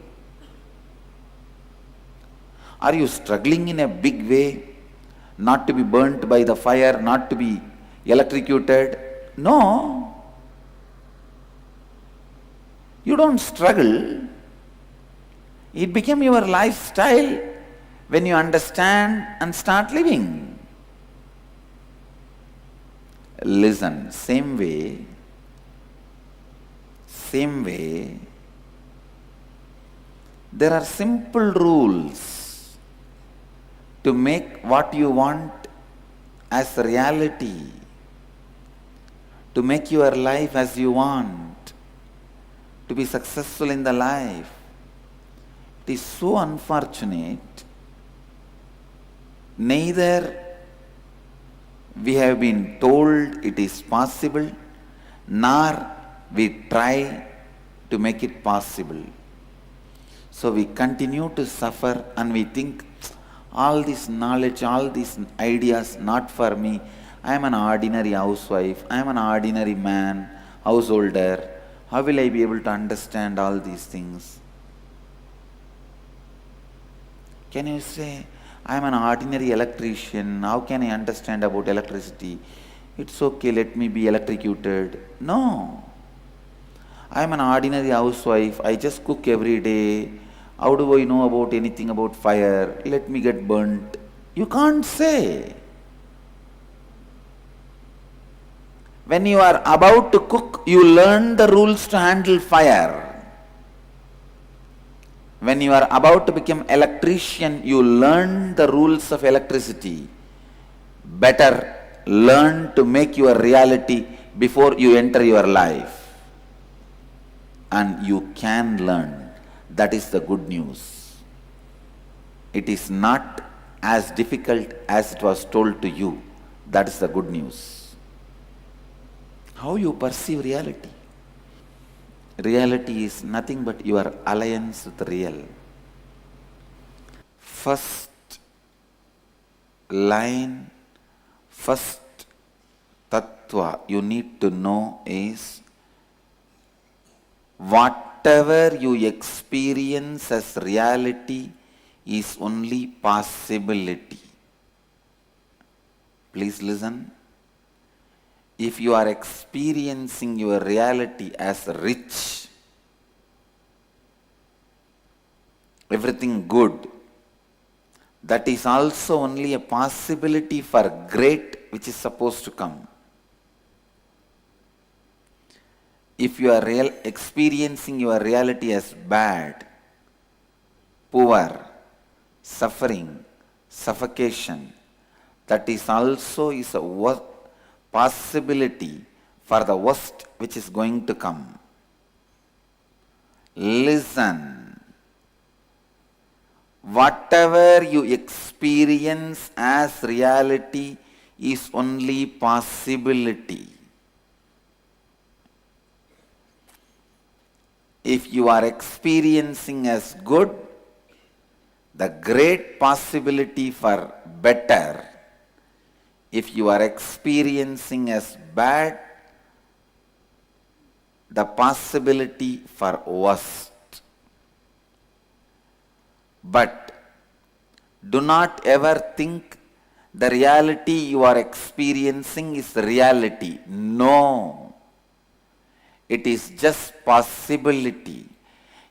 Are you struggling in a big way? Not to be burnt by the fire, not to be electrocuted? No. You don't struggle. It became your lifestyle when you understand and start living. Listen, same way, there are simple rules to make what you want as reality, to make your life as you want, to be successful in the life. It is so unfortunate. Neither we have been told it is possible, nor we try to make it possible. So we continue to suffer and we think, all this knowledge, all these ideas, not for me. I am an ordinary housewife, I am an ordinary man, householder. How will I be able to understand all these things? Can you say, I am an ordinary electrician, how can I understand about electricity? It's okay, let me be electrocuted. No. I am an ordinary housewife, I just cook every day. How do I know about anything about fire? Let me get burnt. You can't say. When you are about to cook, you learn the rules to handle fire. When you are about to become electrician, you learn the rules of electricity. Better learn to make your reality before you enter your life. And you can learn. That is the good news. It is not as difficult as it was told to you. That is the good news. How you perceive reality? Reality is nothing but your alliance with real. First line, first tattva you need to know is, whatever you experience as reality is only possibility. Please listen. If you are experiencing your reality as rich, everything good, that is also only a possibility for great which is supposed to come. If you are experiencing your reality as bad, poor, suffering, suffocation, that is also is a possibility for the worst which is going to come. Listen. Whatever you experience as reality is only possibility. If you are experiencing as good, the great possibility for better. If you are experiencing as bad, the possibility for worst. But do not ever think the reality you are experiencing is reality. No. It is just possibility.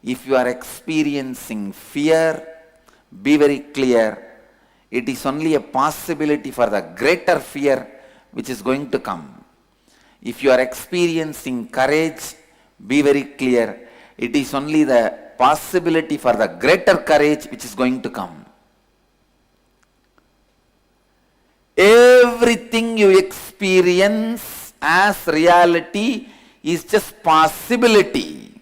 If you are experiencing fear, be very clear. It is only a possibility for the greater fear which is going to come. If you are experiencing courage, be very clear. It is only the possibility for the greater courage which is going to come. Everything you experience as reality is just possibility.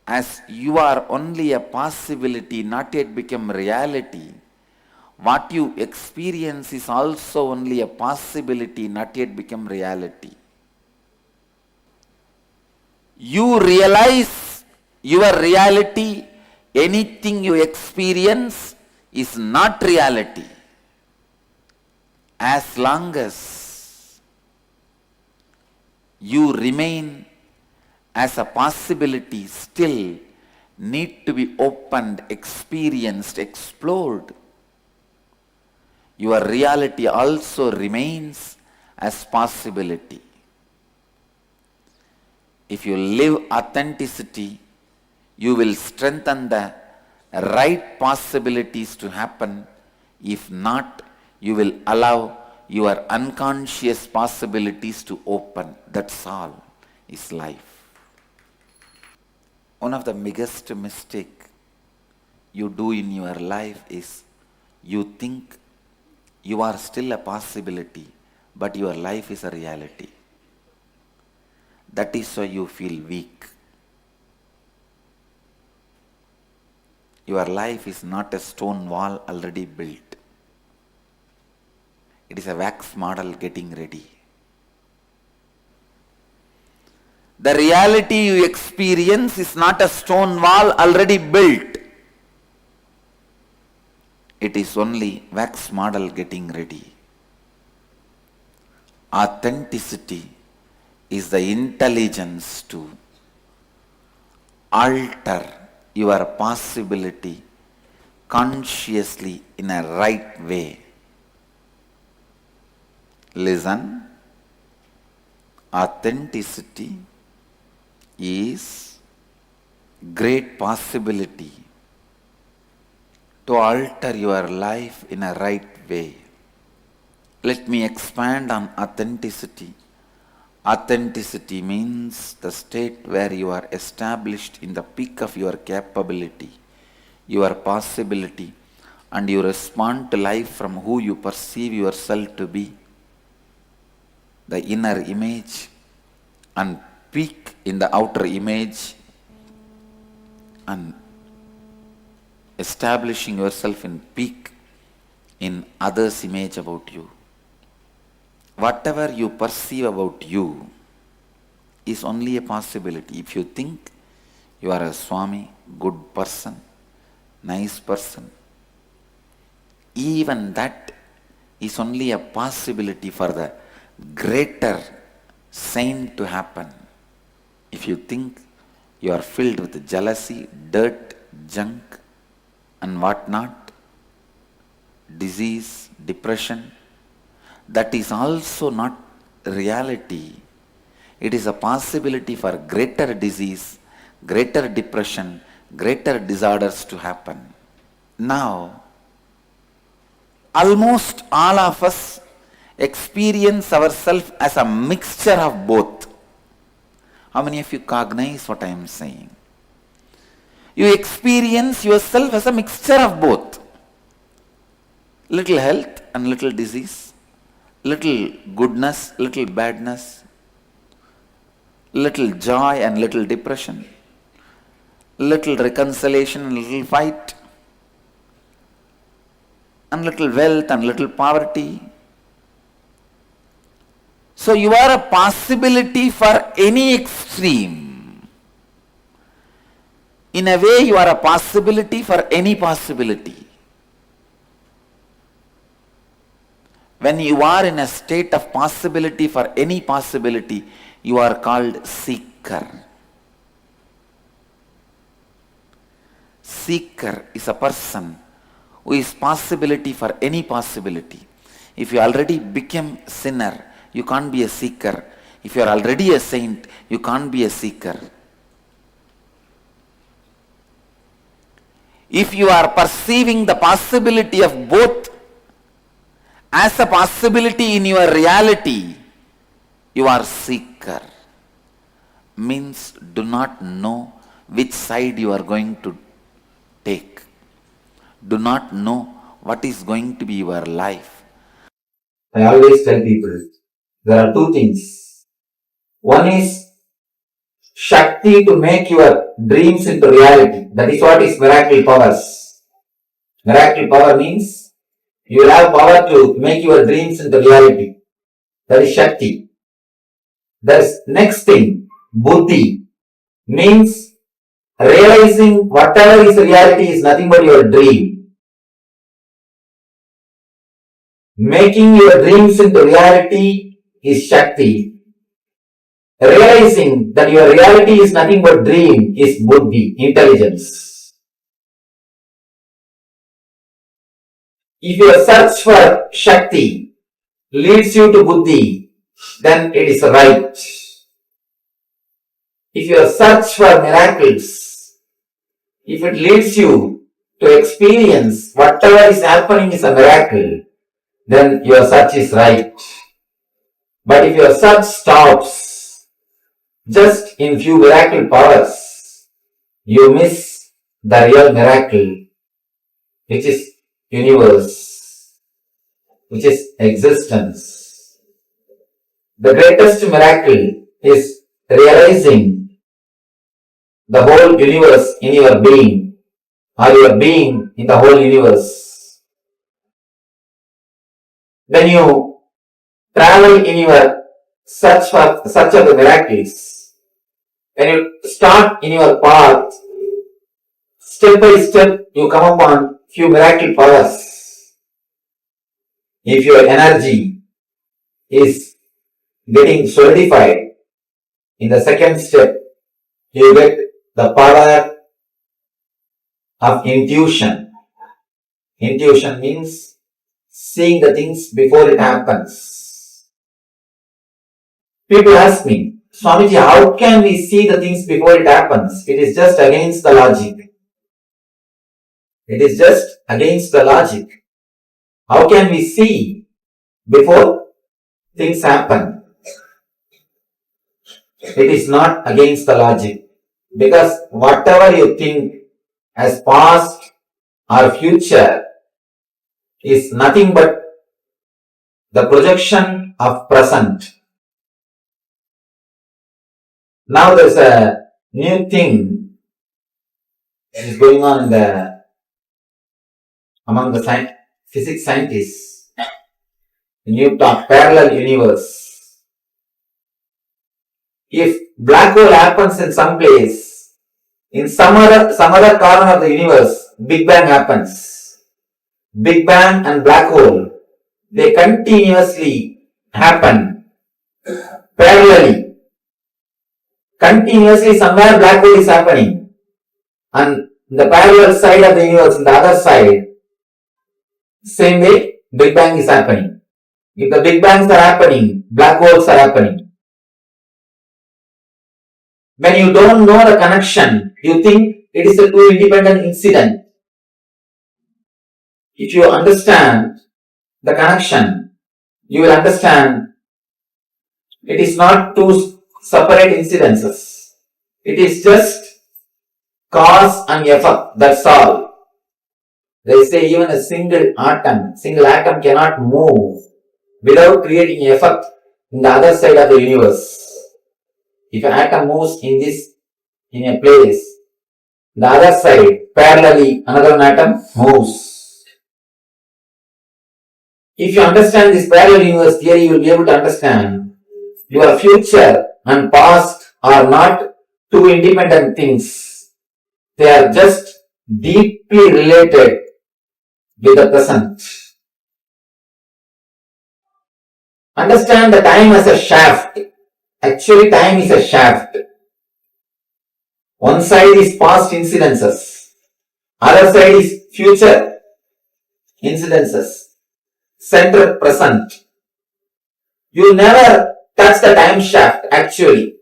As you are only a possibility, not yet become reality. What you experience is also only a possibility, not yet become reality. You realize your reality, anything you experience is not reality. As long as you remain as a possibility, still need to be opened, experienced, explored. Your reality also remains as possibility. If you live authenticity, you will strengthen the right possibilities to happen. If not, you will allow your unconscious possibilities to open. That's all is life. One of the biggest mistake you do in your life is you think you are still a possibility, but your life is a reality. That is why you feel weak. Your life is not a stone wall already built. It is a wax model getting ready. The reality you experience is not a stone wall already built. It is only wax model getting ready. Authenticity is the intelligence to alter your possibility consciously in a right way. Listen, authenticity is great possibility to alter your life in a right way. Let me expand on authenticity. Authenticity means the state where you are established in the peak of your capability, your possibility, and you respond to life from who you perceive yourself to be, the inner image, and peak in the outer image, and establishing yourself in peak in others' image about you. Whatever you perceive about you is only a possibility. If you think you are a Swami, good person, nice person, even that is only a possibility for the greater saint to happen. If you think you are filled with jealousy, dirt, junk, and whatnot, disease, depression, that is also not reality. It is a possibility for greater disease, greater depression, greater disorders to happen. Now, almost all of us experience ourselves as a mixture of both. How many of you cognize what I am saying? You experience yourself as a mixture of both. Little health and little disease, little goodness, little badness, little joy and little depression, little reconciliation and little fight, and little wealth and little poverty. So you are a possibility for any extreme. In a way, you are a possibility for any possibility. When you are in a state of possibility for any possibility, you are called seeker. Seeker is a person who is possibility for any possibility. If you already become sinner, you can't be a seeker. If you are already a saint, you can't be a seeker. If you are perceiving the possibility of both as a possibility in your reality, you are seeker. Means do not know which side you are going to take. Do not know what is going to be your life. I always tell people, there are two things. One is Shakti to make your dreams into reality. That is what is miracle powers. Miracle power means you will have power to make your dreams into reality. That is Shakti. That's next thing, Buddhi, means realizing whatever is reality is nothing but your dream. Making your dreams into reality is Shakti. realizing that your reality is nothing but dream is buddhi, intelligence. If your search for Shakti leads you to buddhi, then it is right. If your search for miracles, if it leads you to experience whatever is happening is a miracle, then your search is right. But if your search stops just in few miracle powers, you miss the real miracle, which is universe, which is existence. The greatest miracle is realizing the whole universe in your being, or your being in the whole universe. When you travel in your search of the miracles, when you start in your path, step by step you come upon few miracle powers. If your energy is getting solidified, in the second step you get the power of intuition. Intuition means seeing the things before it happens. People ask me, Swamiji, how can we see the things before it happens? It is just against the logic. It is just against the logic. How can we see before things happen? It is not against the logic. Because whatever you think as past or future is nothing but the projection of present. Now there's a new thing that is going on among the physics scientists. The new talk, parallel universe. If black hole happens in some place, in some other corner of the universe, Big Bang happens. Big Bang and black hole, they continuously happen parallelly. Continuously somewhere black hole is happening. And the parallel side of the universe, the other side, same way Big Bang is happening. If the Big Bangs are happening, black holes are happening. When you don't know the connection, you think it is a two independent incident. If you understand the connection, you will understand it is not two separate incidences. It is just cause and effect, that's all. They say even a single atom cannot move without creating effect in the other side of the universe. If an atom moves in a place, the other side, parallelly, another atom moves. If you understand this parallel universe theory, you will be able to understand your future and past are not two independent things. They are just deeply related with the present. Understand the time as a shaft. Actually, time is a shaft. One side is past incidences. Other side is future incidences. Center present. You never touch the time shaft actually.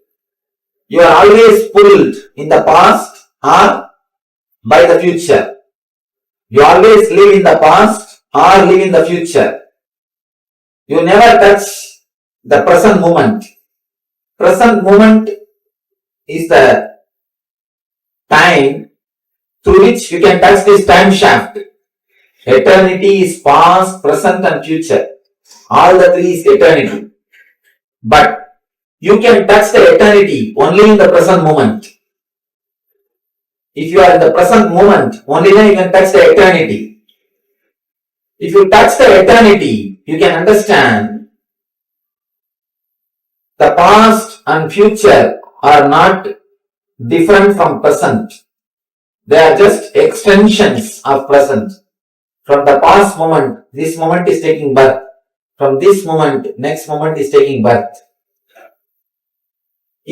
You are always pulled in the past or by the future. You always live in the past or live in the future. You never touch the present moment. Present moment is the time through which you can touch this time shaft. Eternity is past, present and future. All the three is eternity. But you can touch the eternity only in the present moment. If you are in the present moment, only then you can touch the eternity. If you touch the eternity, you can understand the past and future are not different from present. They are just extensions of present. From the past moment, this moment is taking birth. From this moment, next moment is taking birth.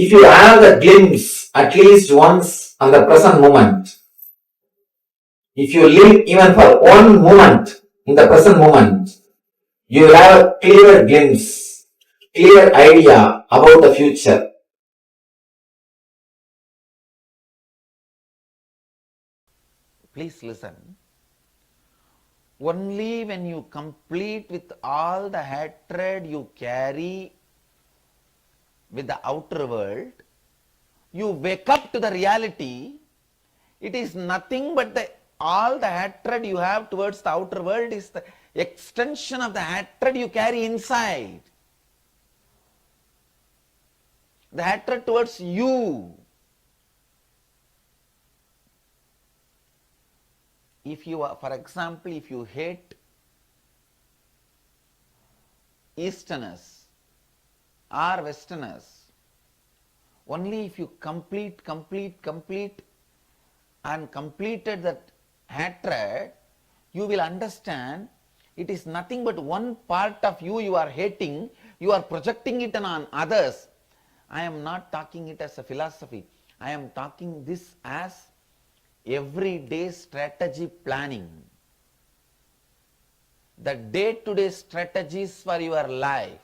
if you have the glimpse at least once on the present moment, if you live even for one moment in the present moment, you will have a clear glimpse, clear idea about the future. Please listen. Only when you complete with all the hatred you carry with the outer world, you wake up to the reality. It is nothing but all the hatred you have towards the outer world is the extension of the hatred you carry inside. The hatred towards you. If you are, for example, if you hate Easterners or Westerners, only if you complete and completed that hatred, you will understand it is nothing but one part of you are hating, you are projecting it on others. I am not talking it as a philosophy. I am talking this as everyday strategy planning. The day-to-day strategies for your life.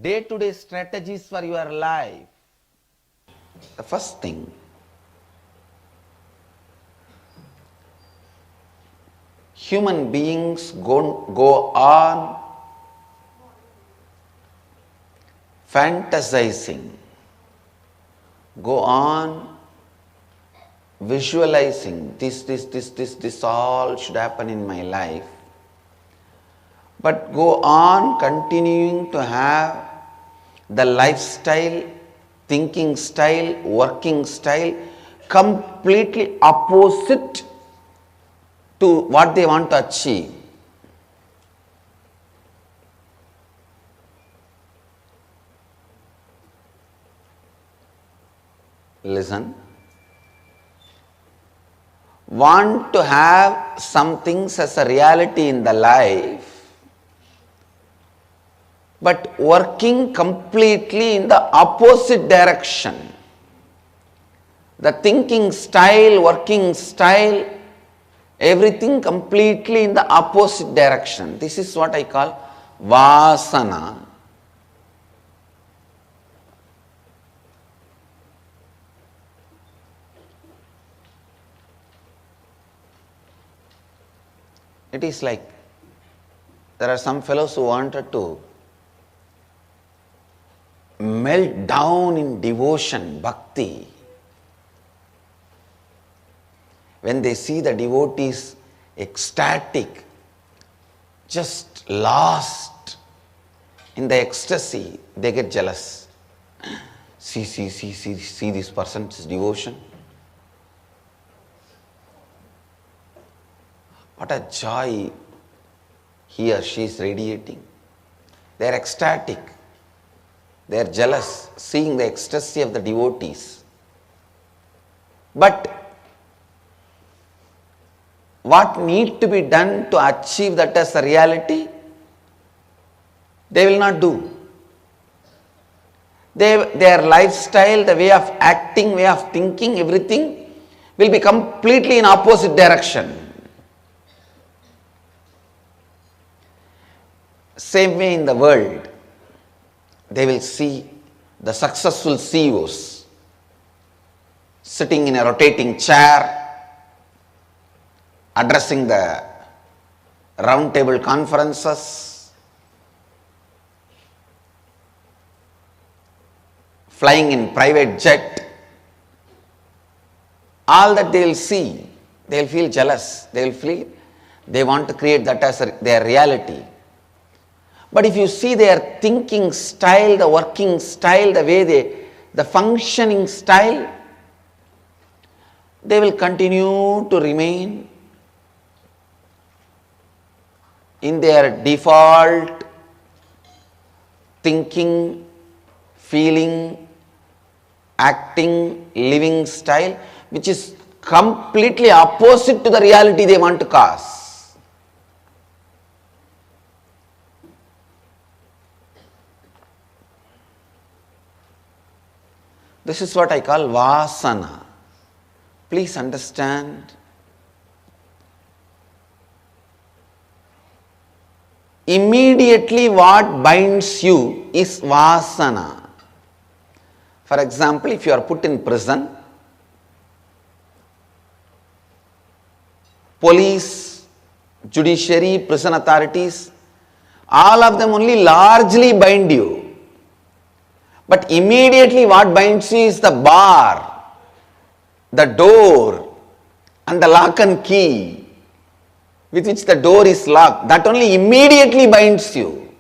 Day-to-day strategies for your life. The first thing, human beings go on fantasizing, go on visualizing, this all should happen in my life, but go on continuing to have the lifestyle, thinking style, working style completely opposite to what they want to achieve. Listen. Want to have some things as a reality in the life, but working completely in the opposite direction. The thinking style, working style, everything completely in the opposite direction. This is what I call vasana. It is like there are some fellows who wanted to melt down in devotion, bhakti. When they see the devotees ecstatic, just lost in the ecstasy, they get jealous. See this person's devotion. What a joy he or she is radiating. They are ecstatic. They are jealous, seeing the ecstasy of the devotees. But what need to be done to achieve that as a reality? They will not do. Their lifestyle, the way of acting, way of thinking, everything will be completely in opposite direction. Same way in the world, they will see the successful CEOs sitting in a rotating chair, addressing the round table conferences, flying in private jet. All that they will see, they will feel jealous, they want to create that as their reality. But if you see their thinking style, the working style, the way the functioning style, they will continue to remain in their default thinking, feeling, acting, living style, which is completely opposite to the reality they want to cause. This is what I call vasana. Please understand. Immediately what binds you is vasana. For example, if you are put in prison, police, judiciary, prison authorities, all of them only largely bind you. But immediately what binds you is the bar, the door, and the lock and key with which the door is locked. That only immediately binds you.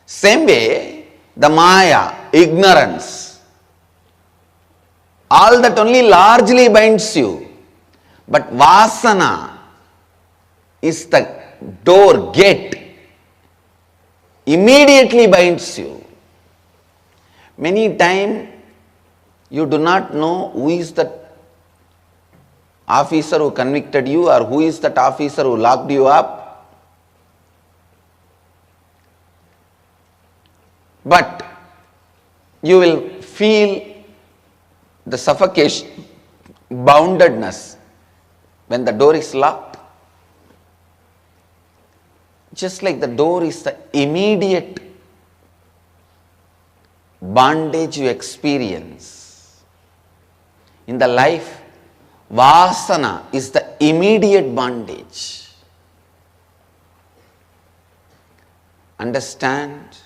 Same way, the maya, ignorance, all that only largely binds you. But vasana is the door, gate, immediately binds you. Many times you do not know who is that officer who convicted you or who is that officer who locked you up. But you will feel the suffocation, boundedness when the door is locked. Just like the door is the immediate bondage you experience. In the life, vasana is the immediate bondage. Understand?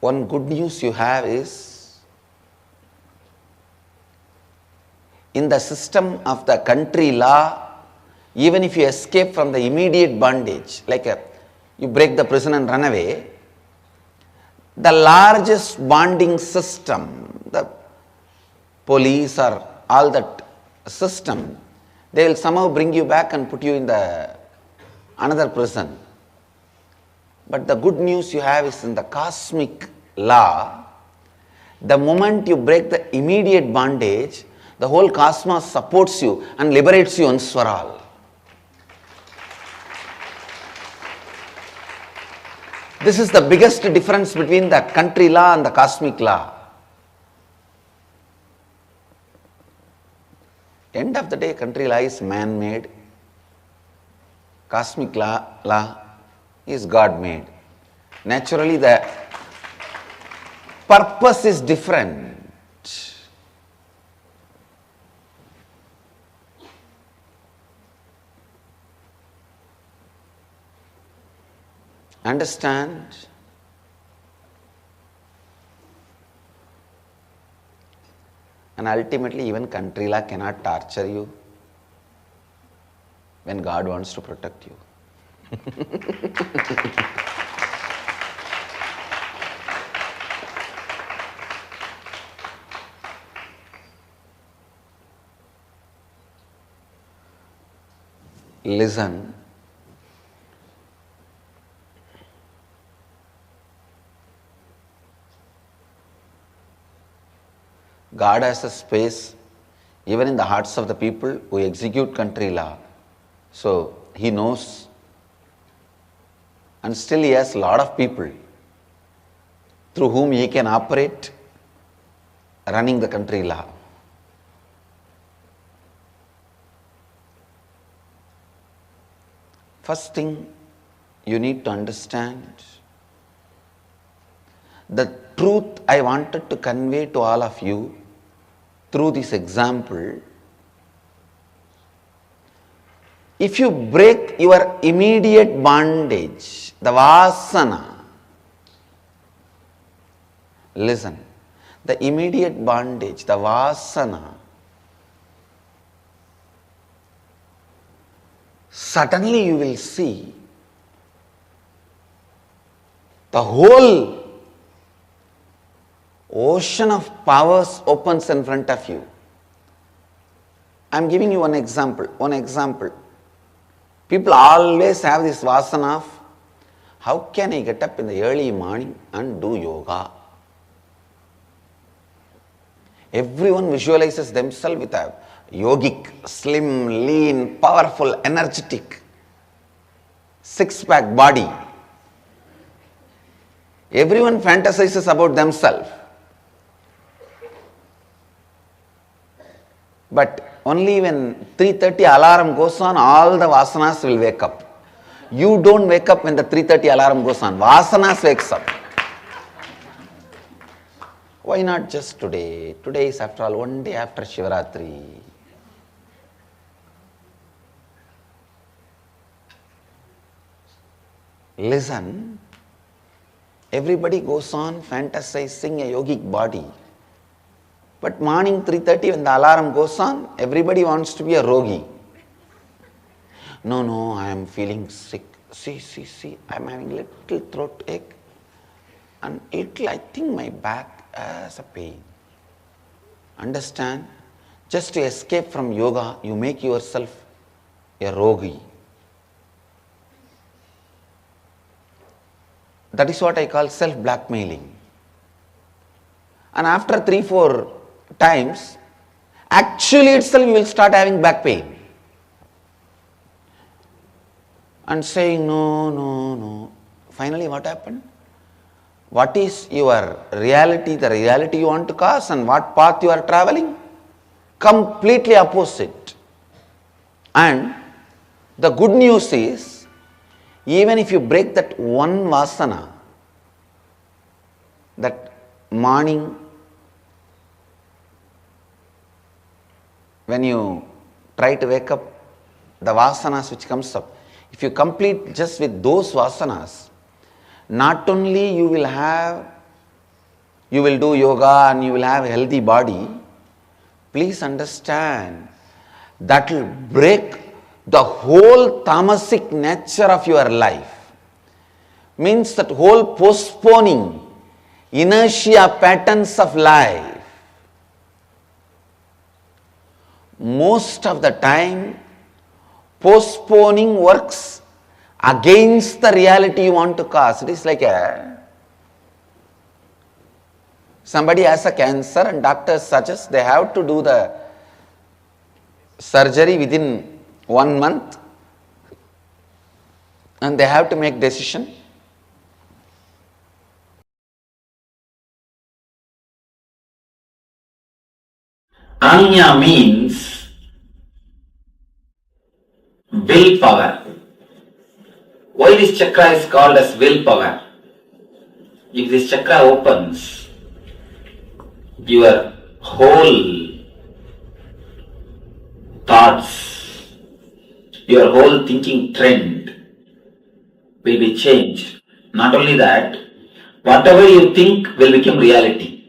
One good news you have is, in the system of the country law, even if you escape from the immediate bondage, like you break the prison and run away, the largest bonding system, the police or all that system, they will somehow bring you back and put you in the another prison. But the good news you have is in the cosmic law, the moment you break the immediate bondage, the whole cosmos supports you and liberates you once for all. This is the biggest difference between the country law and the cosmic law. End of the day, country law is man-made. Cosmic law is God-made. Naturally, the purpose is different. Understand? And ultimately, even country law cannot torture you when God wants to protect you. Listen. God has a space even in the hearts of the people who execute country law. So He knows, and still He has a lot of people through whom He can operate running the country law. First thing you need to understand, the truth I wanted to convey to all of you through this example, if you break your immediate bondage, the vasana, listen, the immediate bondage, the vasana, suddenly you will see the whole ocean of powers opens in front of you. I am giving you one example. People always have this vasana of, how can I get up in the early morning and do yoga? Everyone visualizes themselves with a yogic, slim, lean, powerful, energetic. six-pack body. Everyone fantasizes about themselves. But only when 3:30 alarm goes on, all the vasanas will wake up. You don't wake up when the 3:30 alarm goes on. Vasanas wakes up. Why not just today? Today is after all one day after Shivaratri. Listen, everybody goes on fantasizing a yogic body. But morning 3:30 when the alarm goes on, everybody wants to be a rogi. No, I am feeling sick. See, I am having little throat ache and I think my back has a pain. Understand? Just to escape from yoga, you make yourself a rogi. That is what I call self-blackmailing. And after 3-4 times, actually itself you will start having back pain. And saying no. Finally what happened? What is your reality, the reality you want to cause, and what path you are traveling? Completely opposite. And the good news is, even if you break that one vasana, that morning when you try to wake up, the vasanas which comes up, if you complete just with those vasanas, not only you will do yoga and you will have a healthy body, please understand, that will break the whole tamasic nature of your life. Means that whole postponing, inertia patterns of life. Most of the time, postponing works against the reality you want to cause. It is like somebody has a cancer and doctors suggest they have to do the surgery within 1 month and they have to make decision. Anya means willpower. Why this chakra is called as willpower? If this chakra opens, your whole thoughts, your whole thinking trend will be changed. Not only that, whatever you think will become reality.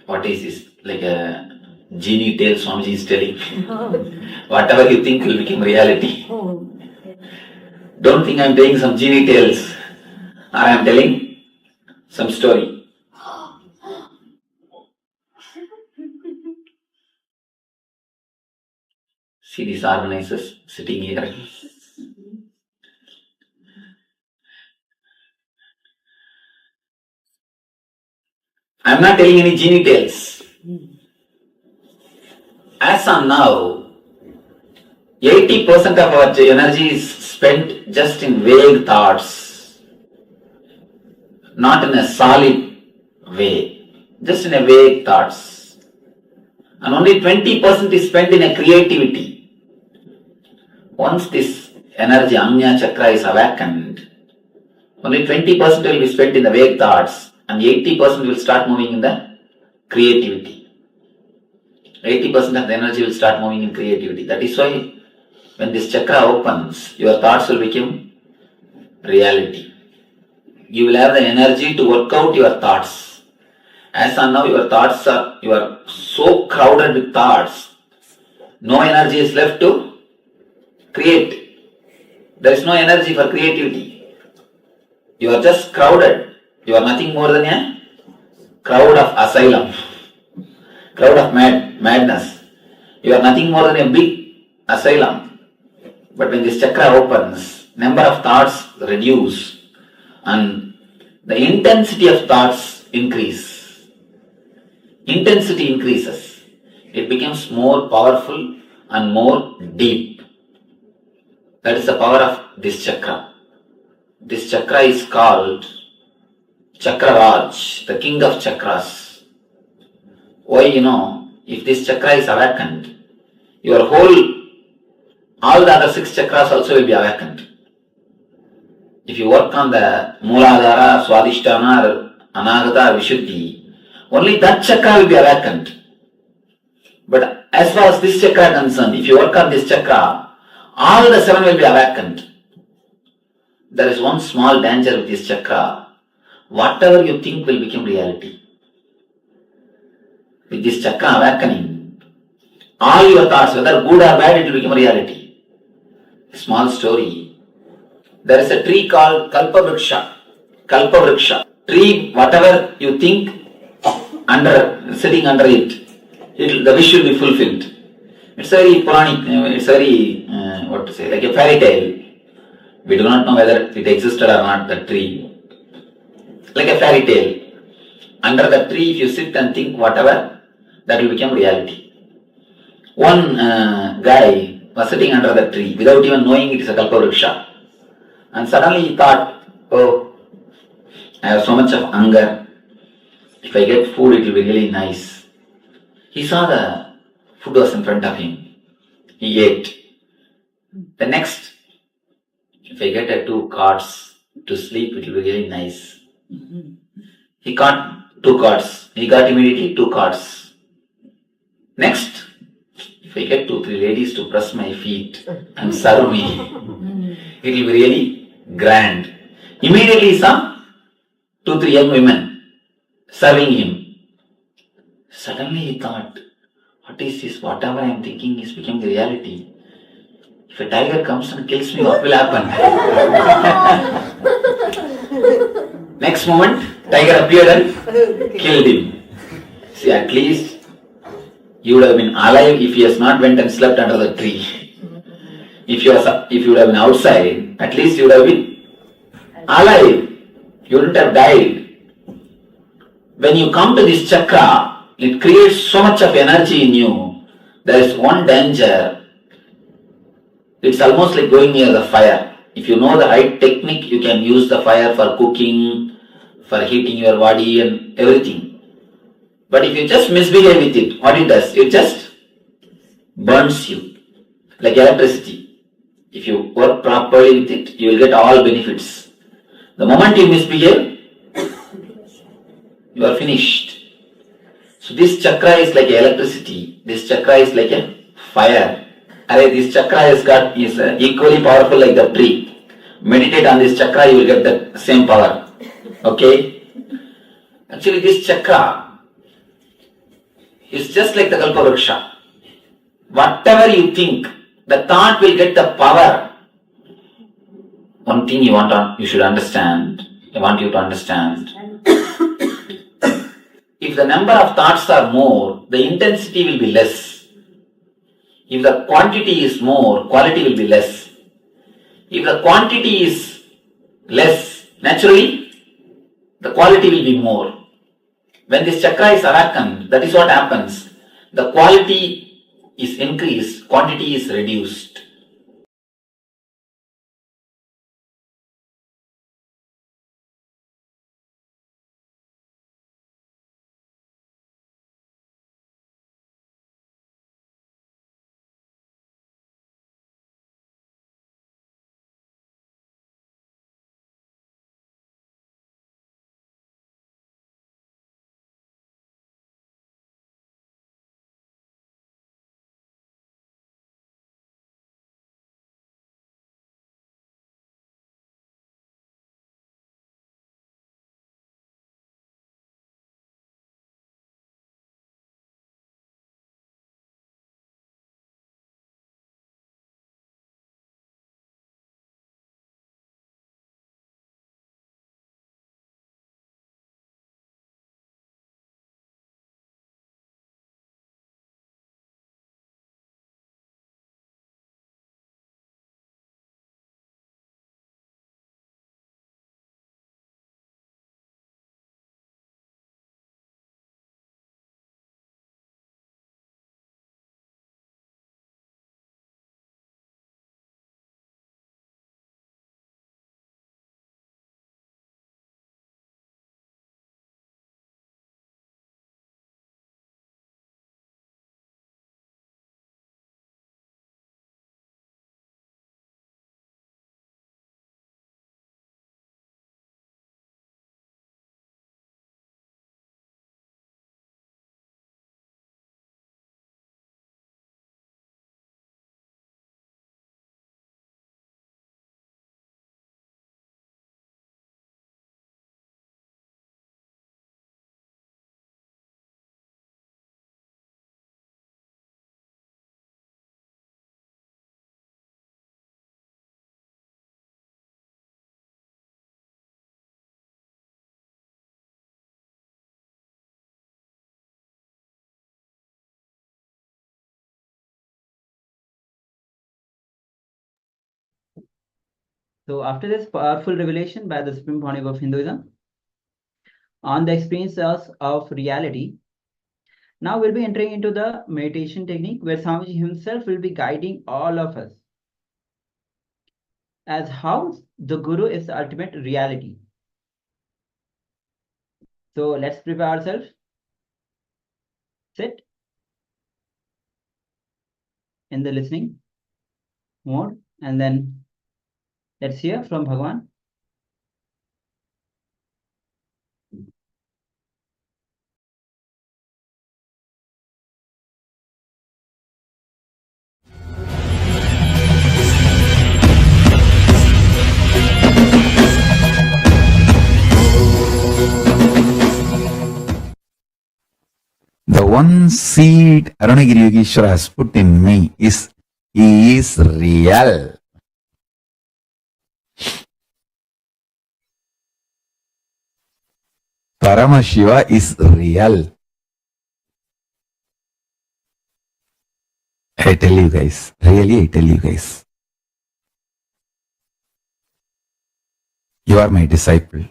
What is this? Like a genie tale Swamiji is telling. Whatever you think will become reality. Don't think I am telling some genie tales. I am telling some story. See these organizers sitting here. I am not telling any genie tales. As on now, 80% of our energy is spent just in vague thoughts, not in a solid way, just in a vague thoughts. And only 20% is spent in a creativity. Once this energy, Anya Chakra, is awakened, only 20% will be spent in the vague thoughts and 80% will start moving in the creativity. 80% of the energy will start moving in creativity. That is why when this chakra opens, your thoughts will become reality. You will have the energy to work out your thoughts. As on now, your thoughts you are so crowded with thoughts, no energy is left to create. There is no energy for creativity. You are just crowded. You are nothing more than a crowd of asylum, crowd of madness. You are nothing more than a big asylum. But when this chakra opens, number of thoughts reduce and the intensity of thoughts increase. Intensity increases. It becomes more powerful and more deep. That is the power of this chakra. This chakra is called Chakraraj, the king of chakras. Why? If this chakra is awakened, your all the other 6 chakras also will be awakened. If you work on the Mooladhara, Swadhisthana, Anagata, Vishuddhi, only that chakra will be awakened. But as far as this chakra is concerned, if you work on this chakra, all the 7 will be awakened. There is one small danger with this chakra. Whatever you think will become reality. With this chakra awakening, all your thoughts, whether good or bad, it will become reality. Small story. There is a tree called Kalpavriksha. Kalpavriksha. Tree, whatever you think, sitting under it, the wish will be fulfilled. It's very Puranic, it's very, like a fairy tale. We do not know whether it existed or not, the tree. Like a fairy tale. Under the tree, if you sit and think whatever, that will become reality. One guy was sitting under the tree without even knowing it is a Kalpavriksha. And suddenly he thought, oh, I have so much of hunger. If I get food, it will be really nice. He saw the food was in front of him. He ate. The next, if I get 2 cards to sleep, it will be really nice. He got 2 cards. He got immediately 2 cards. Next, if I get 2-3 ladies to press my feet and serve me, it will be really grand. Immediately he saw 2-3 young women serving him. Suddenly he thought, what is this? Whatever I am thinking is becoming reality. If a tiger comes and kills me, what will happen? Next moment, tiger appeared and killed him. See, at least you would have been alive if he has not went and slept under the tree. If you would have been outside, at least you would have been alive. You wouldn't have died. When you come to this chakra, it creates so much of energy in you. There is one danger. It's almost like going near the fire. If you know the right technique, you can use the fire for cooking, for heating your body and everything. But if you just misbehave with it, what it does? It just burns you. Like electricity. If you work properly with it, you will get all benefits. The moment you misbehave, you are finished. So this chakra is like electricity. This chakra is like a fire. This chakra is equally powerful like the tree. Meditate on this chakra, you will get the same power. Okay? Actually, this chakra is just like the Kalpavriksha. Whatever you think, the thought will get the power. One thing you should understand. I want you to understand. If the number of thoughts are more, the intensity will be less. If the quantity is more, quality will be less. If the quantity is less, naturally, the quality will be more. When this chakra is awakened, that is what happens. The quality is increased, quantity is reduced. So after this powerful revelation by the Supreme Pontiff of Hinduism on the experiences of reality, now we'll be entering into the meditation technique where Swamiji himself will be guiding all of us as how the Guru is the ultimate reality. So let's prepare ourselves. Sit in the listening mode and then let's hear from Bhagavan. The one seed Arunagiri Yogeshwara has put in me is, he is real. Paramashiva is real. I tell you guys, really I tell you guys. You are my disciple.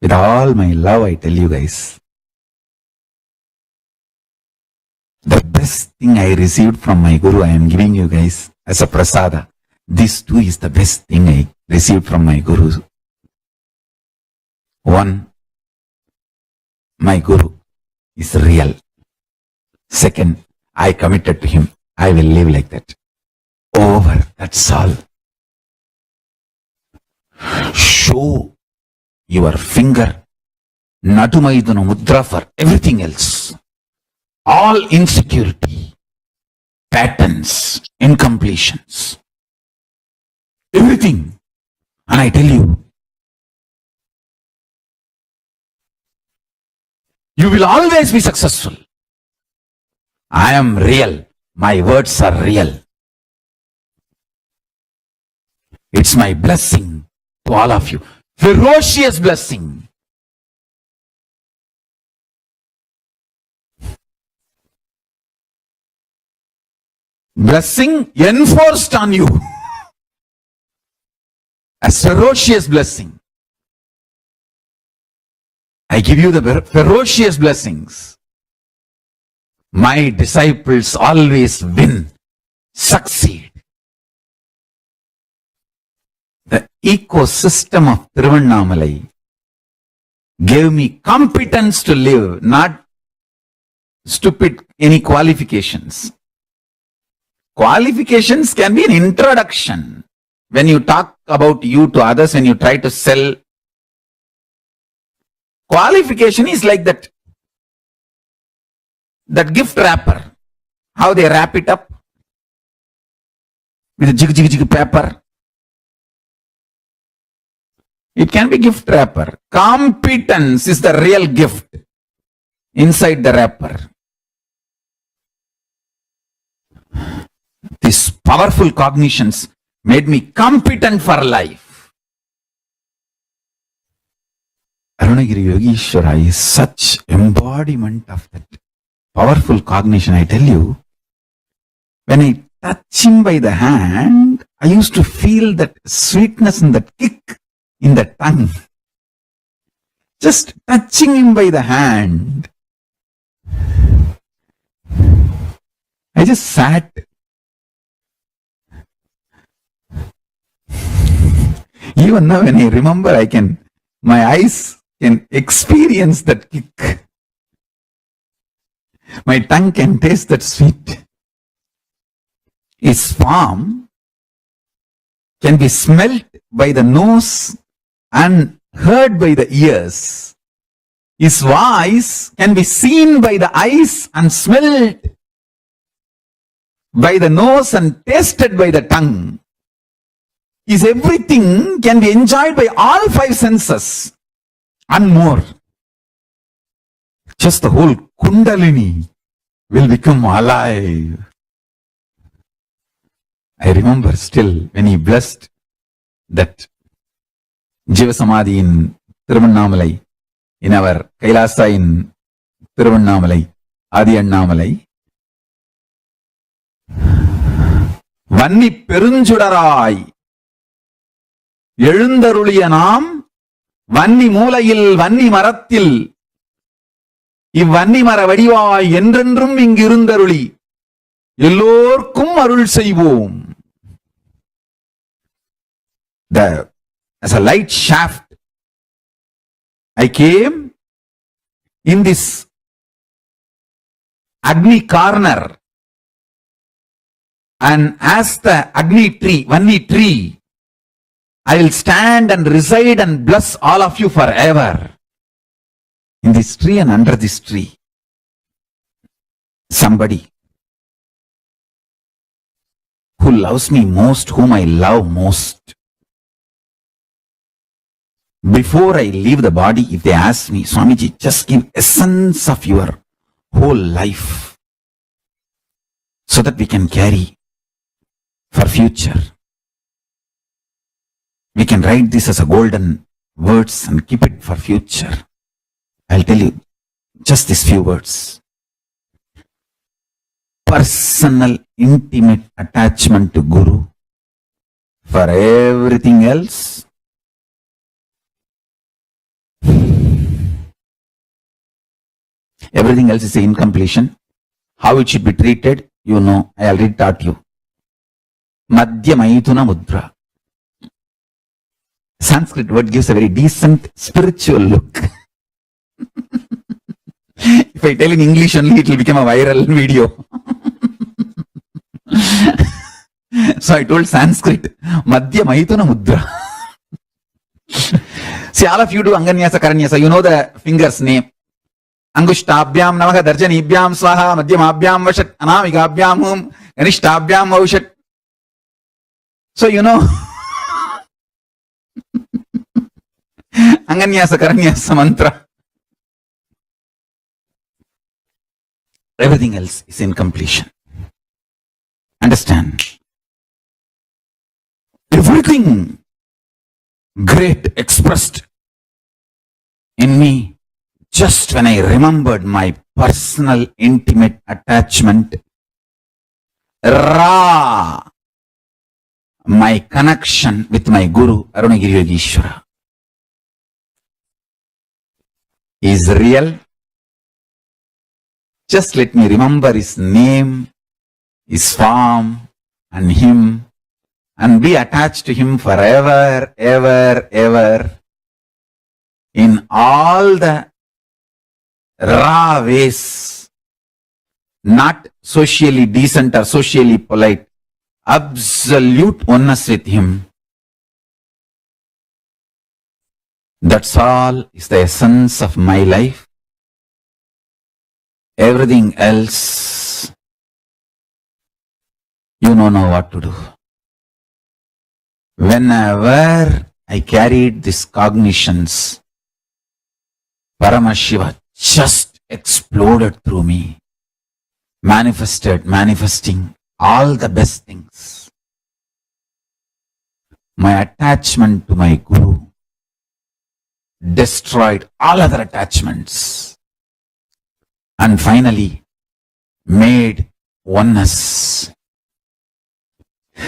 With all my love, I tell you guys. The best thing I received from my Guru, I am giving you guys as a prasada. This too is the best thing I received from my Guru. One, my Guru is real. Second, I committed to him. I will live like that. Over. That's all. Show your finger, Natumaidana Mudra for everything else. All insecurity, patterns, incompletions, everything. And I tell you, you will always be successful. I am real. My words are real. It's my blessing to all of you. Ferocious blessing. Blessing enforced on you. A ferocious blessing. I give you the ferocious blessings. My disciples always win, succeed. The ecosystem of Tiruvannamalai gave me competence to live, not stupid any qualifications. Qualifications can be an introduction. When you talk about you to others, when you try to sell, qualification is like that gift wrapper. How they wrap it up with a jig paper. It can be gift wrapper. Competence is the real gift inside the wrapper. These powerful cognitions made me competent for life. Arunagiri Yogeshwara is such embodiment of that powerful cognition. I tell you, when I touch him by the hand, I used to feel that sweetness and that kick in the tongue. Just touching him by the hand. I just sat. Even now when I remember, my eyes can experience that kick. My tongue can taste that sweet. His form can be smelt by the nose and heard by the ears. His voice can be seen by the eyes and smelled by the nose and tasted by the tongue. His everything can be enjoyed by all five senses and more. Just the whole Kundalini will become alive. I remember still when he blessed that Jiva Samadhi in Tiruvannamalai, in our KAILASA in Tiruvannamalai, Adi Annamalai. Vanni Perunjudarai எழுந்தருளிய நாம் வன்னி மூலையில் வன்னி மரத்தில் இவ்வன்னி மர வடிவாய் என்றென்றும் இங்கிருந்தருளி எல்லோர்க்கும் அருள் செய்வோம். As a light shaft, I came in this Agni corner, and as the Agni tree, Vanni tree, I will stand and reside and bless all of you forever. In this tree and under this tree, somebody who loves me most, whom I love most, before I leave the body, if they ask me, Swamiji, just give essence of your whole life so that we can carry for future. We can write this as a golden words and keep it for future. I'll tell you just these few words. Personal, intimate attachment to Guru. For everything else, everything else is an incompletion. How it should be treated, you know, I already taught you. Madhya Maithuna Mudra. Sanskrit word gives a very decent spiritual look. If I tell in English only, it will become a viral video. So I told Sanskrit, Madhya Maithuna Mudra. See, all of you do Anganyasa, Karanyasa. You know the fingers name. Angushtabhyam Namaha Darjanibhyam Swaha Madhyamabhyam Vashat Anamikabhyam Hum Ganishtabhyam Aushat. So you know Anganyasa Karanyasa mantra. Everything else is in completion. Understand? Everything great expressed in me just when I remembered my personal intimate attachment, my connection with my Guru Arunagiri Yogeshwara is real. Just let me remember his name, his form, and him, and be attached to him forever, ever, ever, in all the raw ways, not socially decent or socially polite, absolute oneness with him. That's all is the essence of my life. Everything else, you don't know what to do. Whenever I carried these cognitions, Paramashiva just exploded through me, manifesting all the best things. My attachment to my Guru destroyed all other attachments and finally made oneness.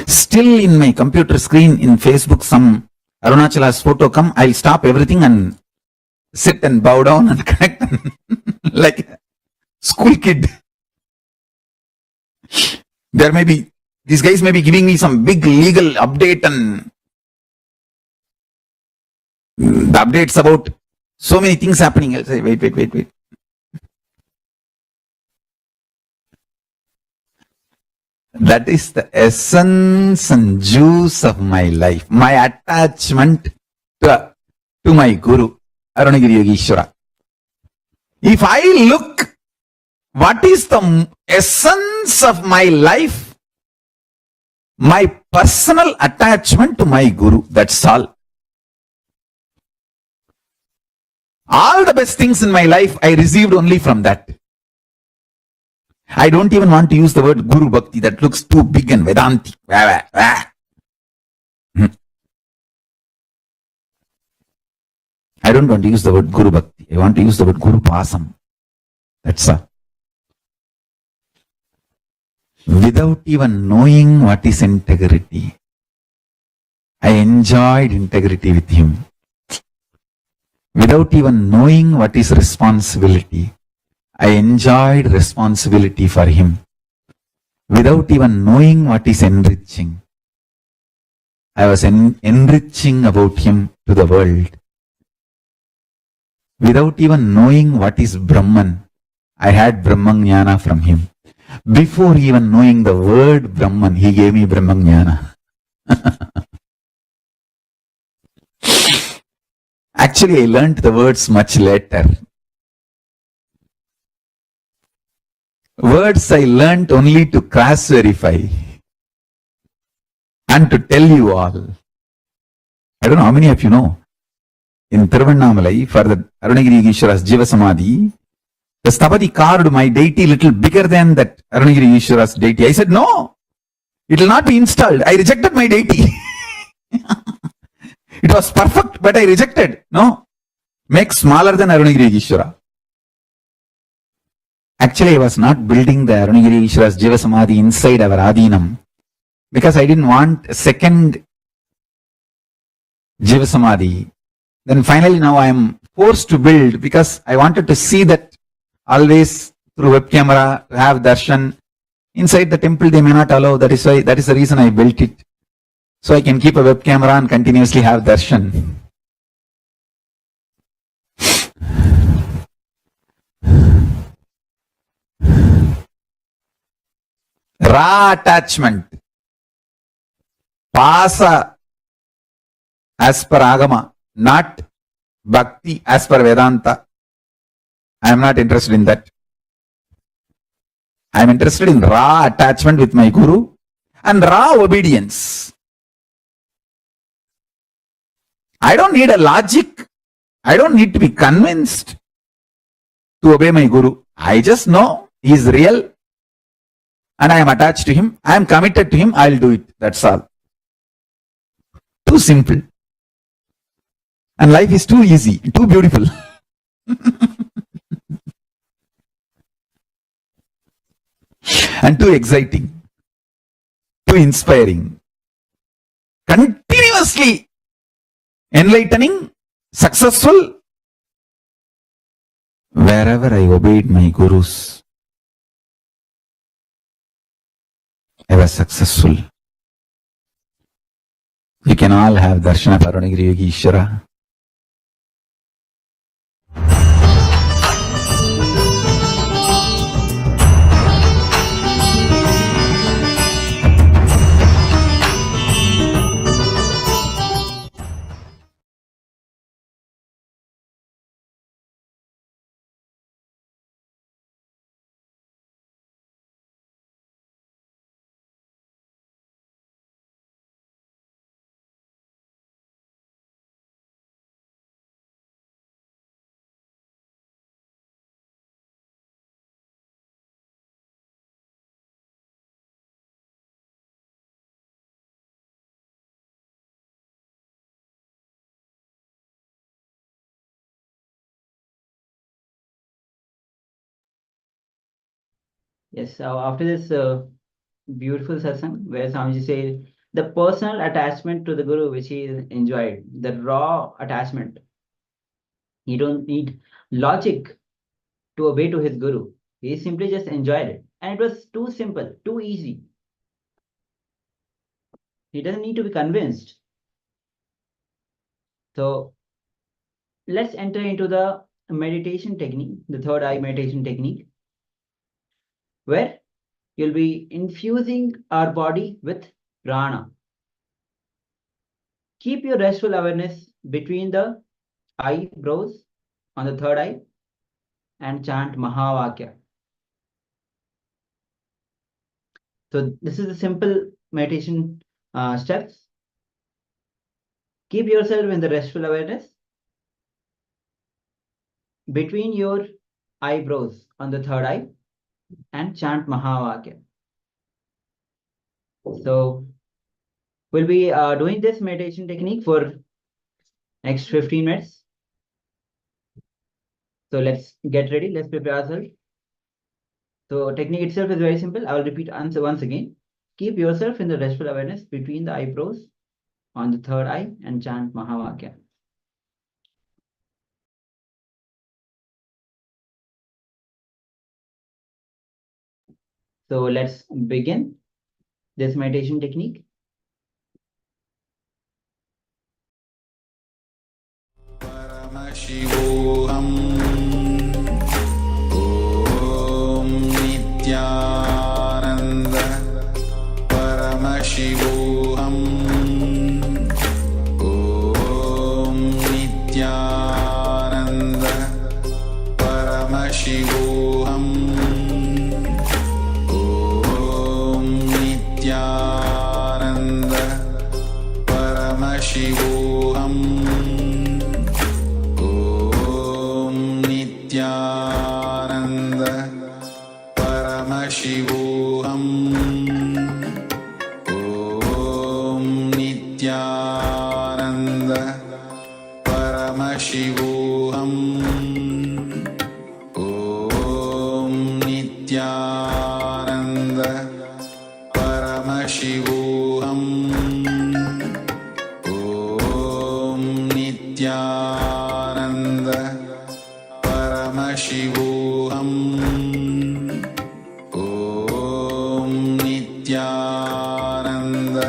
Still in my computer screen in Facebook, some Arunachala's photo come, I'll stop everything and sit and bow down and connect like a school kid. There may be, these guys may be giving me some big legal update and the updates about so many things happening. I'll say, wait. That is the essence and juice of my life, my attachment to my Guru, Arunagiri Yogeshwara. If I look, what is the essence of my life? My personal attachment to my Guru, that's all. All the best things in my life I received only from that. I don't even want to use the word Guru Bhakti, that looks too big and Vedanti. I don't want to use the word Guru Bhakti. I want to use the word Guru Pasam. That's all. Without even knowing what is integrity, I enjoyed integrity with him. Without even knowing what is responsibility, I enjoyed responsibility for him. Without even knowing what is enriching, I was enriching about him to the world. Without even knowing what is Brahman, I had Brahman Jnana from him. Before even knowing the word Brahman, he gave me Brahman Jnana. Actually, I learned the words much later. Words I learned only to cross verify and to tell you all. I don't know how many of you know. In Tiruvannamalai, for the Arunagiri Ishwara's Jiva Samadhi, the Sthapati carved my deity little bigger than that Arunagiri Ishwara's deity. I said, no, it will not be installed. I rejected my deity. It was perfect, but I rejected. No, make smaller than Arunagiri Ishwara. Actually, I was not building the Arunagiri Ishwara's Jiva Samadhi inside our Adinam because I didn't want a second Jiva Samadhi. Then finally now I am forced to build because I wanted to see that always through web camera, to have darshan. Inside the temple they may not allow, that is the reason I built it. So I can keep a web camera and continuously have darshan. Raw attachment. Pasa as per Agama. Not bhakti as per Vedanta. I am not interested in that. I am interested in raw attachment with my Guru and raw obedience. I don't need a logic. I don't need to be convinced to obey my Guru. I just know he is real and I am attached to him. I am committed to him. I will do it. That's all. Too simple. And life is too easy, too beautiful. And too exciting, too inspiring, continuously enlightening, successful. Wherever I obeyed my gurus, I was successful. You can all have darshan of Arunagiri Yogi Ishwara. Yes, so after this beautiful satsang, where Swamiji said the personal attachment to the Guru which he enjoyed, the raw attachment. He don't need logic to obey to his Guru. He simply just enjoyed it. And it was too simple, too easy. He doesn't need to be convinced. So let's enter into the meditation technique, the third eye meditation technique, where you'll be infusing our body with prana. Keep your restful awareness between the eyebrows on the third eye and chant Mahavakya. So this is the simple meditation steps. Keep yourself in the restful awareness between your eyebrows on the third eye and chant Mahavakya. So we'll be doing this meditation technique for next 15 minutes. So let's get ready. Let's prepare ourselves. So technique itself is very simple. I will repeat answer once again. Keep yourself in the restful awareness between the eyebrows on the third eye and chant Mahavakya. So let's begin this meditation technique. Paramashivoham Om Nithyananda Paramashivoham Om Nithyananda Paramashivoham Om Nithyananda Paramashivoham Nithyananda Paramashivoham Om Nithyananda Paramashivoham Om Nithyananda Paramashivoham Om Nithyananda Paramashivoham Om Nithyananda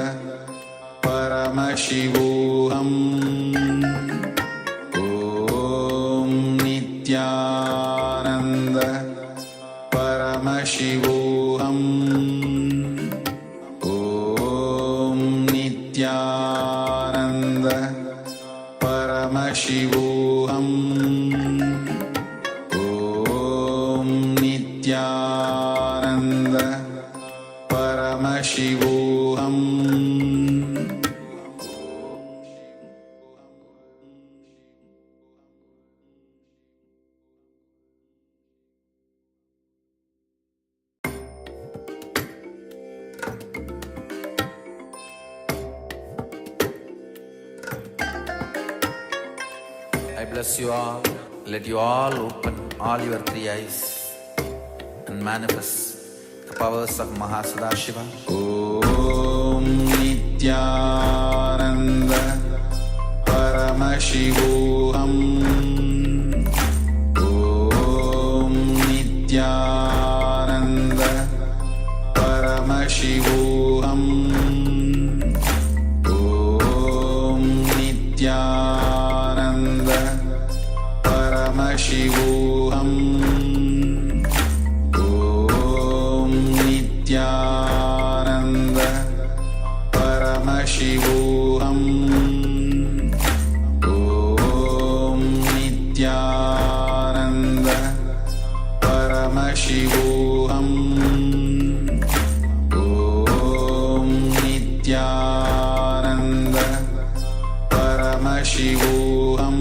Paramashivoham Om Nithyananda Paramashivoham Om Nithyananda Paramashivoham Om Nithyananda Paramashivoham I bless you all. Let you all open all your three eyes and manifest the powers of Mahasadashiva. Om Nithyananda Paramashivoham Om Nithyananda Paramashivoham Om Nithyananda Paramashivoham Om Nithyananda Paramashivoham Om Nithyananda Paramashivoham Om Nithyananda Paramashivoham Om Nithyananda Paramashivoham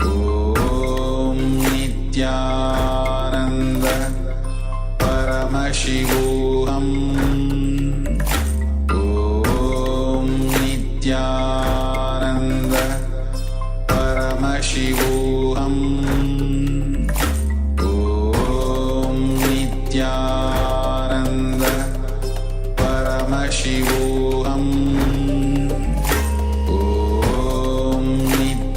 Om Nithyananda Paramashivoham Om Nithyananda Paramashivoham Om Nithyananda Paramashivoham Om Nithyananda Paramashivoham Om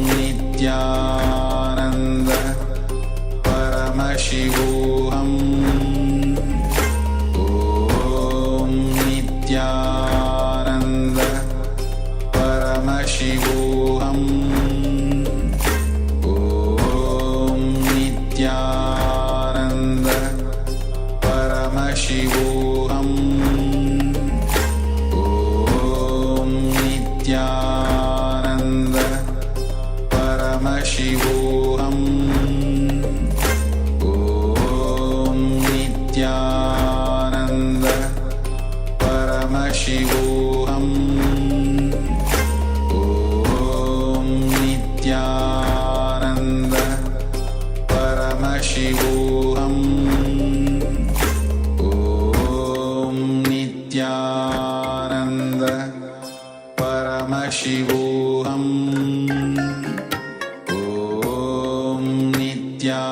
Nithyananda Paramashivoham Om Nithyananda Paramashivoham Om Nithyananda Paramashivoham Om Nithyananda Paramashivoham Om Nithyananda Paramashivoham Om Nithyananda Paramashivoham Om Nithyananda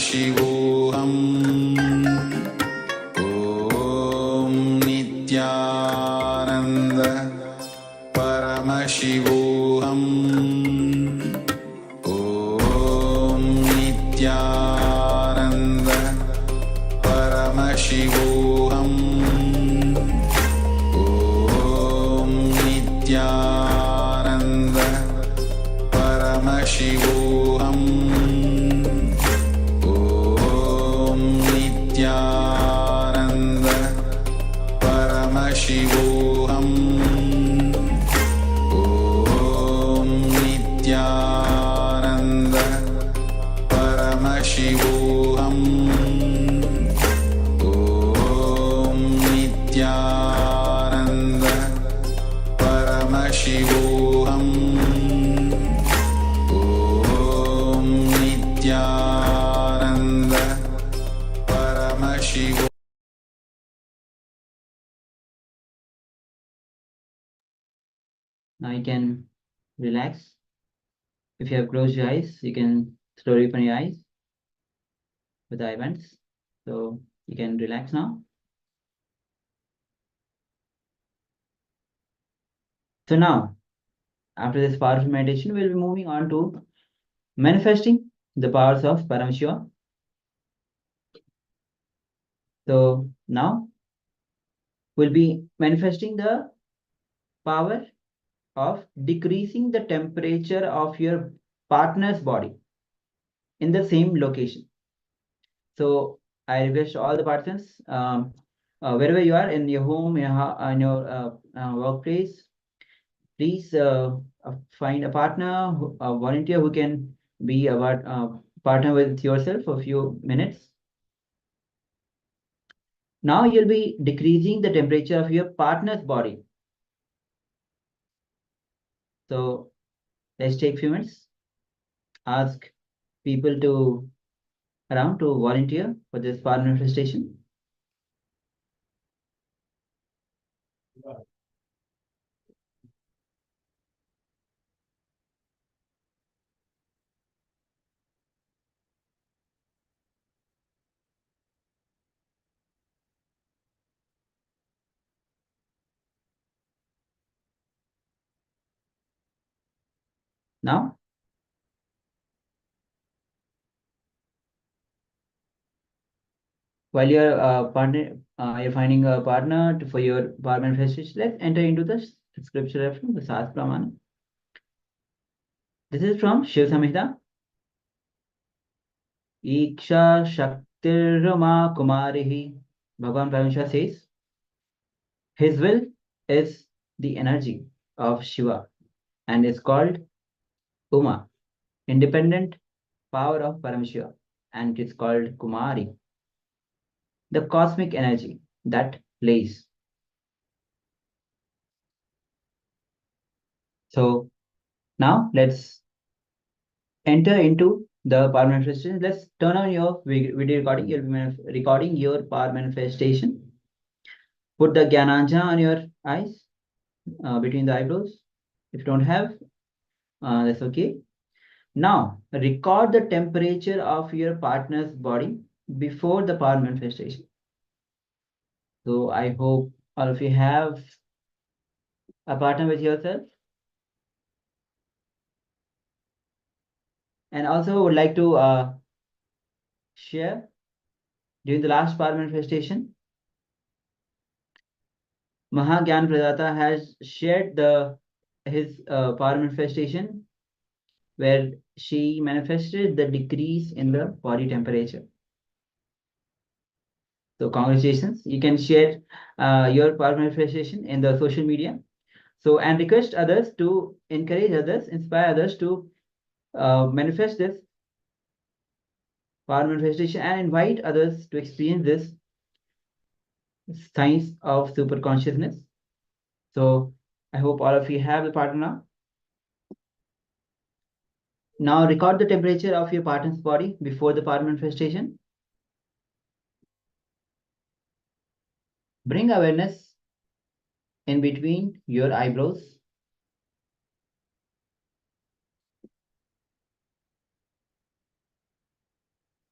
Paramashivoham Om Nithyananda Paramashivoham Om Nithyananda Paramashivoham Om Nithyananda Paramashivoham Om Nithyananda Paramashivoham Om Nithyananda Paramashivoham Om Nithyananda Paramashivoham Om Nithyananda Paramashivoham. Now you can relax. If you have closed your eyes, you can slowly open your eyes with the eyelids. So you can relax now. So now, after this powerful meditation, we'll be moving on to manifesting the powers of Paramashiva. So now we'll be manifesting the power of decreasing the temperature of your partner's body in the same location. So I request all the participants, wherever you are, in your home, in your workplace, please find a partner, a volunteer who can be a partner with yourself for a few minutes. Now you'll be decreasing the temperature of your partner's body. So let's take a few minutes. Ask people around to volunteer for this power manifestation. Now, while you're you're finding a partner for your power manifestation, let's enter into the scripture reference, the Sas Pramana. This is from Shiv Samhita. Iksha Shaktirama Kumarihi. Bhagavan Paramashiva says, his will is the energy of Shiva and is called Uma, independent power of Paramashiva, and it is called Kumari, the cosmic energy that plays. So now let's enter into the power manifestation. Let's turn on your video recording. You'll be recording your power manifestation. Put the Gyananjana on your eyes, between the eyebrows. If you don't have, that's okay. Now, record the temperature of your partner's body before the power manifestation. So I hope all of you have a partner with yourself. And also would like to share, during the last power manifestation, Mahagyan Pradata has shared his power manifestation where she manifested the decrease in the body temperature. So congratulations. You can share your power manifestation in the social media. So, and request others to encourage others, inspire others to manifest this power manifestation and invite others to experience this science of super consciousness. So I hope all of you have the partner now. Now record the temperature of your partner's body before the power manifestation. Bring awareness in between your eyebrows.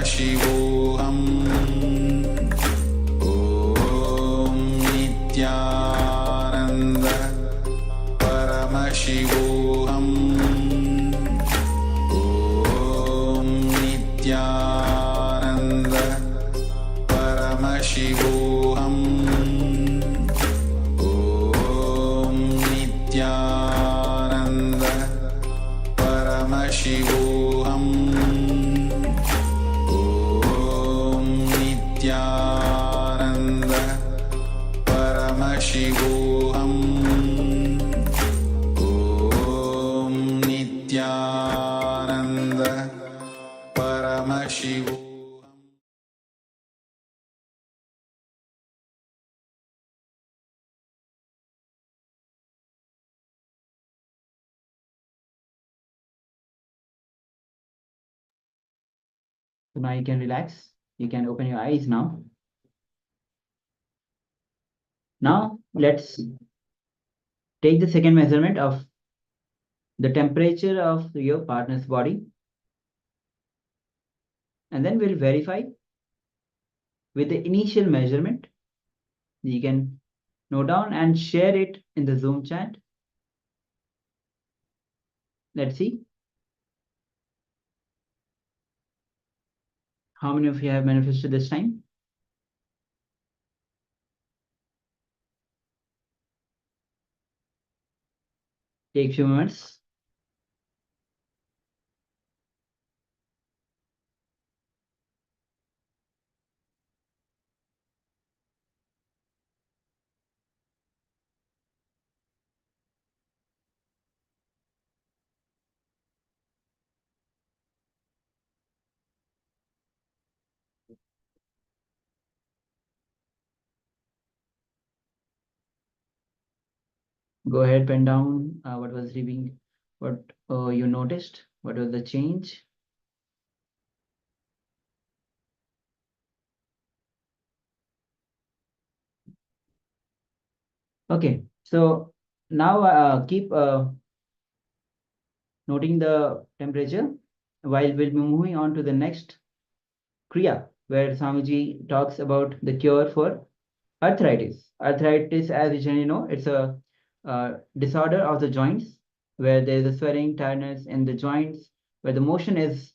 Paramashivoham Om Nithyananda Paramashivoham Om Nithyananda Paramashivoham Om Nithyananda Paramashivoham Om Nithyananda Paramashivoham Om Nithyananda Paramashivoham. So now you can relax. You can open your eyes now. Now let's take the second measurement of the temperature of your partner's body. And then we'll verify with the initial measurement. You can note down and share it in the Zoom chat. Let's see. How many of you have manifested this time? Take a few moments. Go ahead, pen down what was reading, what you noticed, what was the change. Okay, so now keep noting the temperature while we'll be moving on to the next Kriya, where Swamiji talks about the cure for arthritis. Arthritis, as you generally know, it's a disorder of the joints where there's a swelling, tiredness in the joints, where the motion is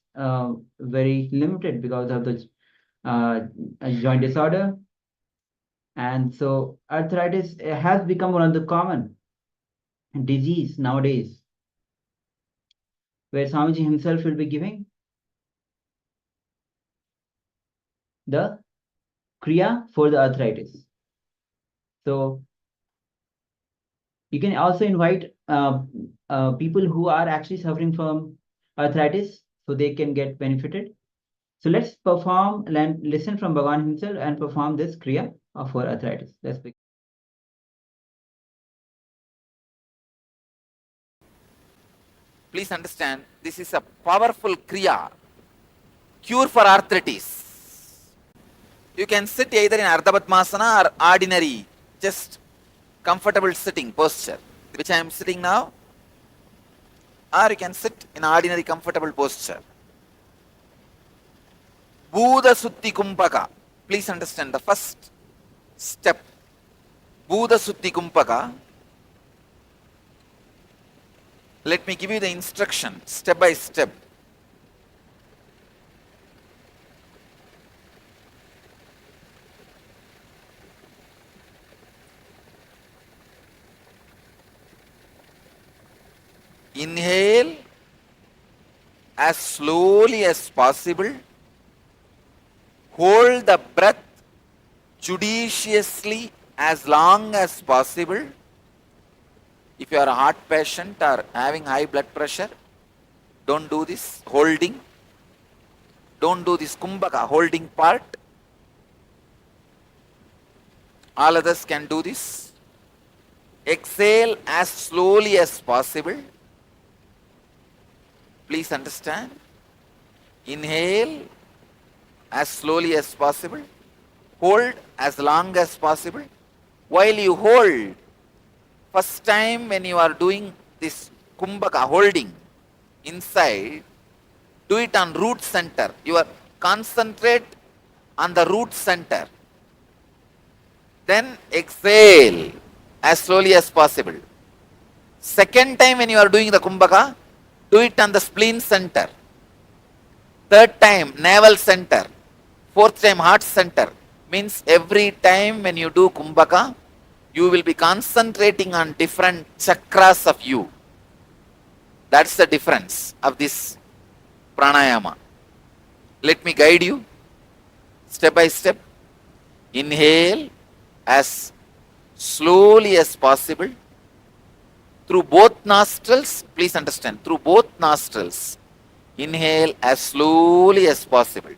very limited because of the joint disorder. And so arthritis has become one of the common disease nowadays, where Swamiji himself will be giving the Kriya for the arthritis. So you can also invite people who are actually suffering from arthritis so they can get benefited. So let's perform, listen from Bhagavan himself and perform this Kriya for arthritis. Let's begin. Please understand, this is a powerful Kriya, cure for arthritis. You can sit either in Ardha Padmasana or ordinary, just comfortable sitting posture, which I am sitting now, or you can sit in ordinary comfortable posture. Buddha Sutti Kumpaka. Please understand the first step. Buddha Sutti Kumpaka. Let me give you the instruction step by step. Inhale as slowly as possible. Hold the breath judiciously as long as possible. If you are a heart patient or having high blood pressure, don't do this holding. Don't do this kumbhaka holding part. All others can do this. Exhale as slowly as possible. Please understand. Inhale as slowly as possible. Hold as long as possible. While you hold, first time when you are doing this kumbhaka holding inside, do it on root center. Your concentrate on the root center. Then exhale as slowly as possible. Second time when you are doing the kumbhaka, do it on the spleen center. Third time, navel center. Fourth time, heart center. Means every time when you do kumbhaka, you will be concentrating on different chakras of you. That's the difference of this pranayama. Let me guide you step by step. Inhale as slowly as possible through both nostrils. Please understand, through both nostrils. Inhale as slowly as possible.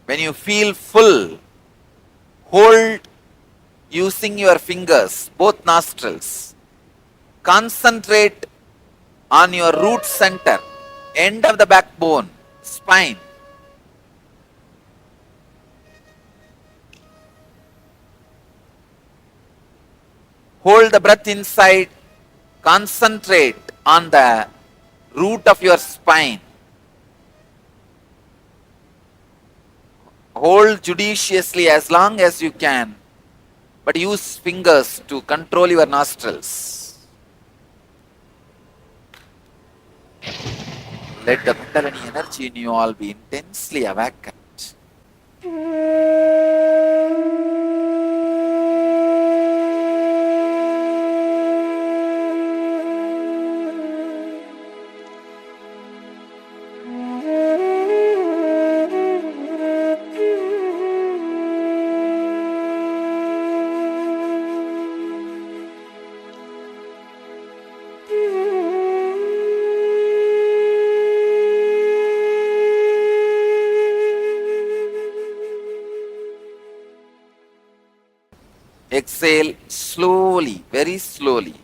When you feel full, hold using your fingers, both nostrils. Concentrate on your root center, end of the backbone, spine. Hold the breath inside. Concentrate on the root of your spine. Hold judiciously as long as you can, but use fingers to control your nostrils. Let the Kundalini energy in you all be intensely awakened. Exhale slowly, very slowly.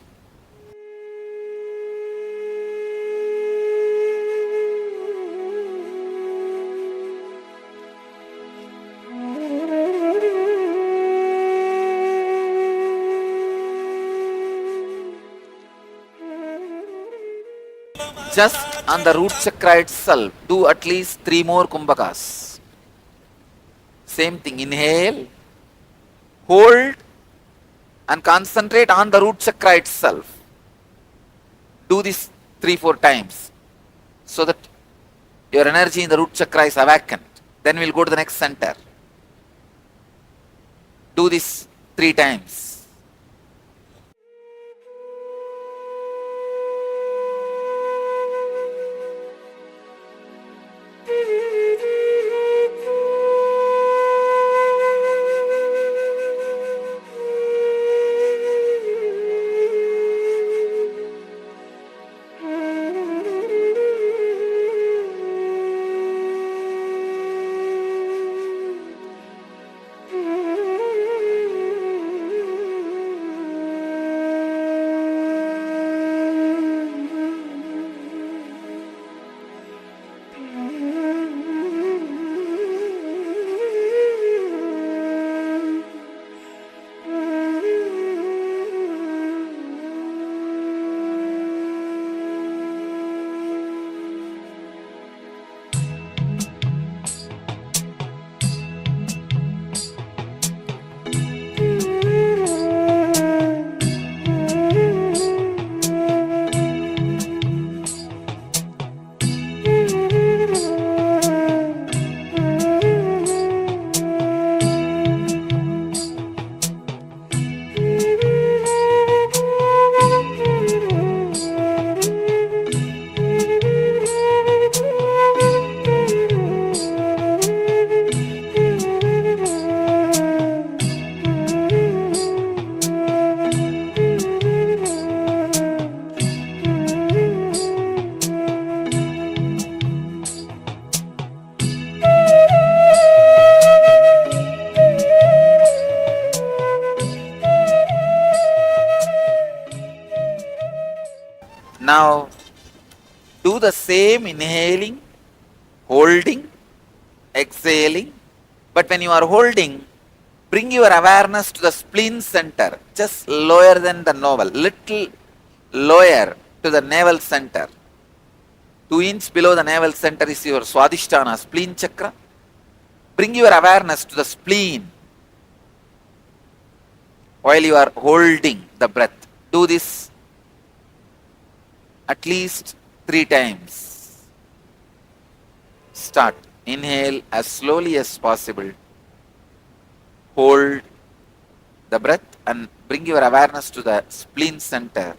Just on the root chakra itself, do at least 3 more kumbhakas. Same thing, inhale, hold, and concentrate on the root chakra itself. Do this 3-4 times so that your energy in the root chakra is awakened. Then we'll go to the next center. Do this 3 times. Now, do the same inhaling, holding, exhaling. But when you are holding, bring your awareness to the spleen center, just lower than the navel, little lower to the navel center. 2 inches below the navel center is your Swadhisthana, spleen chakra. Bring your awareness to the spleen while you are holding the breath. Do this at least 3 times. Start. Inhale as slowly as possible. Hold the breath and bring your awareness to the spleen center.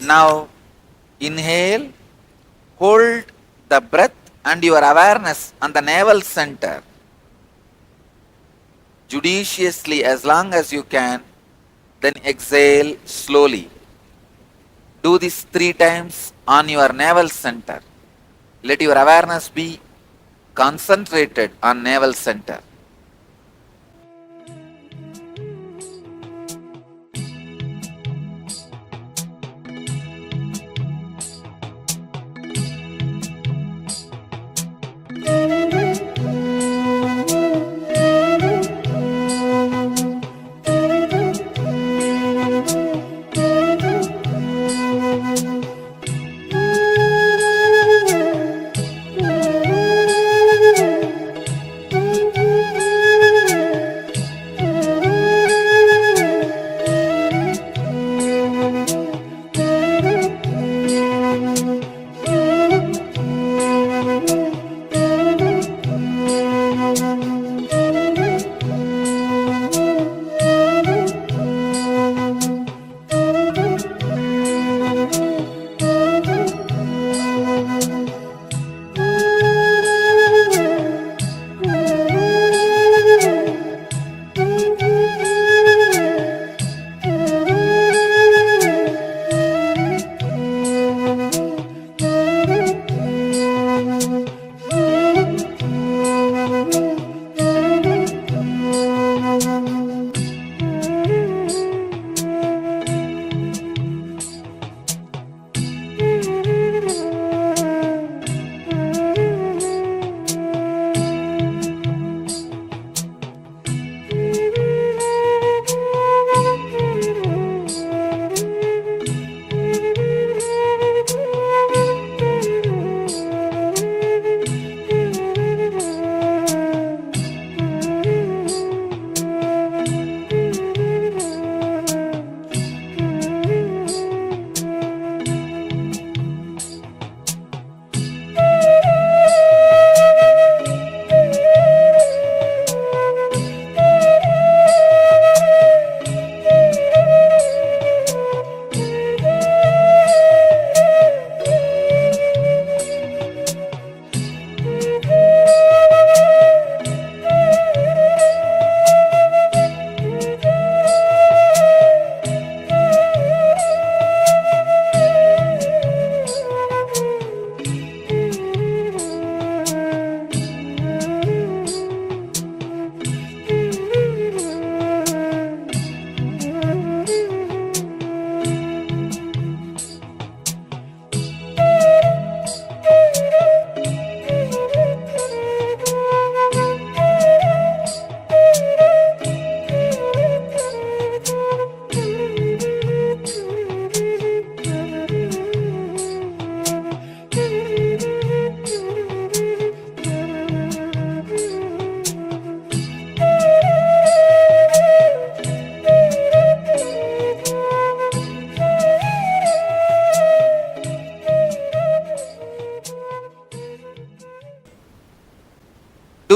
Now inhale, hold the breath and your awareness on the navel center judiciously as long as you can, then exhale slowly. Do this 3 times on your navel center. Let your awareness be concentrated on navel center.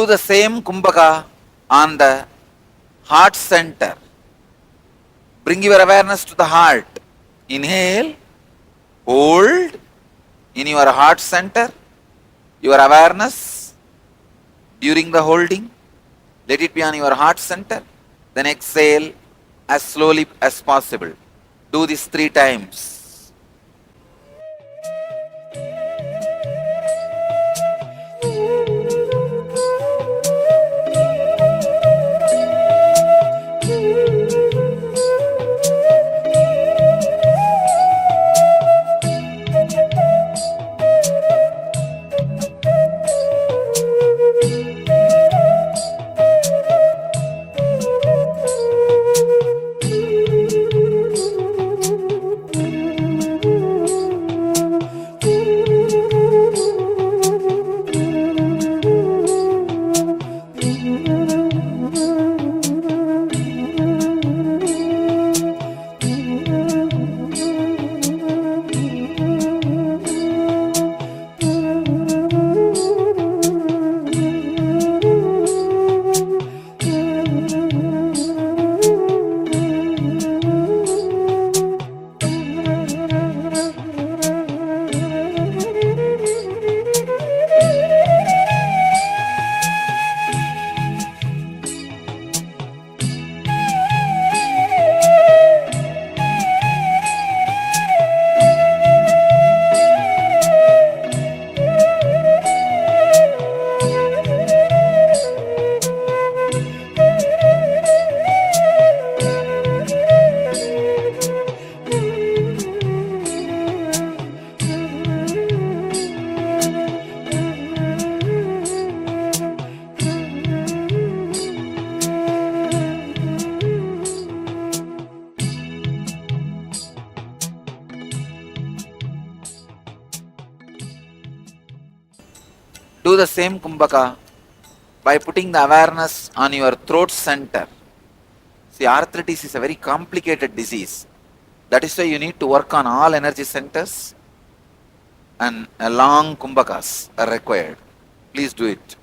Do the same kumbhaka on the heart center. Bring your awareness to the heart. Inhale, hold in your heart center, your awareness during the holding. Let it be on your heart center. Then exhale as slowly as possible. Do this 3 times. Do the same kumbhaka by putting the awareness on your throat center. See, arthritis is a very complicated disease. That is why you need to work on all energy centers, and long kumbhakas are required. Please do it.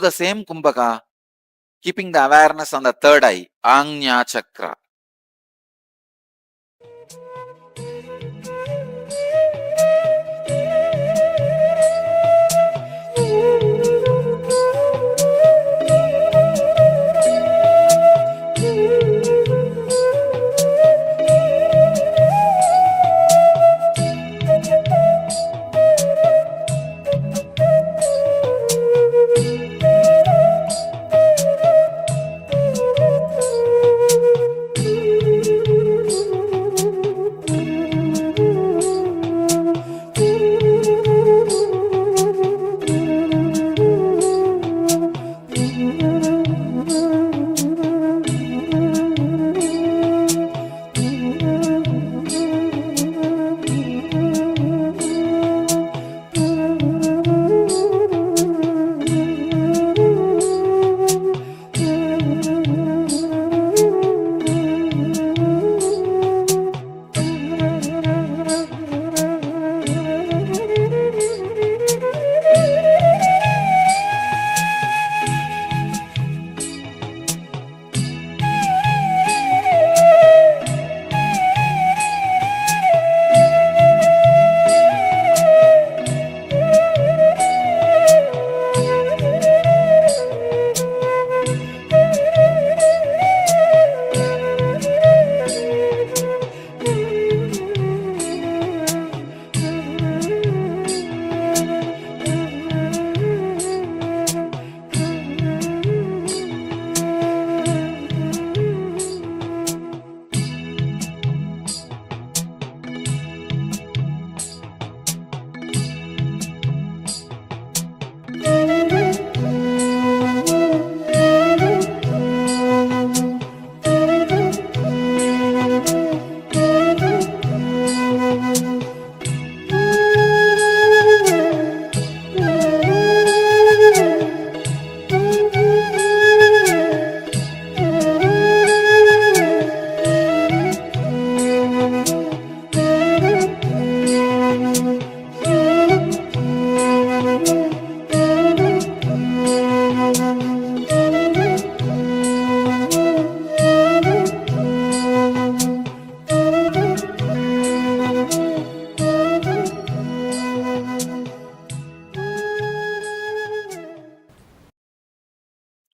the same Kumbhaka, keeping the awareness on the third eye, Ajna Chakra.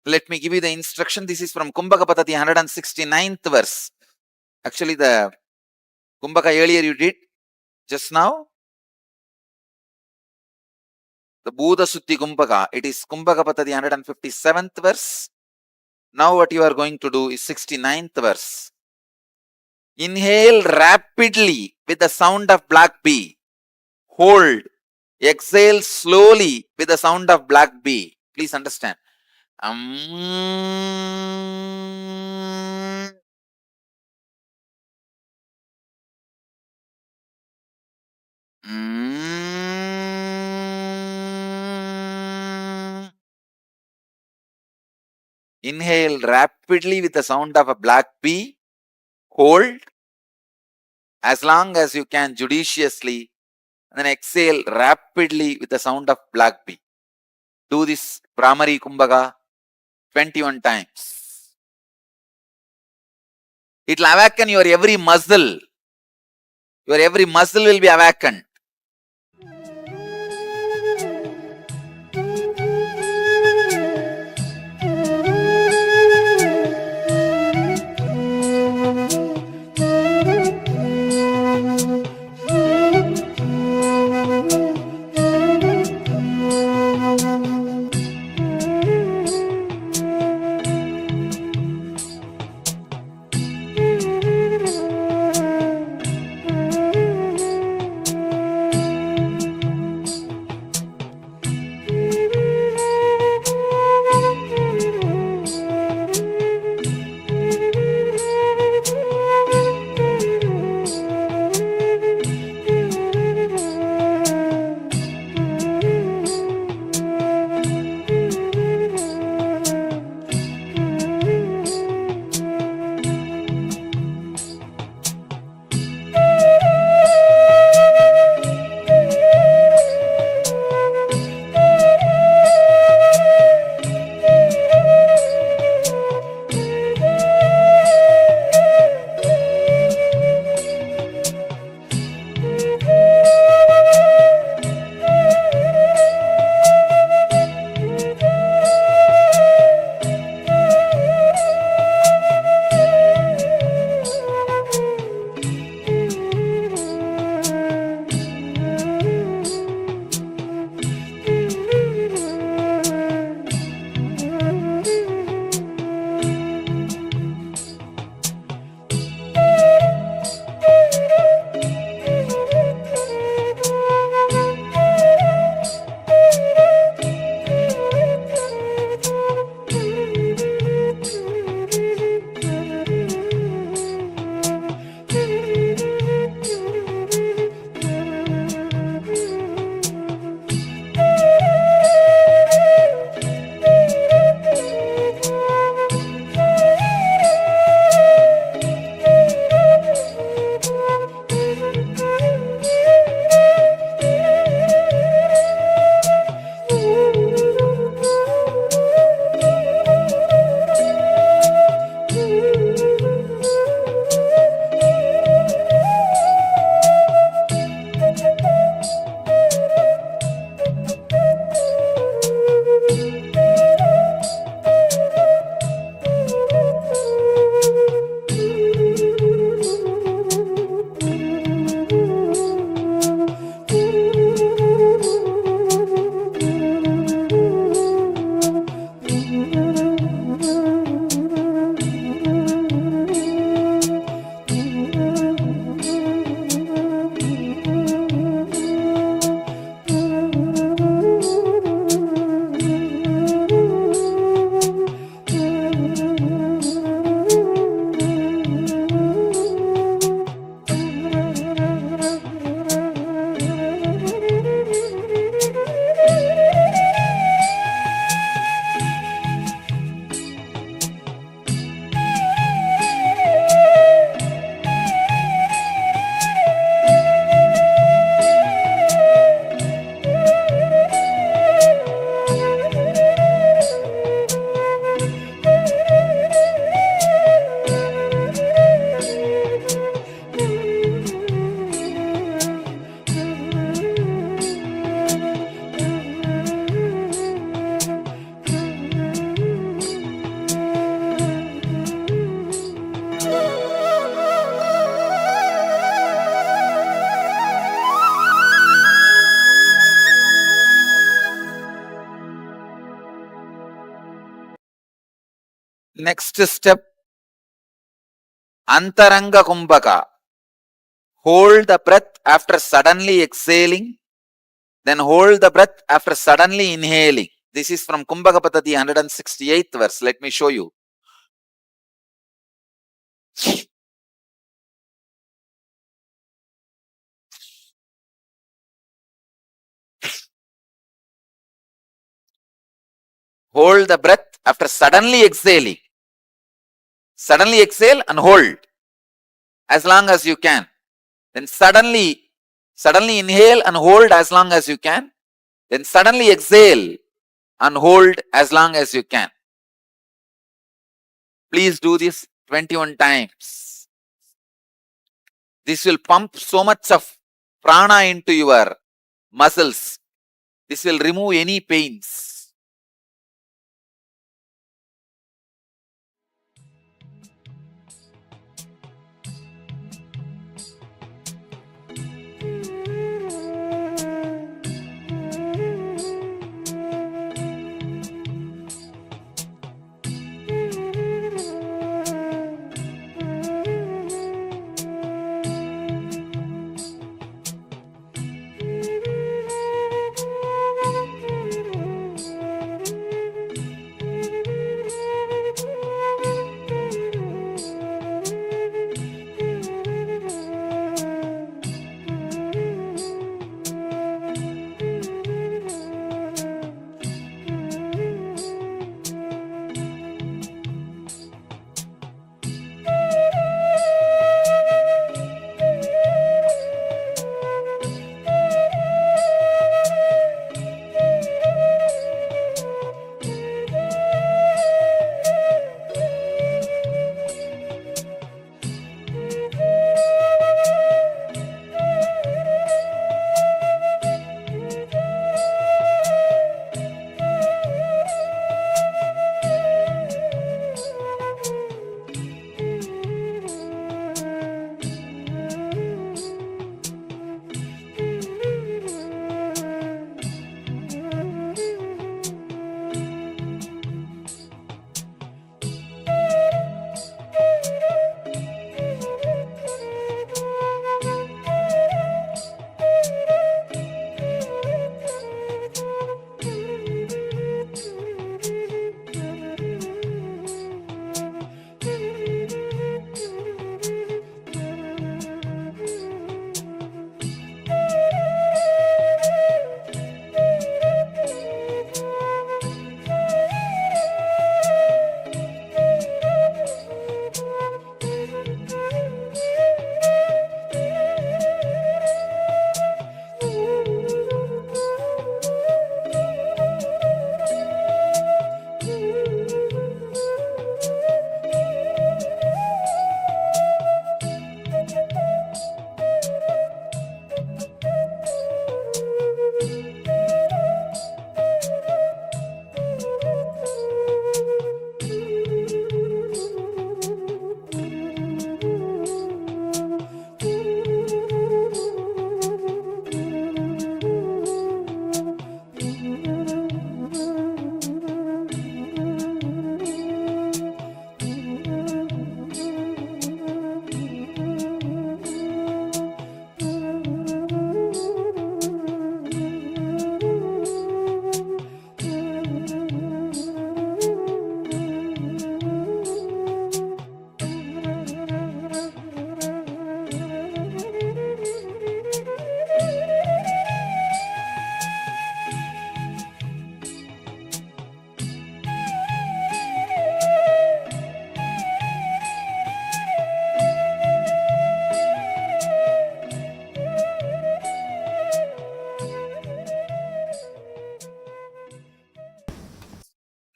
Let me give you the instruction. This is from Kumbhaka Patati, 169th verse. Actually, the Kumbhaka earlier you did, just now. The Buddha Sutti Kumbhaka, it is Kumbhaka Patati, 157th verse. Now what you are going to do is 69th verse. Inhale rapidly with the sound of black bee. Hold. Exhale slowly with the sound of black bee. Please understand. Inhale rapidly with the sound of a black bee. Hold as long as you can judiciously. And then exhale rapidly with the sound of black bee. Do this Brahmari Kumbhaka 21 times. It will awaken your every muscle. Your every muscle will be awakened. Next step, Antaranga Kumbhaka. Hold the breath after suddenly exhaling, then hold the breath after suddenly inhaling. This is from Kumbhaka Paddhati, 168th verse. Let me show you. Hold the breath after suddenly exhaling. Suddenly exhale and hold as long as you can. Then suddenly inhale and hold as long as you can. Then suddenly exhale and hold as long as you can. Please do this 21 times. This will pump so much of prana into your muscles. This will remove any pains.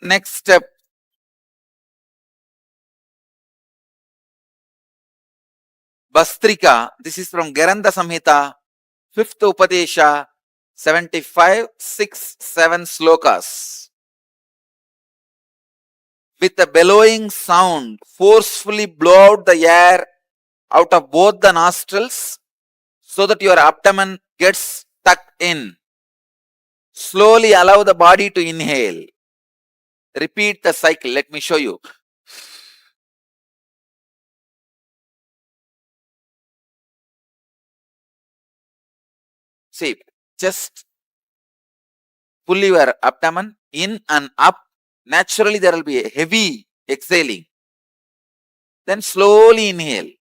Next step, Bastrika. This is from Garanda Samhita, 5th Upadesha, 75, 6, 7 slokas. With a bellowing sound, forcefully blow out the air out of both the nostrils so that your abdomen gets tucked in. Slowly allow the body to inhale. Repeat the cycle. Let me show you. See, just pull your abdomen in and up. Naturally, there will be a heavy exhaling. Then slowly inhale.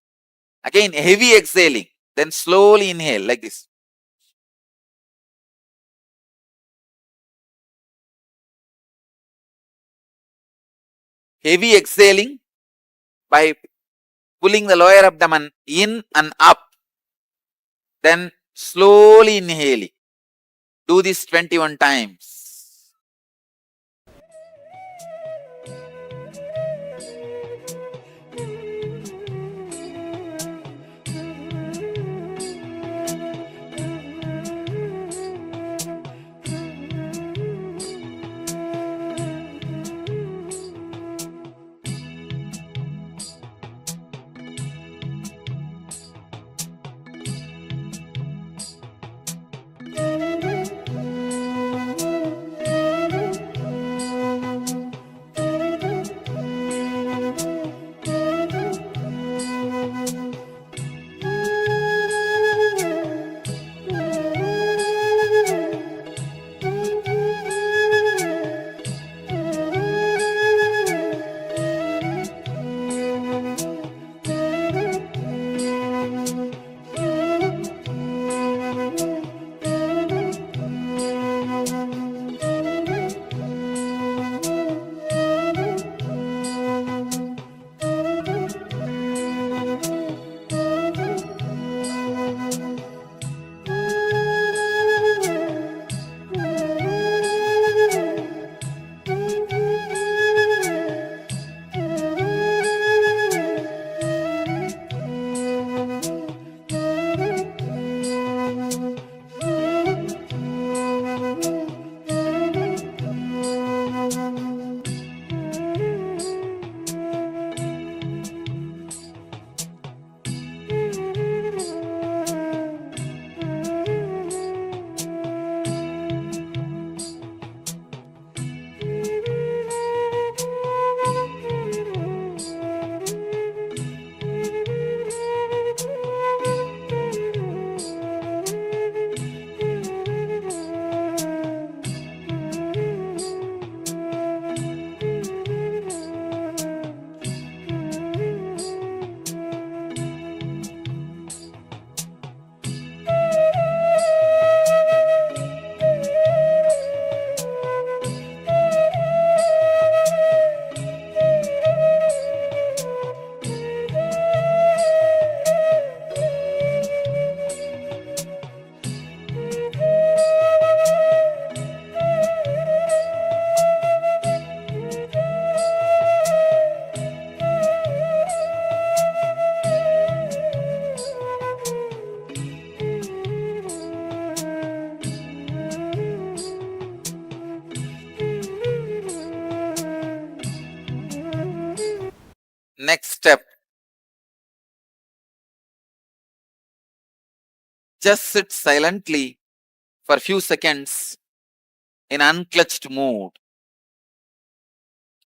Again, heavy exhaling. Then slowly inhale like this. Heavy exhaling by pulling the lower abdomen in and up. Then slowly inhaling. Do this 21 times. Next step, just sit silently for a few seconds in unclutched mood.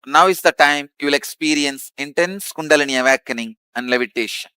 Now is the time you will experience intense Kundalini awakening and levitation.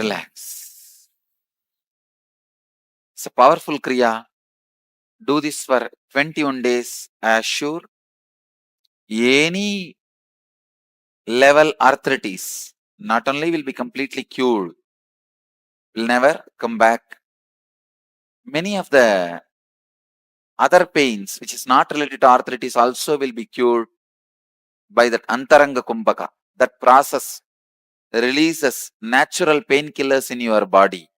relax. It's a powerful Kriya. Do this for 21 days. I assure any level arthritis not only will be completely cured, will never come back. Many of the other pains which is not related to arthritis also will be cured by that Antaranga Kumbhaka. That process releases natural painkillers in your body.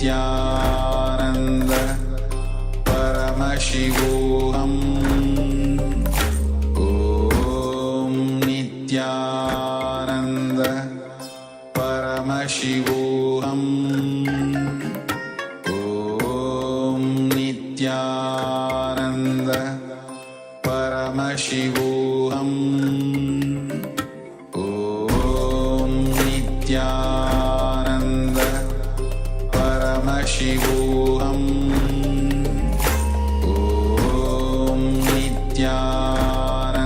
Nithyananda Paramashivoham Om Nithyananda Paramashivoham Om Nithyananda Paramashivoham Om Nithyananda Paramashivoham Om Nithyananda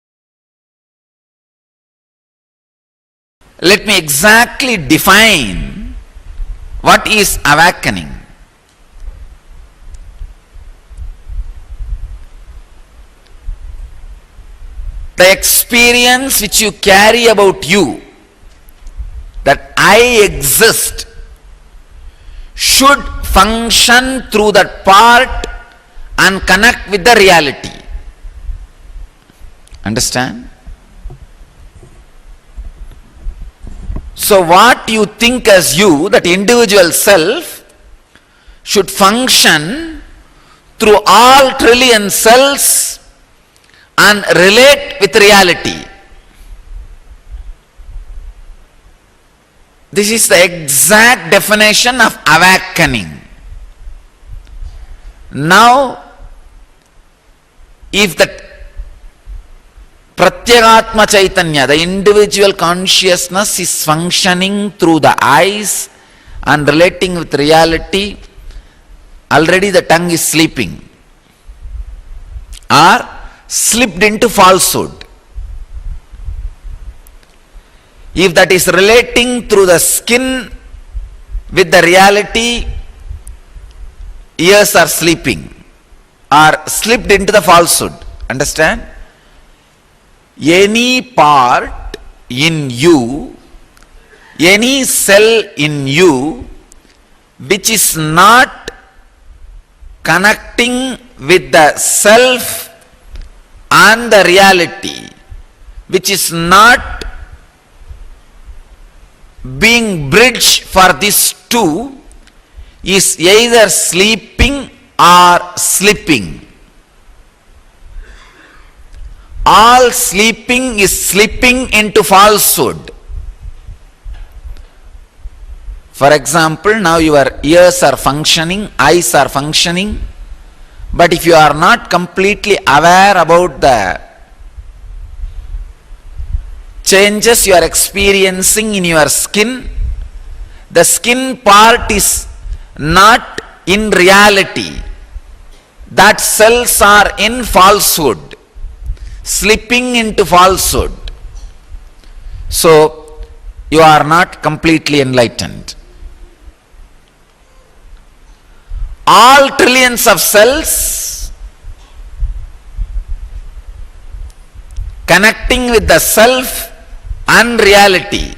Let me exactly define what is awakening. The experience which you carry about you, that I exist, should function through that part and connect with the reality. Understand? So what you think as you, that individual self, should function through all trillion cells and relate with reality. This is the exact definition of awakening. Now, if the Pratyagatma Chaitanya, the individual consciousness, is functioning through the eyes and relating with reality, already the tongue is sleeping or slipped into falsehood. If that is relating through the skin with the reality, ears are sleeping or slipped into the falsehood. Understand? Any part in you, any cell in you which is not connecting with the self and the reality, which is not being bridge for these two, is either sleeping or slipping. All sleeping is slipping into falsehood. For example, now your ears are functioning, eyes are functioning, but if you are not completely aware about the changes you are experiencing in your skin, the skin part is not in reality. That cells are in falsehood, slipping into falsehood. So, you are not completely enlightened. All trillions of cells connecting with the self and reality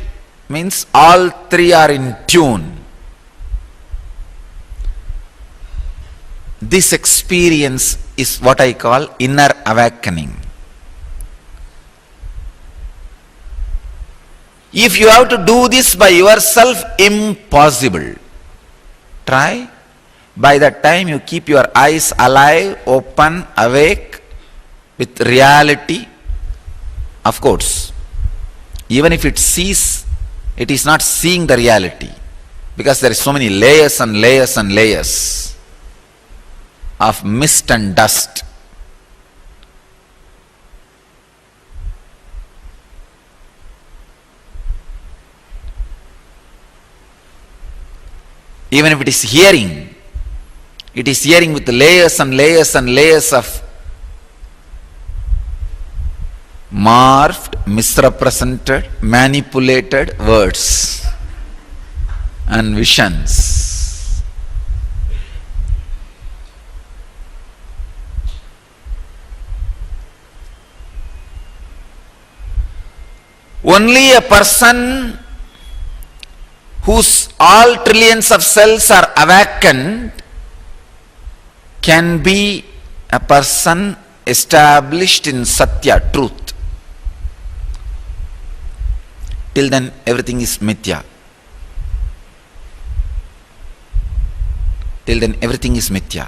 means all three are in tune. This experience is what I call inner awakening. If you have to do this by yourself, impossible. Try. By that time you keep your eyes alive, open, awake with reality. Of course, even if it sees, it is not seeing the reality, because there is so many layers and layers and layers of mist and dust. Even if it is hearing with layers and layers and layers of morphed, misrepresented, manipulated words and visions. Only a person whose all trillions of cells are awakened can be a person established in Satya, truth. Till then everything is mithya. Till then everything is mithya.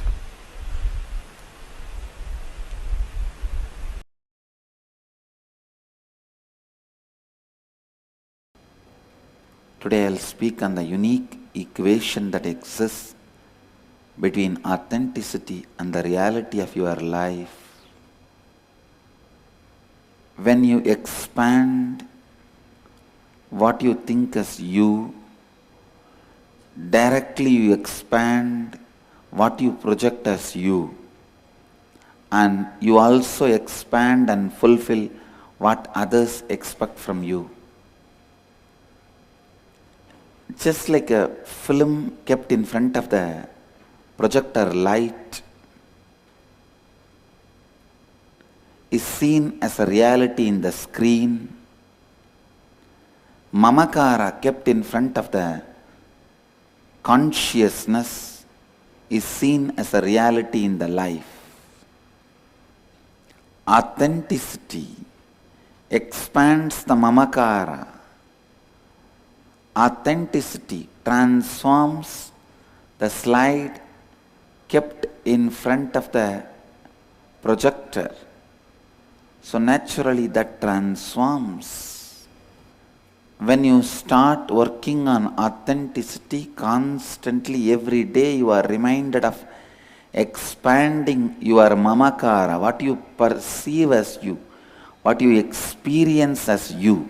Today I'll speak on the unique equation that exists between authenticity and the reality of your life. When you expand what you think as you, directly you expand what you project as you, and you also expand and fulfill what others expect from you. just like a film kept in front of the projector light is seen as a reality in the screen. Mamakara kept in front of the consciousness is seen as a reality in the life. Authenticity expands the mamakara. Authenticity transforms the slide kept in front of the projector. So naturally that transforms. When you start working on authenticity constantly, every day you are reminded of expanding your mamakara, what you perceive as you, what you experience as you,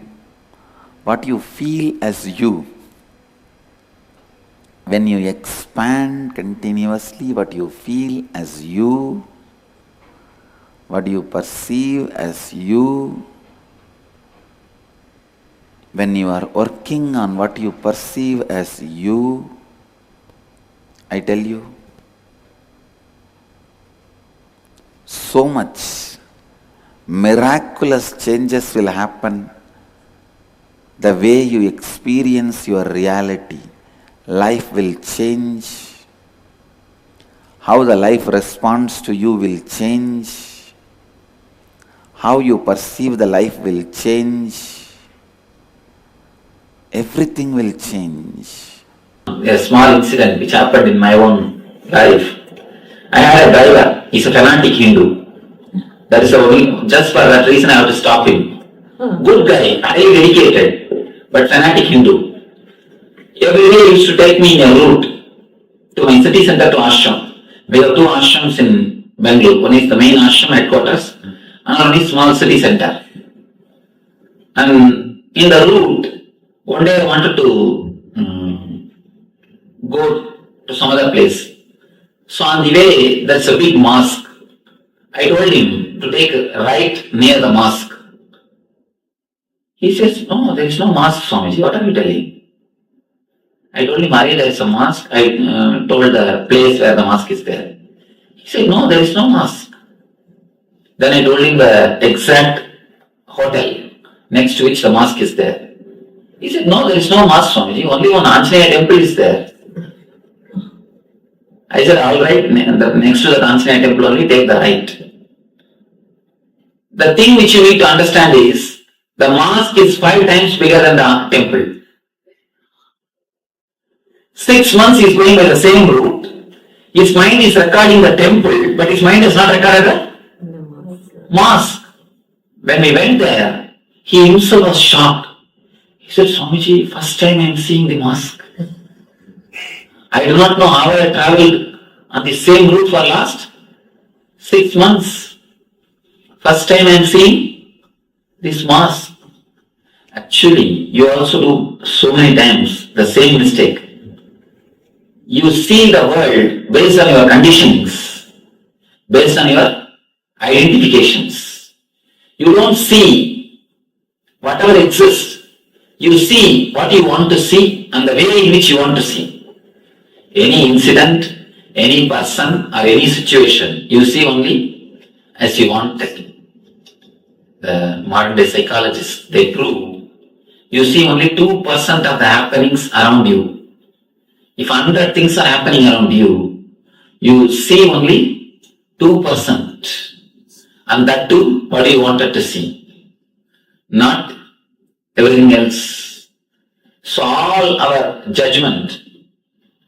what you feel as you. When you expand continuously what you feel as you, what you perceive as you, when you are working on what you perceive as you, I tell you, so much miraculous changes will happen. The way you experience your reality, life will change. How the life responds to you will change. How you perceive the life will change. Everything will change. A small incident which happened in my own life. I had a driver, he's a fanatic Hindu. That is the only, just for that reason I have to stop him. Good guy, highly dedicated, but fanatic Hindu. Every day he used to take me in a route to my city center to ashram. We have two ashrams in Bangalore. One is the main ashram headquarters, another one is small city center. And in the route, one day I wanted to go to some other place. So on the way, there's a big mosque. I told him to take a right near the mosque. He says, no, there is no mosque, Swamiji. What are you telling? I told him, Ari, there is a mosque. I told the place where the mosque is there. He said, no, there is no mosque. Then I told him the exact hotel next to which the mosque is there. He said, no, there is no mosque, Swamiji. Only one Anjaneya temple is there. I said, all right, next to the Anjaneya temple only, take the right. The thing which you need to understand is, the mosque is 5 times bigger than the temple. 6 months he is going by the same route. His mind is recording the temple, but his mind is not recorded the mosque. When we went there, he himself was shocked. He said, Swamiji, first time I am seeing the mosque. I do not know how I traveled on the same route for last 6 months. First time I am seeing this mosque. Actually, you also do so many times the same mistake. You see the world based on your conditionings, based on your identifications. You don't see whatever exists. You see what you want to see and the way in which you want to see. Any incident, any person or any situation, you see only as you want it. The modern day psychologists, they prove you see only 2% of the happenings around you. If 100 things are happening around you, you see only 2%. And that too, what you wanted to see. Not everything else. So all our judgment,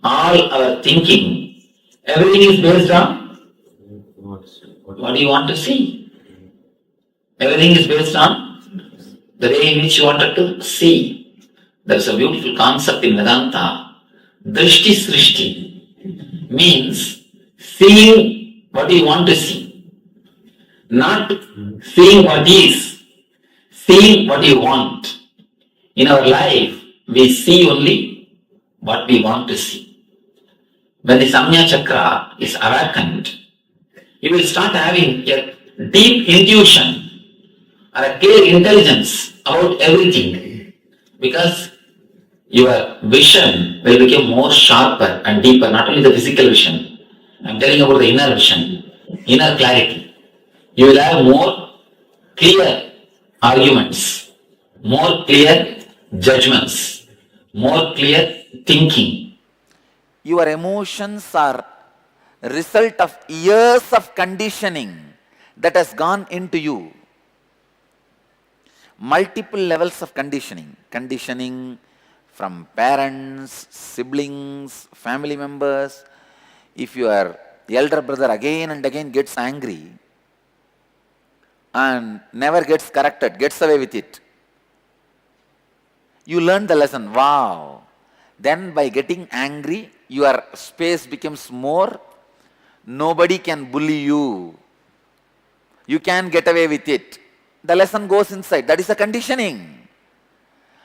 all our thinking, everything is based on what do you want to see. Everything is based on the way in which you wanted to see. There is a beautiful concept in Vedanta. Drishti Srishti means seeing what you want to see. Not seeing what is, seeing what you want. In our life, we see only what we want to see. When the Samya Chakra is awakened, you will start having a deep intuition or a clear intelligence about everything. Because your vision will become more sharper and deeper, not only the physical vision. I'm telling about the inner vision, inner clarity. You will have more clear arguments, more clear judgments, more clear thinking. Your emotions are result of years of conditioning that has gone into you. Multiple levels of conditioning from parents, siblings, family members. If your elder brother again and again gets angry and never gets corrected, gets away with it, you learn the lesson. Wow. Then by getting angry, your space becomes more. Nobody can bully you. You can get away with it. The lesson goes inside. That is the conditioning.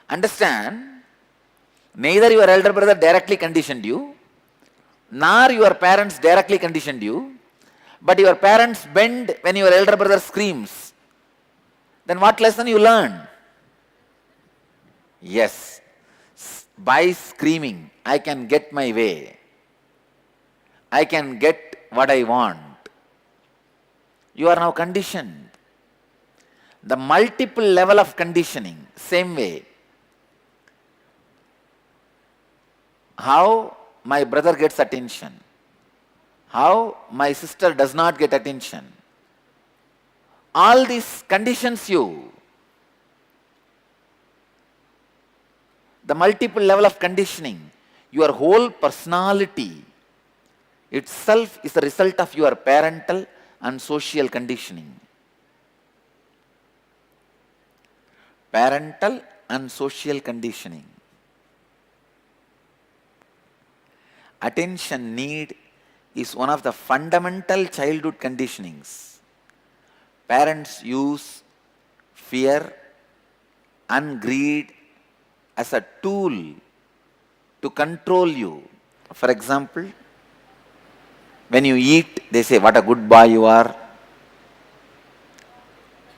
Understand? Neither your elder brother directly conditioned you, nor your parents directly conditioned you, but your parents bend when your elder brother screams. Then what lesson you learn? Yes, by screaming, I can get my way. I can get what I want. You are now conditioned. The multiple level of conditioning, same way. How my brother gets attention, how my sister does not get attention. All these conditions you. The multiple level of conditioning, your whole personality itself is the result of your parental and social conditioning. Parental and social conditioning. Attention need is one of the fundamental childhood conditionings. Parents use fear and greed as a tool to control you. For example, when you eat, they say, what a good boy you are.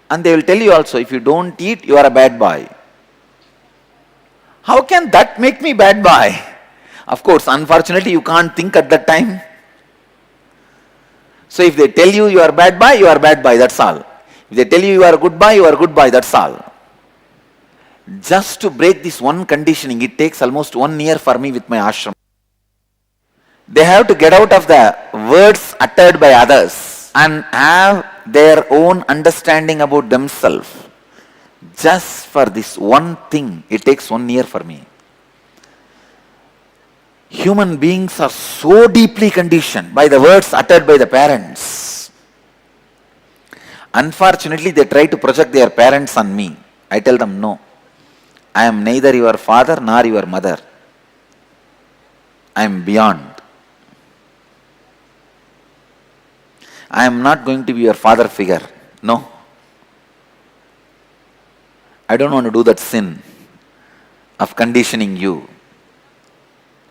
And they will tell you also, if you don't eat, you are a bad boy. How can that make me bad boy? Of course, unfortunately, you can't think at that time. So if they tell you you are bad boy, you are bad boy, that's all. If they tell you you are a good boy, you are a good boy, that's all. Just to break this one conditioning, it takes almost 1 year for me with my ashram. They have to get out of the words uttered by others and have their own understanding about themselves. Just for this one thing, it takes 1 year for me. Human beings are so deeply conditioned by the words uttered by the parents. Unfortunately, they try to project their parents on me. I tell them, no. I am neither your father nor your mother. I am beyond. I am not going to be your father figure. No. I don't want to do that sin of conditioning you.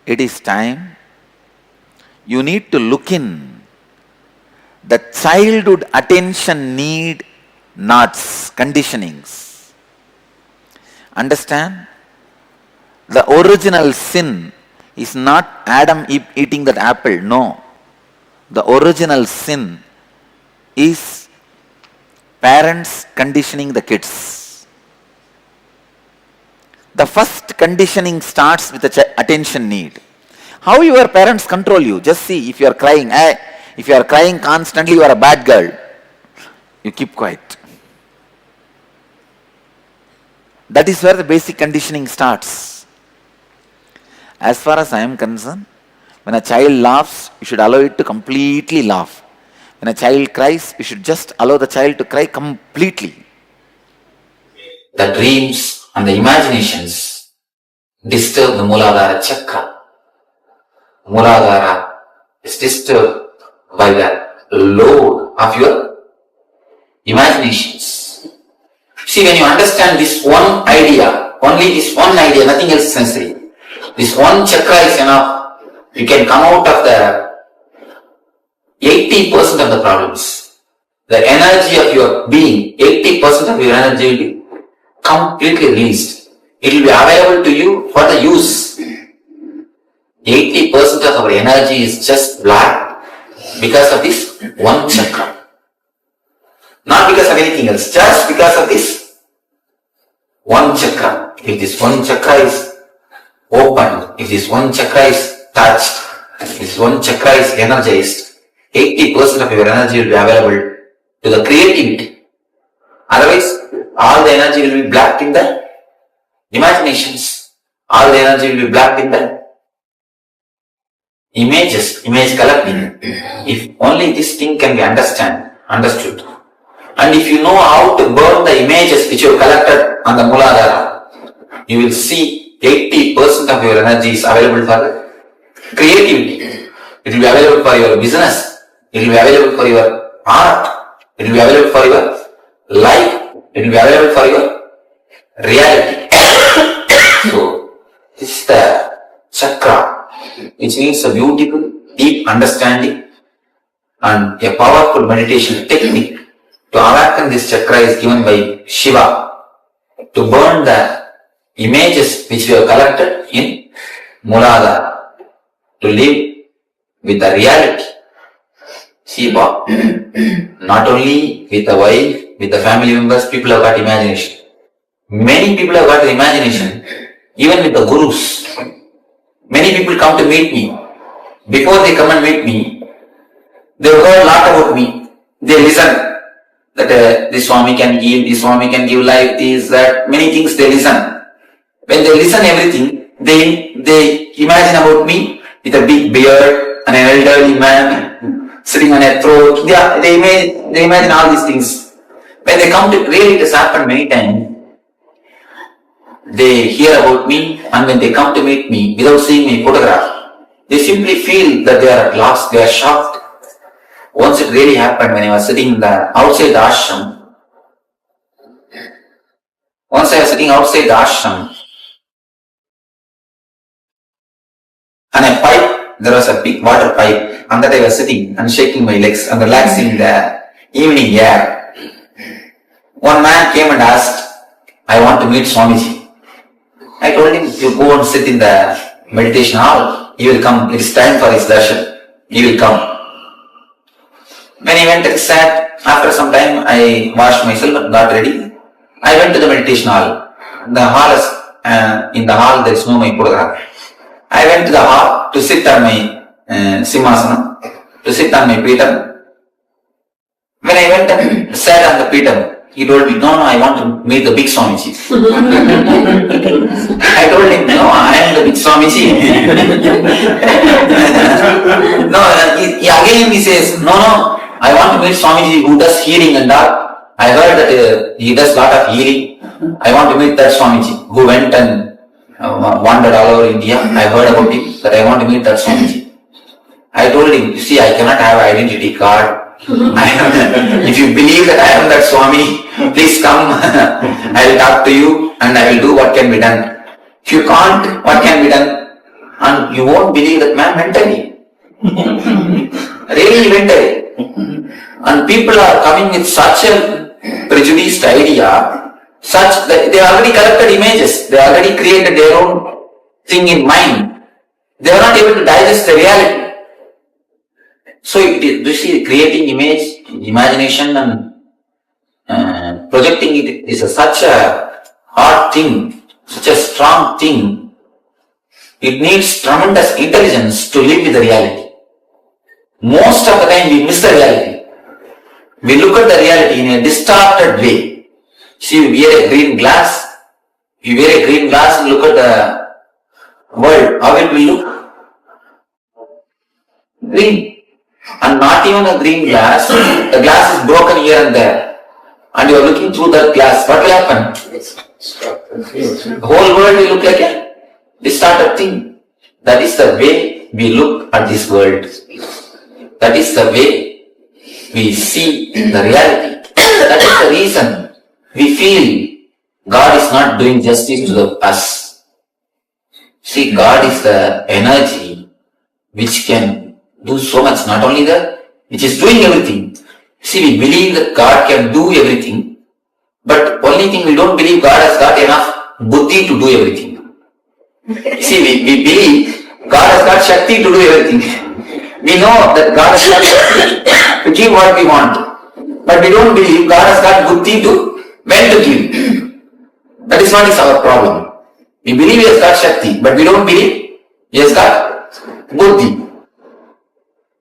It is time. You need to look in. The childhood attention need knots, conditionings. Understand? The original sin is not Adam eating that apple. No. The original sin is parents conditioning the kids. The first conditioning starts with the attention need. How your parents control you? Just see, if you are crying, if you are crying constantly, you are a bad girl. You keep quiet. That is where the basic conditioning starts. As far as I am concerned, when a child laughs, you should allow it to completely laugh. When a child cries, you should just allow the child to cry completely. The dreams and the imaginations disturb the Muladhara chakra. Muladhara is disturbed by the load of your imaginations. See, when you understand this one idea, only this one idea, nothing else sensory, this one chakra is enough, you can come out of the 80% of the problems. The energy of your being, 80% of your energy will be completely released. It will be available to you for the use. 80% of our energy is just black because of this one chakra. Not because of anything else, just because of this one chakra. If this one chakra is opened, if this one chakra is touched, if this one chakra is energized, 80% of your energy will be available to the creativity. Otherwise, all the energy will be blocked in the imaginations. All the energy will be blocked in the images, image collecting. If only this thing can be understood. And if you know how to burn the images which you have collected on the Mooladhara, you will see 80% of your energy is available for creativity. It will be available for your business. It will be available for your art. It will be available for your life. It will be available for your reality. So, this is the chakra, which needs a beautiful, deep understanding and a powerful meditation technique. To awaken this chakra is given by Shiva to burn the images which we have collected in Mooladhara, to live with the reality. See, not only with the wife, with the family members, people have got imagination. Many people have got the imagination, even with the gurus. Many people come to meet me. Before they come and meet me, they have heard a lot about me. They listen. That this Swami can give, this Swami can give life, this, that, many things they listen. When they listen everything, they imagine about me with a big beard and an elderly man sitting on a throne. They imagine all these things. When they come to, really it has happened many times, they hear about me, and when they come to meet me without seeing my photograph, they simply feel that they are at lost, they are shocked. Once it really happened when I was sitting outside the ashram. Once I was sitting outside the ashram, and a pipe, there was a big water pipe, and that I was sitting and shaking my legs and relaxing the evening air. One man came and asked, I want to meet Swamiji. I told him, you go and sit in the meditation hall, he will come, it is time for his darshan, he will come. When he went and sat, after some time I washed myself and got ready. I went to the meditation hall. The hall is, in the hall there is no my photograph. I went to the hall to sit on my simhasana, to sit on my peetham. When I went and sat on the peetham, he told me, no, I want to meet the big Swamiji. I told him, no, I am the big Swamiji. Again he says, no, I want to meet Swamiji who does healing and all. I heard that he does lot of healing. I want to meet that Swamiji who went and wandered all over India. I heard about him, that I want to meet that Swamiji. I told him, you see, I cannot have identity card. If you believe that I am that Swami, please come. I will talk to you and I will do what can be done. If you can't, what can be done? And you won't believe that man mentally. Really mentally. And people are coming with such a prejudiced idea, such that they already collected images, they already created their own thing in mind. They are not able to digest the reality. So you see, creating image, imagination and projecting it is such a hard thing, such a strong thing. It needs tremendous intelligence to live with the reality. Most of the time we miss the reality. We look at the reality in a distorted way. See, we wear a green glass. You wear a green glass and look at the world. How it will look? Green. And not even a green glass. The glass is broken here and there. And you are looking through that glass. What will happen? The whole world will look like a distorted thing. That is the way we look at this world. That is the way we see the reality. That is the reason we feel God is not doing justice to us. See, God is the energy which can do so much, not only that, which is doing everything. See, we believe that God can do everything, but only thing we don't believe God has got enough buddhi to do everything. See, we believe God has got Shakti to do everything. We know that God has got Shakti to give what we want. But we don't believe God has got buddhi to when to give. That is what is our problem. We believe He has got Shakti, but we don't believe He has got buddhi.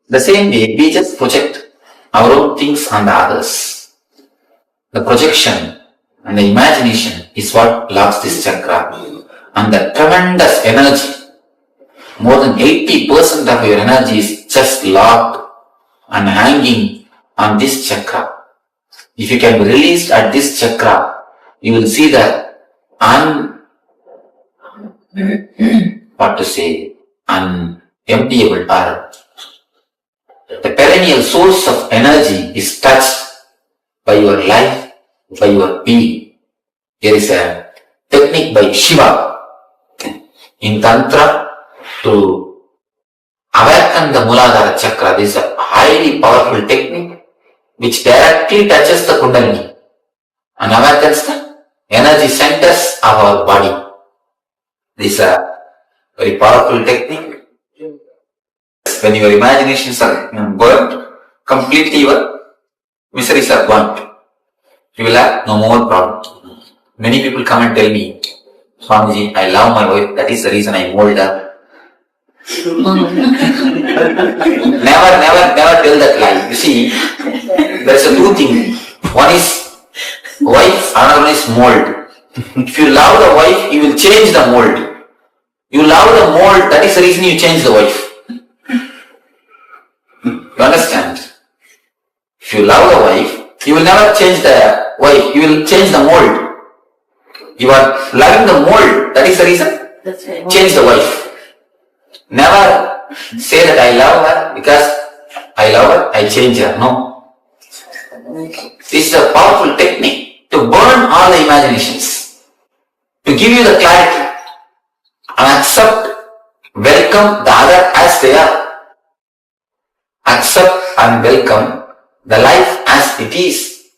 The same way, we just project our own things on the others. The projection and the imagination is what locks this chakra. And the tremendous energy, more than 80% of your energy is just locked and hanging on this chakra. If you can be released at this chakra, you will see the unemptiable or the perennial source of energy is touched by your life, by your being. There is a technique by Shiva in Tantra to awaken the Muladhara chakra. This is a highly powerful technique which directly touches the Kundalini and awakens the energy centers of our body. This is a very powerful technique. When your imaginations are burnt, completely your miseries are burnt. You will have no more problem. Many people come and tell me, Swamiji, I love my wife, that is the reason I mold her. Never tell that lie. You see, there is a two things. One is wife, another one is mold. If you love the wife, you will change the mold. You love the mold, that is the reason you change the wife. You understand? If you love the wife, you will never change the wife, you will change the mold. You are loving the mold, that is the reason. That's right. Change the wife. Never say that I love her because I love her, I change her. No. This is a powerful technique to burn all the imaginations, to give you the clarity and accept, welcome the other as they are. Accept and welcome the life as it is.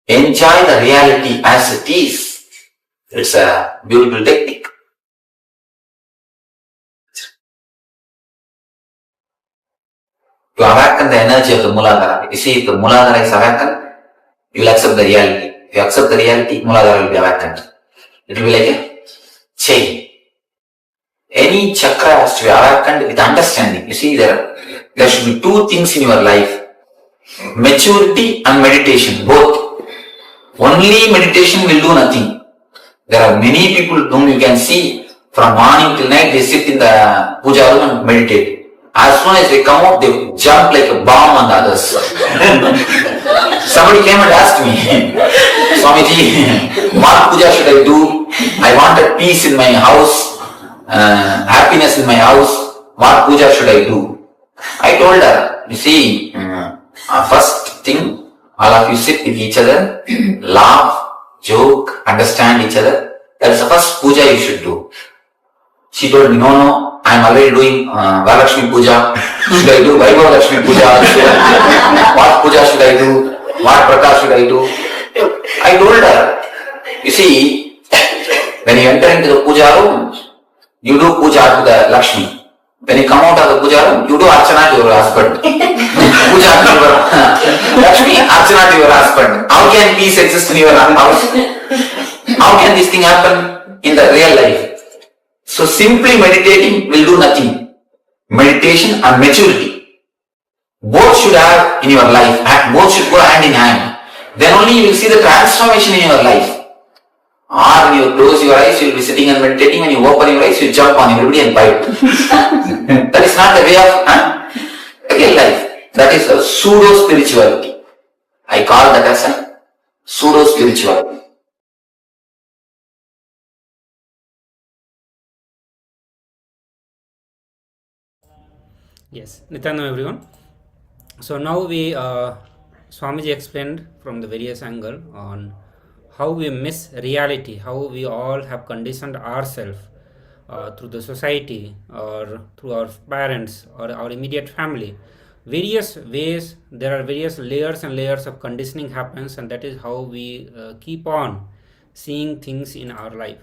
Enjoy the reality as it is. It's a beautiful technique. To awaken the energy of the Muladhara. You see, if the Muladhara is awakened, you will accept the reality. If you accept the reality, Muladhara will be awakened. It will be like a chain. Any chakra has to be awakened with understanding. You see, there should be two things in your life. Maturity and meditation, both. Only meditation will do nothing. There are many people whom you can see from morning till night, they sit in the puja room and meditate. As soon as they come out, they jump like a bomb on the others. Somebody came and asked me, Swamiji, what puja should I do? I wanted peace in my house, happiness in my house. What puja should I do? I told her, you see, first thing, all of you sit with each other, laugh, joke, understand each other. That is the first puja you should do. She told me, no, I am already doing Varalakshmi puja. Should I do Vaibhava Lakshmi puja? What puja should I do? What prakash should I do? I told her, you see, when you enter into the puja room, you do puja to the Lakshmi. When you come out of the puja room, you do archana to your husband. Puja to your Lakshmi, archana to your husband. How can peace exist in your house? How can this thing happen in the real life? So simply meditating will do nothing. Meditation and maturity, both should have in your life, both should go hand in hand. Then only you will see the transformation in your life. Or when you close your eyes, you will be sitting and meditating. When you open your eyes, you jump on everybody and bite. That is not the way of real life. That is a pseudo-spirituality. I call that as a pseudo-spirituality. Yes, Nithyananda everyone. So now Swamiji explained from the various angle on how we miss reality, how we all have conditioned ourselves through the society or through our parents or our immediate family. Various ways, there are various layers and layers of conditioning happens, and that is how we keep on seeing things in our life.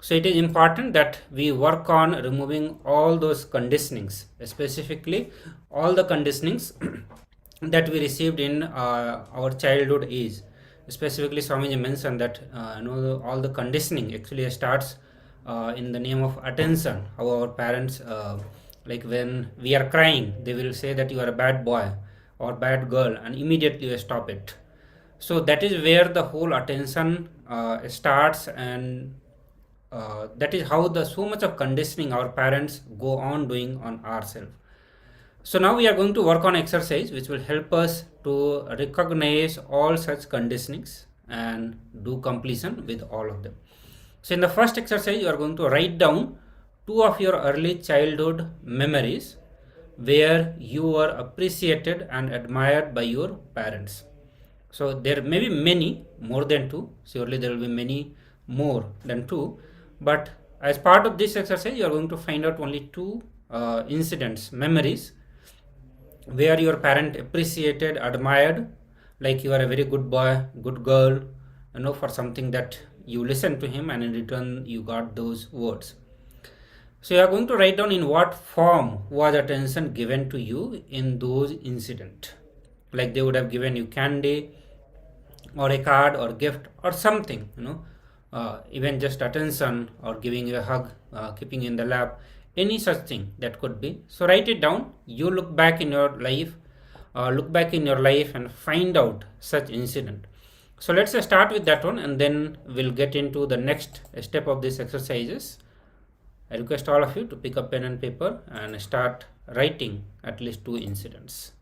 So it is important that we work on removing all those conditionings, specifically all the conditionings that we received in our childhood age. Specifically, Swamiji mentioned that all the conditioning actually starts in the name of attention. How our parents, like when we are crying, they will say that you are a bad boy or bad girl, and immediately you stop it. So that is where the whole attention starts, and that is how the so much of conditioning our parents go on doing on ourselves. So now we are going to work on exercise which will help us to recognize all such conditionings and do completion with all of them. So in the first exercise, you are going to write down 2 of your early childhood memories where you were appreciated and admired by your parents. So there may be many more than 2. Surely there will be many more than 2. But as part of this exercise, you are going to find out only 2 incidents, memories, where your parent appreciated, admired, like you are a very good boy, good girl, for something that you listened to him, and in return you got those words. So you are going to write down in what form was attention given to you in those incidents. Like they would have given you candy or a card or gift or something, even just attention or giving you a hug, keeping you in the lap, any such thing that could be. So write it down. You look back in your life, and find out such incident. So let's start with that one, and then we'll get into the next step of these exercises. I request all of you to pick up pen and paper and start writing at least 2 incidents.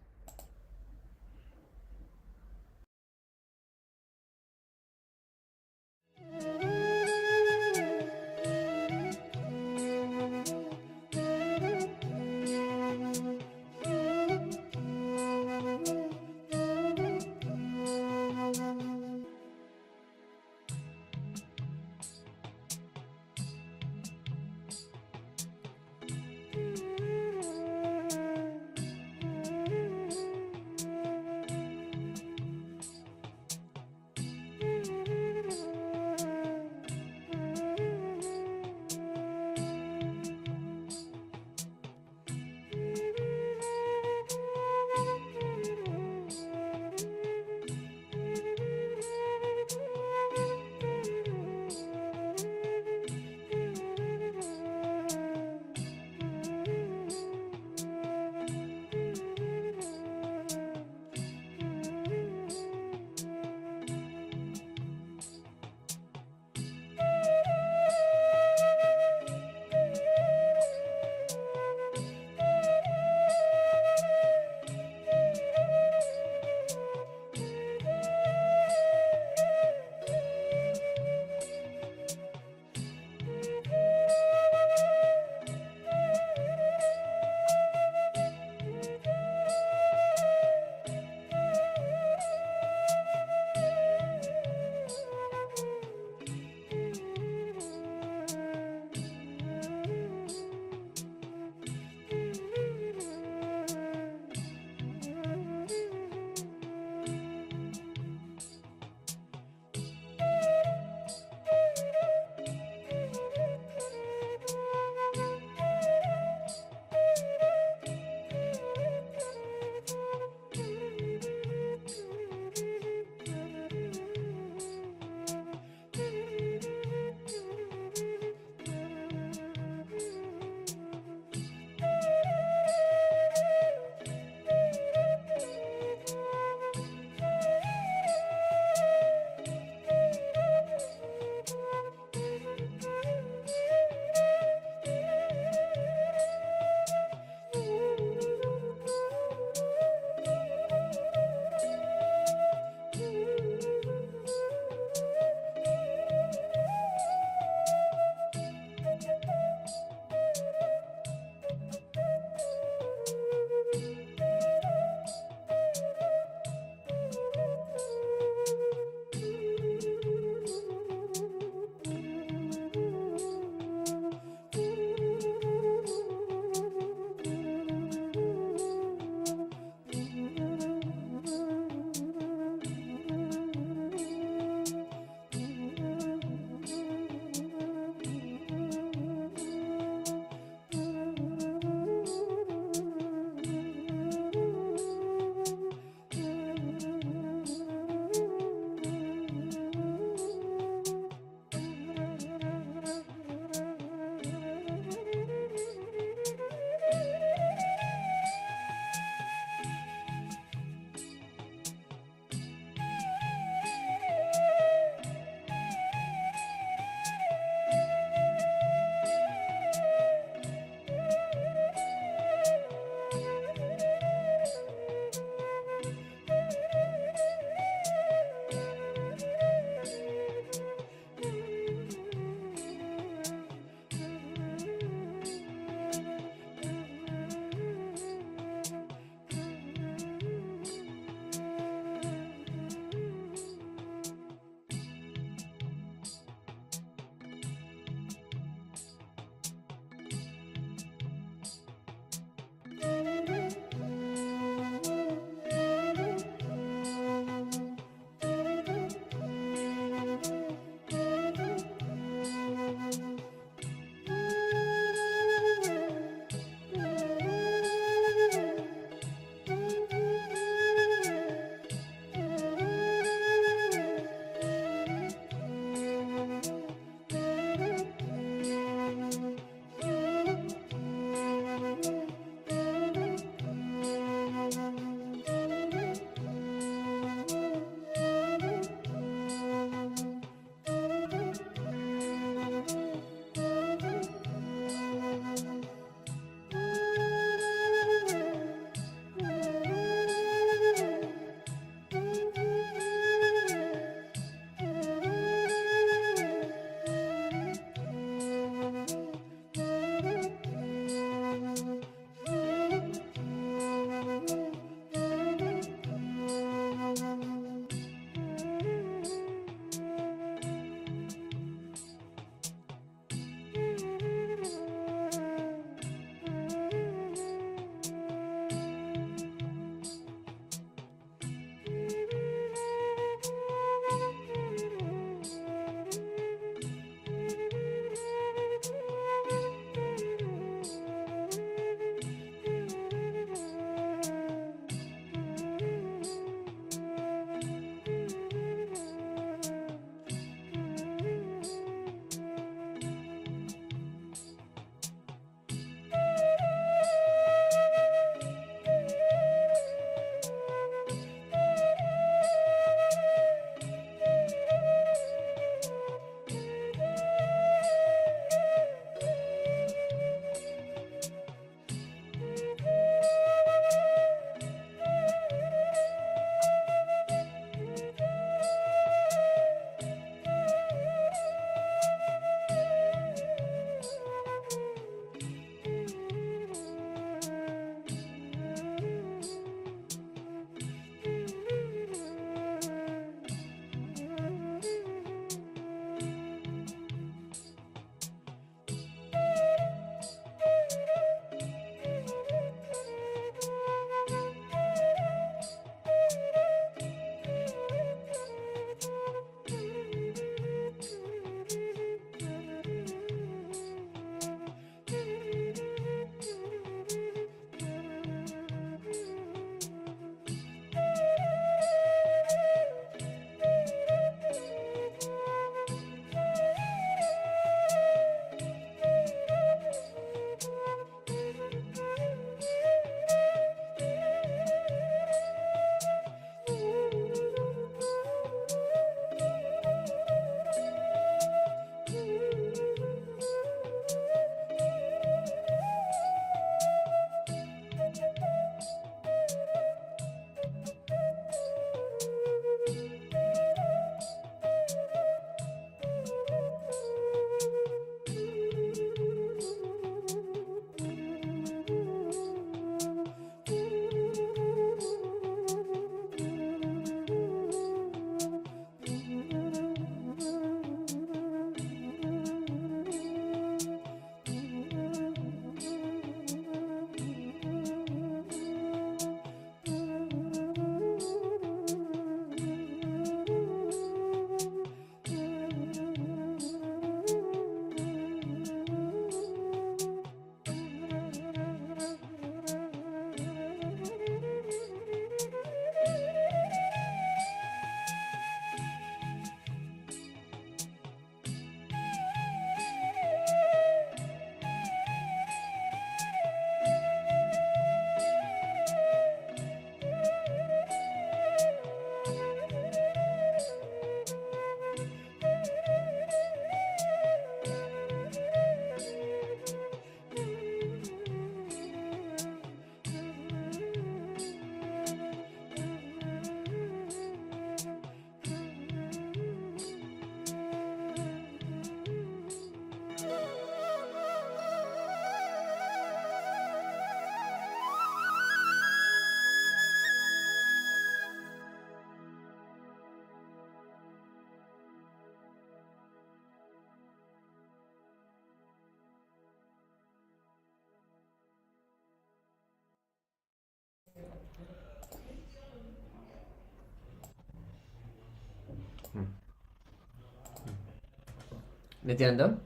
Nithyananda.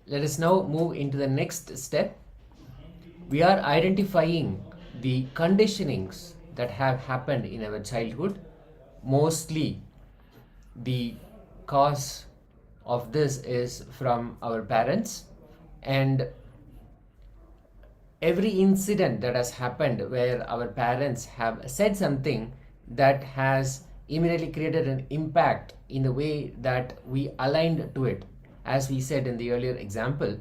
Let us now move into the next step. We are identifying the conditionings that have happened in our childhood. Mostly the cause of this is from our parents, and every incident that has happened where our parents have said something that has immediately created an impact in the way that we aligned to it. As we said in the earlier example,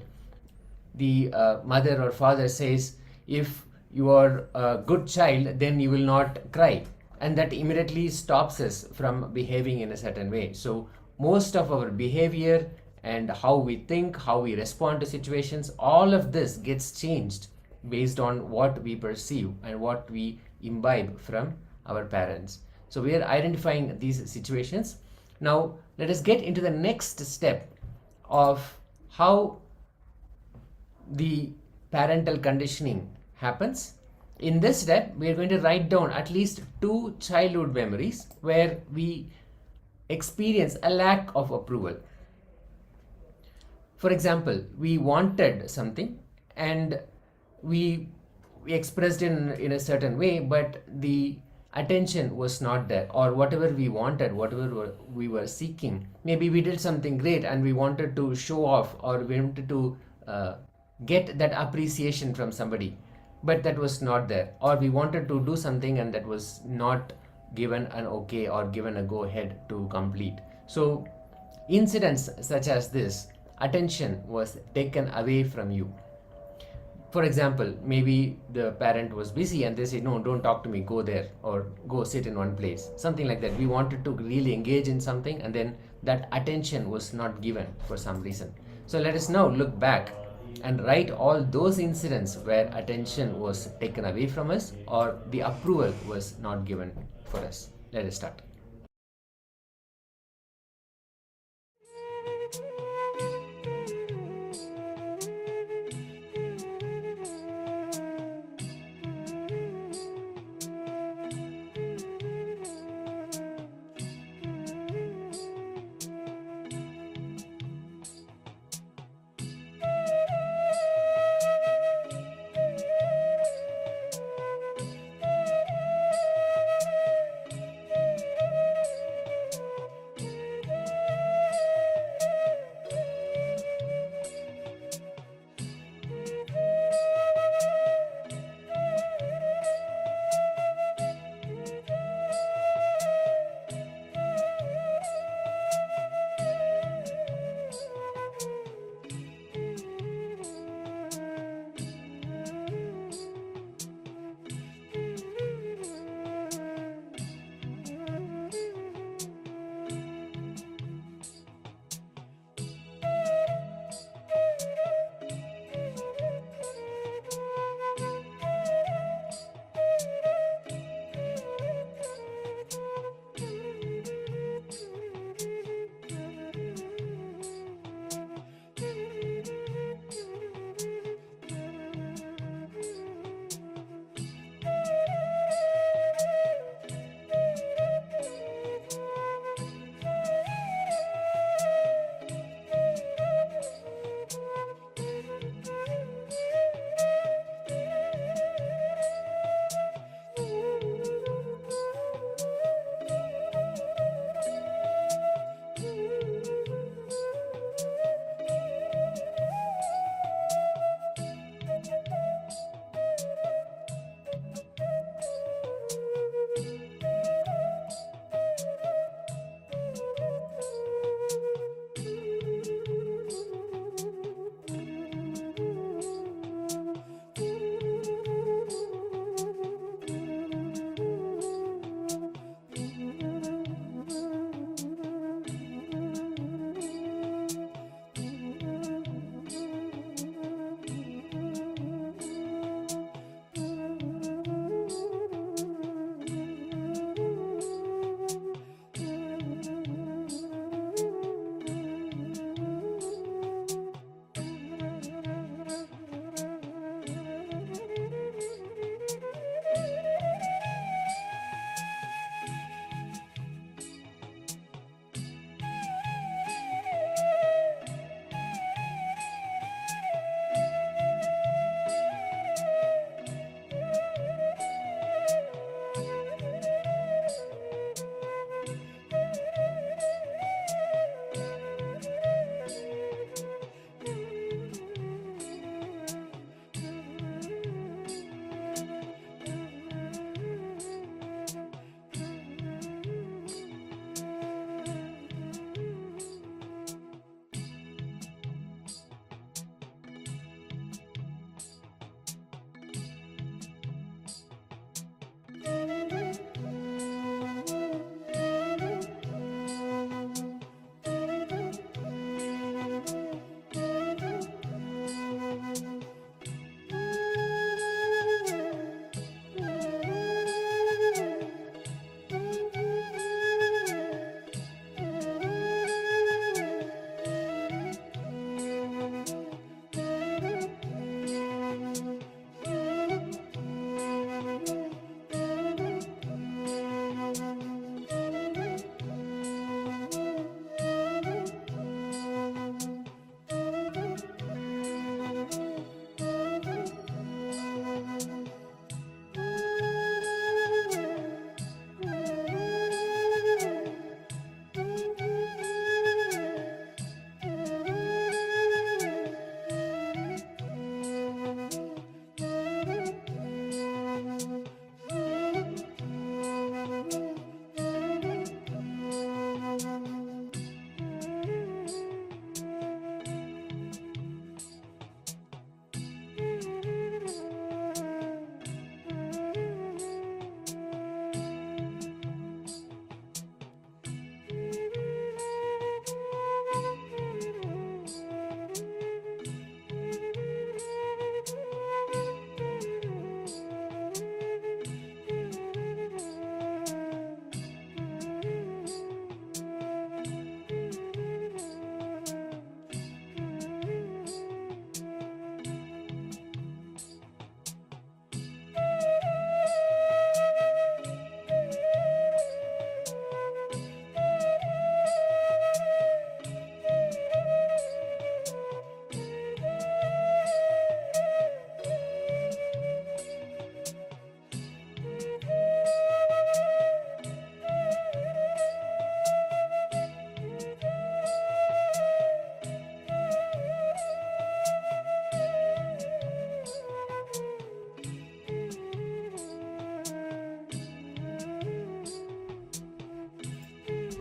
the mother or father says, if you are a good child, then you will not cry, and that immediately stops us from behaving in a certain way. So most of our behavior and how we think, how we respond to situations, all of this gets changed based on what we perceive and what we imbibe from our parents. So we are identifying these situations. Now let us get into the next step of how the parental conditioning happens. In this step, we are going to write down at least 2 childhood memories where we experience a lack of approval. For example, we wanted something and we expressed in a certain way, but the attention was not there, or whatever we wanted, whatever we were seeking. Maybe we did something great and we wanted to show off, or we wanted to get that appreciation from somebody, but that was not there. Or we wanted to do something and that was not given an okay or given a go ahead to complete. So incidents such as this, attention was taken away from you. For example, maybe the parent was busy and they say, no, don't talk to me, go there, or go sit in one place, something like that. We wanted to really engage in something and then that attention was not given for some reason. So let us now look back and write all those incidents where attention was taken away from us or the approval was not given for us. Let us start.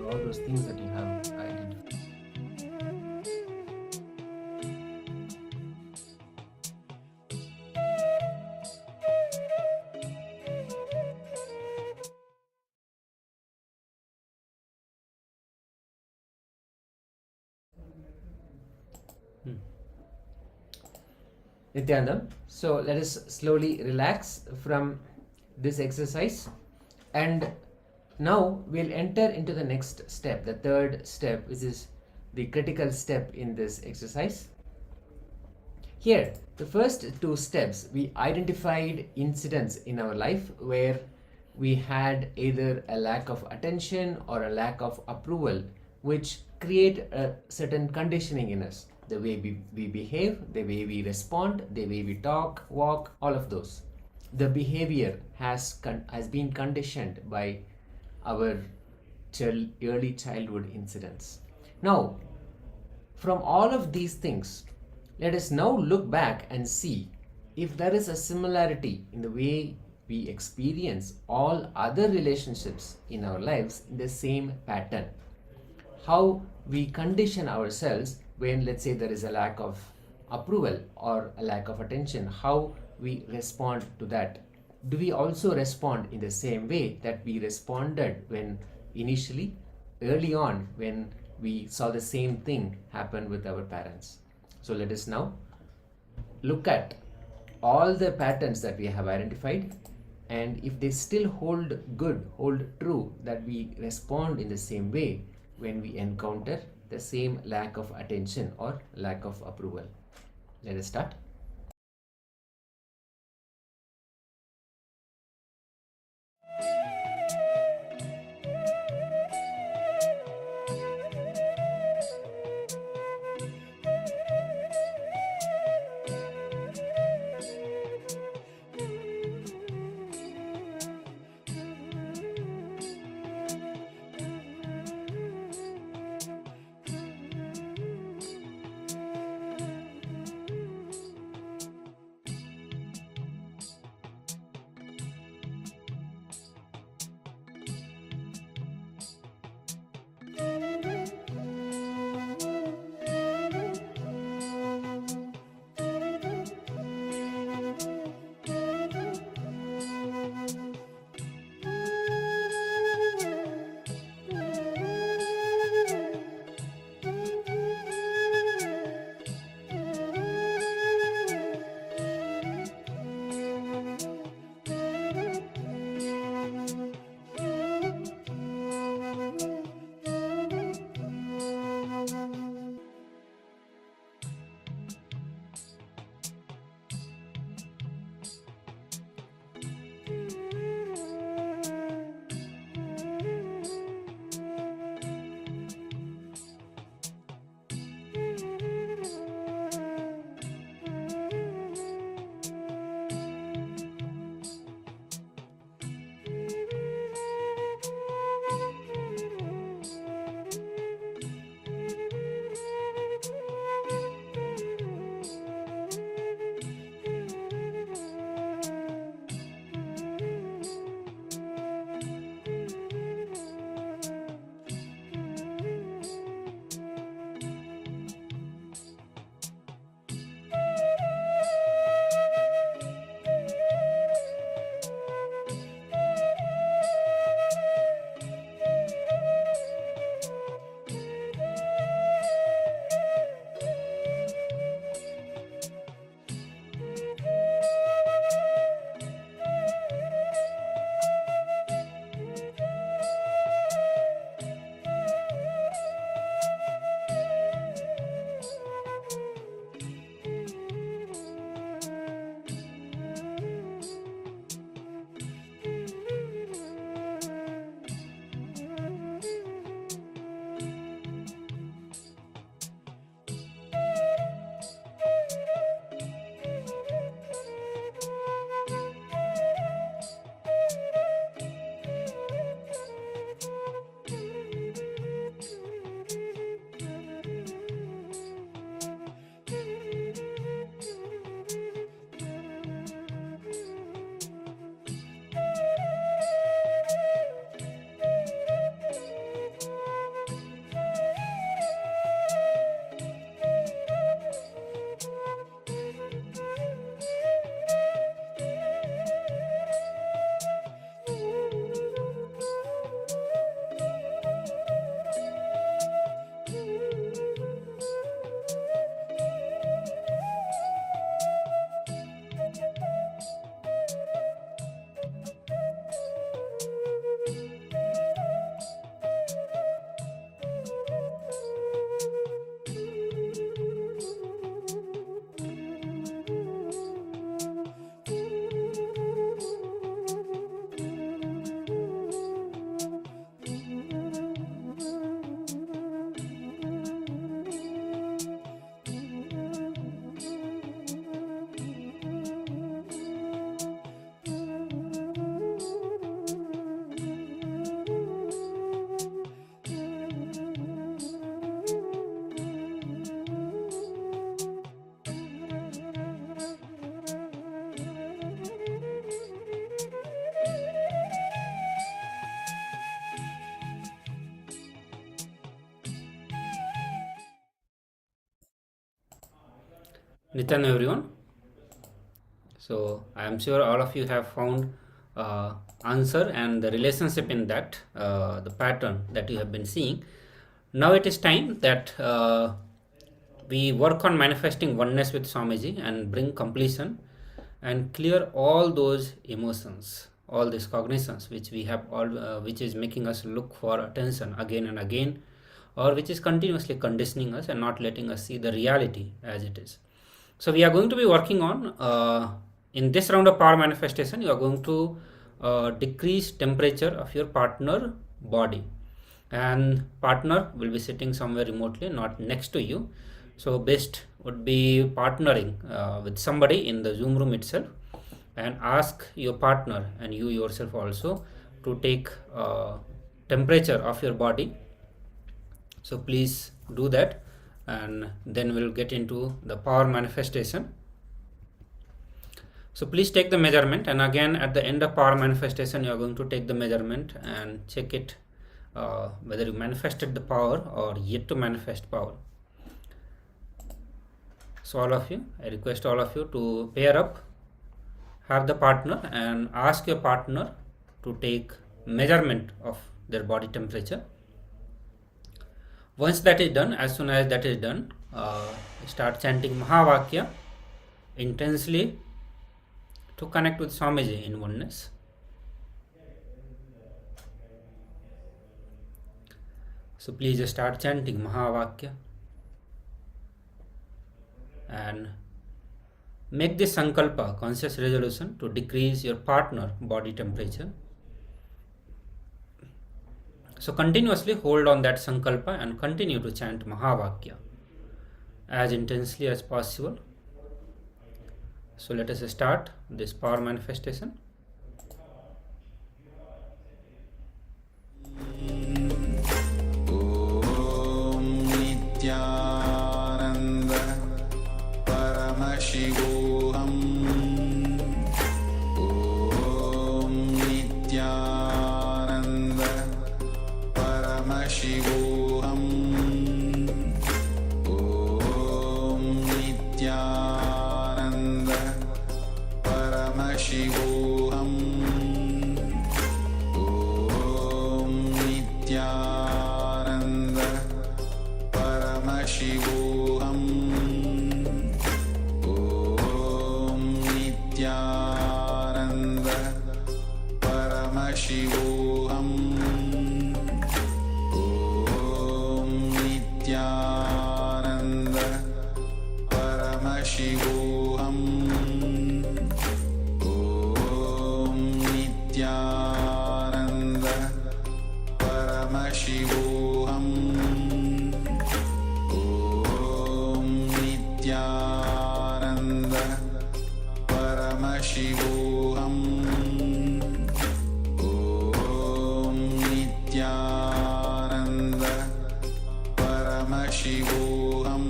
all those things that you have identified. Nithyananda. So let us slowly relax from this exercise, and now we'll enter into the next step, the third step, which is the critical step in this exercise. Here, the first two steps, we identified incidents in our life where we had either a lack of attention or a lack of approval, which create a certain conditioning in us. The way we behave, the way we respond, the way we talk, walk, all of those. The behavior has been conditioned by our early childhood incidents. Now, from all of these things, let us now look back and see if there is a similarity in the way we experience all other relationships in our lives in the same pattern. How we condition ourselves when, let's say, there is a lack of approval or a lack of attention, how we respond to that. Do we also respond in the same way that we responded when initially, early on, when we saw the same thing happen with our parents? So let us now look at all the patterns that we have identified, and if they still hold good, hold true, that we respond in the same way when we encounter the same lack of attention or lack of approval. Let us start. Nithyananda, everyone. So I am sure all of you have found answer and the relationship in that, the pattern that you have been seeing. Now it is time that we work on manifesting oneness with Swamiji and bring completion and clear all those emotions, all these cognitions which we have all, which is making us look for attention again and again, or which is continuously conditioning us and not letting us see the reality as it is. So we are going to be working on, in this round of power manifestation, you are going to decrease temperature of your partner body, and partner will be sitting somewhere remotely, not next to you. So best would be partnering with somebody in the Zoom room itself, and ask your partner and you yourself also to take temperature of your body. So please do that, and then we'll get into the power manifestation. So please take the measurement, and again at the end of power manifestation you are going to take the measurement and check it whether you manifested the power or yet to manifest power. So all of you, I request all of you to pair up, have the partner, and ask your partner to take measurement of their body temperature. Once that is done, as soon as that is done, start chanting Mahavakya intensely to connect with Swamiji in oneness. So please start chanting Mahavakya and make this sankalpa, conscious resolution, to decrease your partner body temperature. So continuously hold on that sankalpa and continue to chant Mahavakya as intensely as possible. So let us start this power manifestation. Om Nithyananda Paramashivoham. Om Nithyananda Paramashivoham. Om Nithyananda Paramashivoham. Om Nithyananda Paramashivoham. Om Nithyananda Paramashivoham. Om Nithyananda Paramashivoham. Om Nithyananda Paramashivoham. Om Nithyananda Paramashivoham. Om Nithyananda Paramashivoham. Om Nithyananda Paramashivoham. Om Nithyananda Paramashivoham.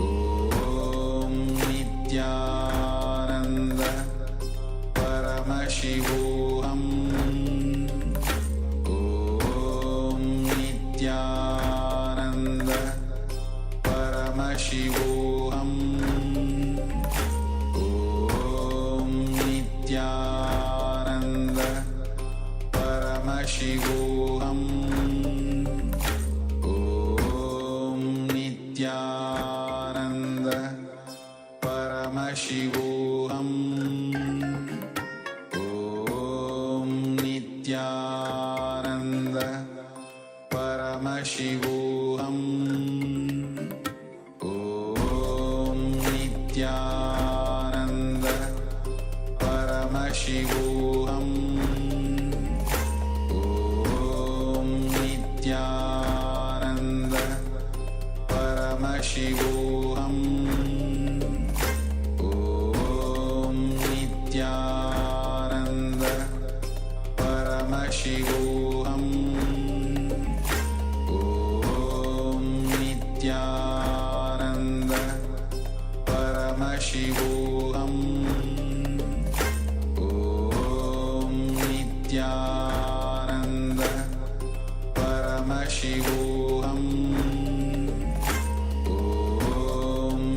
Om Nithyananda Paramashivoham. Om Nithyananda Paramashivoham. Om Nithyananda Paramashivoham. Om Nithyananda Paramashivoham. Om Nithyananda Paramashivoham. Om Nithyananda Paramashivoham. Om Nithyananda Paramashivoham. Om Nithyananda Paramashivoham. Om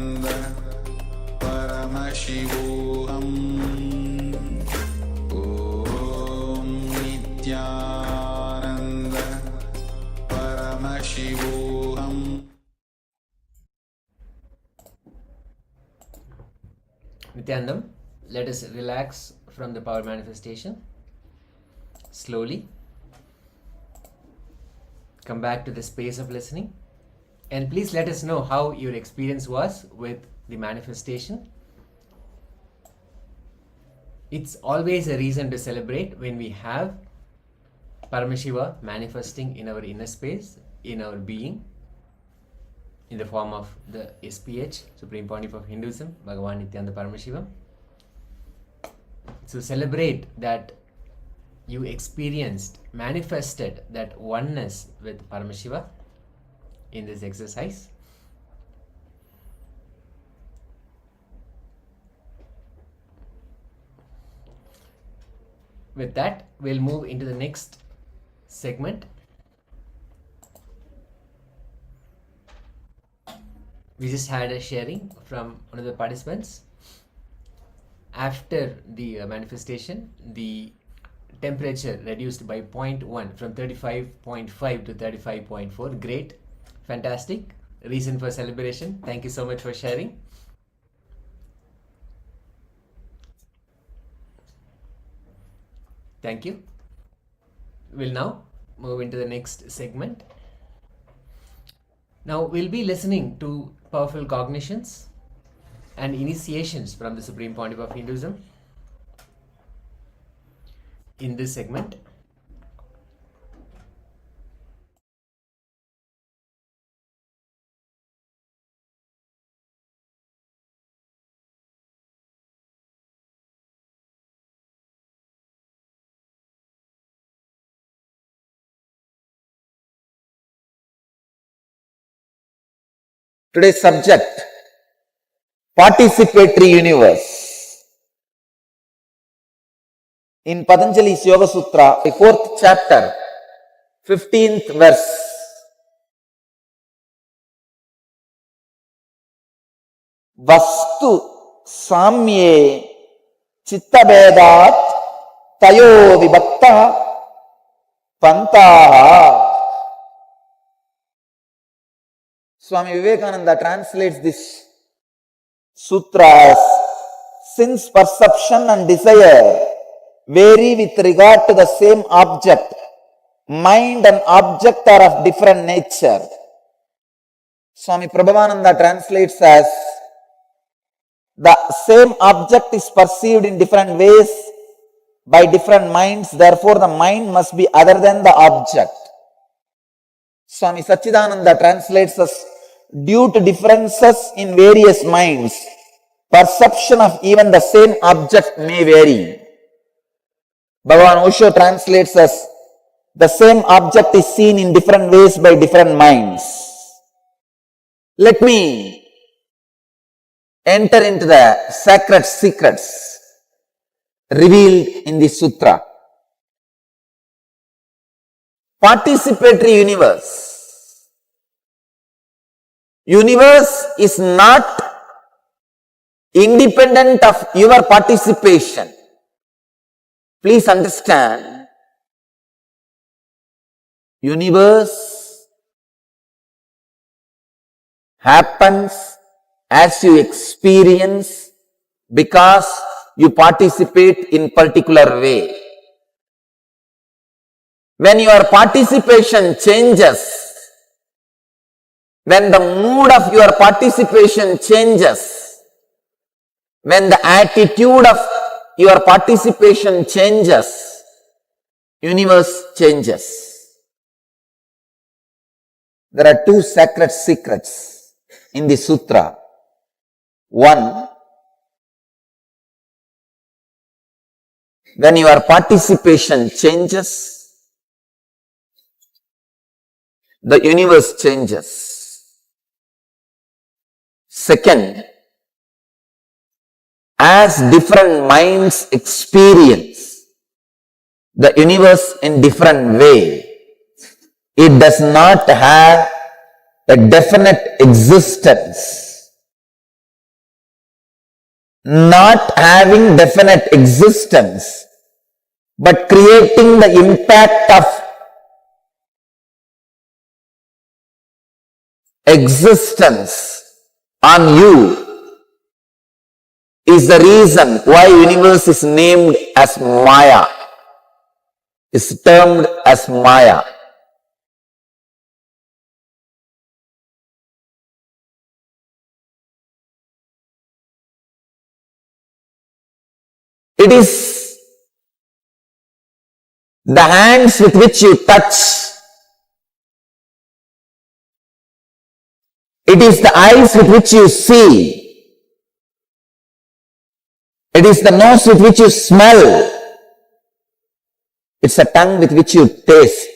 Paramashivoham Om Nithyananda Paramashivoham. Nithyanandam, let us relax from the power manifestation. Slowly come back to the space of listening, and please let us know how your experience was with the manifestation. It's always a reason to celebrate when we have Paramashiva manifesting in our inner space, in our being, in the form of the SPH, Supreme Pontiff of Hinduism, Bhagavan Nithyananda Paramashiva. So celebrate that you experienced, manifested that oneness with Paramashiva in this exercise. With that, we'll move into the next segment. We just had a sharing from one of the participants. After the manifestation, the temperature reduced by 0.1 from 35.5 to 35.4. Great, fantastic, reason for celebration. Thank you so much for sharing. Thank you. We'll now move into the next segment. Now we'll be listening to powerful cognitions and initiations from the Supreme Pontiff of Hinduism in this segment. Today's subject, participatory universe. In Patanjali's Yoga Sutra, the 4th chapter, 15th verse. Vastu samye chittavedat tayo vibhakta pantaha. Swami Vivekananda translates this sutra as, since perception and desire vary with regard to the same object, mind and object are of different nature. Swami Prabhavananda translates as, the same object is perceived in different ways by different minds, therefore the mind must be other than the object. Swami Satchidananda translates as, due to differences in various minds, perception of even the same object may vary. Bhagavan Osho translates as, the same object is seen in different ways by different minds. Let me enter into the sacred secrets revealed in this sutra. Participatory universe. Universe is not independent of your participation. Please understand, universe happens as you experience because you participate in particular way. When your participation changes, when the mood of your participation changes, when the attitude of your participation changes, universe changes. There are two sacred secrets in the sutra. One, when your participation changes, the universe changes. Second, as different minds experience the universe in different way, it does not have a definite existence. not having definite existence, but creating the impact of existence on you is the reason why universe is named as Maya, is termed as Maya. It is the hands with which you touch. It is the eyes with which you see. It is the nose with which you smell. It's the tongue with which you taste.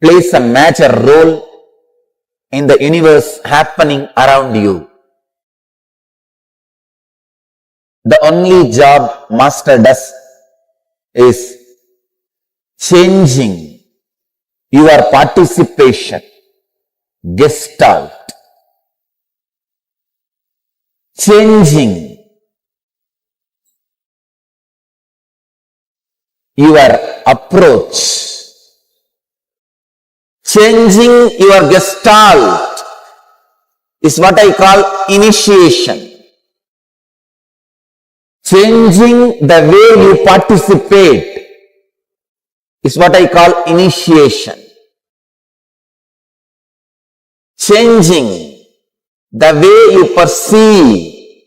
Plays a major role in the universe happening around you. The only job Master does is changing your participation, gestalt, changing your approach, changing your gestalt is what I call initiation. Changing the way you participate is what I call initiation. Changing the way you perceive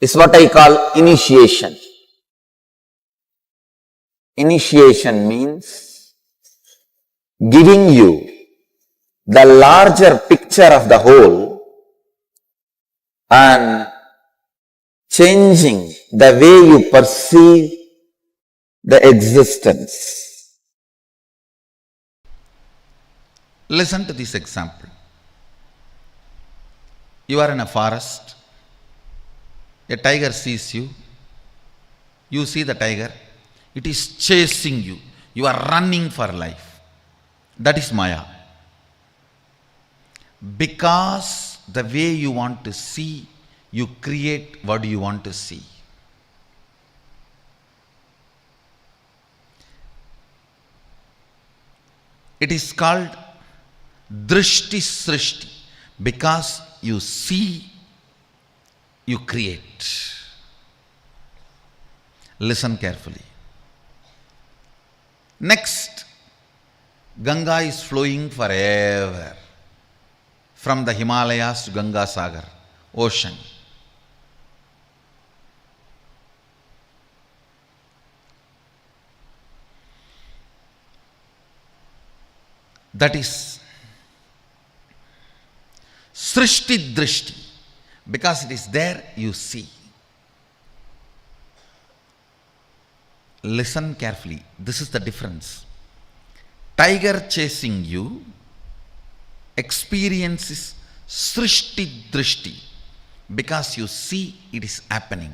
is what I call initiation. Initiation means giving you the larger picture of the whole and changing the way you perceive the existence. Listen to this example. You are in a forest. A tiger sees you. You see the tiger. It is chasing you. You are running for life. That is Maya. Because the way you want to see, you create what you want to see. It is called Drishti Srishti. Because you see, you create. Listen carefully. Next, Ganga is flowing forever from the Himalayas to Ganga Sagar, ocean. That is Srishti Drishti. Because it is there, you see. Listen carefully. This is the difference. Tiger chasing you, experience is Srishti Drishti. Because you see it is happening.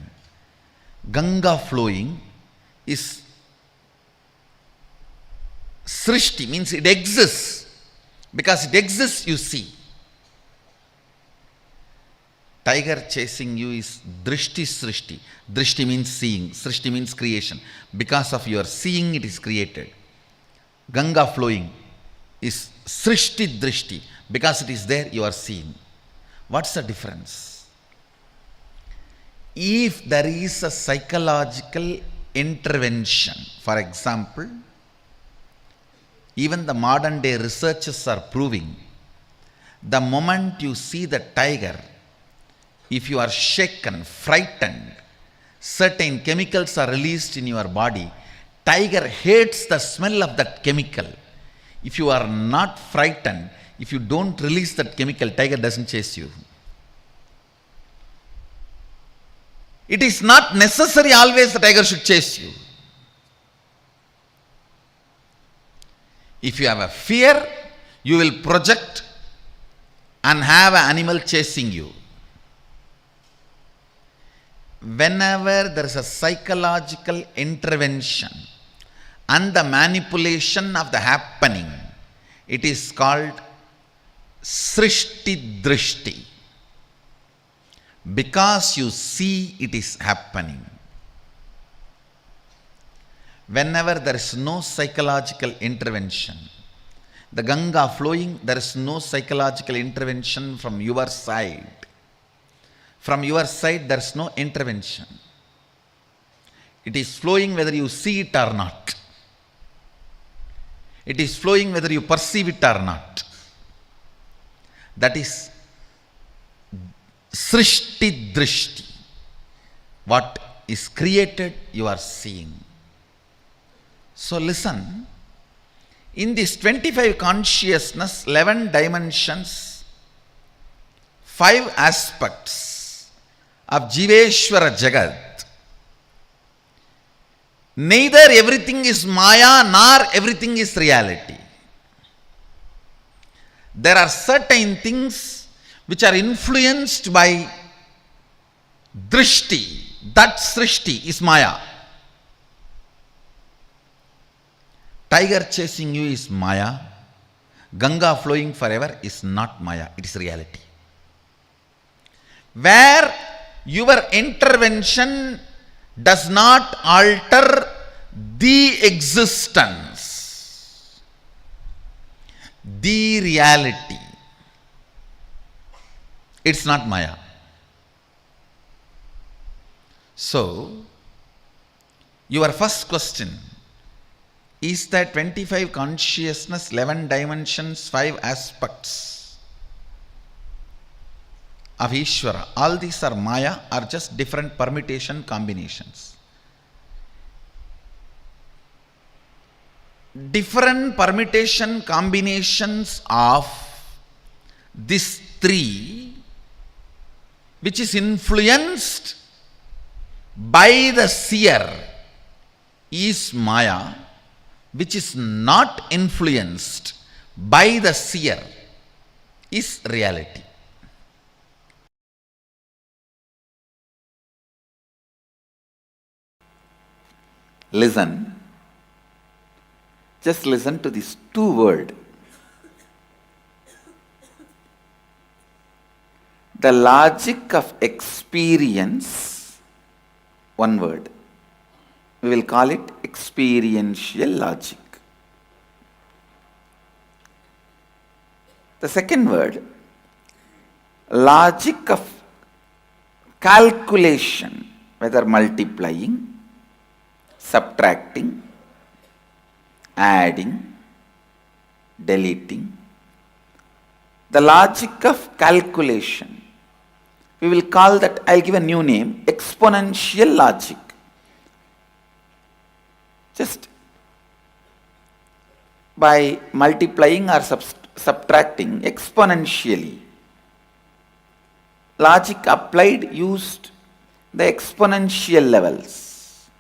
Ganga flowing is Srishti, means it exists. Because it exists, you see. Tiger chasing you is Drishti Srishti. Drishti means seeing. Srishti means creation. Because of your seeing, it is created. Ganga flowing is Srishti Drishti. Because it is there, you are seeing. What's the difference? If there is a psychological intervention, for example, even the modern day researchers are proving, the moment you see the tiger, if you are shaken, frightened, certain chemicals are released in your body. Tiger hates the smell of that chemical. If you are not frightened, if you don't release that chemical, tiger doesn't chase you. It is not necessary always the tiger should chase you. If you have a fear, you will project and have an animal chasing you. Whenever there is a psychological intervention and the manipulation of the happening, it is called Srishti Drishti. because you see it is happening. Whenever there is no psychological intervention, the Ganga flowing, there is no psychological intervention from your side. From your side, there is no intervention. It is flowing whether you see it or not. It is flowing whether you perceive it or not. That is Srishti Drishti. What is created, you are seeing. So listen, in this 25 consciousness, 11 dimensions, 5 aspects of Jiveshwara Jagat, neither everything is Maya nor everything is reality. There are certain things which are influenced by Drishti. That Srishti is Maya. Tiger chasing you is Maya. Ganga flowing forever is not Maya, it is reality. Where your intervention does not alter the existence, the reality, it's not Maya. So, your first question is that 25 consciousness, 11 dimensions, 5 aspects of Ishvara, all these are Maya or just different permutation combinations? Different permutation combinations of these 3, which is influenced by the seer, is Maya. Which is not influenced by the seer is reality. Listen. Just listen to these 2 words. The logic of experience, 1 word. We will call it experiential logic. The second word, logic of calculation, whether multiplying, subtracting, adding, deleting. The logic of calculation, we will call that, I'll give a new name, exponential logic. Just by multiplying or subtracting exponentially. Logic applied used the exponential levels.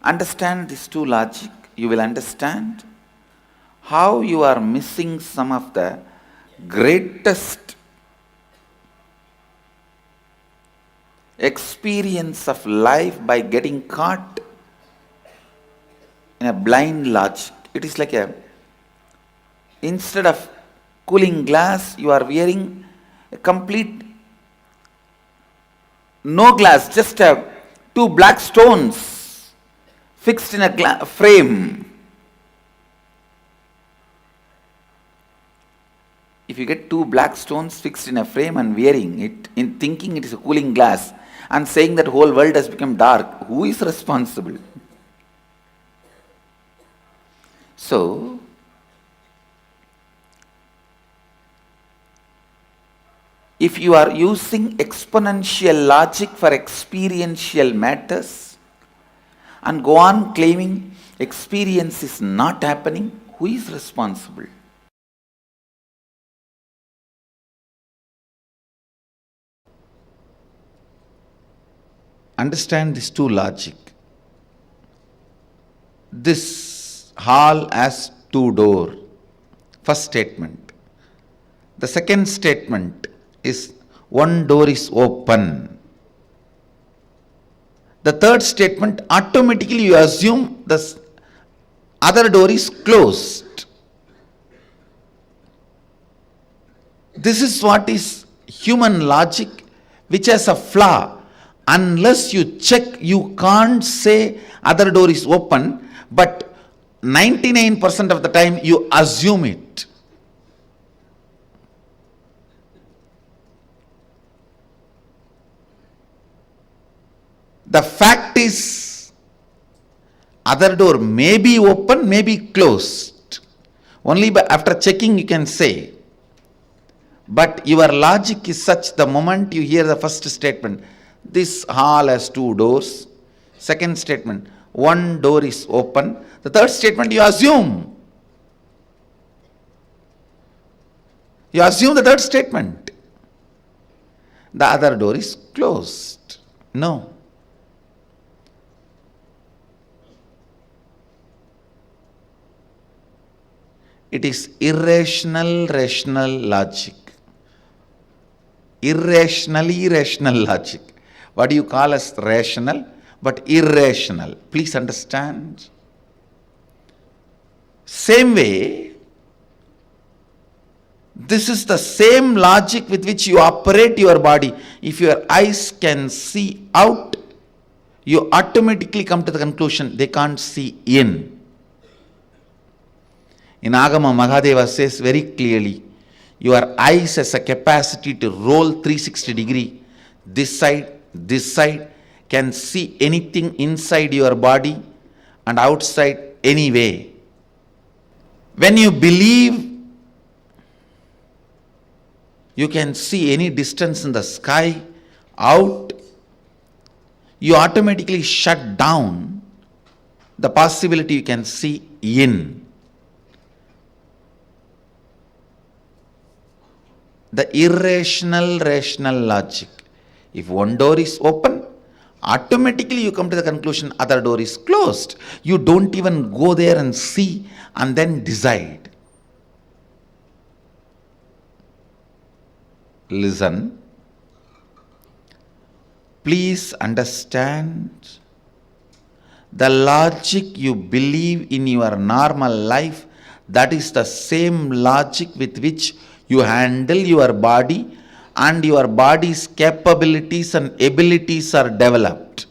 Understand these 2 logic, you will understand how you are missing some of the greatest experience of life by getting caught in a blind logic. It is like instead of cooling glass, you are wearing a complete no glass, just 2 black stones fixed in a frame. If you get 2 black stones fixed in a frame and wearing it, in thinking it is a cooling glass, and saying that whole world has become dark, who is responsible? So, if you are using exponential logic for experiential matters and go on claiming experience is not happening, who is responsible? Understand these 2 logic. This hall has 2 doors. First statement. The second statement is 1 door is open. The third statement, automatically you assume the other door is closed. This is what is human logic, which has a flaw. Unless you check, you can't say other door is open, but 99% of the time you assume it. The fact is, other door may be open, may be closed. Only after checking you can say. But your logic is such, the moment you hear the first statement, this hall has two doors. Second statement, one door is open. The third statement, you assume. You assume the third statement. The other door is closed. No. It is irrational, rational logic. Irrationally rational logic. What do you call as rational, but irrational? Please understand. Same way, this is the same logic with which you operate your body. If your eyes can see out, you automatically come to the conclusion they can't see in. In Agama, Mahadeva says very clearly, your eyes has a capacity to roll 360 degree. This side can see anything inside your body and outside anyway. When you believe you can see any distance in the sky out, you automatically shut down the possibility you can see in. The irrational, rational logic. If one door is open, automatically you come to the conclusion other door is closed. You don't even go there and see and then decide. Listen. Please understand. The logic you believe in your normal life, that is the same logic with which you handle your body, and your body's capabilities and abilities are developed.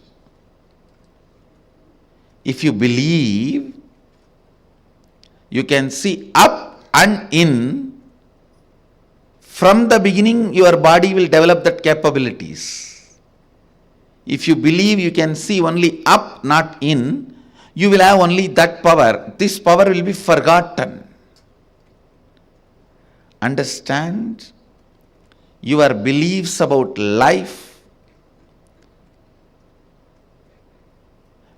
If you believe you can see up and in, from the beginning your body will develop that capabilities. If you believe you can see only up, not in, you will have only that power. This power will be forgotten. Understand? Your beliefs about life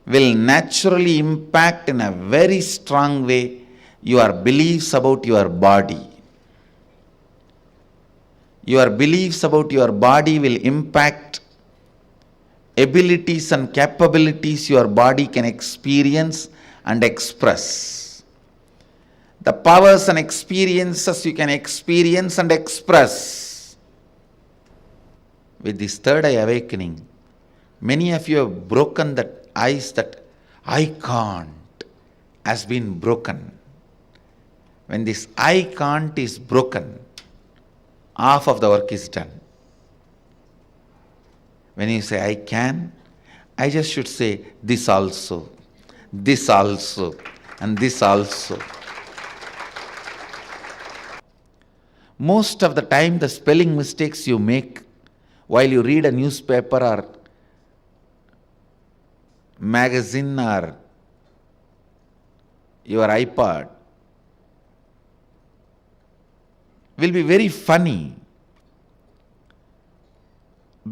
will naturally impact in a very strong way your beliefs about your body. Your beliefs about your body will impact abilities and capabilities your body can experience and express. The powers and experiences you can experience and express. With this third eye awakening, many of you have broken that ice, that I can't has been broken. When this I can't is broken, half of the work is done. When you say I can, I just should say this also, and this also. Most of the time the spelling mistakes you make while you read a newspaper or magazine or your iPod will be very funny,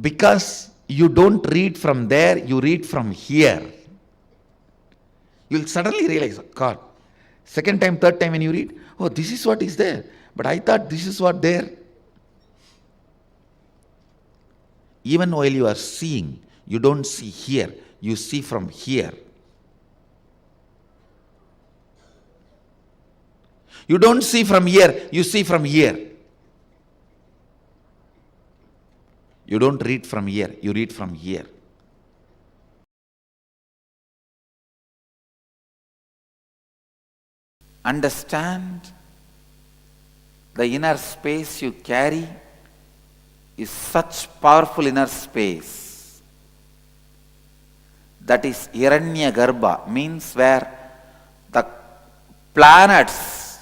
because you don't read from there, you read from here. You'll suddenly realize, God, second time, third time when you read, oh, this is what is there, but I thought this is what there. Even while you are seeing, you don't see here, you see from here. You don't see from here, you see from here. You don't read from here, you read from here. Understand The inner space you carry is such powerful inner space. That is Hiranya Garbha, means where the planets,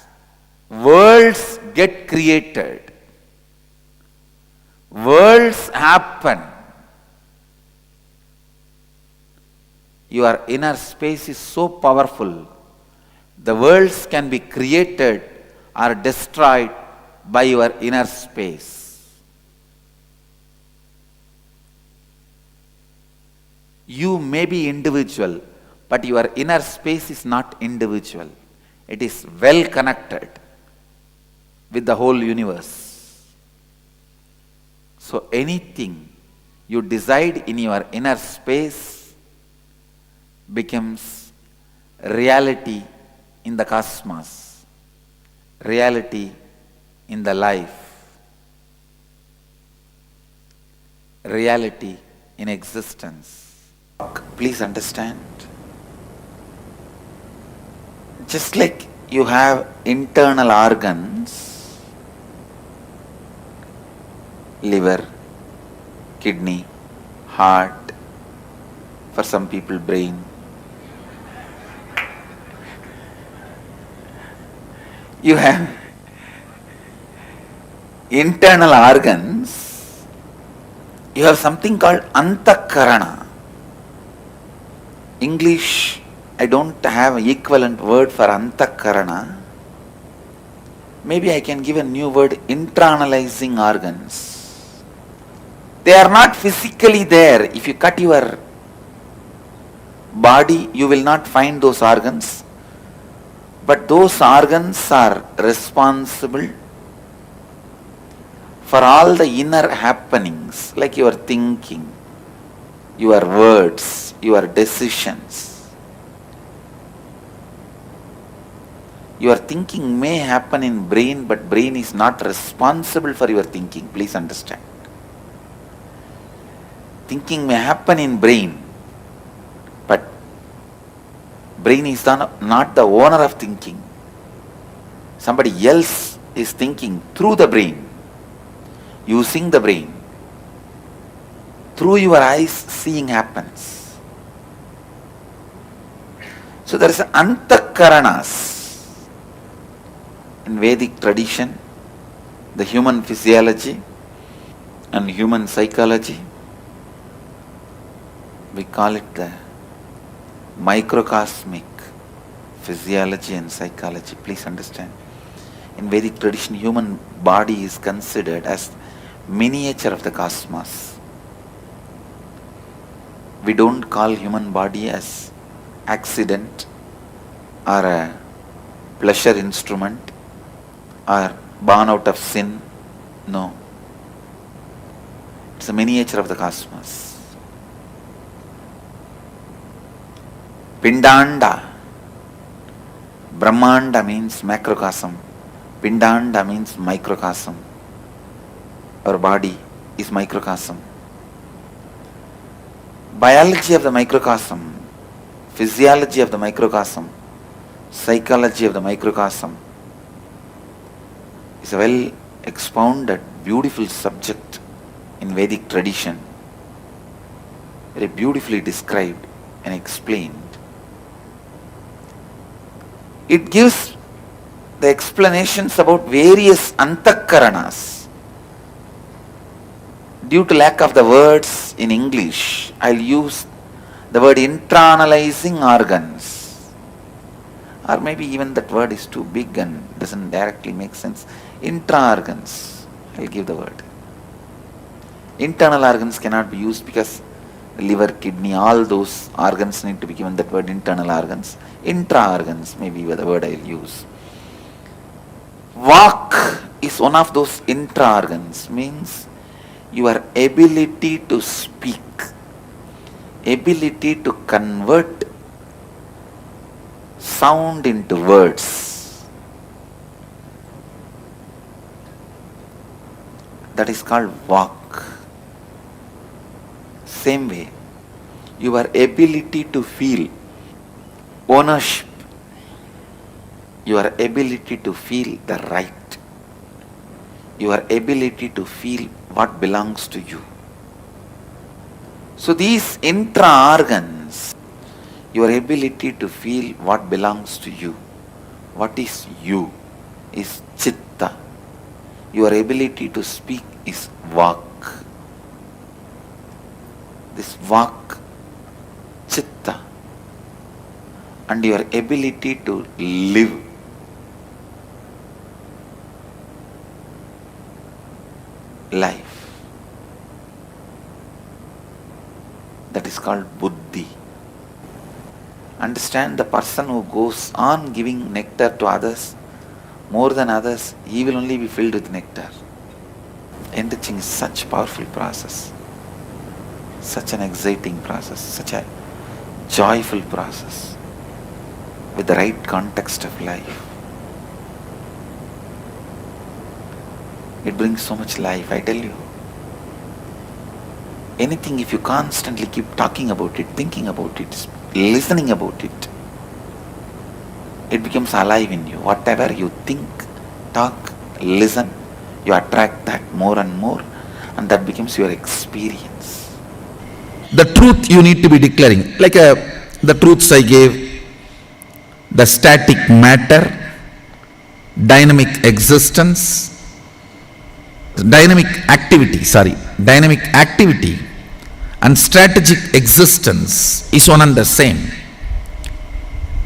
worlds get created. Worlds happen. Your inner space is so powerful. The worlds can be created or destroyed by your inner space. You may be individual, but your inner space is not individual. It is well connected with the whole universe. So anything you decide in your inner space becomes reality in the cosmos, reality in the life, reality in existence. Please understand. Just like you have internal organs, liver, kidney, heart, for some people brain. You have internal organs, you have something called antakarana. English, I don't have an equivalent word for antakarana. Maybe I can give a new word, internalizing organs. They are not physically there. If you cut your body, you will not find those organs. But those organs are responsible for all the inner happenings, like your thinking, your words, your decisions. Your thinking may happen in brain, but brain is not responsible for your thinking. Please understand. Thinking may happen in brain, but brain is not the owner of thinking. Somebody else is thinking through the brain, using the brain. Through your eyes, seeing happens. So there is antakaranas. In Vedic tradition, the human physiology and human psychology, we call it the microcosmic physiology and psychology. Please understand. In Vedic tradition, human body is considered as miniature of the cosmos. We don't call human body as accident or a pleasure instrument or born out of sin. No. It's a miniature of the cosmos. Pindanda. Brahmanda means macrocosm. Pindanda means microcosm. Our body is microcosm. Biology of the microcosm, physiology of the microcosm, psychology of the microcosm is a well expounded, beautiful subject in Vedic tradition. Very beautifully described and explained. It gives the explanations about various antakaranas. Due to lack of the words in English, I'll use the word internalizing organs. Or maybe even that word is too big and doesn't directly make sense. Intra-organs, I'll give the word. Internal organs cannot be used because liver, kidney, all those organs need to be given that word internal organs. Intra-organs may be the word I'll use. Vak is one of those intra-organs, means your ability to speak, ability to convert sound into words. That is called vak. Same way, your ability to feel ownership, your ability to feel the right, your ability to feel what belongs to you. So these intra-organs, your ability to feel what belongs to you, what is you, is chitta. Your ability to speak is vak. This vak, chitta, and your ability to live, life, that is called buddhi. Understand, the person who goes on giving nectar to others more than others, he will only be filled with nectar. Enriching is such a powerful process, such an exciting process, such a joyful process with the right context of life. It brings so much life, I tell you. Anything, if you constantly keep talking about it, thinking about it, listening about it, it becomes alive in you. Whatever you think, talk, listen, you attract that more and more, and that becomes your experience. The truth you need to be declaring, like the truths I gave, the static matter, dynamic existence, dynamic activity and strategic existence is one and the same.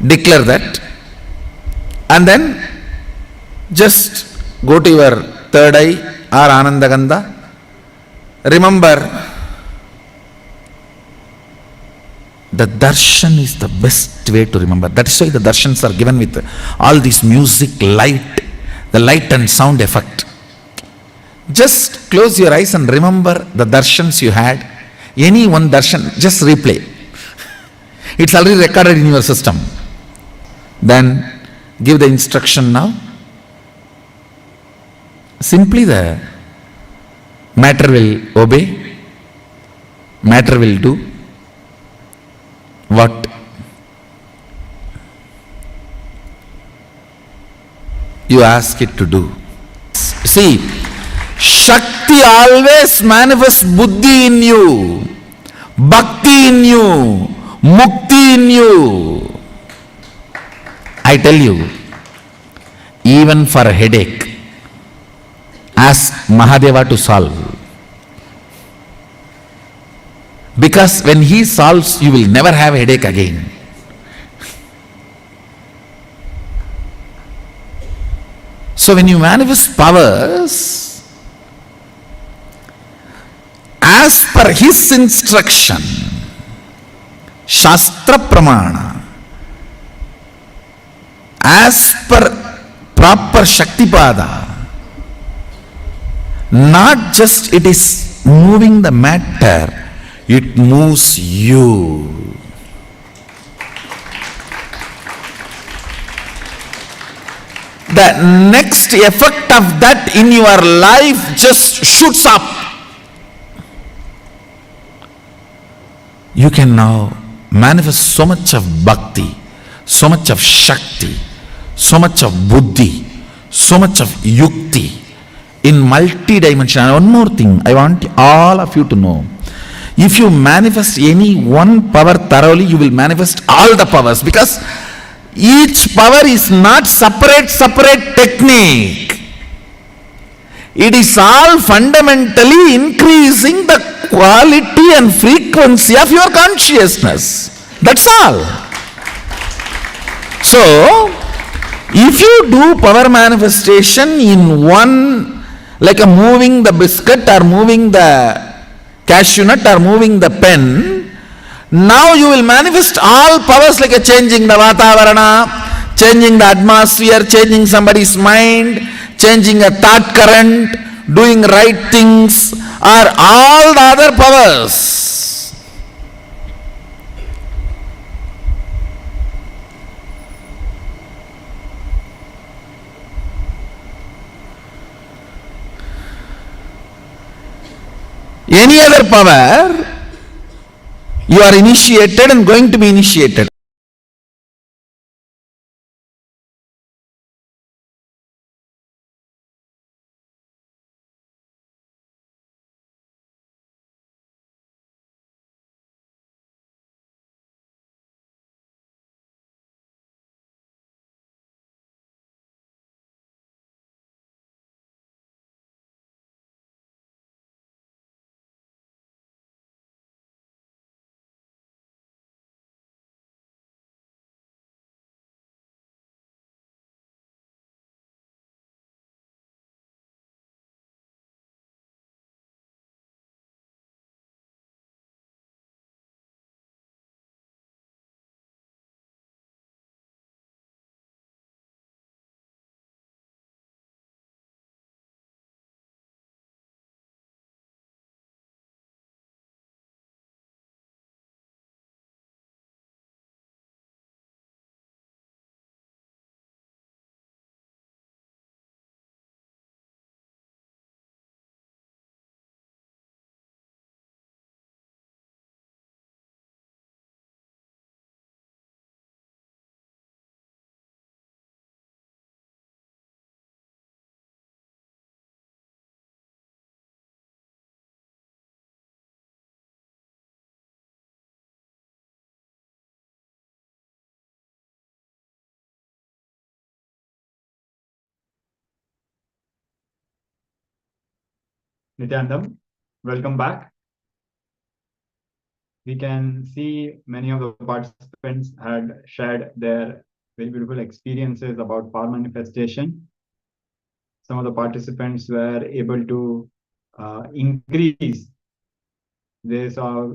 Declare that, and then just go to your third eye or Anandagandha. Remember, the darshan is the best way to remember. That is why the darshans are given with all this music, light, the light and sound effect. Just close your eyes and remember the darshans you had. Any one darshan, just replay. It's already recorded in your system. Then give the instruction now. Simply the matter will obey, matter will do what you ask it to do. See, Shakti always manifests buddhi in you, bhakti in you, mukti in you. I tell you, even for a headache, ask Mahadeva to solve. Because when he solves, you will never have a headache again. So when you manifest powers, as per his instruction, Shastra Pramana, as per proper Shaktipada, not just it is moving the matter, it moves you. The next effect of that in your life just shoots up. You can now manifest so much of bhakti, so much of shakti, so much of buddhi, so much of yukti in multi-dimensional. One more thing I want all of you to know. If you manifest any one power thoroughly, you will manifest all the powers, because each power is not separate technique. It is all fundamentally increasing the quality and frequency of your consciousness. That's all. So, if you do power manifestation in one, like a moving the biscuit or moving the cashew nut or moving the pen, now you will manifest all powers, like a changing the vatavarana, changing the atmosphere, changing somebody's mind, changing a thought current, doing right things, or all the other powers. Any other power, you are initiated and going to be initiated. Nithyananda, welcome back. We can see many of the participants had shared their very beautiful experiences about power manifestation. Some of the participants were able to increase. They saw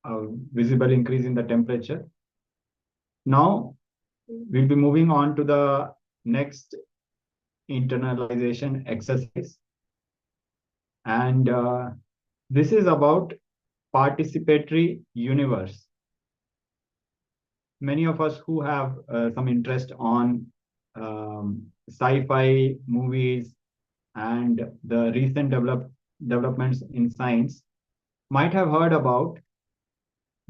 a visible increase in the temperature. Now, we'll be moving on to the next internalization exercise. And this is about participatory universe. Many of us who have some interest on sci-fi movies and the recent developments in science might have heard about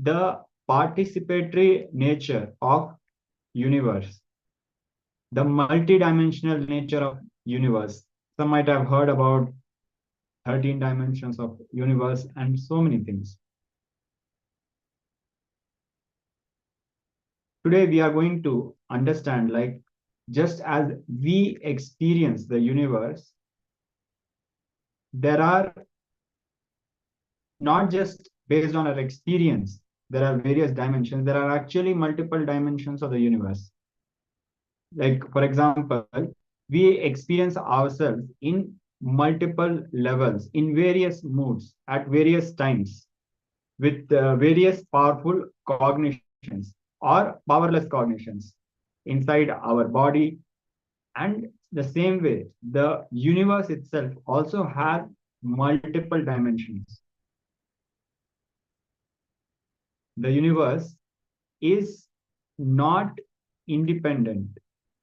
the participatory nature of universe, the multidimensional nature of universe. Some might have heard about 13 dimensions of universe and so many things. Today we are going to understand, like, just as we experience the universe, there are not just based on our experience, there are various dimensions. There are actually multiple dimensions of the universe. Like, for example, we experience ourselves in multiple levels, in various moods, at various times, with various powerful cognitions or powerless cognitions inside our body. And the same way, the universe itself also has multiple dimensions. The universe is not independent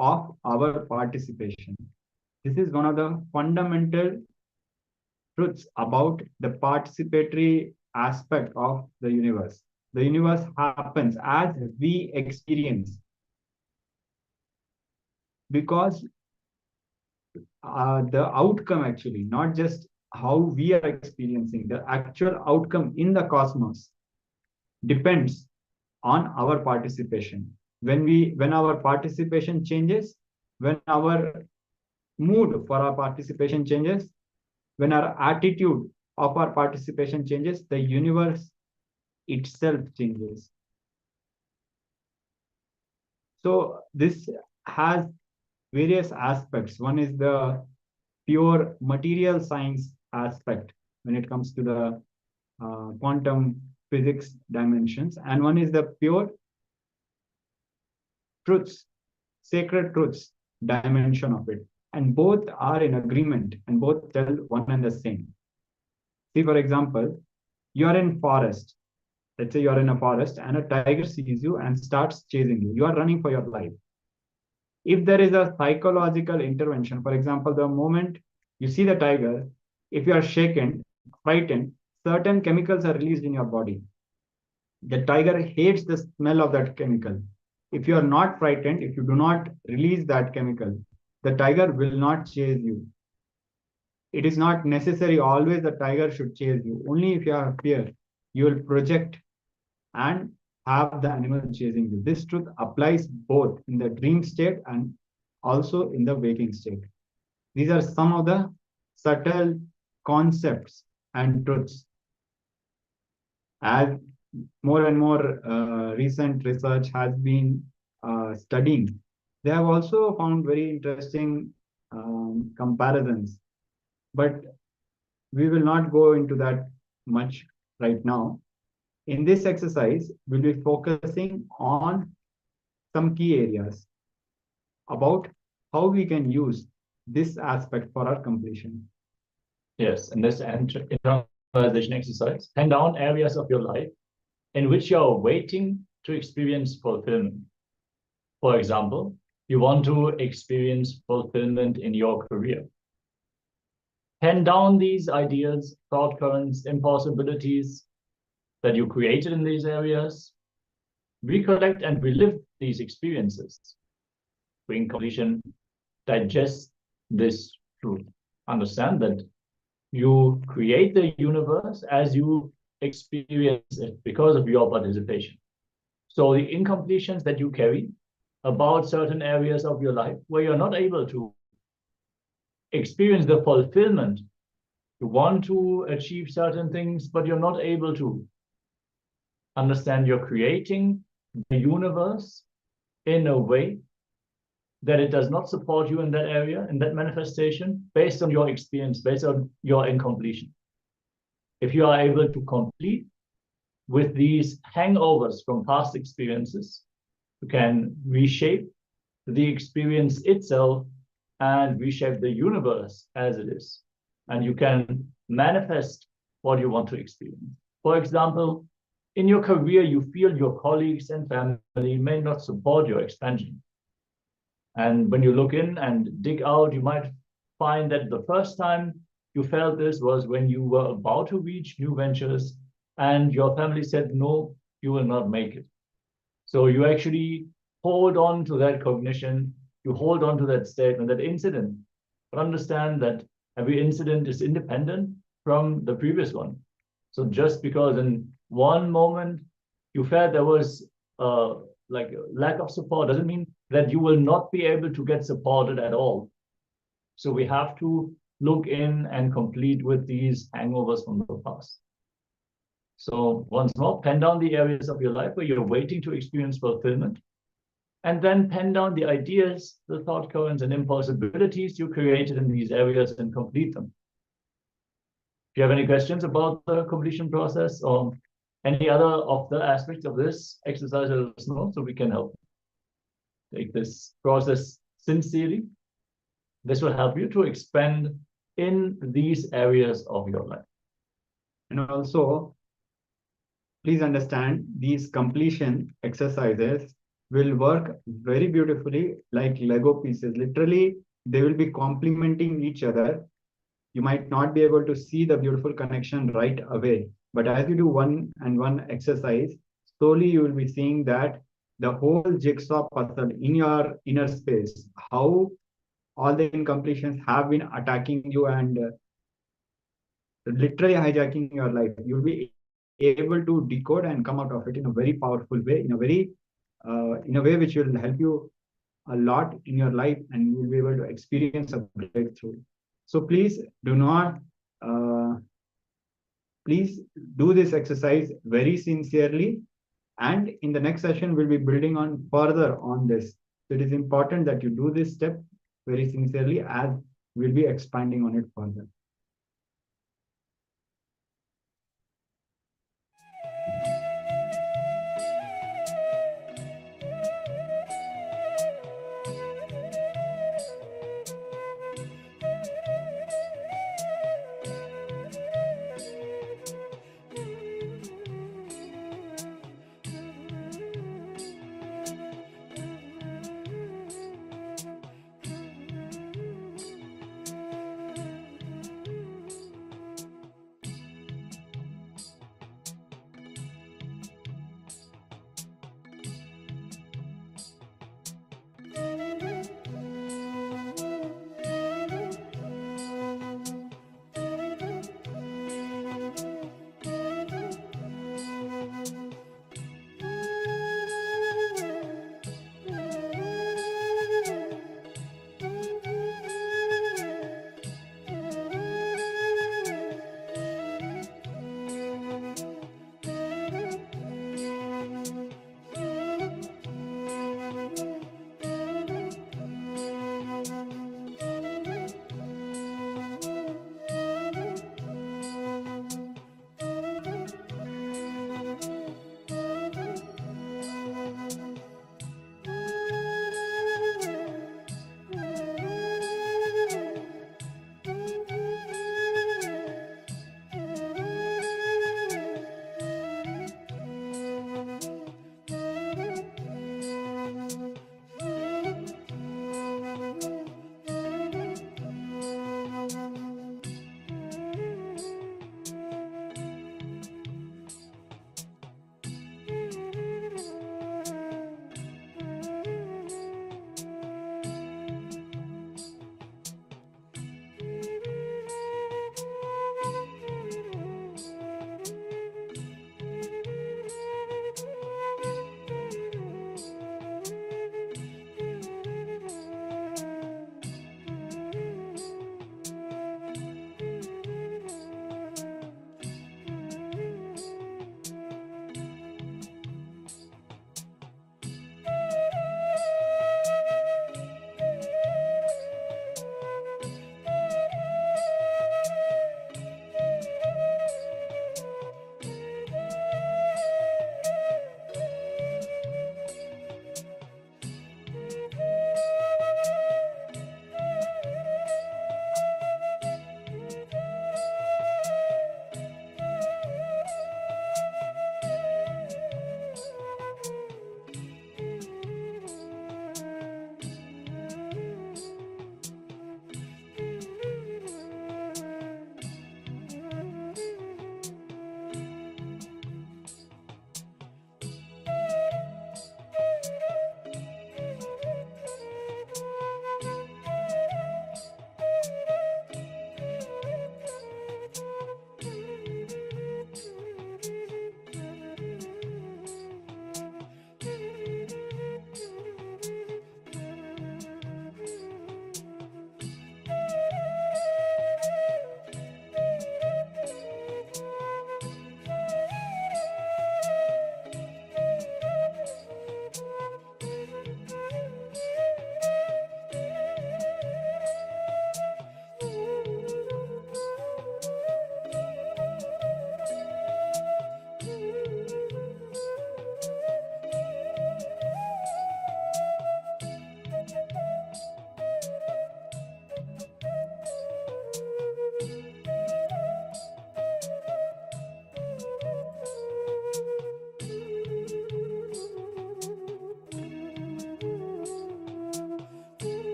of our participation. This is one of the fundamental truths about the participatory aspect of the universe. The universe happens as we experience, because the outcome, actually, not just how we are experiencing, the actual outcome in the cosmos depends on our participation. When our participation changes, when our mood for our participation changes, when our attitude of our participation changes, the universe itself changes. So this has various aspects. One is the pure material science aspect when it comes to the quantum physics dimensions, and one is the pure truths, sacred truths dimension of it. And both are in agreement and both tell one and the same. See, for example, you are in forest. Let's say you're in a forest and a tiger sees you and starts chasing you. You are running for your life. If there is a psychological intervention, for example, the moment you see the tiger, if you are shaken, frightened, certain chemicals are released in your body. The tiger hates the smell of that chemical. If you are not frightened, if you do not release that chemical, the tiger will not chase you. It is not necessary always the tiger should chase you. Only if you have fear, you will project and have the animal chasing you. This truth applies both in the dream state and also in the waking state. These are some of the subtle concepts and truths. As more and more recent research has been studying, they have also found very interesting comparisons. But we will not go into that much right now. In this exercise, we'll be focusing on some key areas about how we can use this aspect for our completion. Yes, in this internalization exercise, pen down areas of your life in which you are waiting to experience fulfillment. For example, you want to experience fulfillment in your career. Pen down these ideas, thought currents, impossibilities that you created in these areas. Recollect and relive these experiences. Bring completion, digest this truth. Understand that you create the universe as you experience it because of your participation. So the incompletions that you carry about certain areas of your life where you're not able to experience the fulfillment You want to achieve certain things, but you're not able to. Understand you're creating the universe in a way that it does not support you in that area, in that manifestation, based on your experience, based on your incompletion. If you are able to complete with these hangovers from past experiences, you can reshape the experience itself and reshape the universe as it is. And you can manifest what you want to experience. For example, in your career, you feel your colleagues and family may not support your expansion. And when you look in and dig out, you might find that the first time you felt this was when you were about to reach new ventures and your family said, no, you will not make it. So you actually hold on to that cognition, you hold on to that statement, that incident, but understand that every incident is independent from the previous one. So just because in one moment you felt there was like a lack of support doesn't mean that you will not be able to get supported at all. So we have to look in and complete with these hangovers from the past. So once more, pen down the areas of your life where you're waiting to experience fulfillment, and then pen down the ideas, the thought currents, and impossibilities you created in these areas and complete them. If you have any questions about the completion process or any other of the aspects of this exercise, let us know so we can help. Take this process sincerely. This will help you to expand in these areas of your life. And also, please understand these completion exercises will work very beautifully like Lego pieces. Literally, they will be complementing each other. You might not be able to see the beautiful connection right away, but as you do one and one exercise, slowly you will be seeing that the whole jigsaw puzzle in your inner space, how all the incompletions have been attacking you and literally hijacking your life. You'll be able to decode and come out of it in a very powerful way, in a way which will help you a lot in your life, and you will be able to experience a breakthrough. So please please do this exercise very sincerely, and in the next session we'll be building on further on this. So it is important that you do this step very sincerely, as we'll be expanding on it further.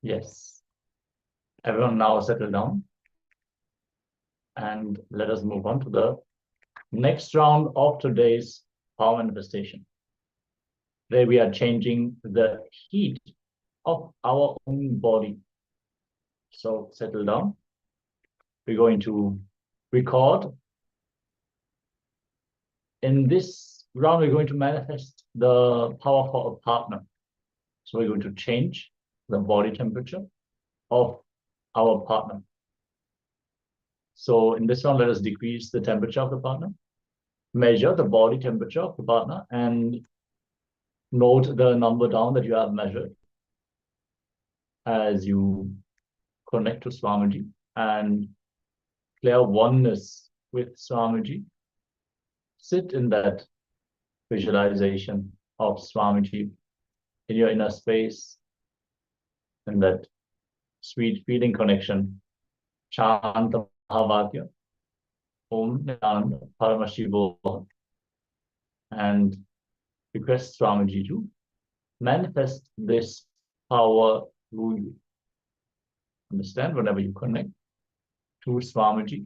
Yes. Everyone now settle down. And let us move on to the next round of today's power manifestation. Today we are changing the heat of our own body. So settle down. We're going to record. In this round, we're going to manifest the power for a partner. So we're going to change the body temperature of our partner. So in this round, let us decrease the temperature of the partner, measure the body temperature of the partner, and note the number down that you have measured as you connect to Swamiji and clear oneness with Swamiji. Sit in that visualization of Swamiji in your inner space, in that sweet feeling connection. Chant the Mahavakya, Om Nithyananda, Paramashivoham, and request Swamiji to manifest this power through you. Understand, whenever you connect to Swamiji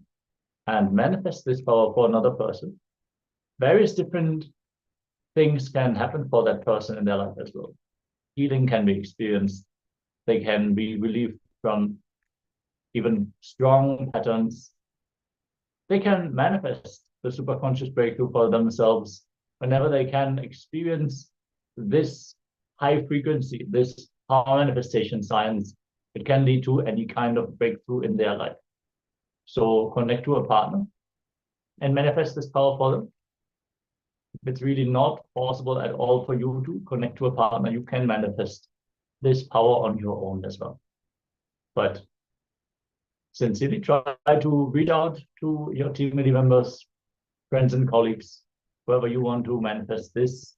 and manifest this power for another person, various different things can happen for that person in their life as well. Healing can be experienced. They can be relieved from even strong patterns. They can manifest the superconscious breakthrough for themselves whenever they can experience this high frequency, this power manifestation science. It can lead to any kind of breakthrough in their life. So connect to a partner and manifest this power for them. If it's really not possible at all for you to connect to a partner, you can manifest this power on your own as well. But sincerely try to reach out to your team members, friends and colleagues, whoever you want to manifest this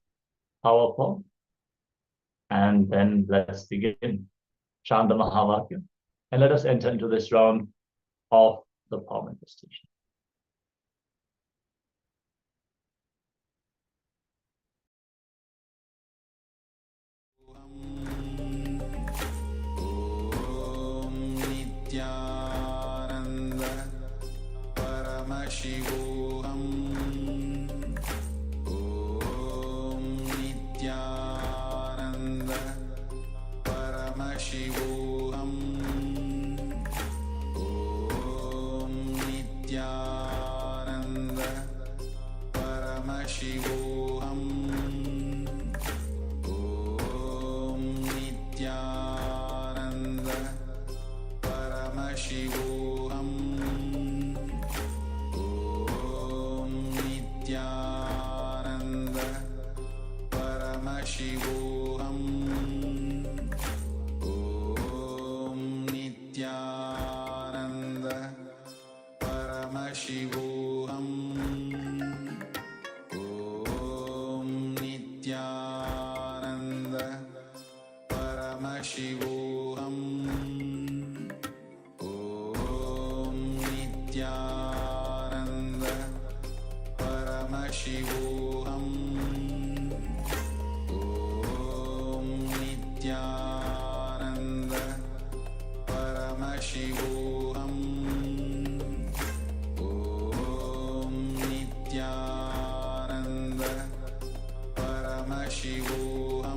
power for. And then let's begin. Chant the Mahavakya. And let us enter into this round of the power manifestation. Nithyananda Paramashivoham Om Nithyananda Paramashivoham Om Nithyananda Paramashivoham Om Nithyananda Paramashivoham Om Nithyananda Paramashivoham Om Nithyananda Paramashivoham Om Nithyananda Paramashivoham Om Nithyananda Paramashivoham Om Nithyananda Paramashivoham Om Nithyananda Paramashivoham Om Nithyananda Paramashivoham Om Nithyananda Paramashivoham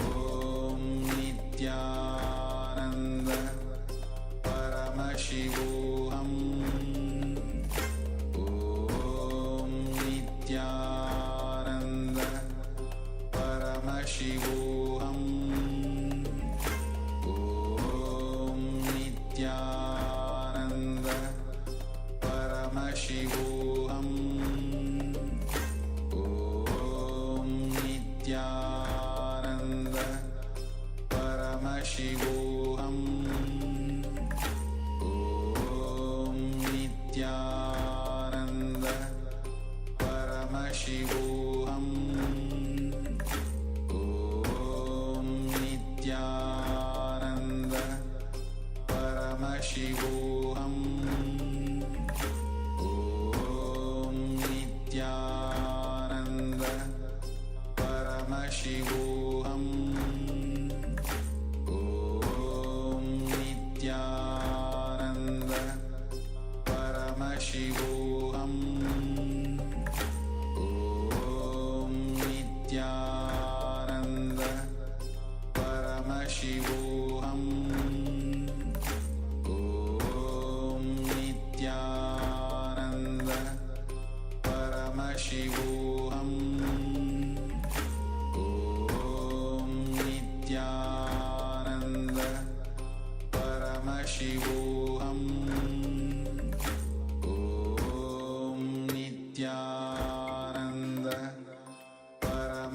Om Nithyananda Paramashivoham Om Nithyananda Paramashivoham Om Nithyananda Paramashivoham Om Nithyananda Paramashivoham Om Nithyananda Paramashivoham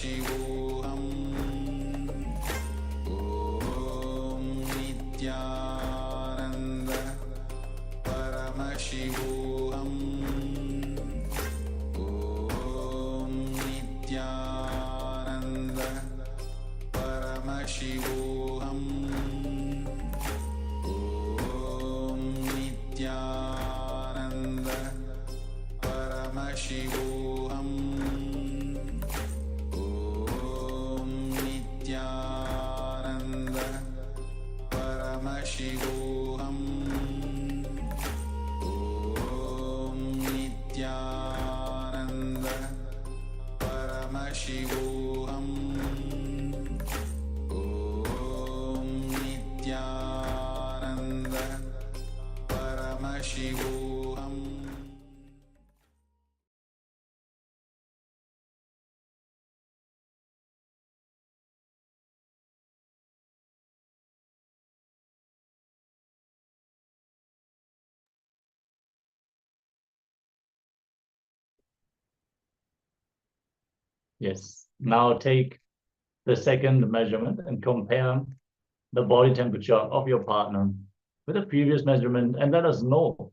Paramashivoham Om Nithyananda Paramashivoham Om Nithyananda Paramashivoham Om Nithyananda Paramashivoham Om Nithyananda Paramashivoham Om Nithyananda Paramashivoham Om Nithyananda Paramashivoham. Yes. Now take the second measurement and compare the body temperature of your partner with the previous measurement, and let us know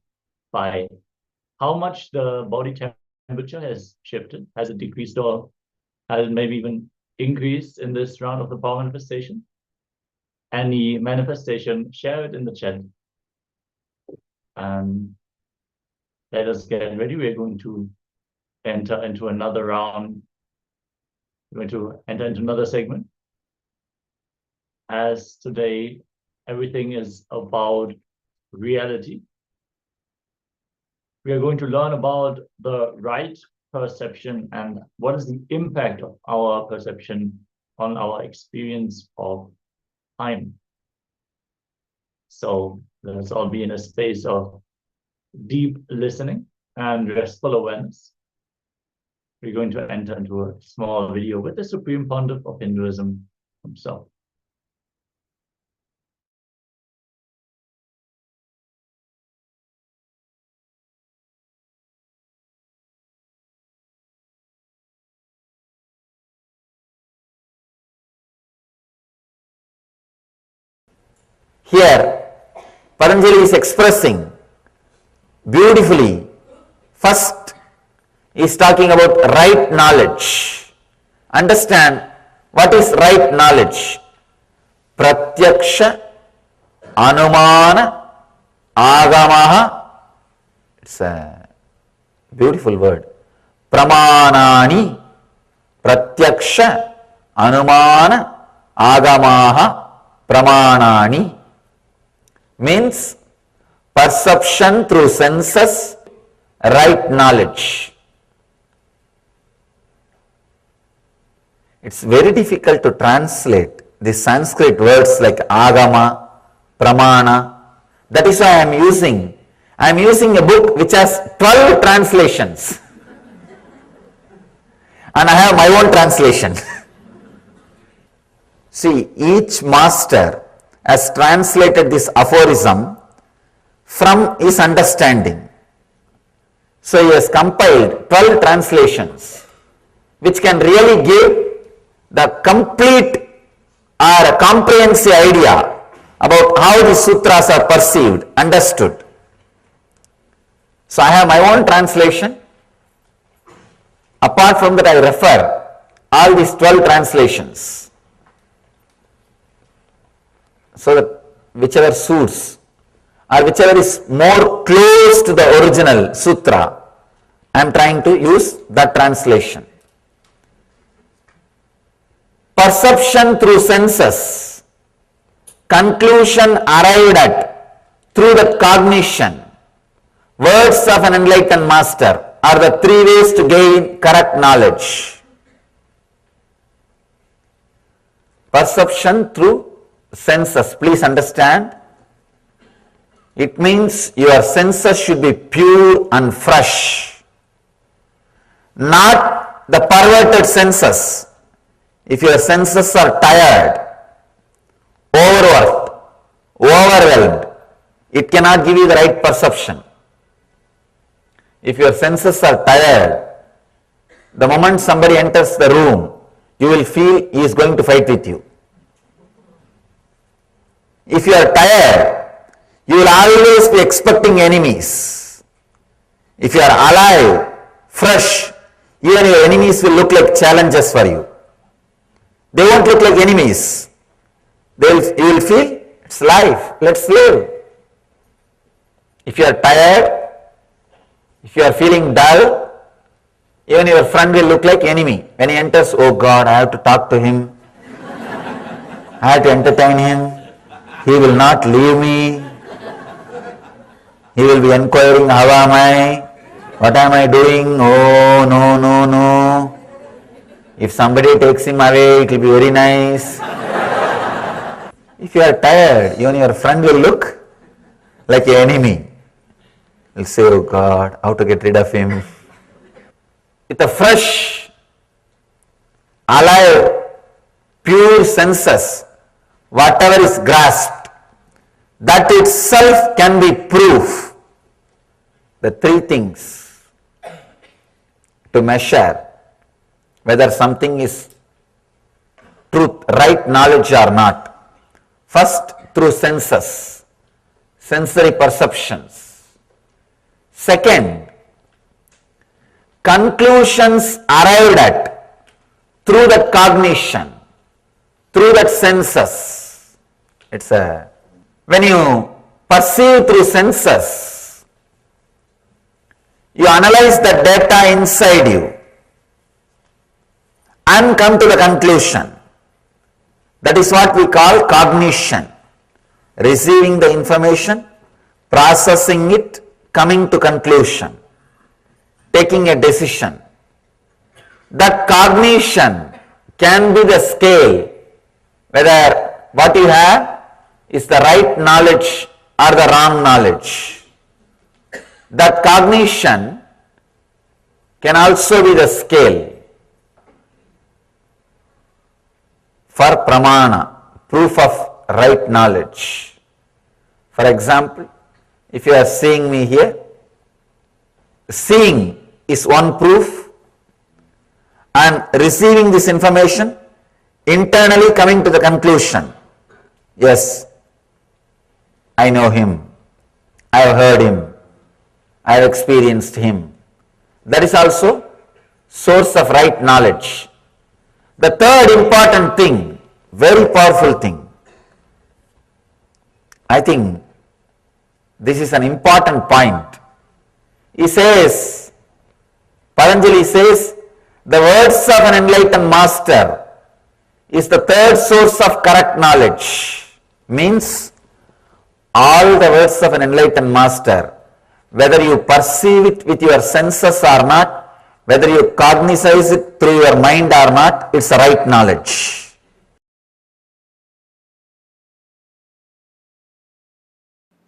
by how much the body temperature has shifted. Has it decreased or has it maybe even increased in this round of the power manifestation? Any manifestation, share it in the chat. And let us get ready. We're going to enter into another round. We're going to enter into another segment. As today, everything is about reality. We are going to learn about the right perception and what is the impact of our perception on our experience of time. So let's all be in a space of deep listening and restful awareness. We're going to enter into a small video with the Supreme Pontiff of Hinduism himself. Here, Patanjali is expressing beautifully. First, he is talking about right knowledge. Understand what is right knowledge. Pratyaksha, Anumana, Agamaha. It's a beautiful word. Pramanani, Pratyaksha, Anumana, Agamaha, Pramanani. Means perception through senses, right knowledge. It's very difficult to translate the Sanskrit words like agama, pramana. That is why I am using a book which has 12 translations. And I have my own translation. See, each master has translated this aphorism from his understanding. So he has compiled 12 translations which can really give the complete or a comprehensive idea about how the sutras are perceived, understood. So I have my own translation. Apart from that, I refer all these 12 translations. So that whichever suits or whichever is more close to the original sutra, I am trying to use that translation. Perception through senses, conclusion arrived at through that cognition, words of an enlightened master are the three ways to gain correct knowledge. Perception through senses, please understand, it means your senses should be pure and fresh, not the perverted senses. If your senses are tired, overworked, overwhelmed, it cannot give you the right perception. If your senses are tired, the moment somebody enters the room, you will feel he is going to fight with you. If you are tired, you will always be expecting enemies. If you are alive, fresh, even your enemies will look like challenges for you. They won't look like enemies. You will feel, it's life, let's live. If you are tired, if you are feeling dull, even your friend will look like enemy. When he enters, oh God, I have to talk to him. I have to entertain him. He will not leave me. He will be inquiring, how am I? What am I doing? Oh, no, no, no. If somebody takes him away, it will be very nice. If you are tired, even your friend will look like an enemy. He'll say, oh God, how to get rid of him. With a fresh, alive, pure senses, whatever is grasped, that itself can be proof. The three things to measure whether something is truth, right knowledge or not. First, through senses, sensory perceptions. Second, conclusions arrived at through that cognition, through that senses. When you perceive through senses, you analyze the data inside you and come to the conclusion. That is what we call cognition. Receiving the information, processing it, coming to conclusion, taking a decision. That cognition can be the scale whether what you have is the right knowledge or the wrong knowledge. That cognition can also be the scale for pramana, proof of right knowledge. For example, if you are seeing me here, seeing is one proof, and receiving this information, internally coming to the conclusion, yes, I know him, I have heard him, I have experienced him. That is also source of right knowledge. The third important thing, very powerful thing, I think this is an important point. He says, Patanjali says, the words of an enlightened master is the third source of correct knowledge. Means, all the words of an enlightened master, whether you perceive it with your senses or not, whether you cognize it through your mind or not, it's the right knowledge.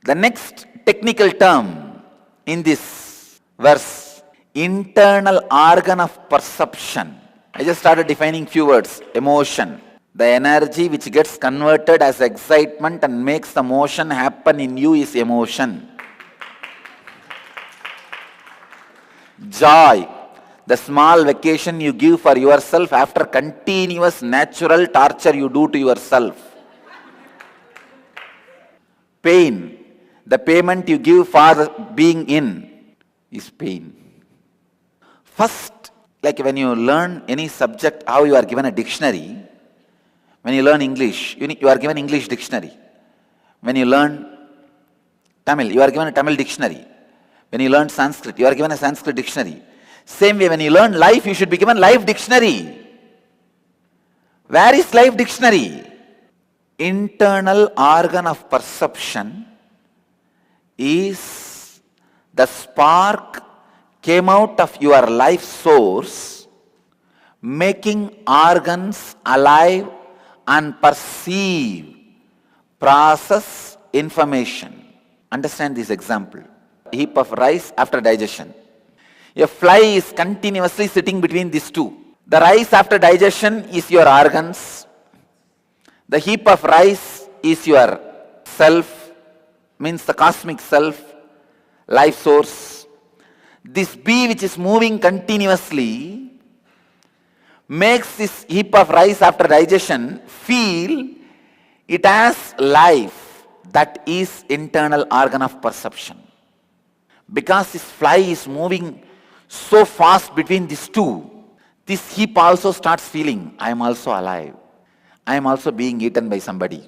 The next technical term in this verse, internal organ of perception. I just started defining few words. Emotion, the energy which gets converted as excitement and makes the motion happen in you is emotion. Joy, the small vacation you give for yourself after continuous natural torture you do to yourself. Pain, the payment you give for being in is pain. First, like when you learn any subject, how you are given a dictionary. When you learn English, you are given English dictionary. When you learn Tamil, you are given a Tamil dictionary. When you learn Sanskrit, you are given a Sanskrit dictionary. Same way, when you learn life, you should be given life dictionary. Where is life dictionary? Internal organ of perception is the spark came out of your life source, making organs alive and perceive, process information. Understand this example. A heap of rice after digestion. A fly is continuously sitting between these two. The rice after digestion is your organs. The heap of rice is your self, means the cosmic self, life source. This bee which is moving continuously makes this heap of rice after digestion feel it has life. That is internal organ of perception. Because this fly is moving so fast between these two, this heap also starts feeling, I am also alive. I am also being eaten by somebody.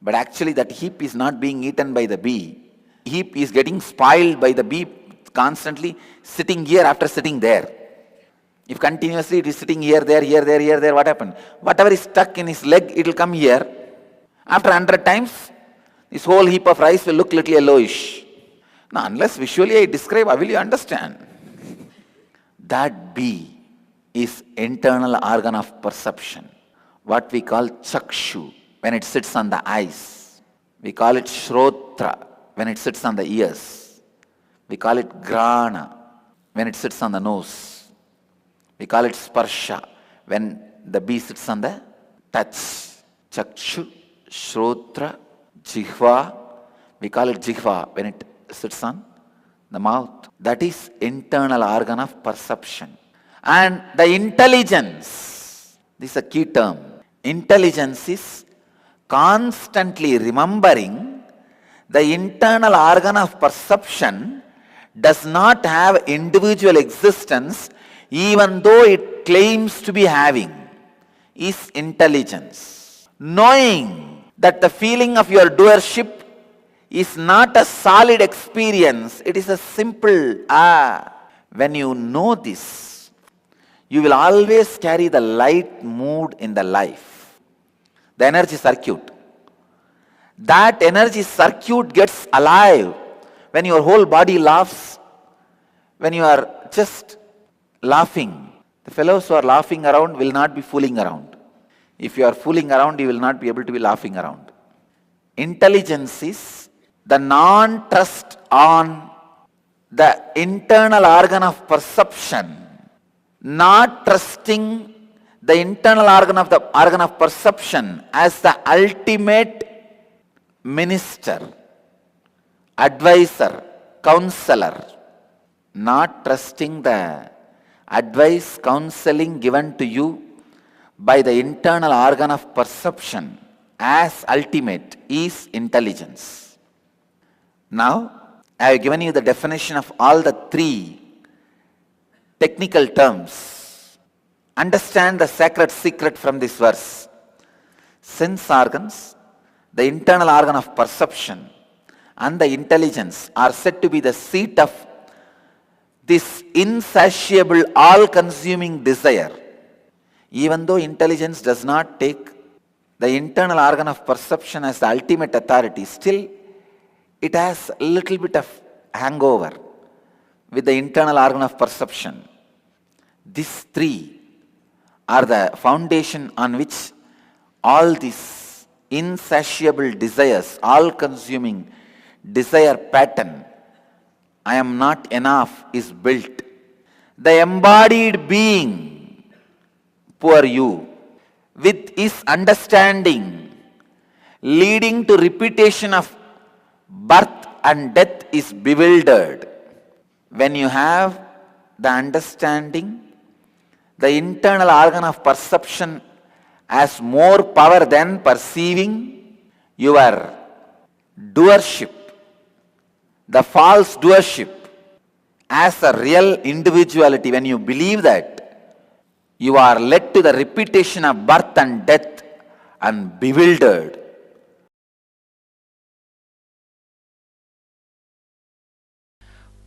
But actually that heap is not being eaten by the bee. Heap is getting spoiled by the bee constantly sitting here after sitting there. If continuously it is sitting here, there, what happened? Whatever is stuck in his leg, it will come here. After 100 times, this whole heap of rice will look little yellowish. Now, unless visually I describe, how will you understand? That bee is internal organ of perception, what we call chakshu, when it sits on the eyes. We call it shrotra, when it sits on the ears. We call it grana, when it sits on the nose. We call it sparsha, when the bee sits on the touch. Chakshu, shrotra, jihva. We call it jihva, when it sits on the mouth. That is internal organ of perception. And the intelligence, this is a key term. Intelligence is constantly remembering the internal organ of perception does not have individual existence even though it claims to be having, is intelligence. Knowing that the feeling of your doership is not a solid experience, it is a simple When you know this, you will always carry the light mood in the life. The energy circuit. That energy circuit gets alive when your whole body laughs, when you are just laughing. The fellows who are laughing around will not be fooling around. If you are fooling around, you will not be able to be laughing around. Intelligence is the non-trust on the internal organ of perception, not trusting the internal organ of perception as the ultimate minister, advisor, counselor, not trusting the advice, counseling given to you by the internal organ of perception as ultimate is intelligence. Now, I have given you the definition of all the three technical terms. Understand the sacred secret from this verse. Sense organs, the internal organ of perception, and the intelligence are said to be the seat of this insatiable, all-consuming desire. Even though intelligence does not take the internal organ of perception as the ultimate authority, still it has a little bit of hangover with the internal organ of perception. These three are the foundation on which all these insatiable desires, all-consuming desire pattern, I am not enough, is built. The embodied being, poor you, with his understanding leading to repetition of birth and death is bewildered. When you have the understanding, the internal organ of perception has more power than perceiving, your doership, the false doership, as a real individuality. When you believe that, you are led to the repetition of birth and death and bewildered.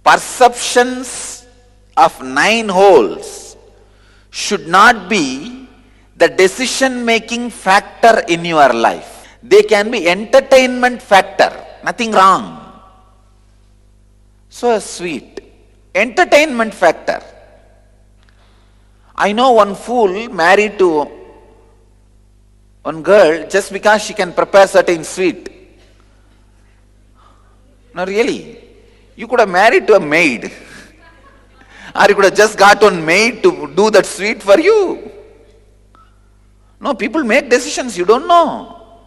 Perceptions of 9 holes should not be the decision-making factor in your life. They can be entertainment factor, nothing wrong. So sweet, entertainment factor. I know one fool married to one girl just because she can prepare certain sweet. No, really. You could have married to a maid. Or you could have just got one maid to do that sweet for you. No, people make decisions you don't know.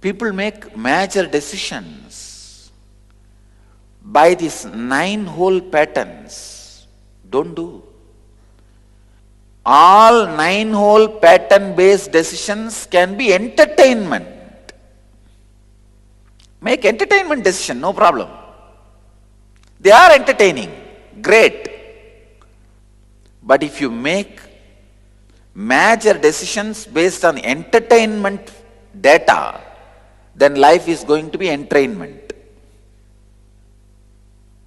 People make major decisions by these 9 hole patterns. Don't do. All 9-hole pattern-based decisions can be entertainment. Make entertainment decision, no problem. They are entertaining, great. But if you make major decisions based on entertainment data, then life is going to be entrainment.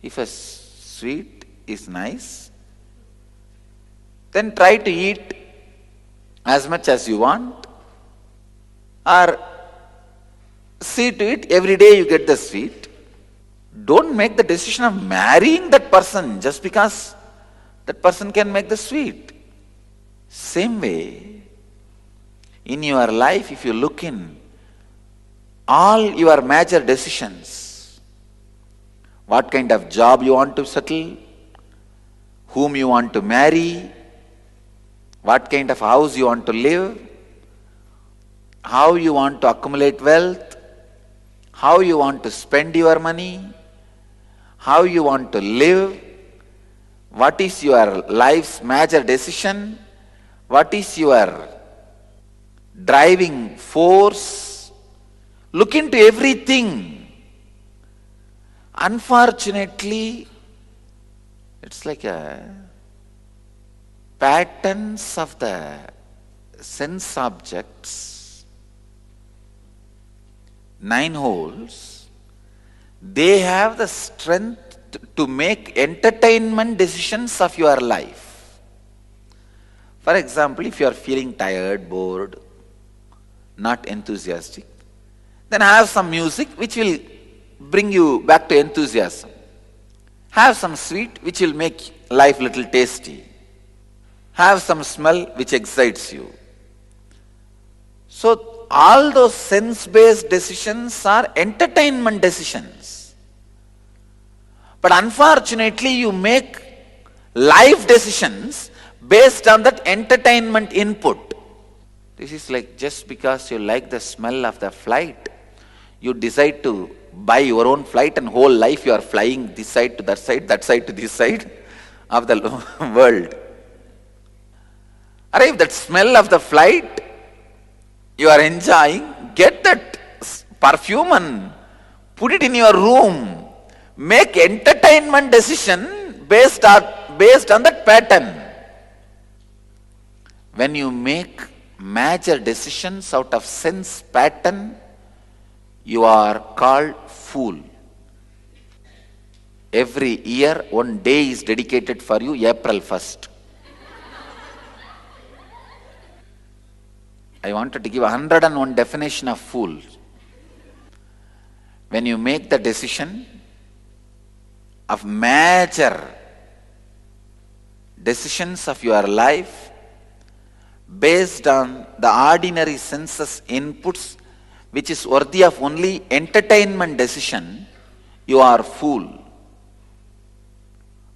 If a sweet is nice, then try to eat as much as you want, or see to it every day you get the sweet. Don't make the decision of marrying that person just because that person can make the sweet. Same way, in your life, if you look in all your major decisions, what kind of job you want to settle, whom you want to marry, what kind of house you want to live, how you want to accumulate wealth, how you want to spend your money, how you want to live, what is your life's major decision, what is your driving force. Look into everything. Unfortunately, it's like a patterns of the sense objects, 9 holes, they have the strength to make entertainment decisions of your life. For example, if you are feeling tired, bored, not enthusiastic, then have some music which will bring you back to enthusiasm. Have some sweet which will make life little tasty. Have some smell which excites you. So all those sense-based decisions are entertainment decisions. But unfortunately, you make life decisions based on that entertainment input. This is like just because you like the smell of the flight, you decide to buy your own flight and whole life you are flying this side to that side to this side of the world. Or if that smell of the flight you are enjoying, get that perfume and put it in your room. Make entertainment decision based on that pattern. When you make major decisions out of sense pattern, you are called fool. Every year, one day is dedicated for you, April 1st. I wanted to give 101 definition of fool. When you make the decision of major decisions of your life based on the ordinary senses inputs, which is worthy of only entertainment decision, you are fool.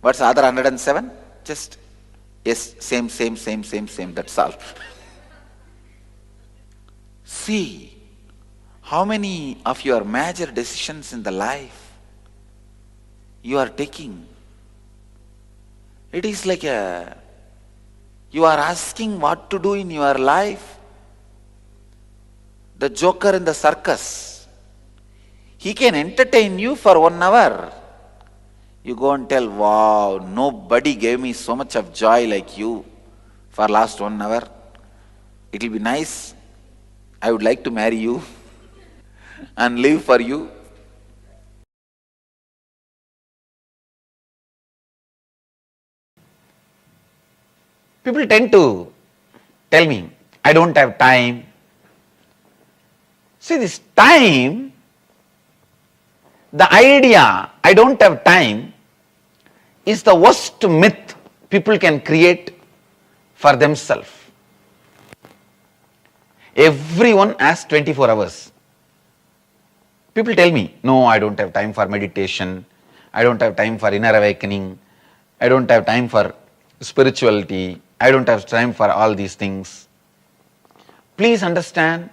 What's the other 107? Just, yes, same, that's all. See, how many of your major decisions in the life you are taking. It is like you are asking what to do in your life. The joker in the circus, he can entertain you for 1 hour. You go and tell, wow, nobody gave me so much of joy like you for last 1 hour. It will be nice. I would like to marry you and live for you. People tend to tell me, I don't have time. See, this time, the idea, I don't have time, is the worst myth people can create for themselves. Everyone has 24 hours. People tell me, no, I don't have time for meditation, I don't have time for inner awakening, I don't have time for spirituality, I don't have time for all these things. Please understand,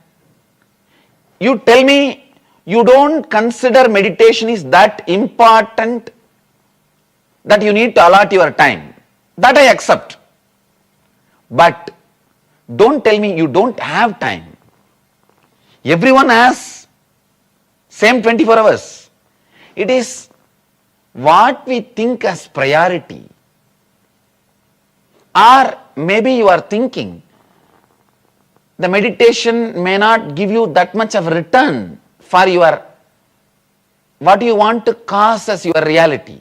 you tell me you don't consider meditation is that important that you need to allot your time. That I accept. But don't tell me you don't have time. Everyone has same 24 hours. It is what we think as priority. Or maybe you are thinking the meditation may not give you that much of return for your what you want to cause as your reality.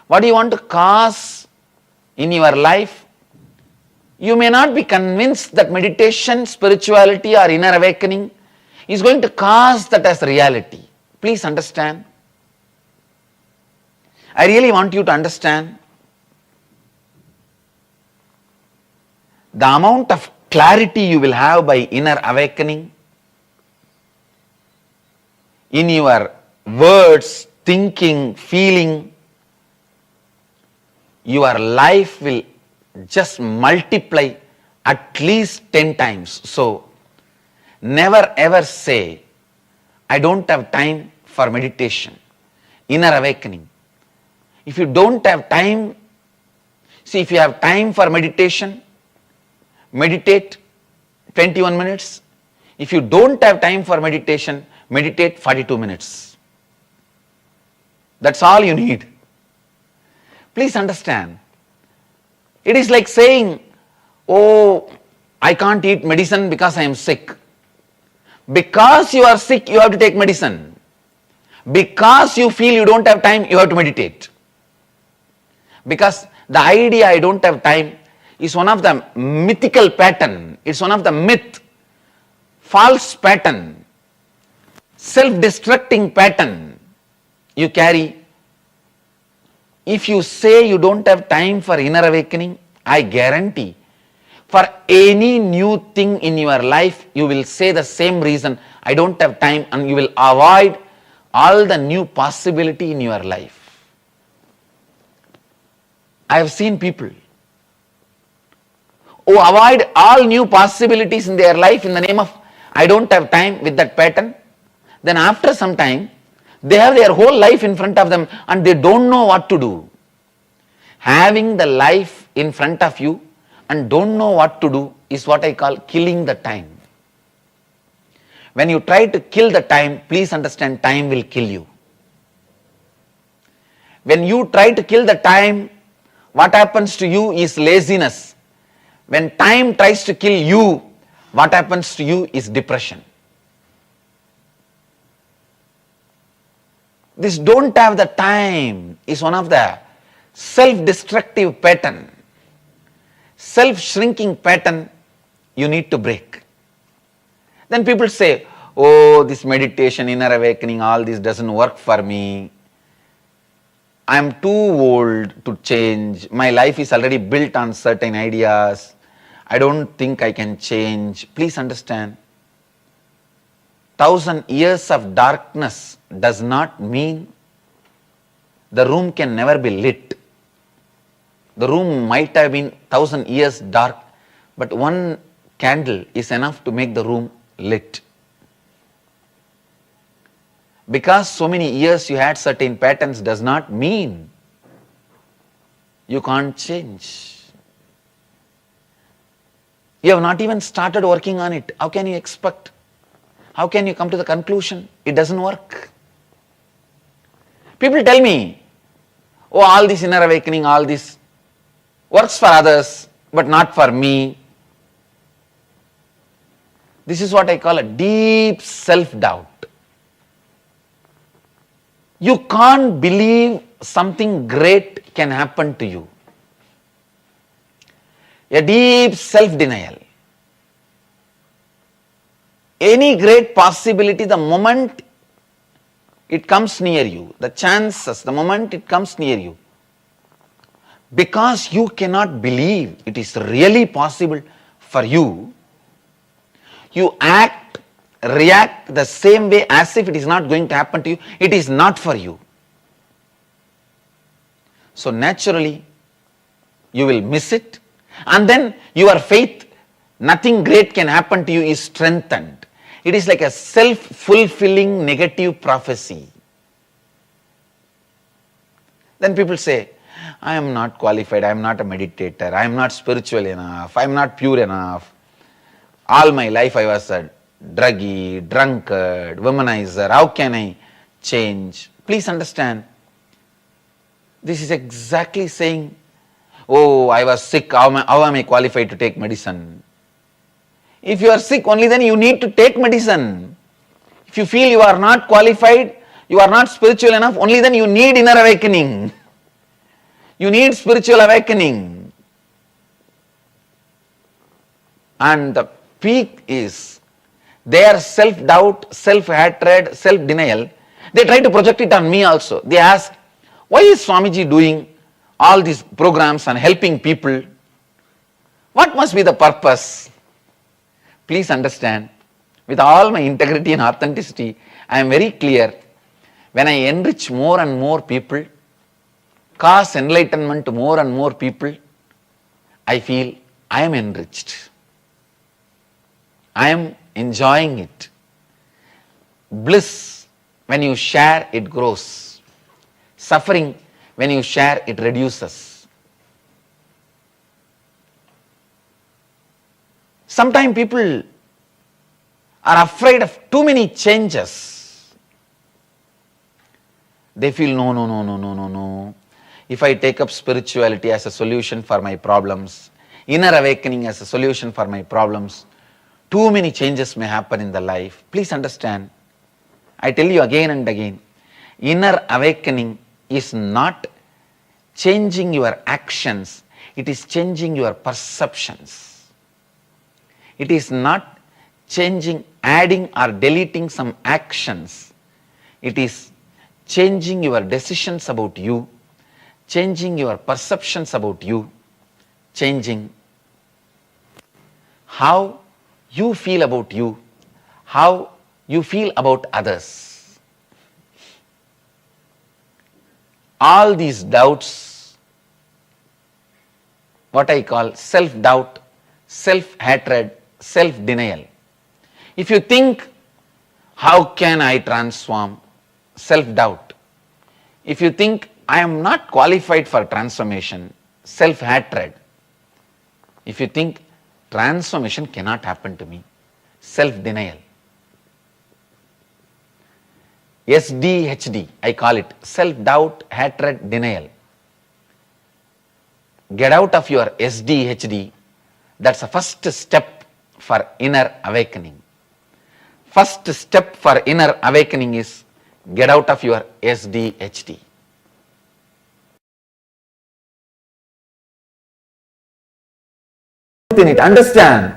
What you want to cause in your life. You may not be convinced that meditation, spirituality or inner awakening is going to cause that as reality. Please understand. I really want you to understand the amount of clarity you will have by inner awakening in your words, thinking, feeling. Your life will just multiply at least 10 times. So, never ever say, I don't have time for meditation, inner awakening. If you don't have time, see, if you have time for meditation, meditate 21 minutes. If you don't have time for meditation, meditate 42 minutes. That's all you need. Please understand. It is like saying, oh, I can't eat medicine because I am sick. Because you are sick, you have to take medicine. Because you feel you don't have time, you have to meditate. Because the idea I don't have time is one of the mythical pattern. It's one of the myth, false pattern, self-destructing pattern you carry. If you say you don't have time for inner awakening, I guarantee for any new thing in your life, you will say the same reason, I don't have time, and you will avoid all the new possibility in your life. I have seen people who avoid all new possibilities in their life in the name of I don't have time with that pattern. Then after some time, they have their whole life in front of them and they don't know what to do. Having the life in front of you and don't know what to do is what I call killing the time. When you try to kill the time, please understand, time will kill you. When you try to kill the time, what happens to you is laziness. When time tries to kill you, what happens to you is depression. This don't have the time is one of the self-destructive pattern, self-shrinking pattern you need to break. Then people say, oh, this meditation, inner awakening, all this doesn't work for me. I am too old to change. My life is already built on certain ideas. I don't think I can change. Please understand, 1,000 years of darkness does not mean the room can never be lit. The room might have been 1,000 years dark, but one candle is enough to make the room lit. Because so many years you had certain patterns does not mean you can't change. You have not even started working on it. How can you expect? How can you come to the conclusion? It doesn't work. People tell me, oh, all this inner awakening, all this works for others, but not for me. This is what I call a deep self-doubt. You can't believe something great can happen to you. A deep self-denial. Any great possibility, the moment it comes near you, the chances, the moment it comes near you, because you cannot believe it is really possible for you, you act, react the same way as if it is not going to happen to you. It is not for you. So naturally, you will miss it, and then your faith, nothing great can happen to you, is strengthened. It is like a self-fulfilling negative prophecy. Then people say, I am not qualified, I am not a meditator, I am not spiritual enough, I am not pure enough. All my life I was a druggie, drunkard, womanizer. How can I change? Please understand, this is exactly saying, oh, I was sick, how am I qualified to take medicine? If you are sick, only then you need to take medicine. If you feel you are not qualified, you are not spiritual enough, only then you need inner awakening. You need spiritual awakening. And the peak is their self-doubt, self-hatred, self-denial. They try to project it on me also. They ask, why is Swamiji doing all these programs and helping people? What must be the purpose? Please understand, with all my integrity and authenticity, I am very clear. When I enrich more and more people, cause enlightenment to more and more people, I feel I am enriched. I am enjoying it. Bliss, when you share, it grows. Suffering, when you share, it reduces. Sometimes people are afraid of too many changes. They feel, no. If I take up spirituality as a solution for my problems, inner awakening as a solution for my problems, too many changes may happen in the life. Please understand, I tell you again and again, inner awakening is not changing your actions, it is changing your perceptions. It is not changing, adding or deleting some actions. It is changing your decisions about you, changing your perceptions about you, changing how you feel about you, how you feel about others. All these doubts, what I call self-doubt, self-hatred, self-denial. If you think, how can I transform? Self-doubt. If you think, I am not qualified for transformation, self-hatred. If you think, transformation cannot happen to me, self-denial. SDHD, I call it, self-doubt, hatred, denial. Get out of your SDHD. That's the first step for inner awakening. First step for inner awakening is get out of your SDHD. In it, understand,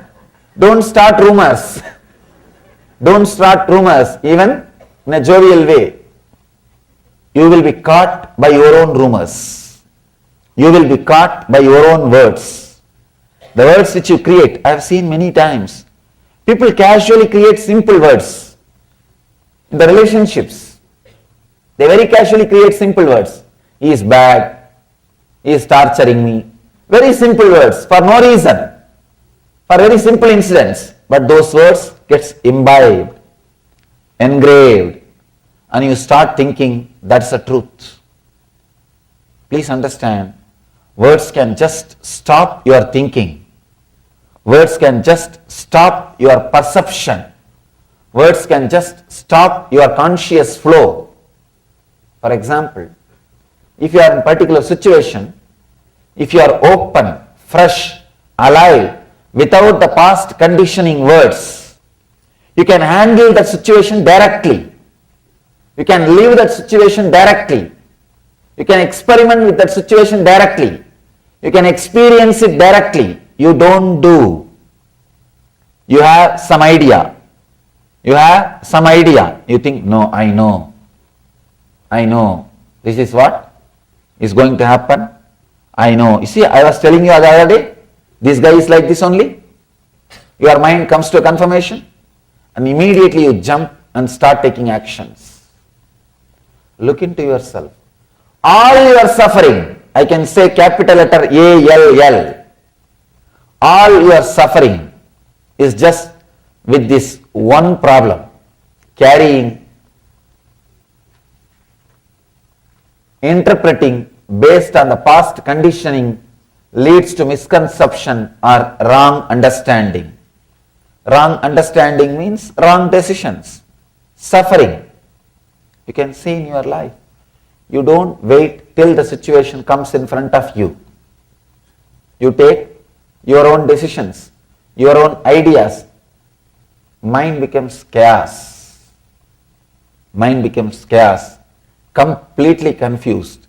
don't start rumors. Don't start rumors even in a jovial way. You will be caught by your own rumors. You will be caught by your own words. The words which you create, I have seen many times. People casually create simple words in the relationships. They very casually create simple words. He is bad. He is torturing me. Very simple words for no reason. For very simple incidents, but those words gets imbibed, engraved, and you start thinking that's the truth. Please understand, words can just stop your thinking. Words can just stop your perception. Words can just stop your conscious flow. For example, if you are in a particular situation, if you are open, fresh, alive, without the past conditioning words, you can handle that situation directly. You can live that situation directly. You can experiment with that situation directly. You can experience it directly. You don't do. You have some idea. You have some idea. You think, no, I know. I know. This is what is going to happen. I know. You see, I was telling you the other day, this guy is like this only. Your mind comes to a confirmation and immediately you jump and start taking actions. Look into yourself. All your suffering, I can say capital letter ALL, all your suffering is just with this one problem, carrying, interpreting based on the past conditioning leads to misconception or wrong understanding. Wrong understanding means wrong decisions, suffering. You can see in your life. You don't wait till the situation comes in front of you. You take your own decisions, your own ideas. Mind becomes chaos. Mind becomes chaos, completely confused.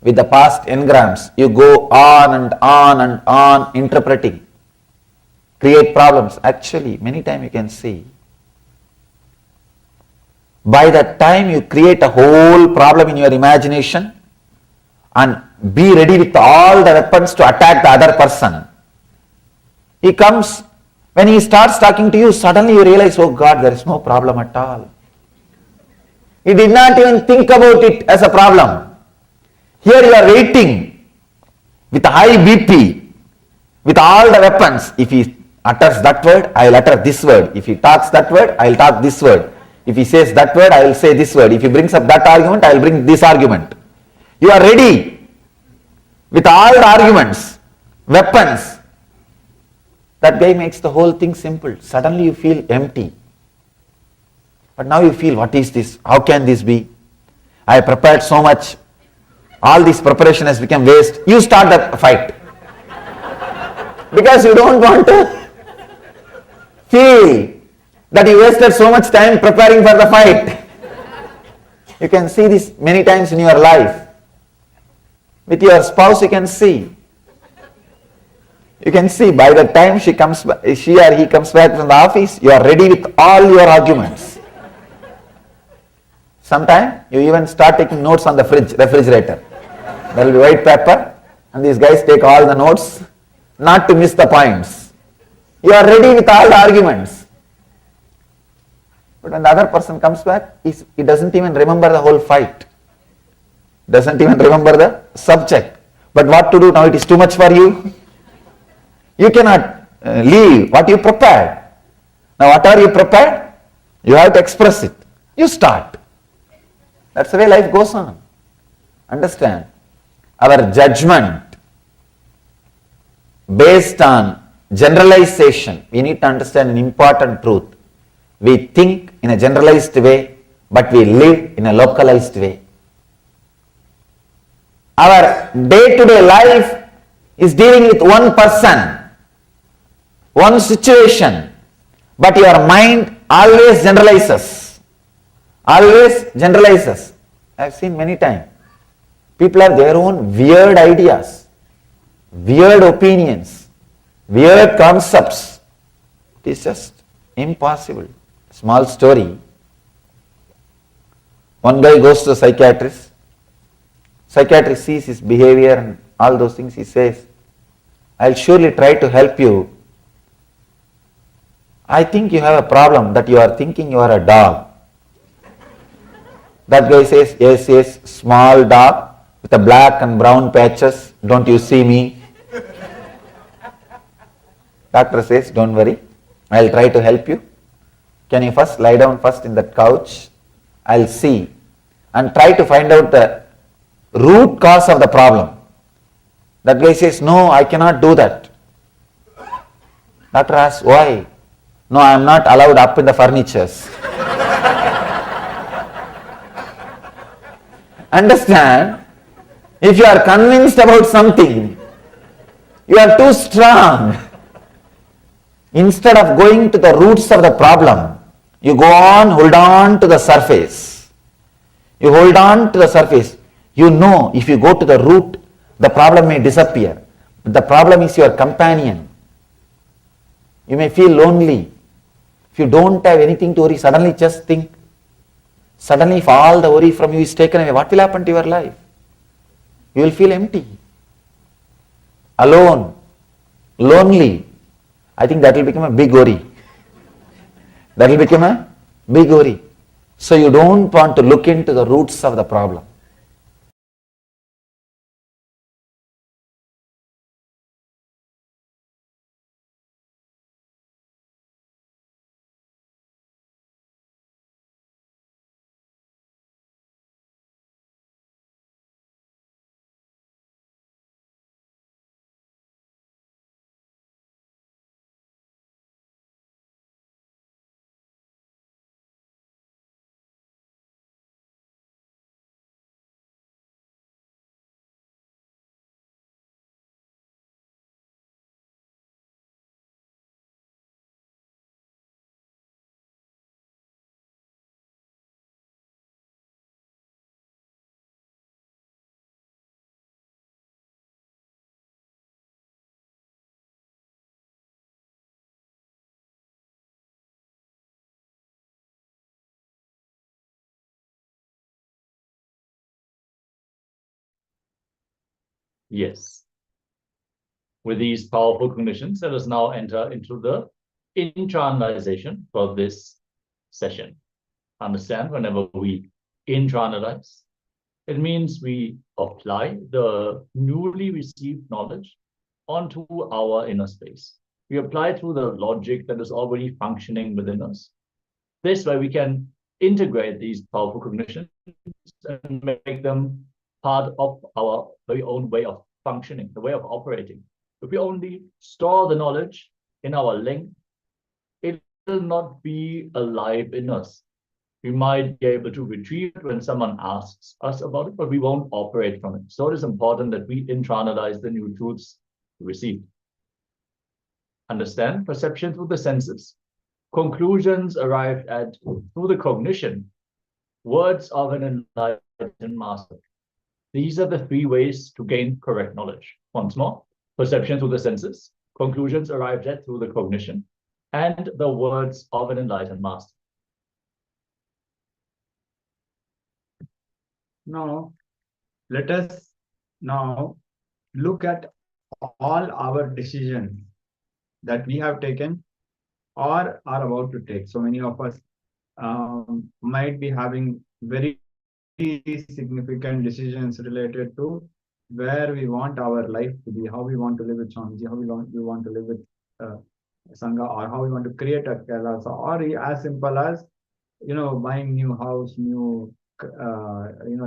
With the past engrams, you go on and on and on interpreting, create problems. Actually, many times you can see, by the time you create a whole problem in your imagination and be ready with all the weapons to attack the other person, he comes, when he starts talking to you, suddenly you realize, oh God, there is no problem at all. He did not even think about it as a problem. Here you are waiting with a high BP, with all the weapons. If he utters that word, I will utter this word. If he talks that word, I will talk this word. If he says that word, I will say this word. If he brings up that argument, I will bring this argument. You are ready with all the arguments, weapons. That guy makes the whole thing simple. Suddenly you feel empty. But now you feel, what is this? How can this be? I have prepared so much. All this preparation has become waste. You start the fight. Because you don't want to feel that you wasted so much time preparing for the fight. You can see this many times in your life. With your spouse you can see. You can see by the time she or he comes back from the office, you are ready with all your arguments. Sometimes you even start taking notes on the refrigerator. There will be white paper and these guys take all the notes not to miss the points. You are ready with all the arguments. But when the other person comes back, he doesn't even remember the whole fight. Doesn't even remember the subject. But what to do now? It is too much for you. You cannot leave what you prepared. Now whatever you prepared, you have to express it. You start. That's the way life goes on. Understand? Our judgment based on generalization, we need to understand an important truth. We think in a generalized way, but we live in a localized way. Our day-to-day life is dealing with one person, one situation, but your mind always generalizes. Always generalizes. I have seen many times. People have their own weird ideas, weird opinions, weird concepts. It is just impossible. Small story. One guy goes to a psychiatrist. Psychiatrist sees his behavior and all those things. He says, I'll surely try to help you. I think you have a problem that you are thinking you are a dog. That guy says, yes, small dog with a black and brown patches. Don't you see me? Doctor says, don't worry. I'll try to help you. Can you first lie down first in that couch? I'll see and try to find out the root cause of the problem. That guy says, no, I cannot do that. Doctor asks, why? No, I am not allowed up in the furnitures. Understand? If you are convinced about something, you are too strong. Instead of going to the roots of the problem, you go on, hold on to the surface. You hold on to the surface. You know, if you go to the root, the problem may disappear. But the problem is your companion. You may feel lonely. If you don't have anything to worry, suddenly just think. Suddenly if all the worry from you is taken away, what will happen to your life? You will feel empty. Alone. Lonely. I think that will become a big worry. That will become a big worry. So you don't want to look into the roots of the problem. Yes. With these powerful conditions, let us now enter into the internalization for this session. Understand, whenever we internalize, it means we apply the newly received knowledge onto our inner space. We apply through the logic that is already functioning within us. This way we can integrate these powerful cognitions and make them part of our very own way of functioning, the way of operating. If we only store the knowledge in our link, it will not be alive in us. We might be able to retrieve it when someone asks us about it, but we won't operate from it. So it is important that we internalize the new truths received. Understand perception through the senses, conclusions arrived at through the cognition, words of an enlightened master. These are the three ways to gain correct knowledge. Once more, perception through the senses, conclusions arrived at through the cognition, and the words of an enlightened master. Now, let us now look at all our decisions that we have taken or are about to take. So many of us might be having very significant decisions related to where we want our life to be, how we want to live with Swamiji, how we want to live with Sangha, or how we want to create a Kailasa, or as simple as, buying new house,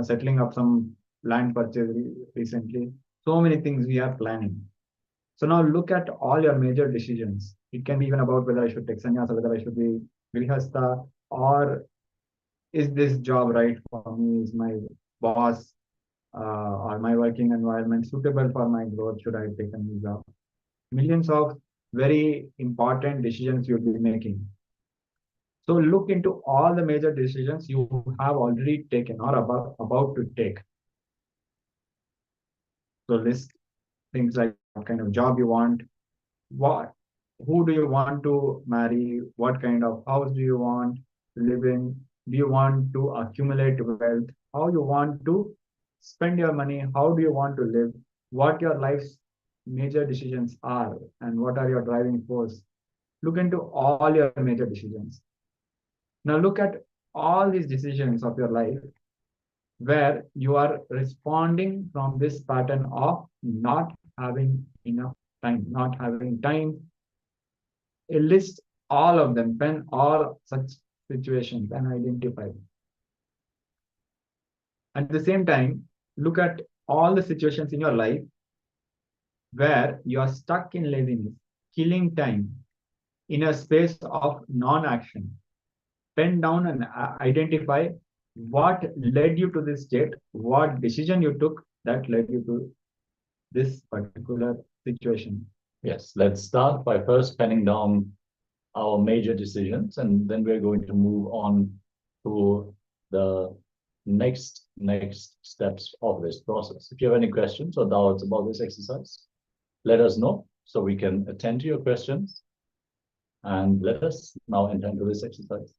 settling up some land purchase recently. So many things we are planning. So now look at all your major decisions. It can be even about whether I should take sannyasa, whether I should be grihastha, or is this job right for me? Is my boss or my working environment suitable for my growth? Should I take a new job? Millions of very important decisions you'll be making. So look into all the major decisions you have already taken or about to take. So list things like what kind of job you want, who do you want to marry, what kind of house do you want to live in, do you want to accumulate wealth, how you want to spend your money, how do you want to live, what your life's major decisions are, and what are your driving force. Look into all your major decisions. Now look at all these decisions of your life where you are responding from this pattern of not having enough time, not having time. List all of them, pen all such situations and identify them. At the same time, look at all the situations in your life where you are stuck in laziness, killing time in a space of non-action. Pen down and identify what led you to this state, what decision you took that led you to this particular situation. Yes, let's start by first penning down our major decisions, and then we're going to move on to the next steps of this process. If you have any questions or doubts about this exercise, let us know so we can attend to your questions, and let us now enter into this exercise.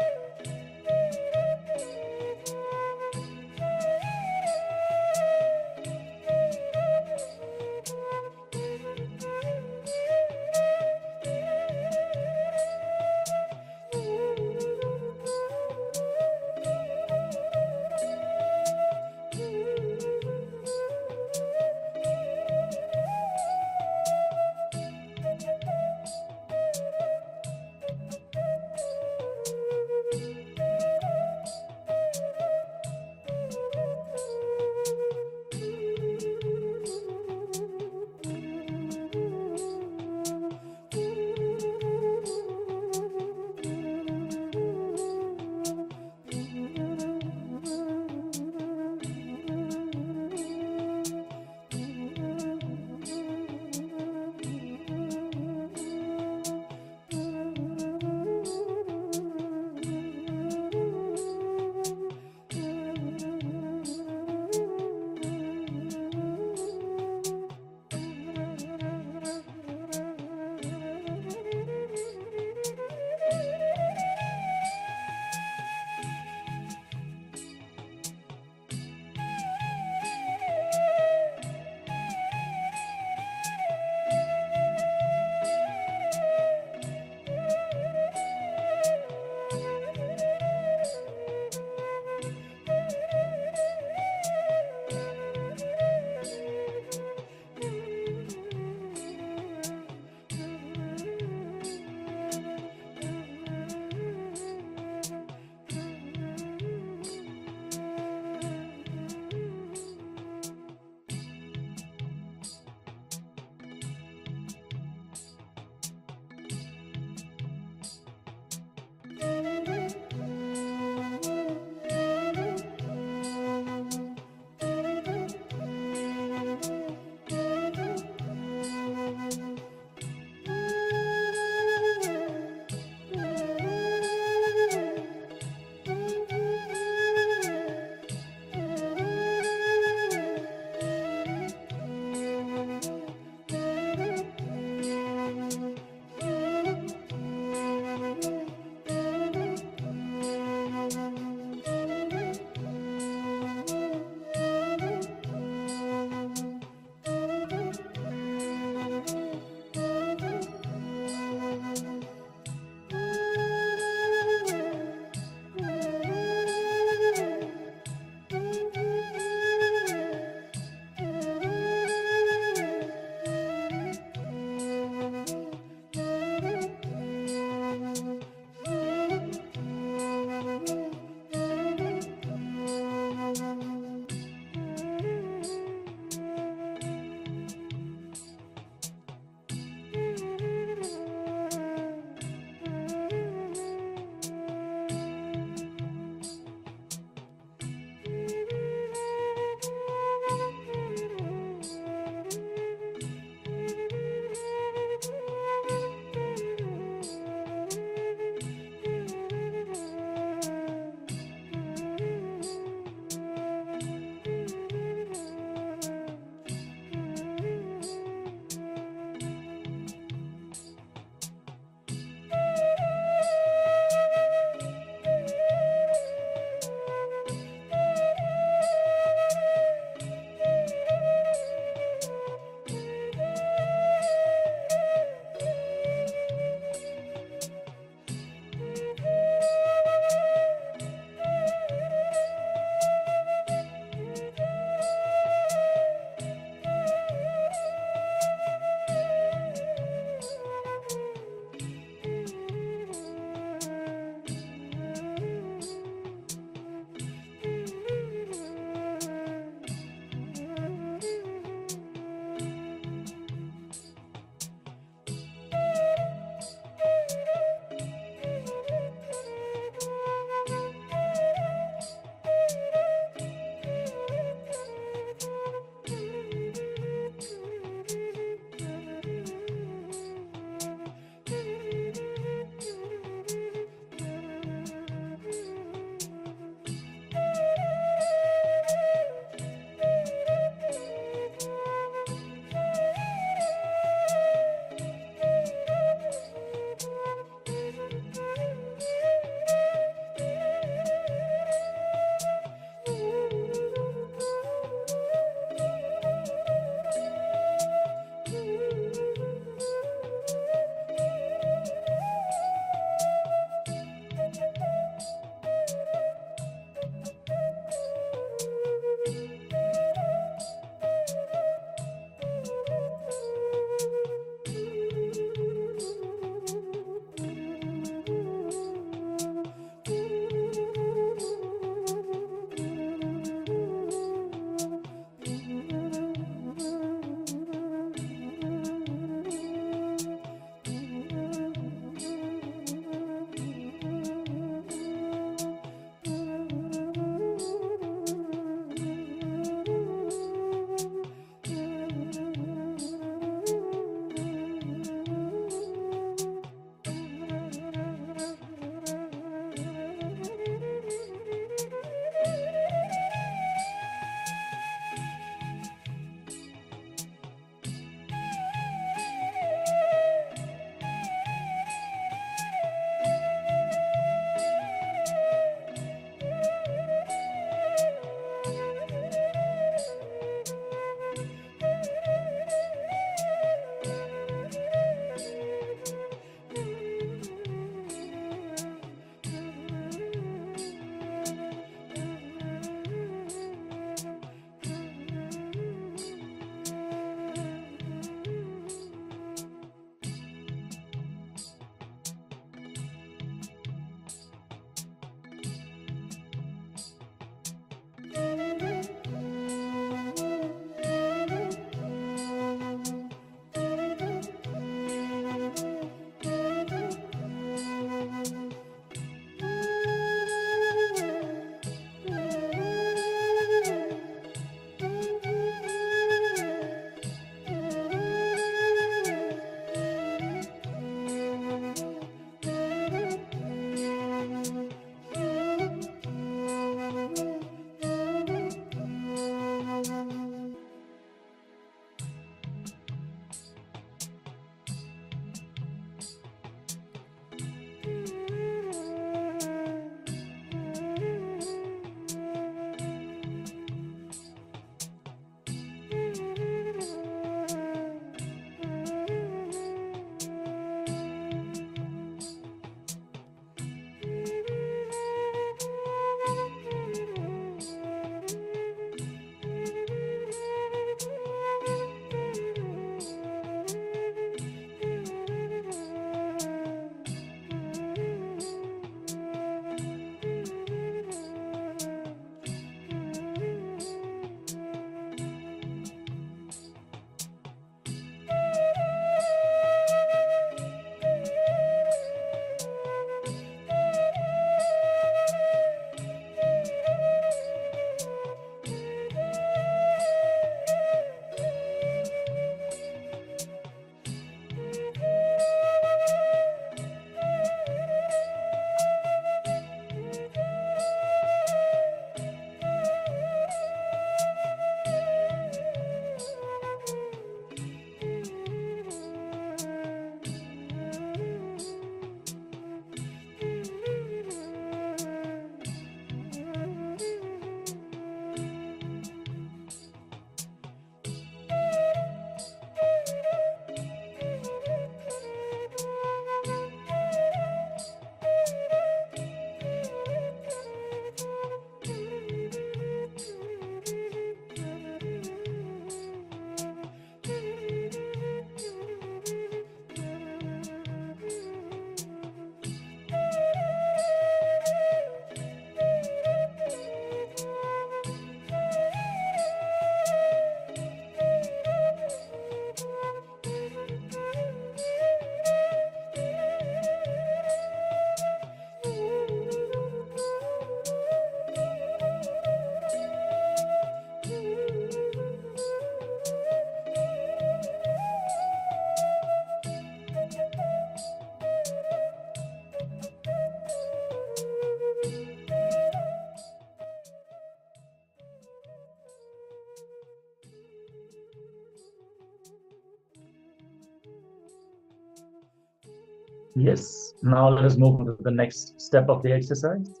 Yes, now let us move on to the next step of the exercise.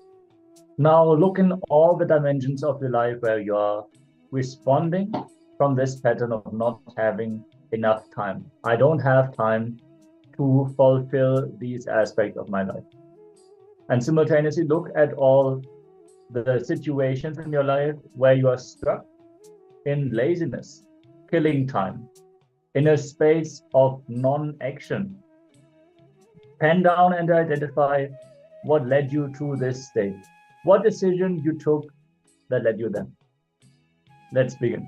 Now look in all the dimensions of your life where you are responding from this pattern of not having enough time. I don't have time to fulfill these aspects of my life. And simultaneously look at all the situations in your life where you are stuck in laziness, killing time, in a space of non-action. Pen down and identify what led you to this state. What decision you took that led you there. Let's begin.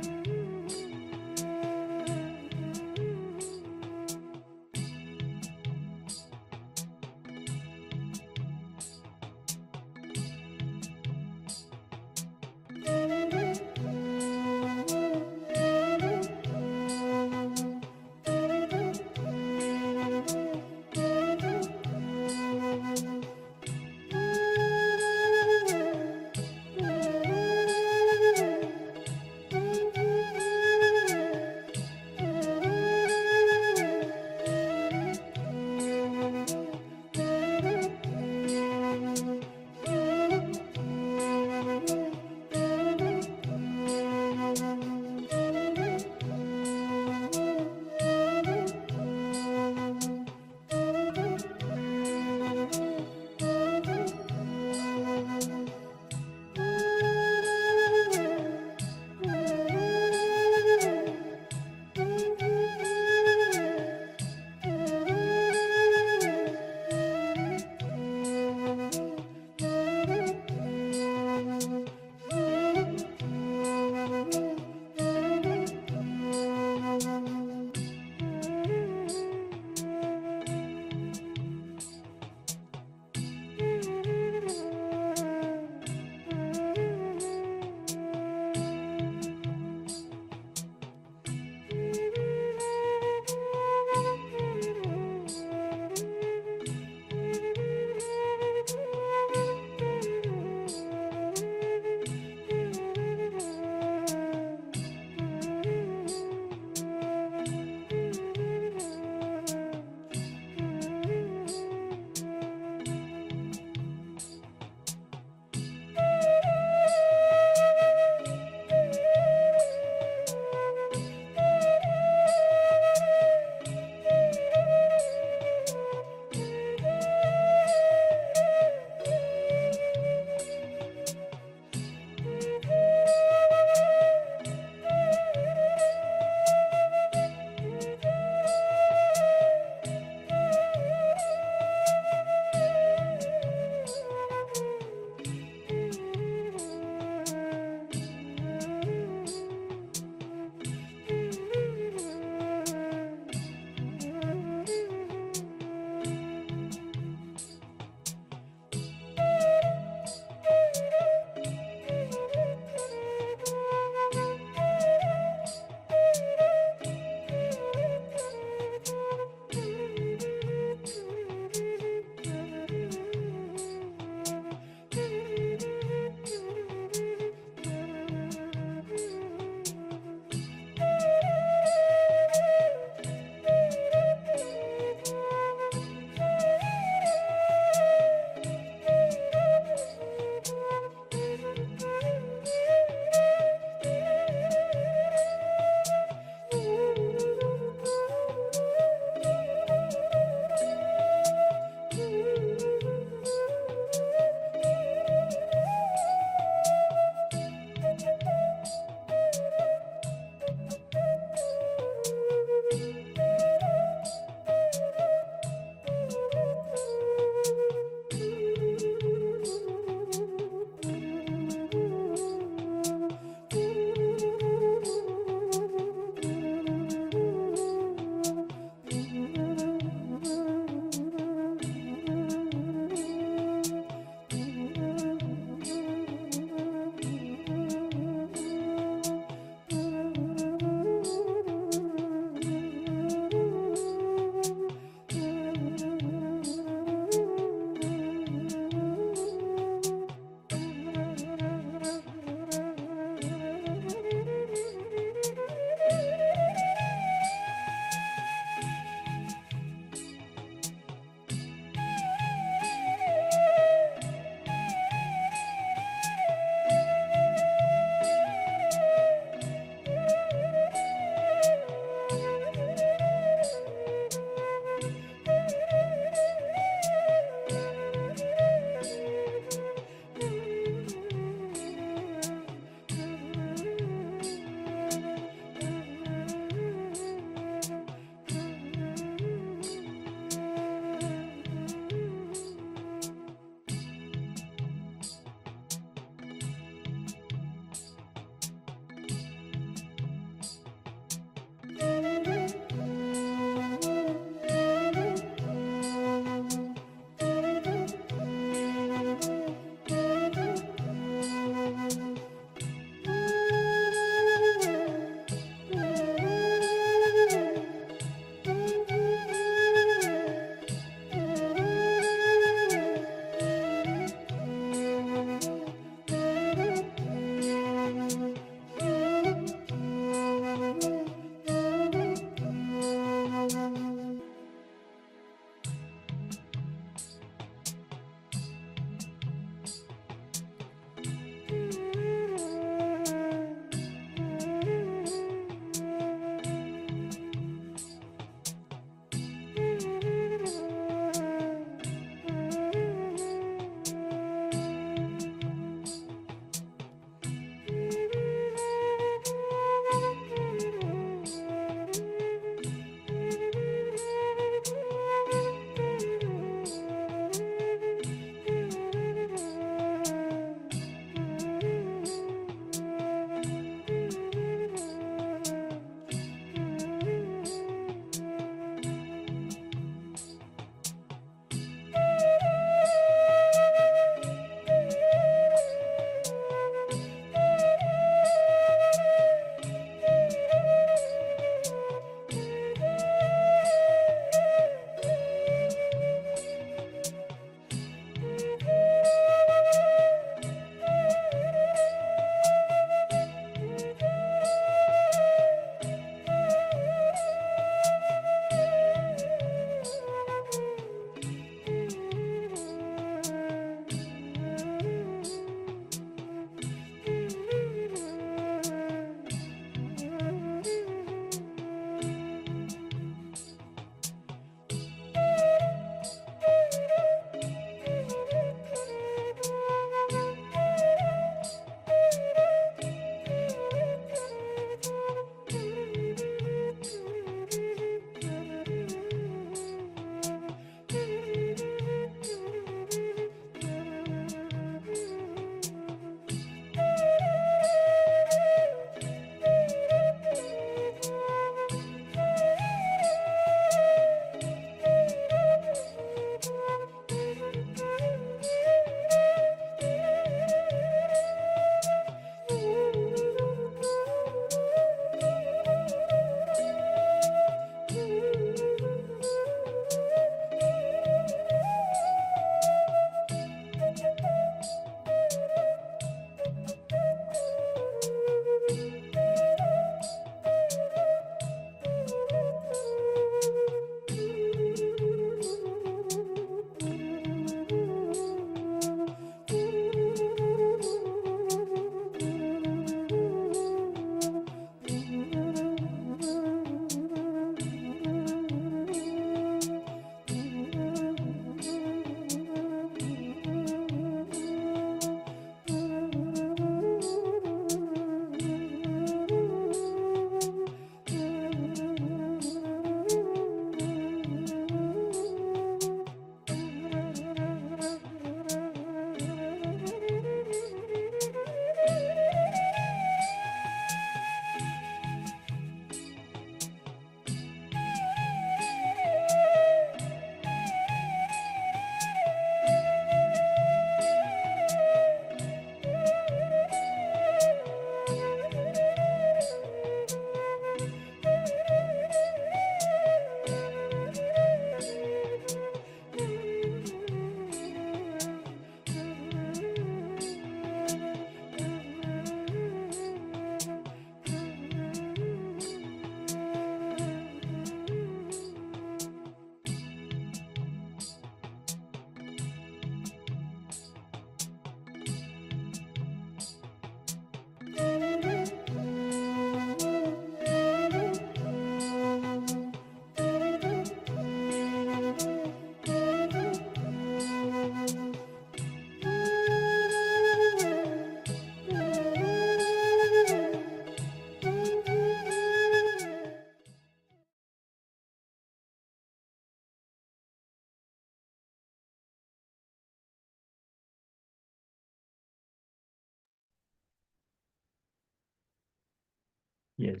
Yes.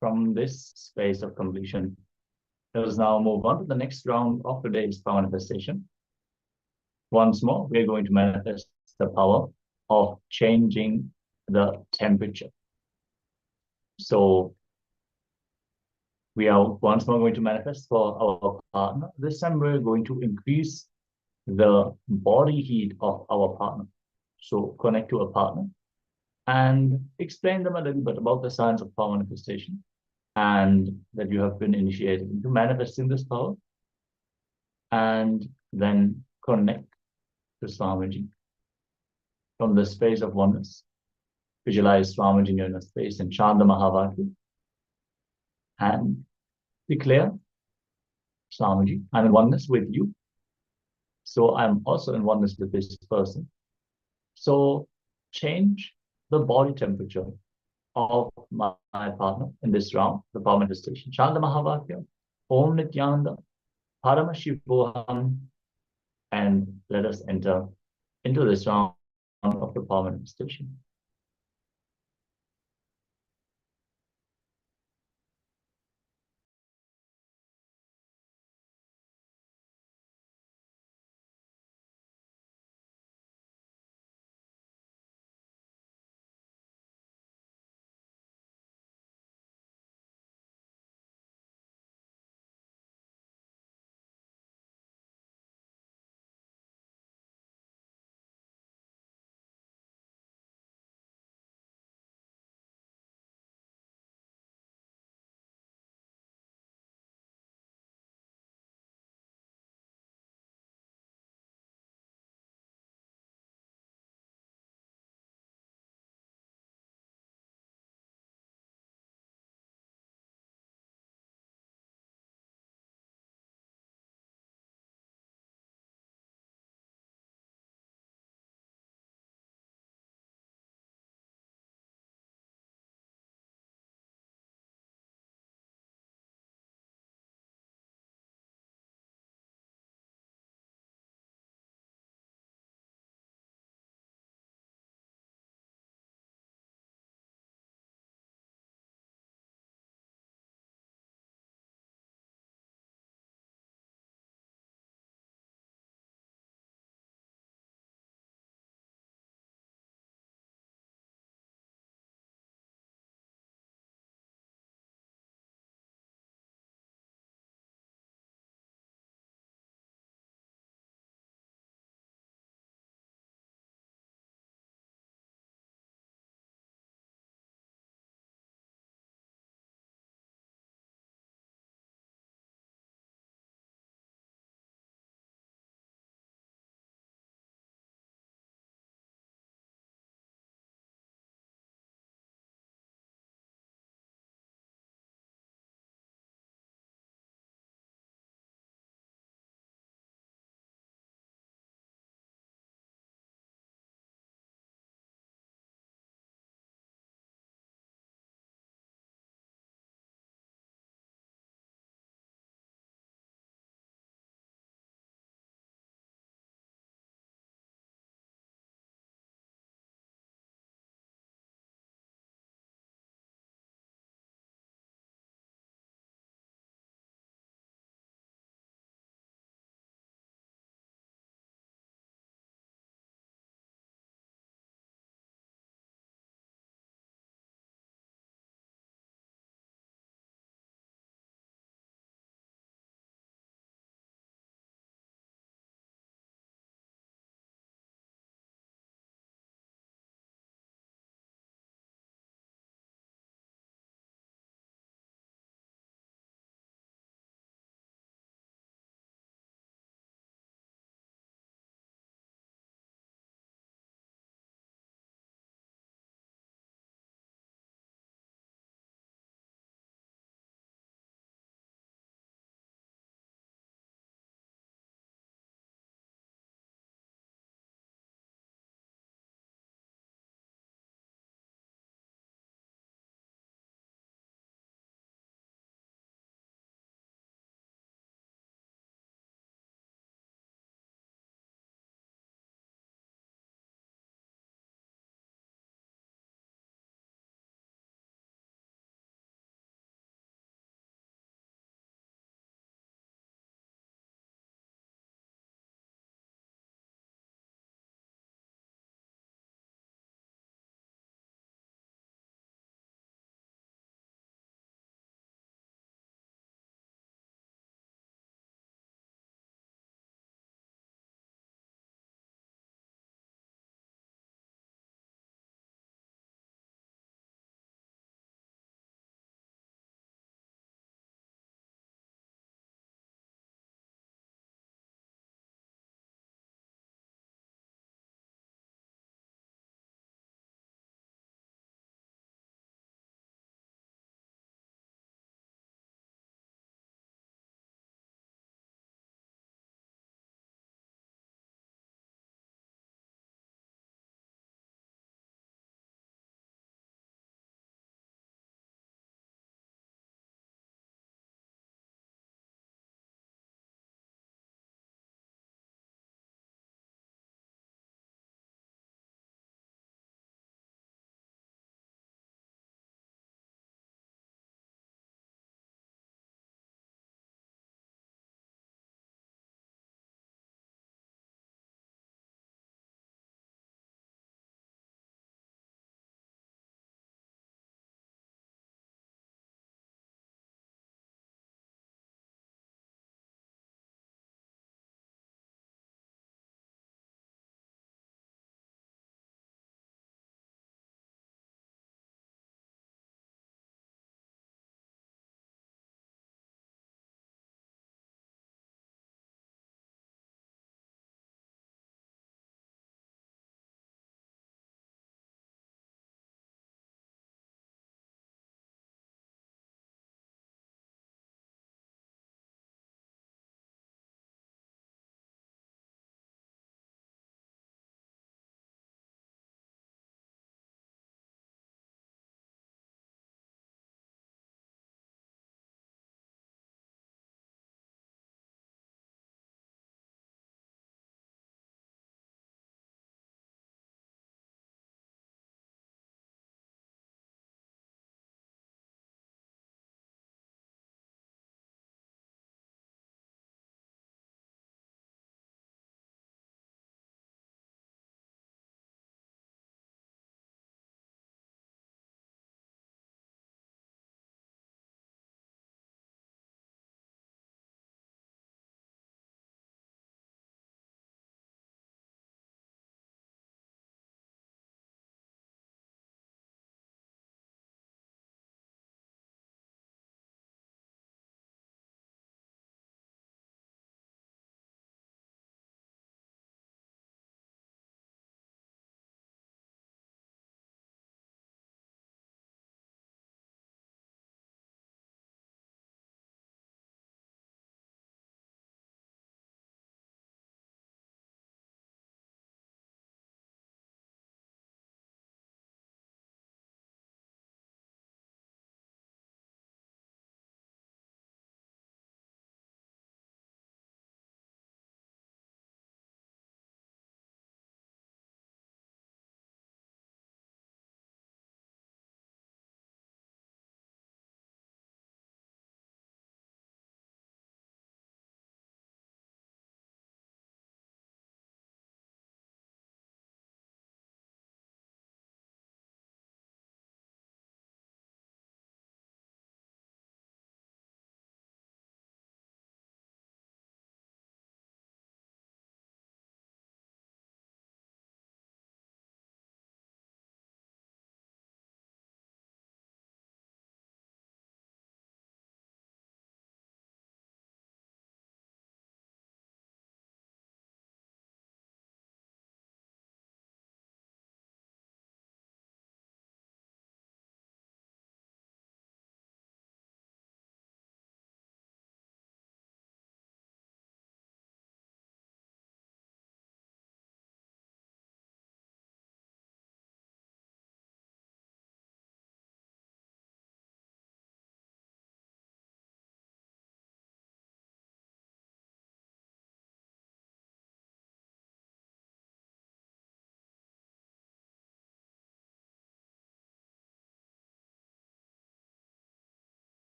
From this space of completion, let us now move on to the next round of today's power manifestation. Once more, we are going to manifest the power of changing the temperature. So we are once more going to manifest for our partner. This time we're going to increase the body heat of our partner. So connect to a partner and explain them a little bit about the science of power manifestation and that you have been initiated into manifesting this power, and then connect to Swamiji from the space of oneness. Visualize Swamiji in your space and chant the Mahavakya and declare, Swamiji, I'm in oneness with you. So I'm also in oneness with this person. So change the body temperature of my partner in this round, the power manifestation. Chant the Mahavakya, Om Nithyananda, Paramashivoham, and let us enter into this round of the power manifestation.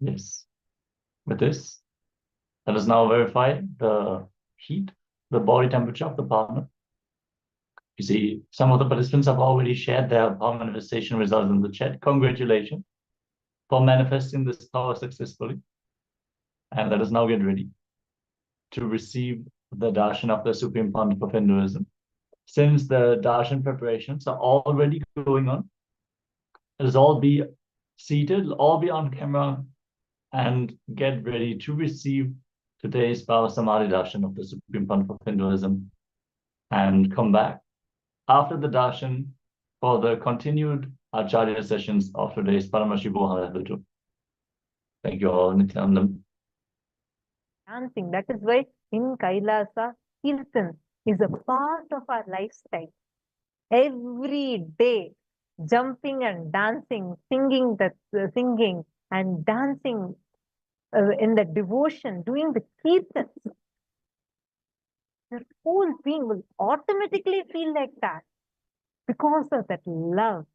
Yes. With this, let us now verify the heat, the body temperature of the partner. You see, some of the participants have already shared their power manifestation results in the chat. Congratulations for manifesting this power successfully. And let us now get ready to receive the darshan of the Supreme Pontiff of Hinduism. Since the darshan preparations are already going on, let us all be seated, all be on camera, and get ready to receive today's Power Samadhi darshan of the Supreme Pontiff of Hinduism, and come back after the darshan for the continued Acharya sessions of today's Paramashivoham Level-2. Thank you all, Nithyananda. Dancing, that is why in Kailasa, Kirtan is a part of our lifestyle. Every day, jumping and dancing, singing and dancing in the devotion, doing the kirtans. Your whole being will automatically feel like that because of that love.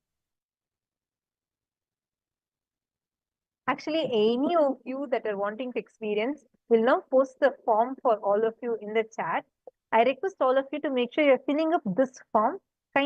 Actually, any of you that are wanting to experience will now post the form for all of you in the chat. I request all of you to make sure you're filling up this form